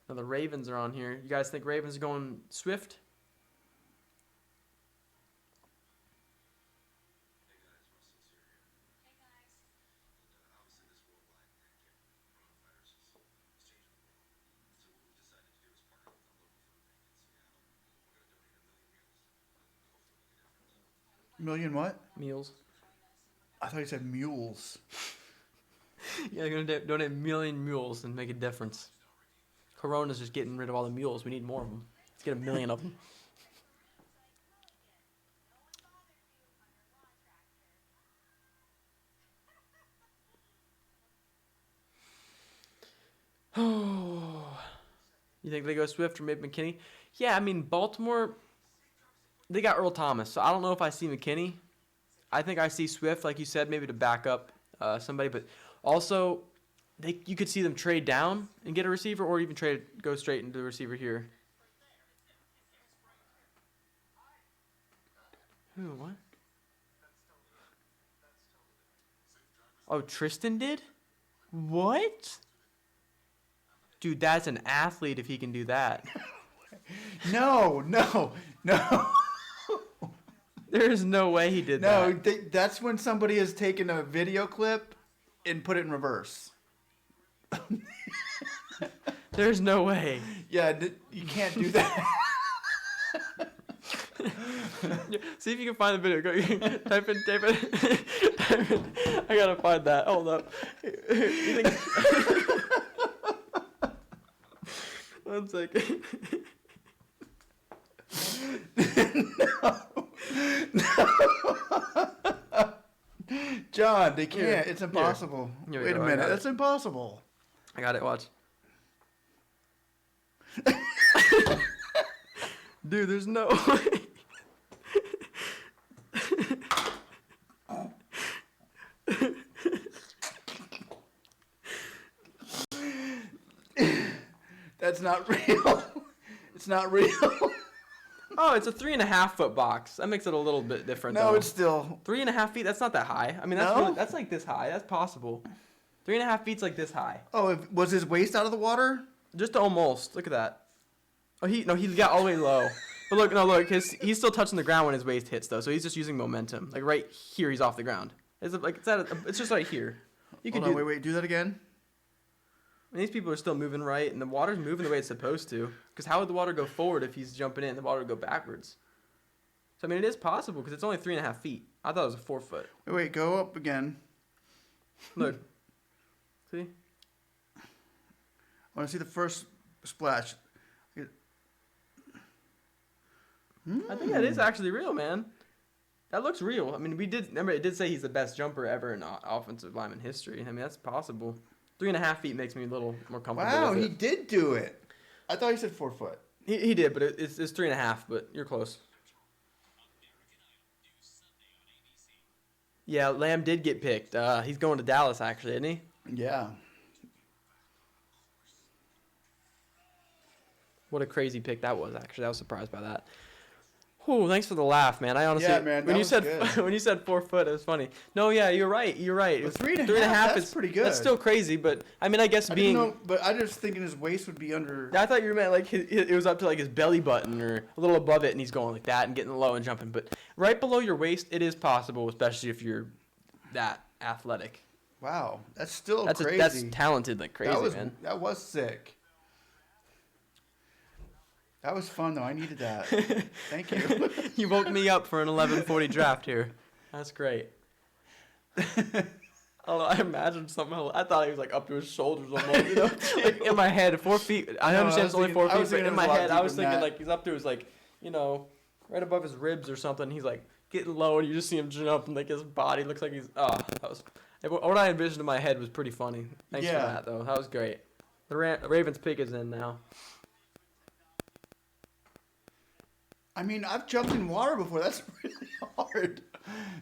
[SPEAKER 2] Now the Ravens are on here. You guys think Ravens are going Swift?
[SPEAKER 1] million what?
[SPEAKER 2] Meals.
[SPEAKER 1] I thought you said mules.
[SPEAKER 2] Yeah, they're gonna donate 1 million mules and make a difference. Corona's just getting rid of all the mules. We need more of them. Let's get 1 million of them. Oh, you think they go Swift or maybe McKinney? Yeah, I mean Baltimore. They got Earl Thomas, so I don't know if I see McKinney. I think I see Swift, like you said, maybe to back up somebody, but also you could see them trade down and get a receiver, or even go straight into the receiver here. Who? What? Oh, Tristan did? What? Dude, that's an athlete if he can do that.
[SPEAKER 1] No.
[SPEAKER 2] There's no way he did
[SPEAKER 1] No,
[SPEAKER 2] that.
[SPEAKER 1] that's when somebody has taken a video clip and put it in reverse.
[SPEAKER 2] There's no way.
[SPEAKER 1] Yeah, you can't do that.
[SPEAKER 2] See if you can find the video. Go type in. I gotta find that. Hold up. You think... One second.
[SPEAKER 1] No. John, they can't.
[SPEAKER 2] Here.
[SPEAKER 1] It's impossible.
[SPEAKER 2] Here we
[SPEAKER 1] Wait
[SPEAKER 2] go,
[SPEAKER 1] a
[SPEAKER 2] I
[SPEAKER 1] minute.
[SPEAKER 2] got
[SPEAKER 1] That's impossible.
[SPEAKER 2] I got it. Watch. Dude, there's no way.
[SPEAKER 1] That's not real. It's not real.
[SPEAKER 2] Oh, it's a 3.5 foot box. That makes it a little bit different.
[SPEAKER 1] No,
[SPEAKER 2] though.
[SPEAKER 1] it's still
[SPEAKER 2] 3.5 feet. That's not that high. I mean, that's
[SPEAKER 1] No?
[SPEAKER 2] really, that's like this high. That's possible. 3.5 feet's like this high.
[SPEAKER 1] Oh, was his waist out of the water?
[SPEAKER 2] Just almost. Look at that. Oh, he got all the way low. But look, he's still touching the ground when his waist hits though. So he's just using momentum. Like right here, he's off the ground. It's just right here. You can
[SPEAKER 1] Hold on, wait, do that again.
[SPEAKER 2] And these people are still moving right, and the water's moving the way it's supposed to. Because how would the water go forward if he's jumping in? The water would go backwards. So I mean, it is possible because it's only 3.5 feet. I thought it was a 4 foot.
[SPEAKER 1] Wait, go up again.
[SPEAKER 2] Look. See?
[SPEAKER 1] I want to see the first splash.
[SPEAKER 2] I think that is actually real, man. That looks real. I mean, remember it did say he's the best jumper ever in offensive lineman history. I mean, that's possible. 3.5 feet makes me a little more comfortable.
[SPEAKER 1] Wow,
[SPEAKER 2] with
[SPEAKER 1] he
[SPEAKER 2] it.
[SPEAKER 1] did do it. I thought he said 4 foot.
[SPEAKER 2] He did, but it's 3.5. But you're close. Yeah, Lamb did get picked. He's going to Dallas, actually, isn't he?
[SPEAKER 1] Yeah.
[SPEAKER 2] What a crazy pick that was, actually. I was surprised by that. Ooh, thanks for the laugh, man. I honestly,
[SPEAKER 1] Yeah, man, that was good.
[SPEAKER 2] when you said 4 foot, it was funny. No, yeah, you're right.
[SPEAKER 1] But 3.5, that's
[SPEAKER 2] is
[SPEAKER 1] pretty good.
[SPEAKER 2] That's still crazy, but I mean, I guess
[SPEAKER 1] I
[SPEAKER 2] being.
[SPEAKER 1] didn't know, but I just thinking his waist would be under.
[SPEAKER 2] I thought you meant like it was up to like his belly button or a little above it, and he's going like that and getting low and jumping. But right below your waist, it is possible, especially if you're that athletic.
[SPEAKER 1] Wow, that's still
[SPEAKER 2] That's
[SPEAKER 1] crazy.
[SPEAKER 2] that's talented like crazy, man.
[SPEAKER 1] That was sick. That was fun though. I needed that. Thank you.
[SPEAKER 2] You woke me up for an 11:40 draft here. That's great. Oh, I imagined something. I thought he was like up to his shoulders almost. You know? Like in my head, 4 feet. I
[SPEAKER 1] No,
[SPEAKER 2] understand it's only 4 feet, but in my head, I was thinking
[SPEAKER 1] that.
[SPEAKER 2] like he's up to his like, you know, right above his ribs or something. He's like getting low, and you just see him jump, and like his body looks like he's. Oh, that was what I envisioned in my head was pretty funny. Thanks for that though. That was great. The Ravens pick is in now.
[SPEAKER 1] I mean, I've jumped in water before. That's really hard.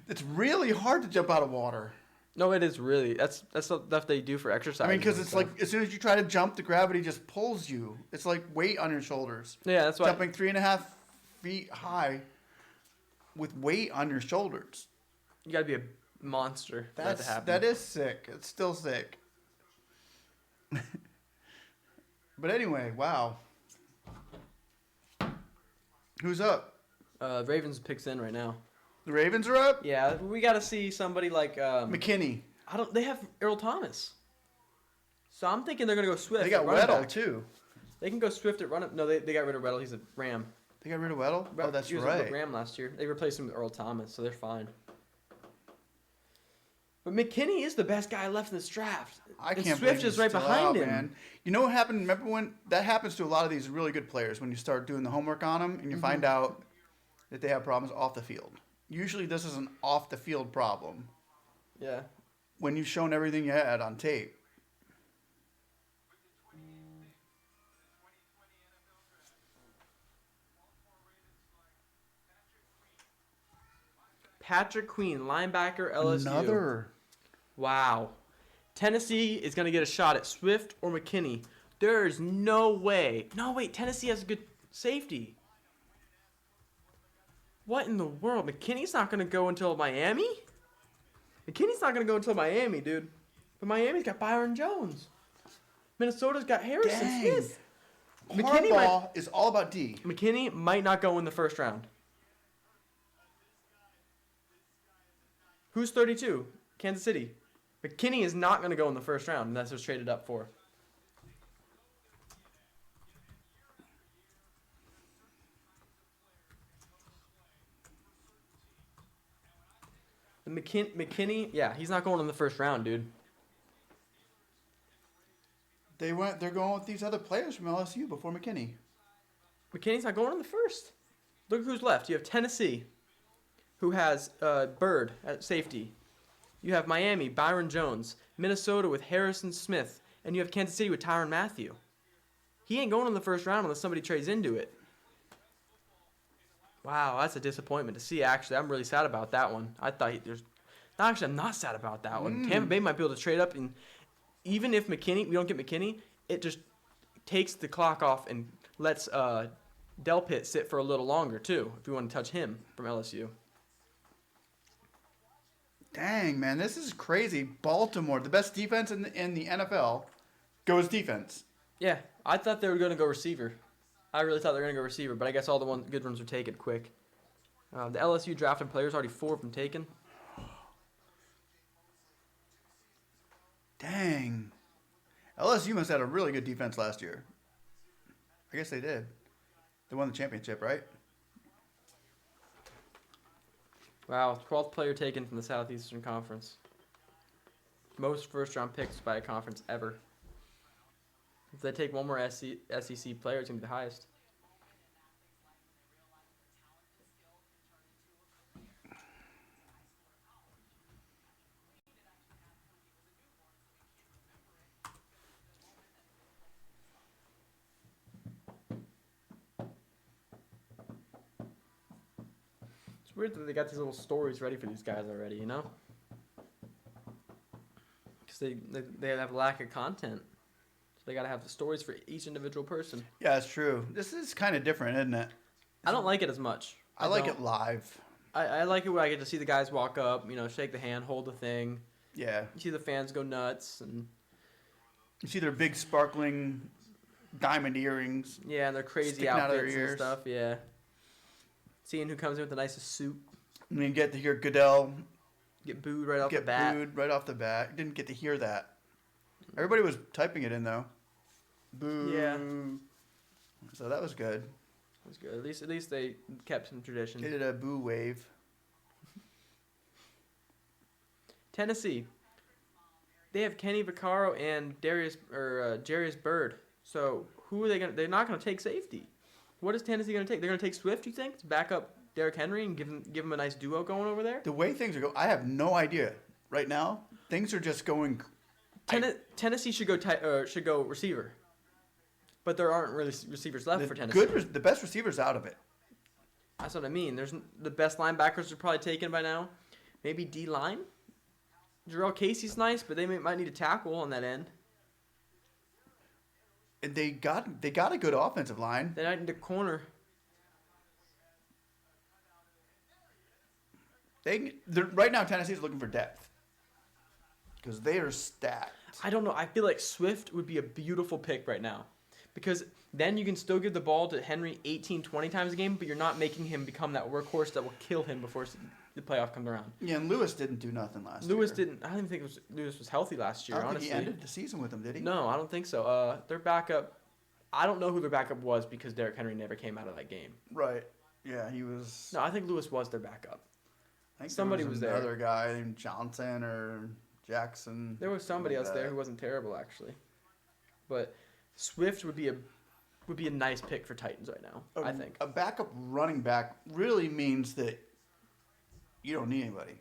[SPEAKER 1] It's really hard to jump out of water.
[SPEAKER 2] No, it is really. That's the stuff they do for exercise.
[SPEAKER 1] I mean, because it's like as soon as you try to jump, the gravity just pulls you. It's like weight on your shoulders.
[SPEAKER 2] Yeah, that's why.
[SPEAKER 1] Jumping 3.5 feet high with weight on your shoulders.
[SPEAKER 2] You gotta be a monster for that to happen.
[SPEAKER 1] That is sick. It's still sick. But anyway, wow. Who's up?
[SPEAKER 2] Ravens picks in right now.
[SPEAKER 1] The Ravens are up?
[SPEAKER 2] Yeah, we got to see somebody like
[SPEAKER 1] McKinney.
[SPEAKER 2] They have Earl Thomas, so I'm thinking they're gonna go Swift.
[SPEAKER 1] They got
[SPEAKER 2] at running
[SPEAKER 1] Weddle
[SPEAKER 2] back.
[SPEAKER 1] too.
[SPEAKER 2] They can go Swift at running. No, they got rid of Weddle. He's a Ram.
[SPEAKER 1] They got rid of Weddle? Oh, that's
[SPEAKER 2] he was
[SPEAKER 1] right.
[SPEAKER 2] a Ram last year. They replaced him with Earl Thomas, so they're fine. But McKinney is the best guy left in this draft.
[SPEAKER 1] I
[SPEAKER 2] and
[SPEAKER 1] can't
[SPEAKER 2] Swift
[SPEAKER 1] believe
[SPEAKER 2] is right
[SPEAKER 1] he's still
[SPEAKER 2] behind
[SPEAKER 1] out,
[SPEAKER 2] him.
[SPEAKER 1] Man. You know what happened? Remember when that happens to a lot of these really good players when you start doing the homework on them and you find out that they have problems off the field. Usually this is an off the field problem.
[SPEAKER 2] Yeah.
[SPEAKER 1] When you've shown everything you had on tape.
[SPEAKER 2] Patrick Queen, linebacker, LSU.
[SPEAKER 1] Another.
[SPEAKER 2] Wow. Tennessee is going to get a shot at Swift or McKinney. There is no way. No, wait. Tennessee has a good safety. What in the world? McKinney's not going to go until Miami? McKinney's not going to go until Miami, dude. But Miami's got Byron Jones. Minnesota's got Harrison
[SPEAKER 1] Dang.
[SPEAKER 2] Smith.
[SPEAKER 1] Harbaugh is all about D.
[SPEAKER 2] McKinney might not go in the first round. Who's 32? Kansas City. McKinney is not going to go in the first round, and that's what's traded up for. McKinney, yeah, he's not going in the first round, dude.
[SPEAKER 1] They're going with these other players from LSU before McKinney.
[SPEAKER 2] McKinney's not going in the first. Look who's left. You have Tennessee, who has Bird at safety. You have Miami, Byron Jones. Minnesota with Harrison Smith. And you have Kansas City with Tyrann Mathieu. He ain't going in the first round unless somebody trades into it. Wow, that's a disappointment to see, actually. I'm really sad about that one. I thought I'm not sad about that one. Tampa Bay might be able to trade up, and even if we don't get McKinney, it just takes the clock off and lets Delpit sit for a little longer, too, if we want to touch him from LSU.
[SPEAKER 1] Dang, man, this is crazy. Baltimore, the best defense in the NFL, goes defense.
[SPEAKER 2] Yeah, I thought they were going to go receiver. I really thought they were going to go receiver, but I guess all the good ones were taken quick. The LSU drafted players, already 4 of them taken.
[SPEAKER 1] Dang. LSU must have had a really good defense last year. I guess they did. They won the championship, right?
[SPEAKER 2] Wow, 12th player taken from the Southeastern Conference. Most first-round picks by a conference ever. If they take one more SEC player, it's going to be the highest. It's weird that they got these little stories ready for these guys already, you know? Because they have lack of content. So they got to have the stories for each individual person.
[SPEAKER 1] Yeah, it's true. This is kind of different, isn't it?
[SPEAKER 2] I don't like it as much.
[SPEAKER 1] I like
[SPEAKER 2] don't.
[SPEAKER 1] it live.
[SPEAKER 2] I like it when I get to see the guys walk up, you know, shake the hand, hold the thing.
[SPEAKER 1] Yeah.
[SPEAKER 2] You see the fans go nuts. And
[SPEAKER 1] You see their big sparkling diamond earrings.
[SPEAKER 2] yeah, and their crazy
[SPEAKER 1] Sticking out of their
[SPEAKER 2] outfits and
[SPEAKER 1] ears.
[SPEAKER 2] stuff, yeah. Seeing who comes in with the nicest suit.
[SPEAKER 1] And you get to hear Goodell
[SPEAKER 2] Get booed right off the
[SPEAKER 1] get
[SPEAKER 2] bat.
[SPEAKER 1] booed right off the bat. Didn't get to hear that. Everybody was typing it in, though. Boo.
[SPEAKER 2] Yeah.
[SPEAKER 1] So that was good.
[SPEAKER 2] It was good. At least they kept some tradition.
[SPEAKER 1] They did a boo wave.
[SPEAKER 2] Tennessee. They have Kenny Vaccaro and Jarius Bird. So who are they gonna? They're not gonna take safety. What is Tennessee gonna take? They're gonna take Swift, you think, to back up Derrick Henry and give him a nice duo going over there?
[SPEAKER 1] The way things are going, I have no idea. Right now, things are just going.
[SPEAKER 2] Tennessee should go receiver. But there aren't really receivers left for Tennessee.
[SPEAKER 1] The best receivers out of it.
[SPEAKER 2] That's what I mean. There's the best linebackers are probably taken by now. Maybe D line. Jarrell Casey's nice, but they might need a tackle on that end.
[SPEAKER 1] And they got a good offensive line.
[SPEAKER 2] They might need a corner.
[SPEAKER 1] Right now Tennessee's looking for depth because they are stacked.
[SPEAKER 2] I don't know. I feel like Swift would be a beautiful pick right now. Because then you can still give the ball to Henry 18, 20 times a game, but you're not making him become that workhorse that will kill him before the playoff comes around.
[SPEAKER 1] Yeah, and Lewis didn't do nothing last year.
[SPEAKER 2] I don't even think Lewis was healthy last year,
[SPEAKER 1] I don't
[SPEAKER 2] honestly.
[SPEAKER 1] think he ended the season with him, did he?
[SPEAKER 2] No, I don't think so. Their backup, I don't know who their backup was because Derrick Henry never came out of that game.
[SPEAKER 1] Right. Yeah, he was.
[SPEAKER 2] No, I think Lewis was their backup.
[SPEAKER 1] I think
[SPEAKER 2] somebody
[SPEAKER 1] there
[SPEAKER 2] was
[SPEAKER 1] was
[SPEAKER 2] there.
[SPEAKER 1] another guy named Johnson or Jackson.
[SPEAKER 2] There was somebody else there who wasn't terrible, actually. But Swift would be a nice pick for Titans right now, I think.
[SPEAKER 1] A backup running back really means that you don't need anybody.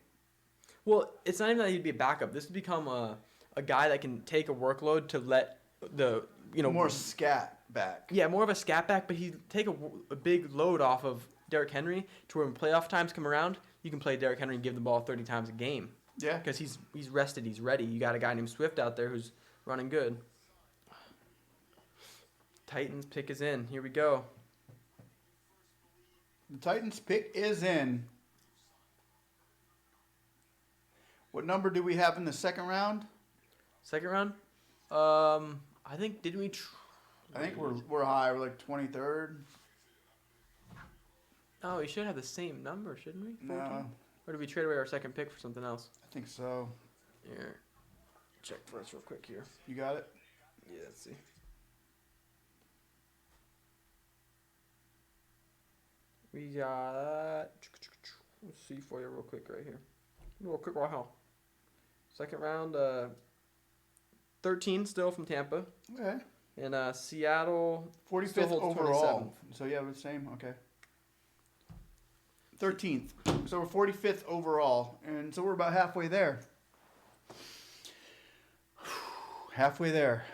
[SPEAKER 2] Well, it's not even that he'd be a backup. This would become a guy that can take a workload to let the
[SPEAKER 1] More scat back.
[SPEAKER 2] Yeah, more of a scat back, but he'd take a big load off of Derrick Henry to where when playoff times come around, you can play Derrick Henry and give the ball 30 times a game.
[SPEAKER 1] Yeah.
[SPEAKER 2] Because he's rested, he's ready. You got a guy named Swift out there who's running good. Titans pick is in. Here we go.
[SPEAKER 1] The Titans pick is in. What number do we have in the second round?
[SPEAKER 2] Second round? I think, didn't we...
[SPEAKER 1] I think we're high. We're like 23rd.
[SPEAKER 2] Oh, we should have the same number, shouldn't we? 14?
[SPEAKER 1] No,
[SPEAKER 2] Or did we trade away our second pick for something else?
[SPEAKER 1] I think so.
[SPEAKER 2] Here. Check first real quick here.
[SPEAKER 1] You got it?
[SPEAKER 2] Yeah, let's see. We got... Let's see for you real quick right here. Real quick right here. Second round, 13 still from Tampa.
[SPEAKER 1] Okay.
[SPEAKER 2] And Seattle
[SPEAKER 1] 45th
[SPEAKER 2] still holds
[SPEAKER 1] overall. So yeah, we're the same. Okay. 13th. So we're 45th overall, and so we're about halfway there. Halfway there.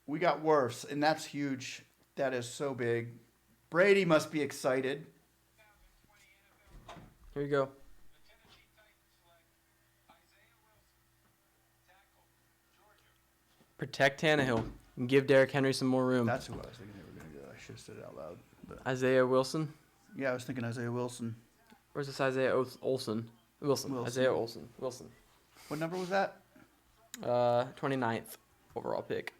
[SPEAKER 1] We got worse, and that's huge. That is so big. Brady must be excited.
[SPEAKER 2] Here you go. Protect Tannehill and give Derrick Henry some more room.
[SPEAKER 1] That's who I was thinking they were going to go. I should have said it out loud. But
[SPEAKER 2] Isaiah Wilson.
[SPEAKER 1] yeah, I was thinking Isaiah Wilson.
[SPEAKER 2] Where's this Isaiah Olsen? Wilson. Isaiah Olsen. Wilson.
[SPEAKER 1] What number was that?
[SPEAKER 2] 29th overall pick.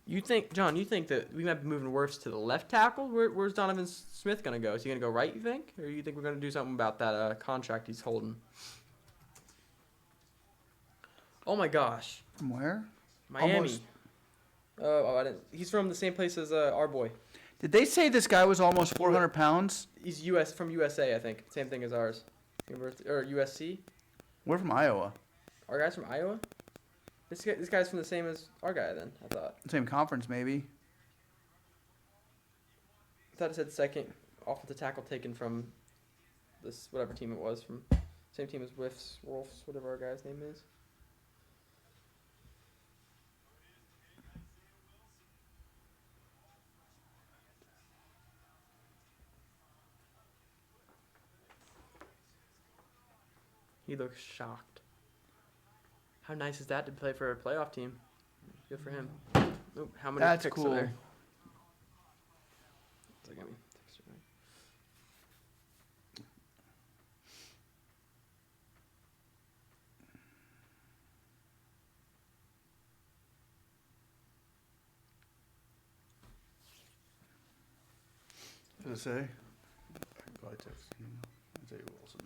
[SPEAKER 2] You think, John, that we might be moving worse to the left tackle? Where's Donovan Smith going to go? Is he going to go right, you think? Or you think we're going to do something about that contract he's holding? Oh, my gosh.
[SPEAKER 1] From where?
[SPEAKER 2] Miami.
[SPEAKER 1] Almost.
[SPEAKER 2] I didn't. He's from the same place as our boy.
[SPEAKER 1] Did they say this guy was almost 400 pounds?
[SPEAKER 2] He's from USA, I think. Same thing as ours. Or USC.
[SPEAKER 1] We're from Iowa.
[SPEAKER 2] Our guy's from Iowa? This guy's from the same as our guy, then, I thought.
[SPEAKER 1] Same conference, maybe.
[SPEAKER 2] I thought it said second offensive tackle taken from this whatever team it was. From same team as Wolves, whatever our guy's name is. He looks shocked. How nice is that to play for a playoff team? Good for him. Oop, how many
[SPEAKER 1] That's
[SPEAKER 2] picks
[SPEAKER 1] cool.
[SPEAKER 2] are there? It's like,
[SPEAKER 1] What does it say? Probably text him. Isaiah Wilson.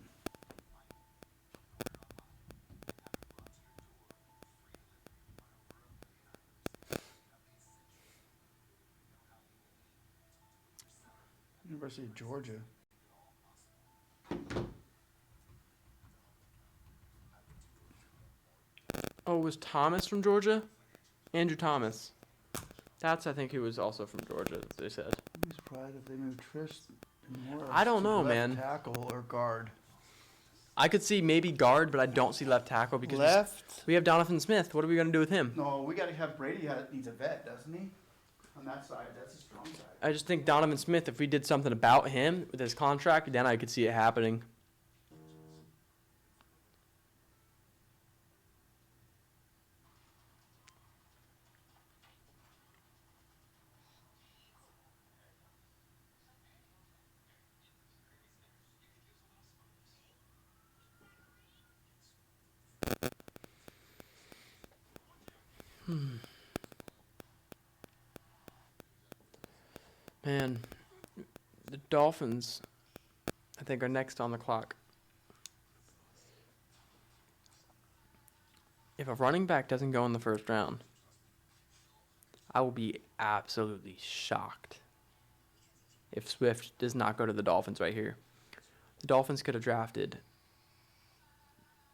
[SPEAKER 1] University of Georgia.
[SPEAKER 2] oh, was Thomas from Georgia? Andrew Thomas. That's, I think, who was also from Georgia, they said.
[SPEAKER 1] I'd be surprised if they moved Trish and Morris.
[SPEAKER 2] I don't
[SPEAKER 1] to
[SPEAKER 2] know,
[SPEAKER 1] left
[SPEAKER 2] man.
[SPEAKER 1] Tackle or guard.
[SPEAKER 2] I could see maybe guard, but I don't see left tackle because
[SPEAKER 1] Left.
[SPEAKER 2] we have Donovan Smith. What are we going to do with him?
[SPEAKER 1] No, we got to have Brady. Needs a vet, doesn't he? On that side, that's a strong side.
[SPEAKER 2] I just think Donovan Smith, if we did something about him with his contract, then I could see it happening. Man, the Dolphins, I think, are next on the clock. If a running back doesn't go in the first round, I will be absolutely shocked if Swift does not go to the Dolphins right here. The Dolphins could have drafted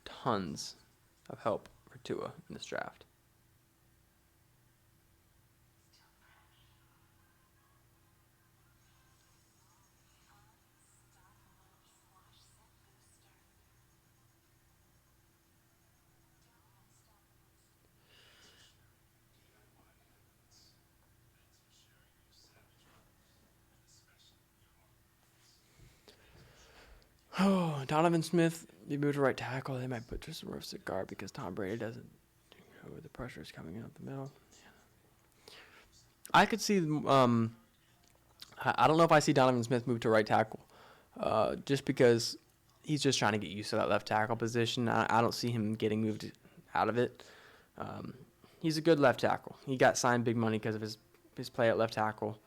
[SPEAKER 2] tons of help for Tua in this draft. Oh, Donovan Smith, they moved to right tackle. They might put Tristan Wirfs at guard because Tom Brady doesn't know where the pressure is coming out the middle. I could see, I don't know if I see Donovan Smith move to right tackle, just because he's just trying to get used to that left tackle position. I don't see him getting moved out of it. He's a good left tackle. He got signed big money because of his play at left tackle.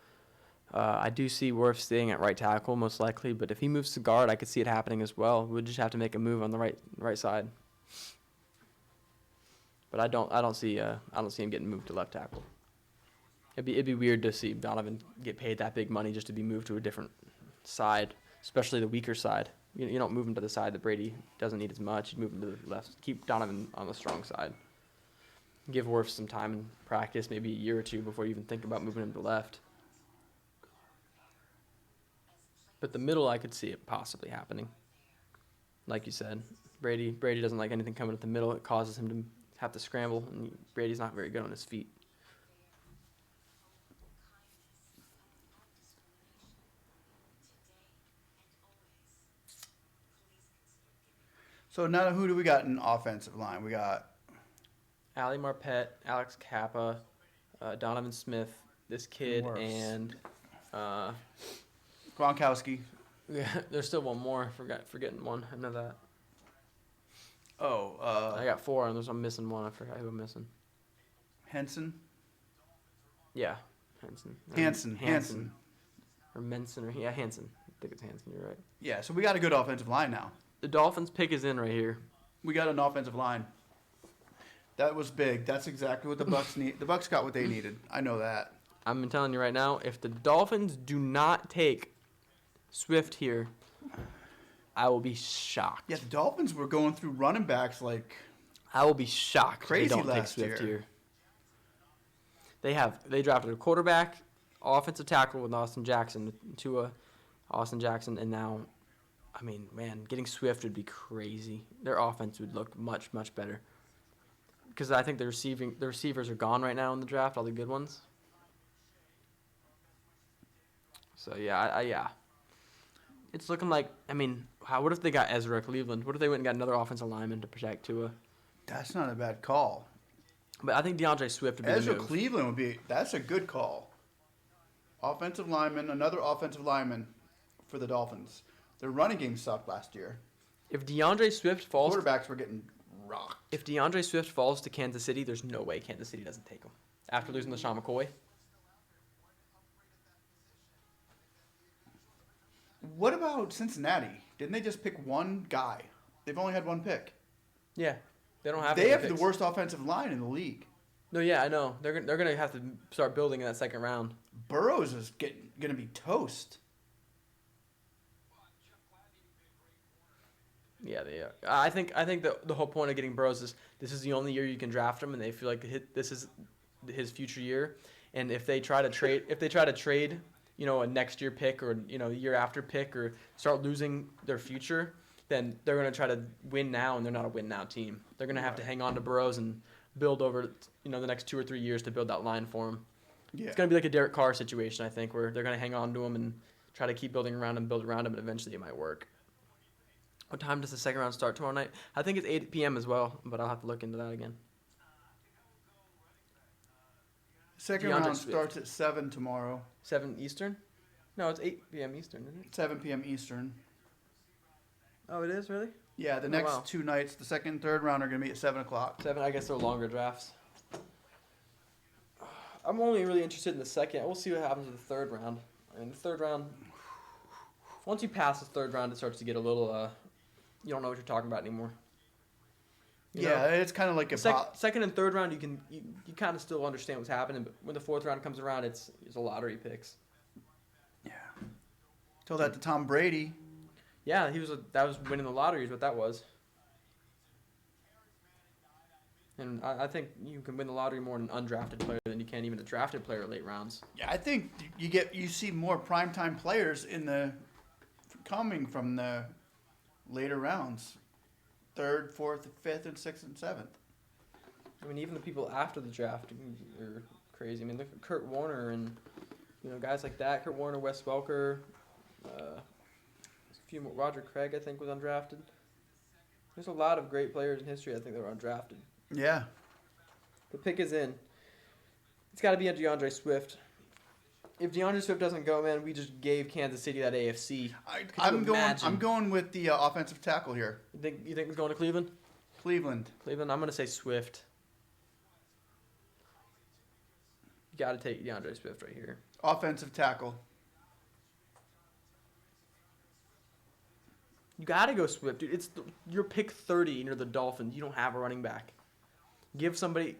[SPEAKER 2] I do see Wirfs staying at right tackle most likely, but if he moves to guard, I could see it happening as well. We'll just have to make a move on the right side. But I don't see him getting moved to left tackle. It'd be weird to see Donovan get paid that big money just to be moved to a different side, especially the weaker side. You don't move him to the side that Brady doesn't need as much. You move him to the left. Keep Donovan on the strong side. Give Wirfs some time in practice, maybe a year or two before you even think about moving him to left. But the middle, I could see it possibly happening. Like you said, Brady doesn't like anything coming at the middle. It causes him to have to scramble, and Brady's not very good on his feet.
[SPEAKER 1] So now who do we got in offensive line? We got
[SPEAKER 2] Ali Marpet, Alex Kappa, Donovan Smith, this kid,
[SPEAKER 1] Wirfs.
[SPEAKER 2] and
[SPEAKER 1] Gronkowski.
[SPEAKER 2] yeah, there's still one more. Forgetting one. I know that.
[SPEAKER 1] Oh,
[SPEAKER 2] I got four, and I'm missing one. I forgot who I'm missing.
[SPEAKER 1] Henson.
[SPEAKER 2] Yeah, Hanson.
[SPEAKER 1] Hanson.
[SPEAKER 2] Or Menson, or Hanson. I think it's Hanson. You're right.
[SPEAKER 1] Yeah, so we got a good offensive line now.
[SPEAKER 2] The Dolphins' pick is in right here.
[SPEAKER 1] We got an offensive line. That was big. That's exactly what the Bucks need. The Bucks got what they needed. I know that.
[SPEAKER 2] I'm telling you right now, if the Dolphins do not take Swift here, I will be shocked.
[SPEAKER 1] Yeah, the Dolphins were going through running backs like
[SPEAKER 2] I will be shocked
[SPEAKER 1] crazy
[SPEAKER 2] if they don't take
[SPEAKER 1] last
[SPEAKER 2] Swift
[SPEAKER 1] year.
[SPEAKER 2] here. They drafted a quarterback, offensive tackle with Austin Jackson, Austin Jackson, and now, I mean, man, getting Swift would be crazy. Their offense would look much, much better. Because I think the receivers are gone right now in the draft, all the good ones. So yeah, It's looking like, I mean, what if they got Ezra Cleveland? What if they went and got another offensive lineman to protect Tua?
[SPEAKER 1] That's not a bad call.
[SPEAKER 2] But I think DeAndre Swift would be
[SPEAKER 1] Ezra
[SPEAKER 2] the move.
[SPEAKER 1] Cleveland would be. That's a good call. Offensive lineman, another offensive lineman for the Dolphins. Their running game sucked last year.
[SPEAKER 2] If DeAndre Swift falls,
[SPEAKER 1] Quarterbacks were getting rocked.
[SPEAKER 2] if DeAndre Swift falls to Kansas City, there's no way Kansas City doesn't take him after losing LaShawn McCoy.
[SPEAKER 1] What about Cincinnati? Didn't they just pick one guy? They've only had one pick.
[SPEAKER 2] Yeah, they don't have.
[SPEAKER 1] They
[SPEAKER 2] any
[SPEAKER 1] have
[SPEAKER 2] picks.
[SPEAKER 1] the worst offensive line in the league.
[SPEAKER 2] No, yeah, I know. They're gonna have to start building in that second round.
[SPEAKER 1] Burrows is gonna be toast.
[SPEAKER 2] Yeah, they are. I think the whole point of getting Burrows is this is the only year you can draft him, and they feel like this is his future year. And if they try to trade, a next year pick or the year after pick or start losing their future, then they're gonna try to win now, and they're not a win now team. They're gonna have to hang on to Burrows and build over the next 2 or 3 years to build that line for him.
[SPEAKER 1] Yeah.
[SPEAKER 2] It's gonna be like a Derek Carr situation, I think, where they're gonna hang on to him and try to keep building around him, and eventually it might work. What time does the second round start tomorrow night? I think it's 8 p.m. as well, but I'll have to look into that again.
[SPEAKER 1] Second
[SPEAKER 2] DeAndre
[SPEAKER 1] round
[SPEAKER 2] Swift.
[SPEAKER 1] starts at 7 tomorrow.
[SPEAKER 2] 7 Eastern? No, it's 8 p.m. Eastern, isn't it?
[SPEAKER 1] 7 p.m. Eastern.
[SPEAKER 2] Oh, it is, really?
[SPEAKER 1] Yeah, the
[SPEAKER 2] Oh,
[SPEAKER 1] next
[SPEAKER 2] wow.
[SPEAKER 1] 2 nights, the second and third round, are going to be at 7 o'clock.
[SPEAKER 2] 7, I guess they're longer drafts. I'm only really interested in the second. We'll see what happens with the third round. I mean, the third round, once you pass the third round, it starts to get a little, you don't know what you're talking about anymore. You
[SPEAKER 1] Yeah,
[SPEAKER 2] know?
[SPEAKER 1] it's kind of like a
[SPEAKER 2] Second and third round, you kind of still understand what's happening, but when the fourth round comes around, it's a lottery picks.
[SPEAKER 1] Yeah. Told that to Tom Brady.
[SPEAKER 2] Yeah, that was winning the lottery is what that was. And I think you can win the lottery more in an undrafted player than you can even a drafted player late rounds.
[SPEAKER 1] Yeah, I think you see more primetime players coming from the later rounds. 3rd, 4th, 5th, and 6th and 7th.
[SPEAKER 2] I mean, even the people after the draft are crazy. I mean, look at Kurt Warner and guys like that. Kurt Warner, Wes Welker, a few more. Roger Craig, I think, was undrafted. There's a lot of great players in history. I think that were undrafted.
[SPEAKER 1] Yeah.
[SPEAKER 2] The pick is in. It's got to be a DeAndre Swift. If DeAndre Swift doesn't go, man, we just gave Kansas City that AFC.
[SPEAKER 1] I'm going with the offensive tackle here.
[SPEAKER 2] You think he's going to Cleveland?
[SPEAKER 1] Cleveland.
[SPEAKER 2] Cleveland. I'm going to say Swift. You got to take DeAndre Swift right here.
[SPEAKER 1] Offensive tackle.
[SPEAKER 2] You got to go Swift, dude. It's your pick 30 and you're the Dolphins. You don't have a running back. Give someone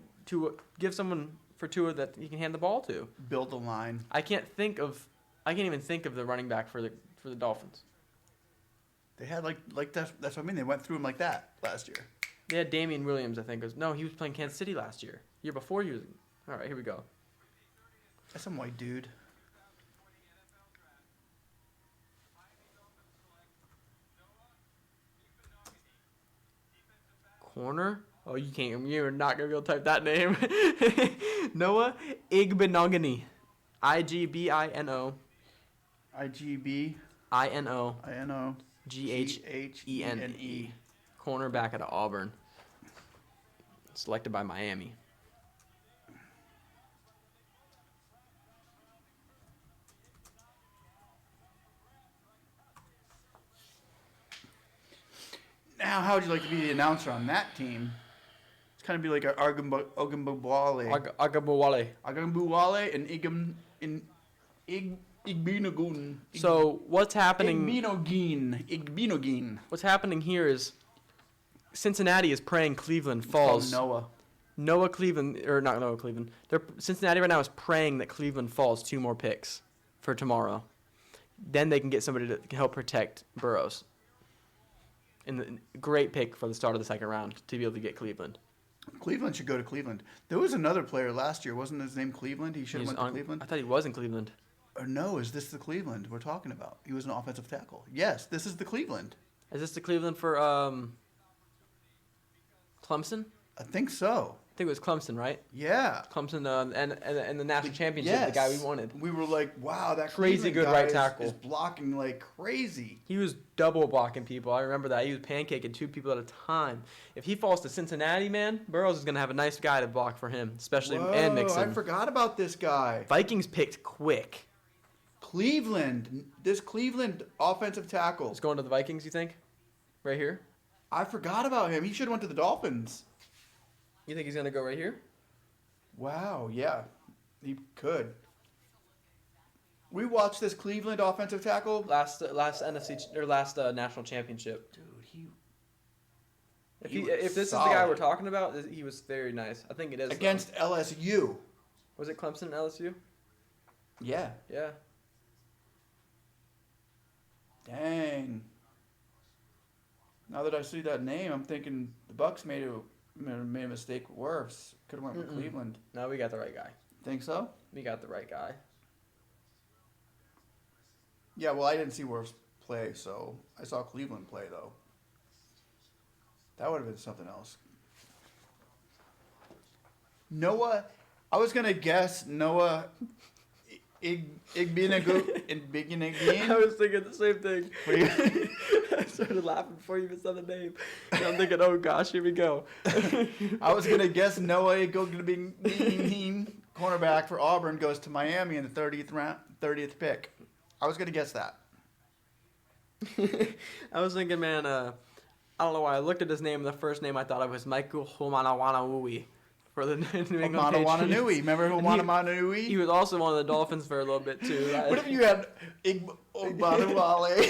[SPEAKER 2] for Tua that you can hand the ball to.
[SPEAKER 1] Build the line.
[SPEAKER 2] I can't even think of the running back for the Dolphins.
[SPEAKER 1] They had that's what I mean. They went through him like that last year.
[SPEAKER 2] They had Damian Williams, I think. He was playing Kansas City last year. Year before he was. All right, here we go.
[SPEAKER 1] That's some white dude.
[SPEAKER 2] Corner? Oh, you can't. You're not gonna be able to type that name. Noah Igbinogany. Igbino.
[SPEAKER 1] IGB.
[SPEAKER 2] INO.
[SPEAKER 1] INO.
[SPEAKER 2] GHENE. Cornerback out of Auburn. Selected by Miami.
[SPEAKER 1] Now, how would you like to be the announcer on that team? It's kind of be like an Agumbuwale.
[SPEAKER 2] Agabuwale.
[SPEAKER 1] and Igbinogun.
[SPEAKER 2] So what's happening?
[SPEAKER 1] Igbinogin.
[SPEAKER 2] What's happening here is Cincinnati is praying Cleveland falls.
[SPEAKER 1] Noah.
[SPEAKER 2] Cincinnati right now is praying that Cleveland falls 2 more picks for tomorrow. Then they can get somebody to help protect Burrows. And the great pick for the start of the second round to be able to get Cleveland.
[SPEAKER 1] Cleveland should go to Cleveland. There was another player last year. Wasn't his name Cleveland? He should have went to Cleveland.
[SPEAKER 2] I thought he was in Cleveland.
[SPEAKER 1] Or no, is this the Cleveland we're talking about? He was an offensive tackle. Yes, this is the Cleveland.
[SPEAKER 2] Is this the Cleveland for Clemson?
[SPEAKER 1] I think so.
[SPEAKER 2] I think it was Clemson, right?
[SPEAKER 1] Yeah.
[SPEAKER 2] Clemson and the national championship, the guy we wanted.
[SPEAKER 1] We were like, wow, that
[SPEAKER 2] Crazy
[SPEAKER 1] Cleveland
[SPEAKER 2] good
[SPEAKER 1] guy
[SPEAKER 2] right
[SPEAKER 1] is-
[SPEAKER 2] tackle.
[SPEAKER 1] is blocking like crazy.
[SPEAKER 2] He was double blocking people. I remember that. He was pancaking 2 people at a time. If he falls to Cincinnati, man, Burrows is going to have a nice guy to block for him, especially and
[SPEAKER 1] Whoa,
[SPEAKER 2] Mixon.
[SPEAKER 1] I forgot about this guy.
[SPEAKER 2] Vikings picked quick.
[SPEAKER 1] Cleveland. This Cleveland offensive tackle.
[SPEAKER 2] He's going to the Vikings, you think? Right here?
[SPEAKER 1] I forgot about him. He should have went to the Dolphins.
[SPEAKER 2] You think he's going to go right here?
[SPEAKER 1] Wow, yeah. He could. We watched this Cleveland offensive tackle.
[SPEAKER 2] Last NFC or last national championship.
[SPEAKER 1] Dude,
[SPEAKER 2] If
[SPEAKER 1] He was
[SPEAKER 2] if this is the guy
[SPEAKER 1] solid.
[SPEAKER 2] we're talking about, he was very nice. I think it is. though.
[SPEAKER 1] against LSU.
[SPEAKER 2] Was it Clemson and LSU?
[SPEAKER 1] Yeah.
[SPEAKER 2] Yeah.
[SPEAKER 1] Dang. Now that I see that name, I'm thinking the Bucks made a mistake worse. Could have went with Cleveland.
[SPEAKER 2] No, we got the right guy.
[SPEAKER 1] Think so?
[SPEAKER 2] We got the right guy.
[SPEAKER 1] Yeah, well, I didn't see Wirfs play, so I saw Cleveland play, though. That would have been something else. Noah, I was going to guess Noah Igbinagu in
[SPEAKER 2] I was thinking the same thing. I started laughing before you even said the name. And I'm thinking, oh gosh, here we go.
[SPEAKER 1] I was going to guess Noah Igbinagu, cornerback for Auburn, goes to Miami in the 30th pick. I was going to guess that.
[SPEAKER 2] I was thinking, man, I don't know why I looked at his name, and the first name I thought of was Michael Homanawanui for the New England
[SPEAKER 1] Homanawanui.
[SPEAKER 2] Patriots.
[SPEAKER 1] Remember
[SPEAKER 2] And
[SPEAKER 1] Homanawanui?
[SPEAKER 2] He was also one of the Dolphins for a little bit, too.
[SPEAKER 1] What if you had Igbanawale?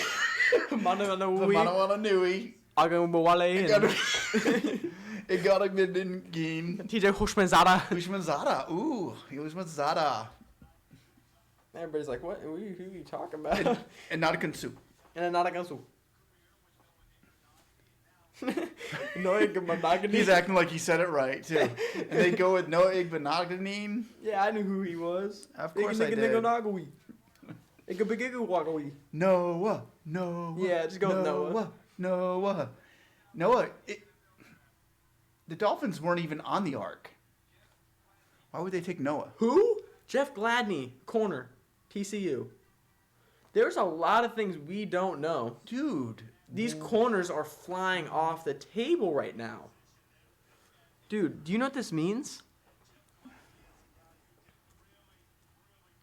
[SPEAKER 2] Homanawanui,
[SPEAKER 1] Homanawanui.
[SPEAKER 2] Agambawale, and
[SPEAKER 1] Igadagmidingin.
[SPEAKER 2] TJ Hushmanzada.
[SPEAKER 1] Ushmanzada. Ooh, Ushmanzada.
[SPEAKER 2] Everybody's like, what? Who are you talking about?
[SPEAKER 1] And not a consu.
[SPEAKER 2] And then not against No,
[SPEAKER 1] He's acting like he said it right, too. And they go with Noah Igbanagdanine.
[SPEAKER 2] Yeah, I knew who he was.
[SPEAKER 1] Of course I did. Noah.
[SPEAKER 2] Yeah, just go with Noah.
[SPEAKER 1] Noah. The Dolphins weren't even on the arc. Why would they take Noah?
[SPEAKER 2] Who? Jeff Gladney, corner, TCU. There's a lot of things we don't know.
[SPEAKER 1] Dude.
[SPEAKER 2] These corners are flying off the table right now. Dude, do you know what this means?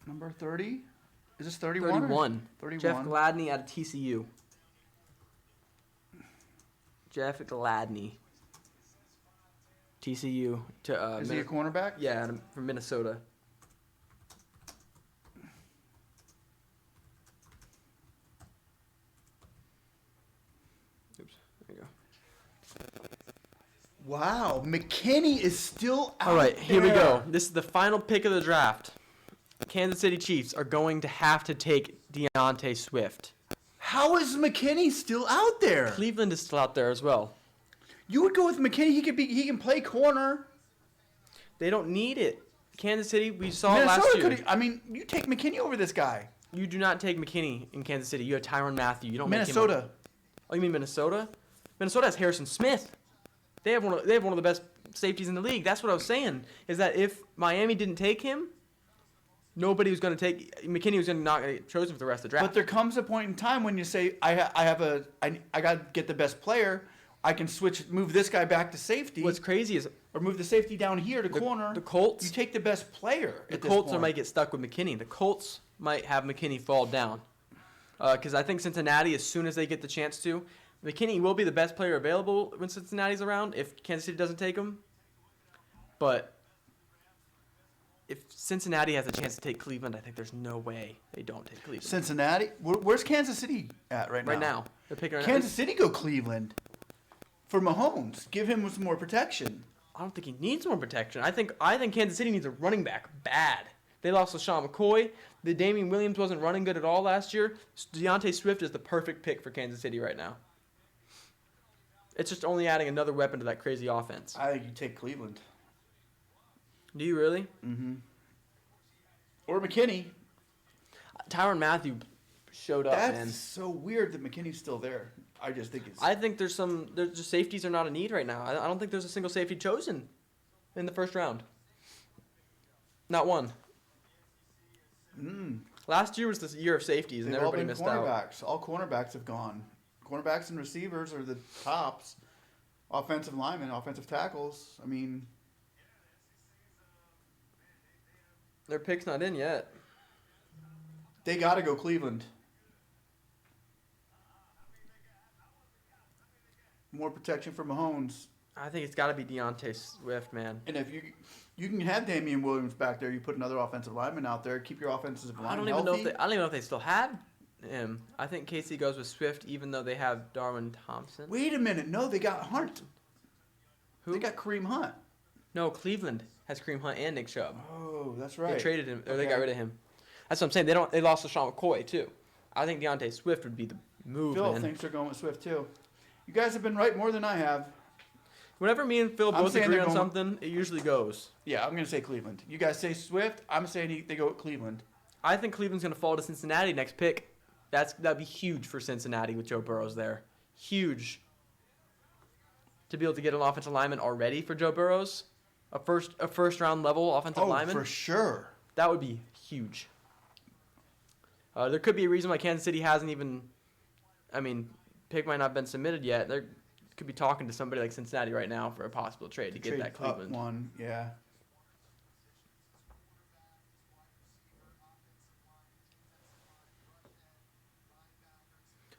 [SPEAKER 1] Number 30? Is this 31?
[SPEAKER 2] 31.
[SPEAKER 1] 31.
[SPEAKER 2] Jeff Gladney out of TCU. Jeff Gladney. TCU to
[SPEAKER 1] Is he a cornerback?
[SPEAKER 2] Yeah, from Minnesota. Oops, there you go.
[SPEAKER 1] Wow, McKinney is still out.
[SPEAKER 2] All right, here we
[SPEAKER 1] there.
[SPEAKER 2] go. This is the final pick of the draft. Kansas City Chiefs are going to have to take DeAndre Swift.
[SPEAKER 1] How is McKinney still out there?
[SPEAKER 2] Cleveland is still out there as well.
[SPEAKER 1] You would go with McKinney. He can play corner.
[SPEAKER 2] They don't need it. Kansas City, we saw it last year.
[SPEAKER 1] You take McKinney over this guy.
[SPEAKER 2] You do not take McKinney in Kansas City. You have Tyrann Mathieu. You don't
[SPEAKER 1] Minnesota.
[SPEAKER 2] Make him oh, you mean Minnesota? Minnesota has Harrison Smith. They have one of the best safeties in the league. That's what I was saying. Is that if Miami didn't take him, nobody was going to take McKinney was going to not get chosen for the rest of the draft.
[SPEAKER 1] But there comes a point in time when you say, I got to get the best player. I can move this guy back to safety.
[SPEAKER 2] What's crazy is
[SPEAKER 1] or move the safety down here to corner.
[SPEAKER 2] The Colts.
[SPEAKER 1] You take the best player.
[SPEAKER 2] The Colts might get stuck with McKinney. The Colts might have McKinney fall down. Because I think Cincinnati, as soon as they get the chance to, McKinney will be the best player available when Cincinnati's around if Kansas City doesn't take him. But if Cincinnati has a chance to take Cleveland, I think there's no way they don't take Cleveland.
[SPEAKER 1] Cincinnati? Where's Kansas City at right now?
[SPEAKER 2] Right now. They're picking
[SPEAKER 1] Kansas City go Cleveland. For Mahomes. Give him some more protection.
[SPEAKER 2] I don't think he needs more protection. I think Kansas City needs a running back bad. They lost LaShawn McCoy. The Damian Williams wasn't running good at all last year. DeAndre Swift is the perfect pick for Kansas City right now. It's just only adding another weapon to that crazy offense.
[SPEAKER 1] I think you take Cleveland.
[SPEAKER 2] Do you really?
[SPEAKER 1] Mm-hmm. Or McKinney.
[SPEAKER 2] Tyrann Mathieu showed up,
[SPEAKER 1] That's
[SPEAKER 2] man.
[SPEAKER 1] so weird that McKinney's still there. I just think it's...
[SPEAKER 2] I think there's just safeties are not a need right now. I don't think there's a single safety chosen. in the first round. Not one. Last year was the year of safeties, and
[SPEAKER 1] They've all
[SPEAKER 2] everybody
[SPEAKER 1] been
[SPEAKER 2] missed out.
[SPEAKER 1] cornerbacks. All cornerbacks have gone. Cornerbacks and receivers are the tops. Offensive linemen, offensive tackles. I mean,
[SPEAKER 2] Their pick's not in yet.
[SPEAKER 1] they got to go Cleveland. More protection for Mahomes.
[SPEAKER 2] I think it's got to be Deontay Swift, man.
[SPEAKER 1] And if you can have Damian Williams back there, you put another offensive lineman out there, keep your offensive line
[SPEAKER 2] I don't
[SPEAKER 1] healthy.
[SPEAKER 2] even know if they still have him. I think Casey goes with Swift, even though they have Darwin Thompson.
[SPEAKER 1] Wait a minute, no, they got Hunt.
[SPEAKER 2] Who?
[SPEAKER 1] They got Kareem Hunt.
[SPEAKER 2] No, Cleveland has Kareem Hunt and Nick Chubb.
[SPEAKER 1] Oh, that's right.
[SPEAKER 2] They traded him, or they
[SPEAKER 1] Okay.
[SPEAKER 2] got rid of him. That's what I'm saying. They lost LaShawn McCoy too. I think Deontay Swift would be the move,
[SPEAKER 1] Phil
[SPEAKER 2] man.
[SPEAKER 1] thinks they're going with Swift too. You guys have been right more than I have.
[SPEAKER 2] Whenever me and Phil
[SPEAKER 1] I'm
[SPEAKER 2] both
[SPEAKER 1] saying
[SPEAKER 2] agree
[SPEAKER 1] they're
[SPEAKER 2] on
[SPEAKER 1] going-
[SPEAKER 2] something, it usually goes.
[SPEAKER 1] Yeah, I'm going to say Cleveland. You guys say Swift. I'm saying they go with Cleveland.
[SPEAKER 2] I think Cleveland's going to fall to Cincinnati next pick. That'd be huge for Cincinnati with Joe Burrows there. Huge. To be able to get an offensive lineman already for Joe Burrows, a first round level offensive lineman,
[SPEAKER 1] for sure.
[SPEAKER 2] that would be huge. There could be a reason why Kansas City hasn't even. I mean, pick might not have been submitted yet. They could be talking to somebody like Cincinnati right now for a possible trade to get
[SPEAKER 1] Trade
[SPEAKER 2] that
[SPEAKER 1] up
[SPEAKER 2] Cleveland.
[SPEAKER 1] one, yeah.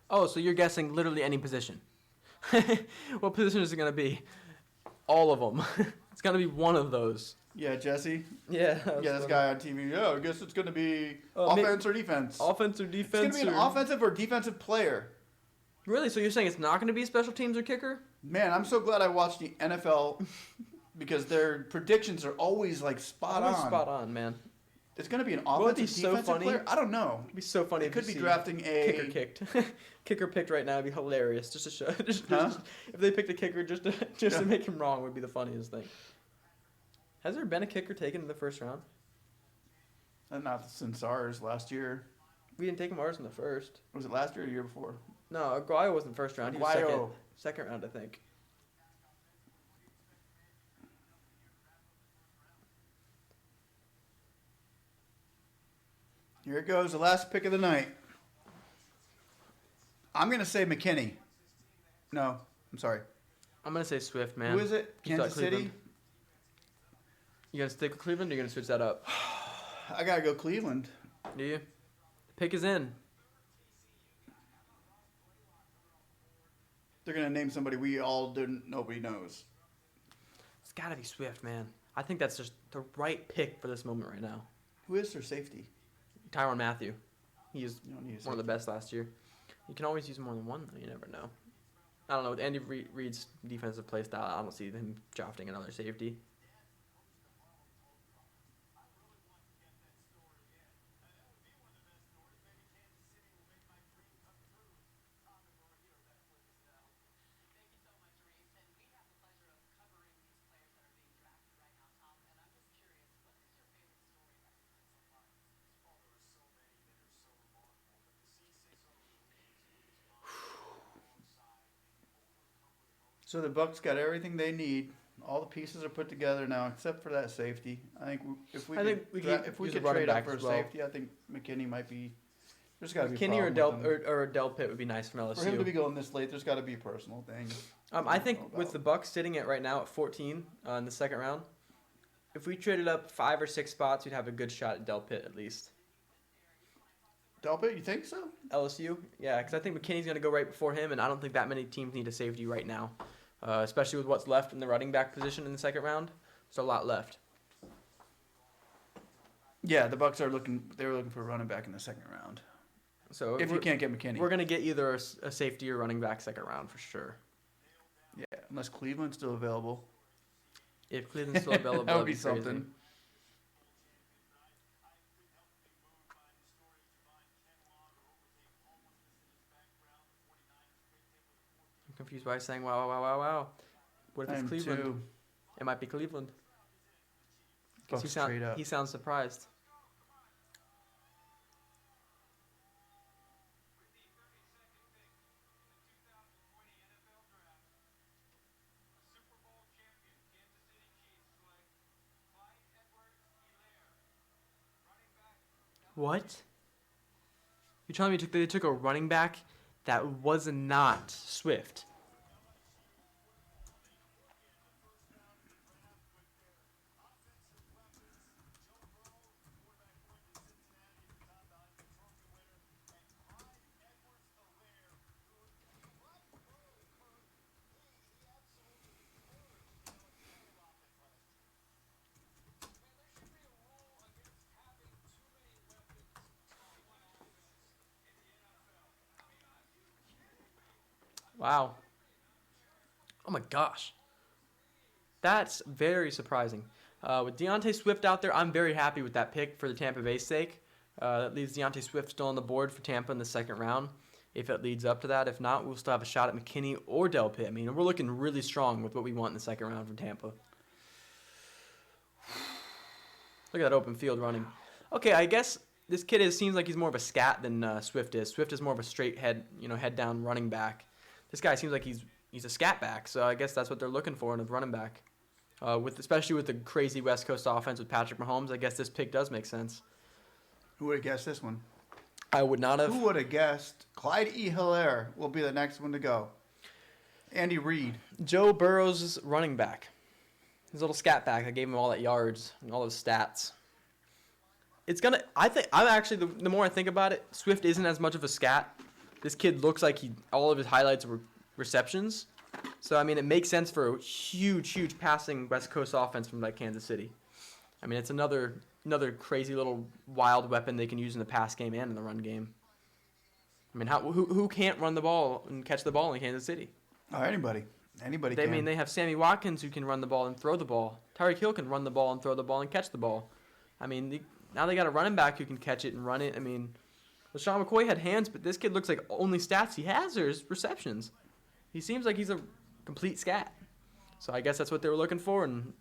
[SPEAKER 2] Oh, so you're guessing literally any position. What position is it going to be? All of them. It's going to be one of those.
[SPEAKER 1] Yeah, Jesse.
[SPEAKER 2] Yeah.
[SPEAKER 1] Yeah, this guy on TV. Yeah, I guess it's going to be
[SPEAKER 2] Oh,
[SPEAKER 1] offense or defense.
[SPEAKER 2] Offense or
[SPEAKER 1] It's
[SPEAKER 2] defense?
[SPEAKER 1] going to be an offensive or defensive player.
[SPEAKER 2] Really? So you're saying it's not going to be special teams or kicker?
[SPEAKER 1] Man, I'm so glad I watched the NFL because their predictions are always like spot
[SPEAKER 2] Always
[SPEAKER 1] on.
[SPEAKER 2] spot on, man.
[SPEAKER 1] It's going to be an
[SPEAKER 2] Won't it be
[SPEAKER 1] offensive
[SPEAKER 2] so
[SPEAKER 1] defensive
[SPEAKER 2] funny?
[SPEAKER 1] player. I don't know.
[SPEAKER 2] It'd be so funny.
[SPEAKER 1] They
[SPEAKER 2] if
[SPEAKER 1] could
[SPEAKER 2] you
[SPEAKER 1] be
[SPEAKER 2] see
[SPEAKER 1] drafting a
[SPEAKER 2] kicker kicked. Kicker picked right now would be hilarious. Just to show.
[SPEAKER 1] Huh?
[SPEAKER 2] If they picked a kicker just to
[SPEAKER 1] Yeah.
[SPEAKER 2] make him wrong would be the funniest thing. Has there been a kicker taken in the first round?
[SPEAKER 1] Not since ours last year.
[SPEAKER 2] We didn't take him ours in the first.
[SPEAKER 1] Was it last year or the year before?
[SPEAKER 2] No, Aguayo wasn't first round. He was
[SPEAKER 1] Aguayo.
[SPEAKER 2] second round, I think.
[SPEAKER 1] Here it goes, the last pick of the night. I'm going to say McKinney. No, I'm sorry.
[SPEAKER 2] I'm gonna say Swift, man.
[SPEAKER 1] Who is it?
[SPEAKER 2] You thought
[SPEAKER 1] Kansas City?
[SPEAKER 2] Cleveland? You gonna stick with Cleveland or you gonna switch that up?
[SPEAKER 1] I got to go Cleveland.
[SPEAKER 2] Do you? Pick is in.
[SPEAKER 1] They're going to name somebody nobody knows.
[SPEAKER 2] It's gotta be Swift, man. I think that's just the right pick for this moment right now.
[SPEAKER 1] Who is their safety?
[SPEAKER 2] Tyrann Mathieu. He was
[SPEAKER 1] You don't need a
[SPEAKER 2] one of the
[SPEAKER 1] safety.
[SPEAKER 2] best last year. You can always use more than one, though. You never know. I don't know. With Andy Reid's defensive play style, I don't see him drafting another safety.
[SPEAKER 1] So the Bucks got everything they need. All the pieces are put together now, except for that safety. I think if we
[SPEAKER 2] use a
[SPEAKER 1] could
[SPEAKER 2] running
[SPEAKER 1] trade up
[SPEAKER 2] back
[SPEAKER 1] for a
[SPEAKER 2] as well.
[SPEAKER 1] safety, I think McKinney might be. There's got to be
[SPEAKER 2] McKinney or
[SPEAKER 1] a
[SPEAKER 2] Del
[SPEAKER 1] problem with him.
[SPEAKER 2] or Del Pitt would be nice from LSU.
[SPEAKER 1] For him to be going this late, there's got to be a personal thing.
[SPEAKER 2] I think
[SPEAKER 1] know
[SPEAKER 2] with the
[SPEAKER 1] about.
[SPEAKER 2] Bucks sitting at right now at 14 in the second round, if we traded up 5 or 6 spots, we'd have a good shot at Del Pitt at least.
[SPEAKER 1] Delpit, you think so?
[SPEAKER 2] LSU, yeah, because I think McKinney's going to go right before him, and I don't think that many teams need a safety right now, especially with what's left in the running back position in the second round. There's a lot left.
[SPEAKER 1] Yeah, the Bucks are looking. They're looking for a running back in the second round.
[SPEAKER 2] So
[SPEAKER 1] If you can't get McKinney,
[SPEAKER 2] we're going to get either a safety or running back second round for sure.
[SPEAKER 1] yeah, unless Cleveland's still available.
[SPEAKER 2] If Cleveland's still available,
[SPEAKER 1] That would
[SPEAKER 2] that'd
[SPEAKER 1] be
[SPEAKER 2] crazy.
[SPEAKER 1] something.
[SPEAKER 2] I'm confused by saying wow, wow, wow, wow. What if
[SPEAKER 1] I
[SPEAKER 2] it's
[SPEAKER 1] am
[SPEAKER 2] Cleveland?
[SPEAKER 1] too.
[SPEAKER 2] It might be Cleveland. 'Cause
[SPEAKER 1] Bucks trade up.
[SPEAKER 2] he sounds surprised. What? You're telling me they took a running back that was not Swift? Wow. Oh my gosh. That's very surprising. With Deontay Swift out there, I'm very happy with that pick for the Tampa Bay's sake. That leaves Deontay Swift still on the board for Tampa in the second round, if it leads up to that. If not, we'll still have a shot at McKinney or Delpit. I mean, we're looking really strong with what we want in the second round from Tampa. Look at that open field running. Okay, I guess this kid seems like he's more of a scat than Swift is. Swift is more of a straight head down running back. This guy seems like he's a scat back, so I guess that's what they're looking for in a running back. Especially with the crazy West Coast offense with Patrick Mahomes, I guess this pick does make sense.
[SPEAKER 1] Who would have guessed this one?
[SPEAKER 2] I would not have.
[SPEAKER 1] Who would have guessed Clyde E. Hilaire will be the next one to go? Andy Reid.
[SPEAKER 2] Joe Burrow's running back. His little scat back. I gave him all that yards and all those stats. The more I think about it, Swift isn't as much of a scat. This kid looks like all of his highlights were receptions. So, I mean, it makes sense for a huge passing West Coast offense from like Kansas City. I mean, it's another crazy little wild weapon they can use in the pass game and in the run game. I mean, who can't run the ball and catch the ball in Kansas City?
[SPEAKER 1] Oh, anybody can.
[SPEAKER 2] I mean, they have Sammy Watkins who can run the ball and throw the ball. Tyreek Hill can run the ball and throw the ball and catch the ball. I mean, now they got a running back who can catch it and run it. I mean, LaShawn McCoy had hands, but this kid looks like only stats he has are his receptions. He seems like he's a complete scat. So I guess that's what they were looking for, and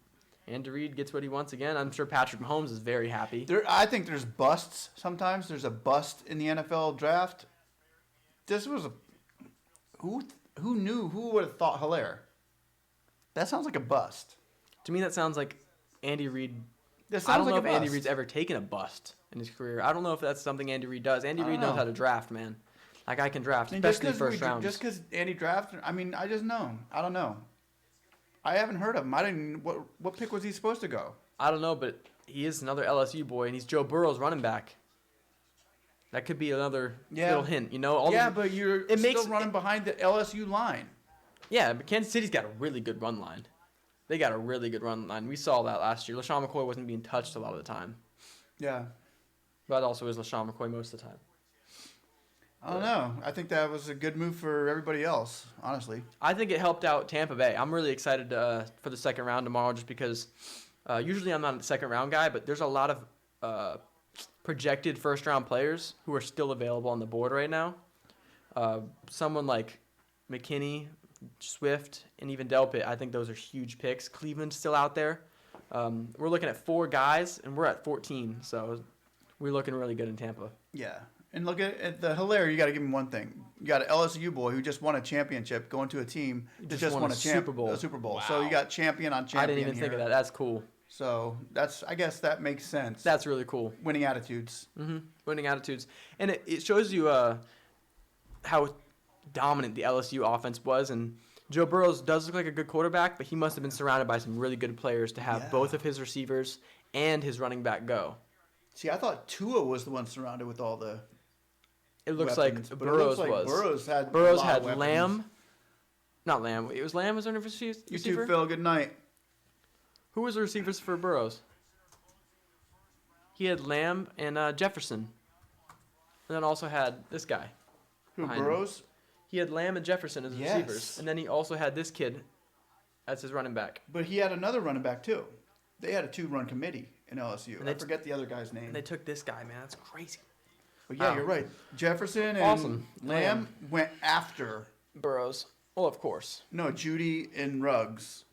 [SPEAKER 2] Andy Reid gets what he wants again. I'm sure Patrick Mahomes is very happy.
[SPEAKER 1] I think there's busts sometimes. There's a bust in the NFL draft. This was who would have thought Hilaire? That sounds like a bust.
[SPEAKER 2] To me, that sounds like Andy Reid.
[SPEAKER 1] This
[SPEAKER 2] I
[SPEAKER 1] sounds
[SPEAKER 2] don't
[SPEAKER 1] like
[SPEAKER 2] know
[SPEAKER 1] a
[SPEAKER 2] if Andy
[SPEAKER 1] bust.
[SPEAKER 2] Reid's ever taken a bust in his career. I don't know if that's something Andy Reid does. Andy Reid knows how to draft, man. That guy can draft, especially first rounds.
[SPEAKER 1] Just because Andy drafted, I mean, I just know. I don't know. I haven't heard of him. I didn't. What pick was he supposed to go?
[SPEAKER 2] I don't know, but he is another LSU boy, and he's Joe Burrow's running back. That could be another little hint,
[SPEAKER 1] But you're still running behind the LSU line.
[SPEAKER 2] Yeah, but Kansas City's got a really good run line. They got a really good run line. We saw that last year. LaShawn McCoy wasn't being touched a lot of the time.
[SPEAKER 1] Yeah.
[SPEAKER 2] But also is LaShawn McCoy most of the time.
[SPEAKER 1] I don't know. I think that was a good move for everybody else, honestly.
[SPEAKER 2] I think it helped out Tampa Bay. I'm really excited for the second round tomorrow just because usually I'm not a second round guy, but there's a lot of projected first round players who are still available on the board right now. Someone like McKinney, Swift, and even Delpit, I think those are huge picks. Cleveland's still out there. We're looking at 4 guys, and we're at 14, so we're looking really good in Tampa.
[SPEAKER 1] Yeah. And look at the Hilaire, you got to give him one thing. You got an LSU boy who just won a championship going to a team that just won a Super Bowl.
[SPEAKER 2] Wow.
[SPEAKER 1] So you got champion on champion.
[SPEAKER 2] I didn't even think of that. That's cool.
[SPEAKER 1] So I guess that makes sense.
[SPEAKER 2] That's really cool.
[SPEAKER 1] Winning attitudes.
[SPEAKER 2] Mm-hmm. Winning attitudes. And it shows you how dominant the LSU offense was. And Joe Burrows does look like a good quarterback, but he must have been surrounded by some really good players to have both of his receivers and his running back go.
[SPEAKER 1] See, I thought Tua was the one surrounded with all the
[SPEAKER 2] It looks
[SPEAKER 1] weapons,
[SPEAKER 2] like
[SPEAKER 1] but it
[SPEAKER 2] Burrows
[SPEAKER 1] looks like
[SPEAKER 2] was.
[SPEAKER 1] Burrows
[SPEAKER 2] had
[SPEAKER 1] weapons.
[SPEAKER 2] Lamb. Not Lamb. It was Lamb was the receiver?
[SPEAKER 1] You too, Phil. Good night.
[SPEAKER 2] Who was the receivers for Burrows? He had Lamb and Jefferson. And then also had this guy.
[SPEAKER 1] Who,
[SPEAKER 2] behind him.
[SPEAKER 1] Burrows?
[SPEAKER 2] He had Lamb and Jefferson as receivers. And then he also had this kid as his running back.
[SPEAKER 1] But he had another running back, too. They had a 2-run committee in LSU.
[SPEAKER 2] And
[SPEAKER 1] I forget the other guy's name.
[SPEAKER 2] And they took this guy, man. That's crazy.
[SPEAKER 1] But yeah,
[SPEAKER 2] Wow.
[SPEAKER 1] You're right. Jefferson and Lamb
[SPEAKER 2] Lamb.
[SPEAKER 1] went after.
[SPEAKER 2] Burrows. Well, of course.
[SPEAKER 1] No, Judy and Ruggs.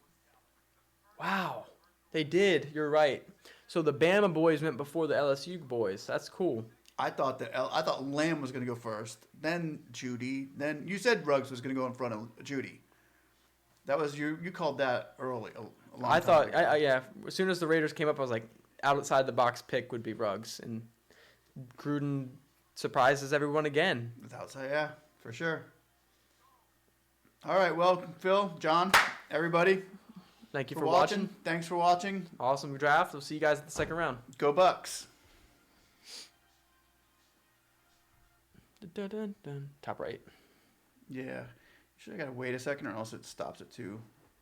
[SPEAKER 2] Wow. They did. You're right. So the Bama boys went before the LSU boys. That's cool.
[SPEAKER 1] I thought Lamb was going to go first, then Judy, then you said Ruggs was going to go in front of Judy. That was you called that early. A long
[SPEAKER 2] I
[SPEAKER 1] time
[SPEAKER 2] thought,
[SPEAKER 1] ago.
[SPEAKER 2] yeah. As soon as the Raiders came up, I was like, outside the box pick would be Ruggs, and Gruden surprises everyone again.
[SPEAKER 1] Without say, yeah, for sure. All right, well, Phil, John, everybody,
[SPEAKER 2] Thank you for watching.
[SPEAKER 1] Thanks for watching.
[SPEAKER 2] Awesome draft. We'll see you guys at the second round.
[SPEAKER 1] Go Bucks.
[SPEAKER 2] Dun, dun, dun. Top right.
[SPEAKER 1] Yeah. Should I gotta wait a second or else it stops at 2.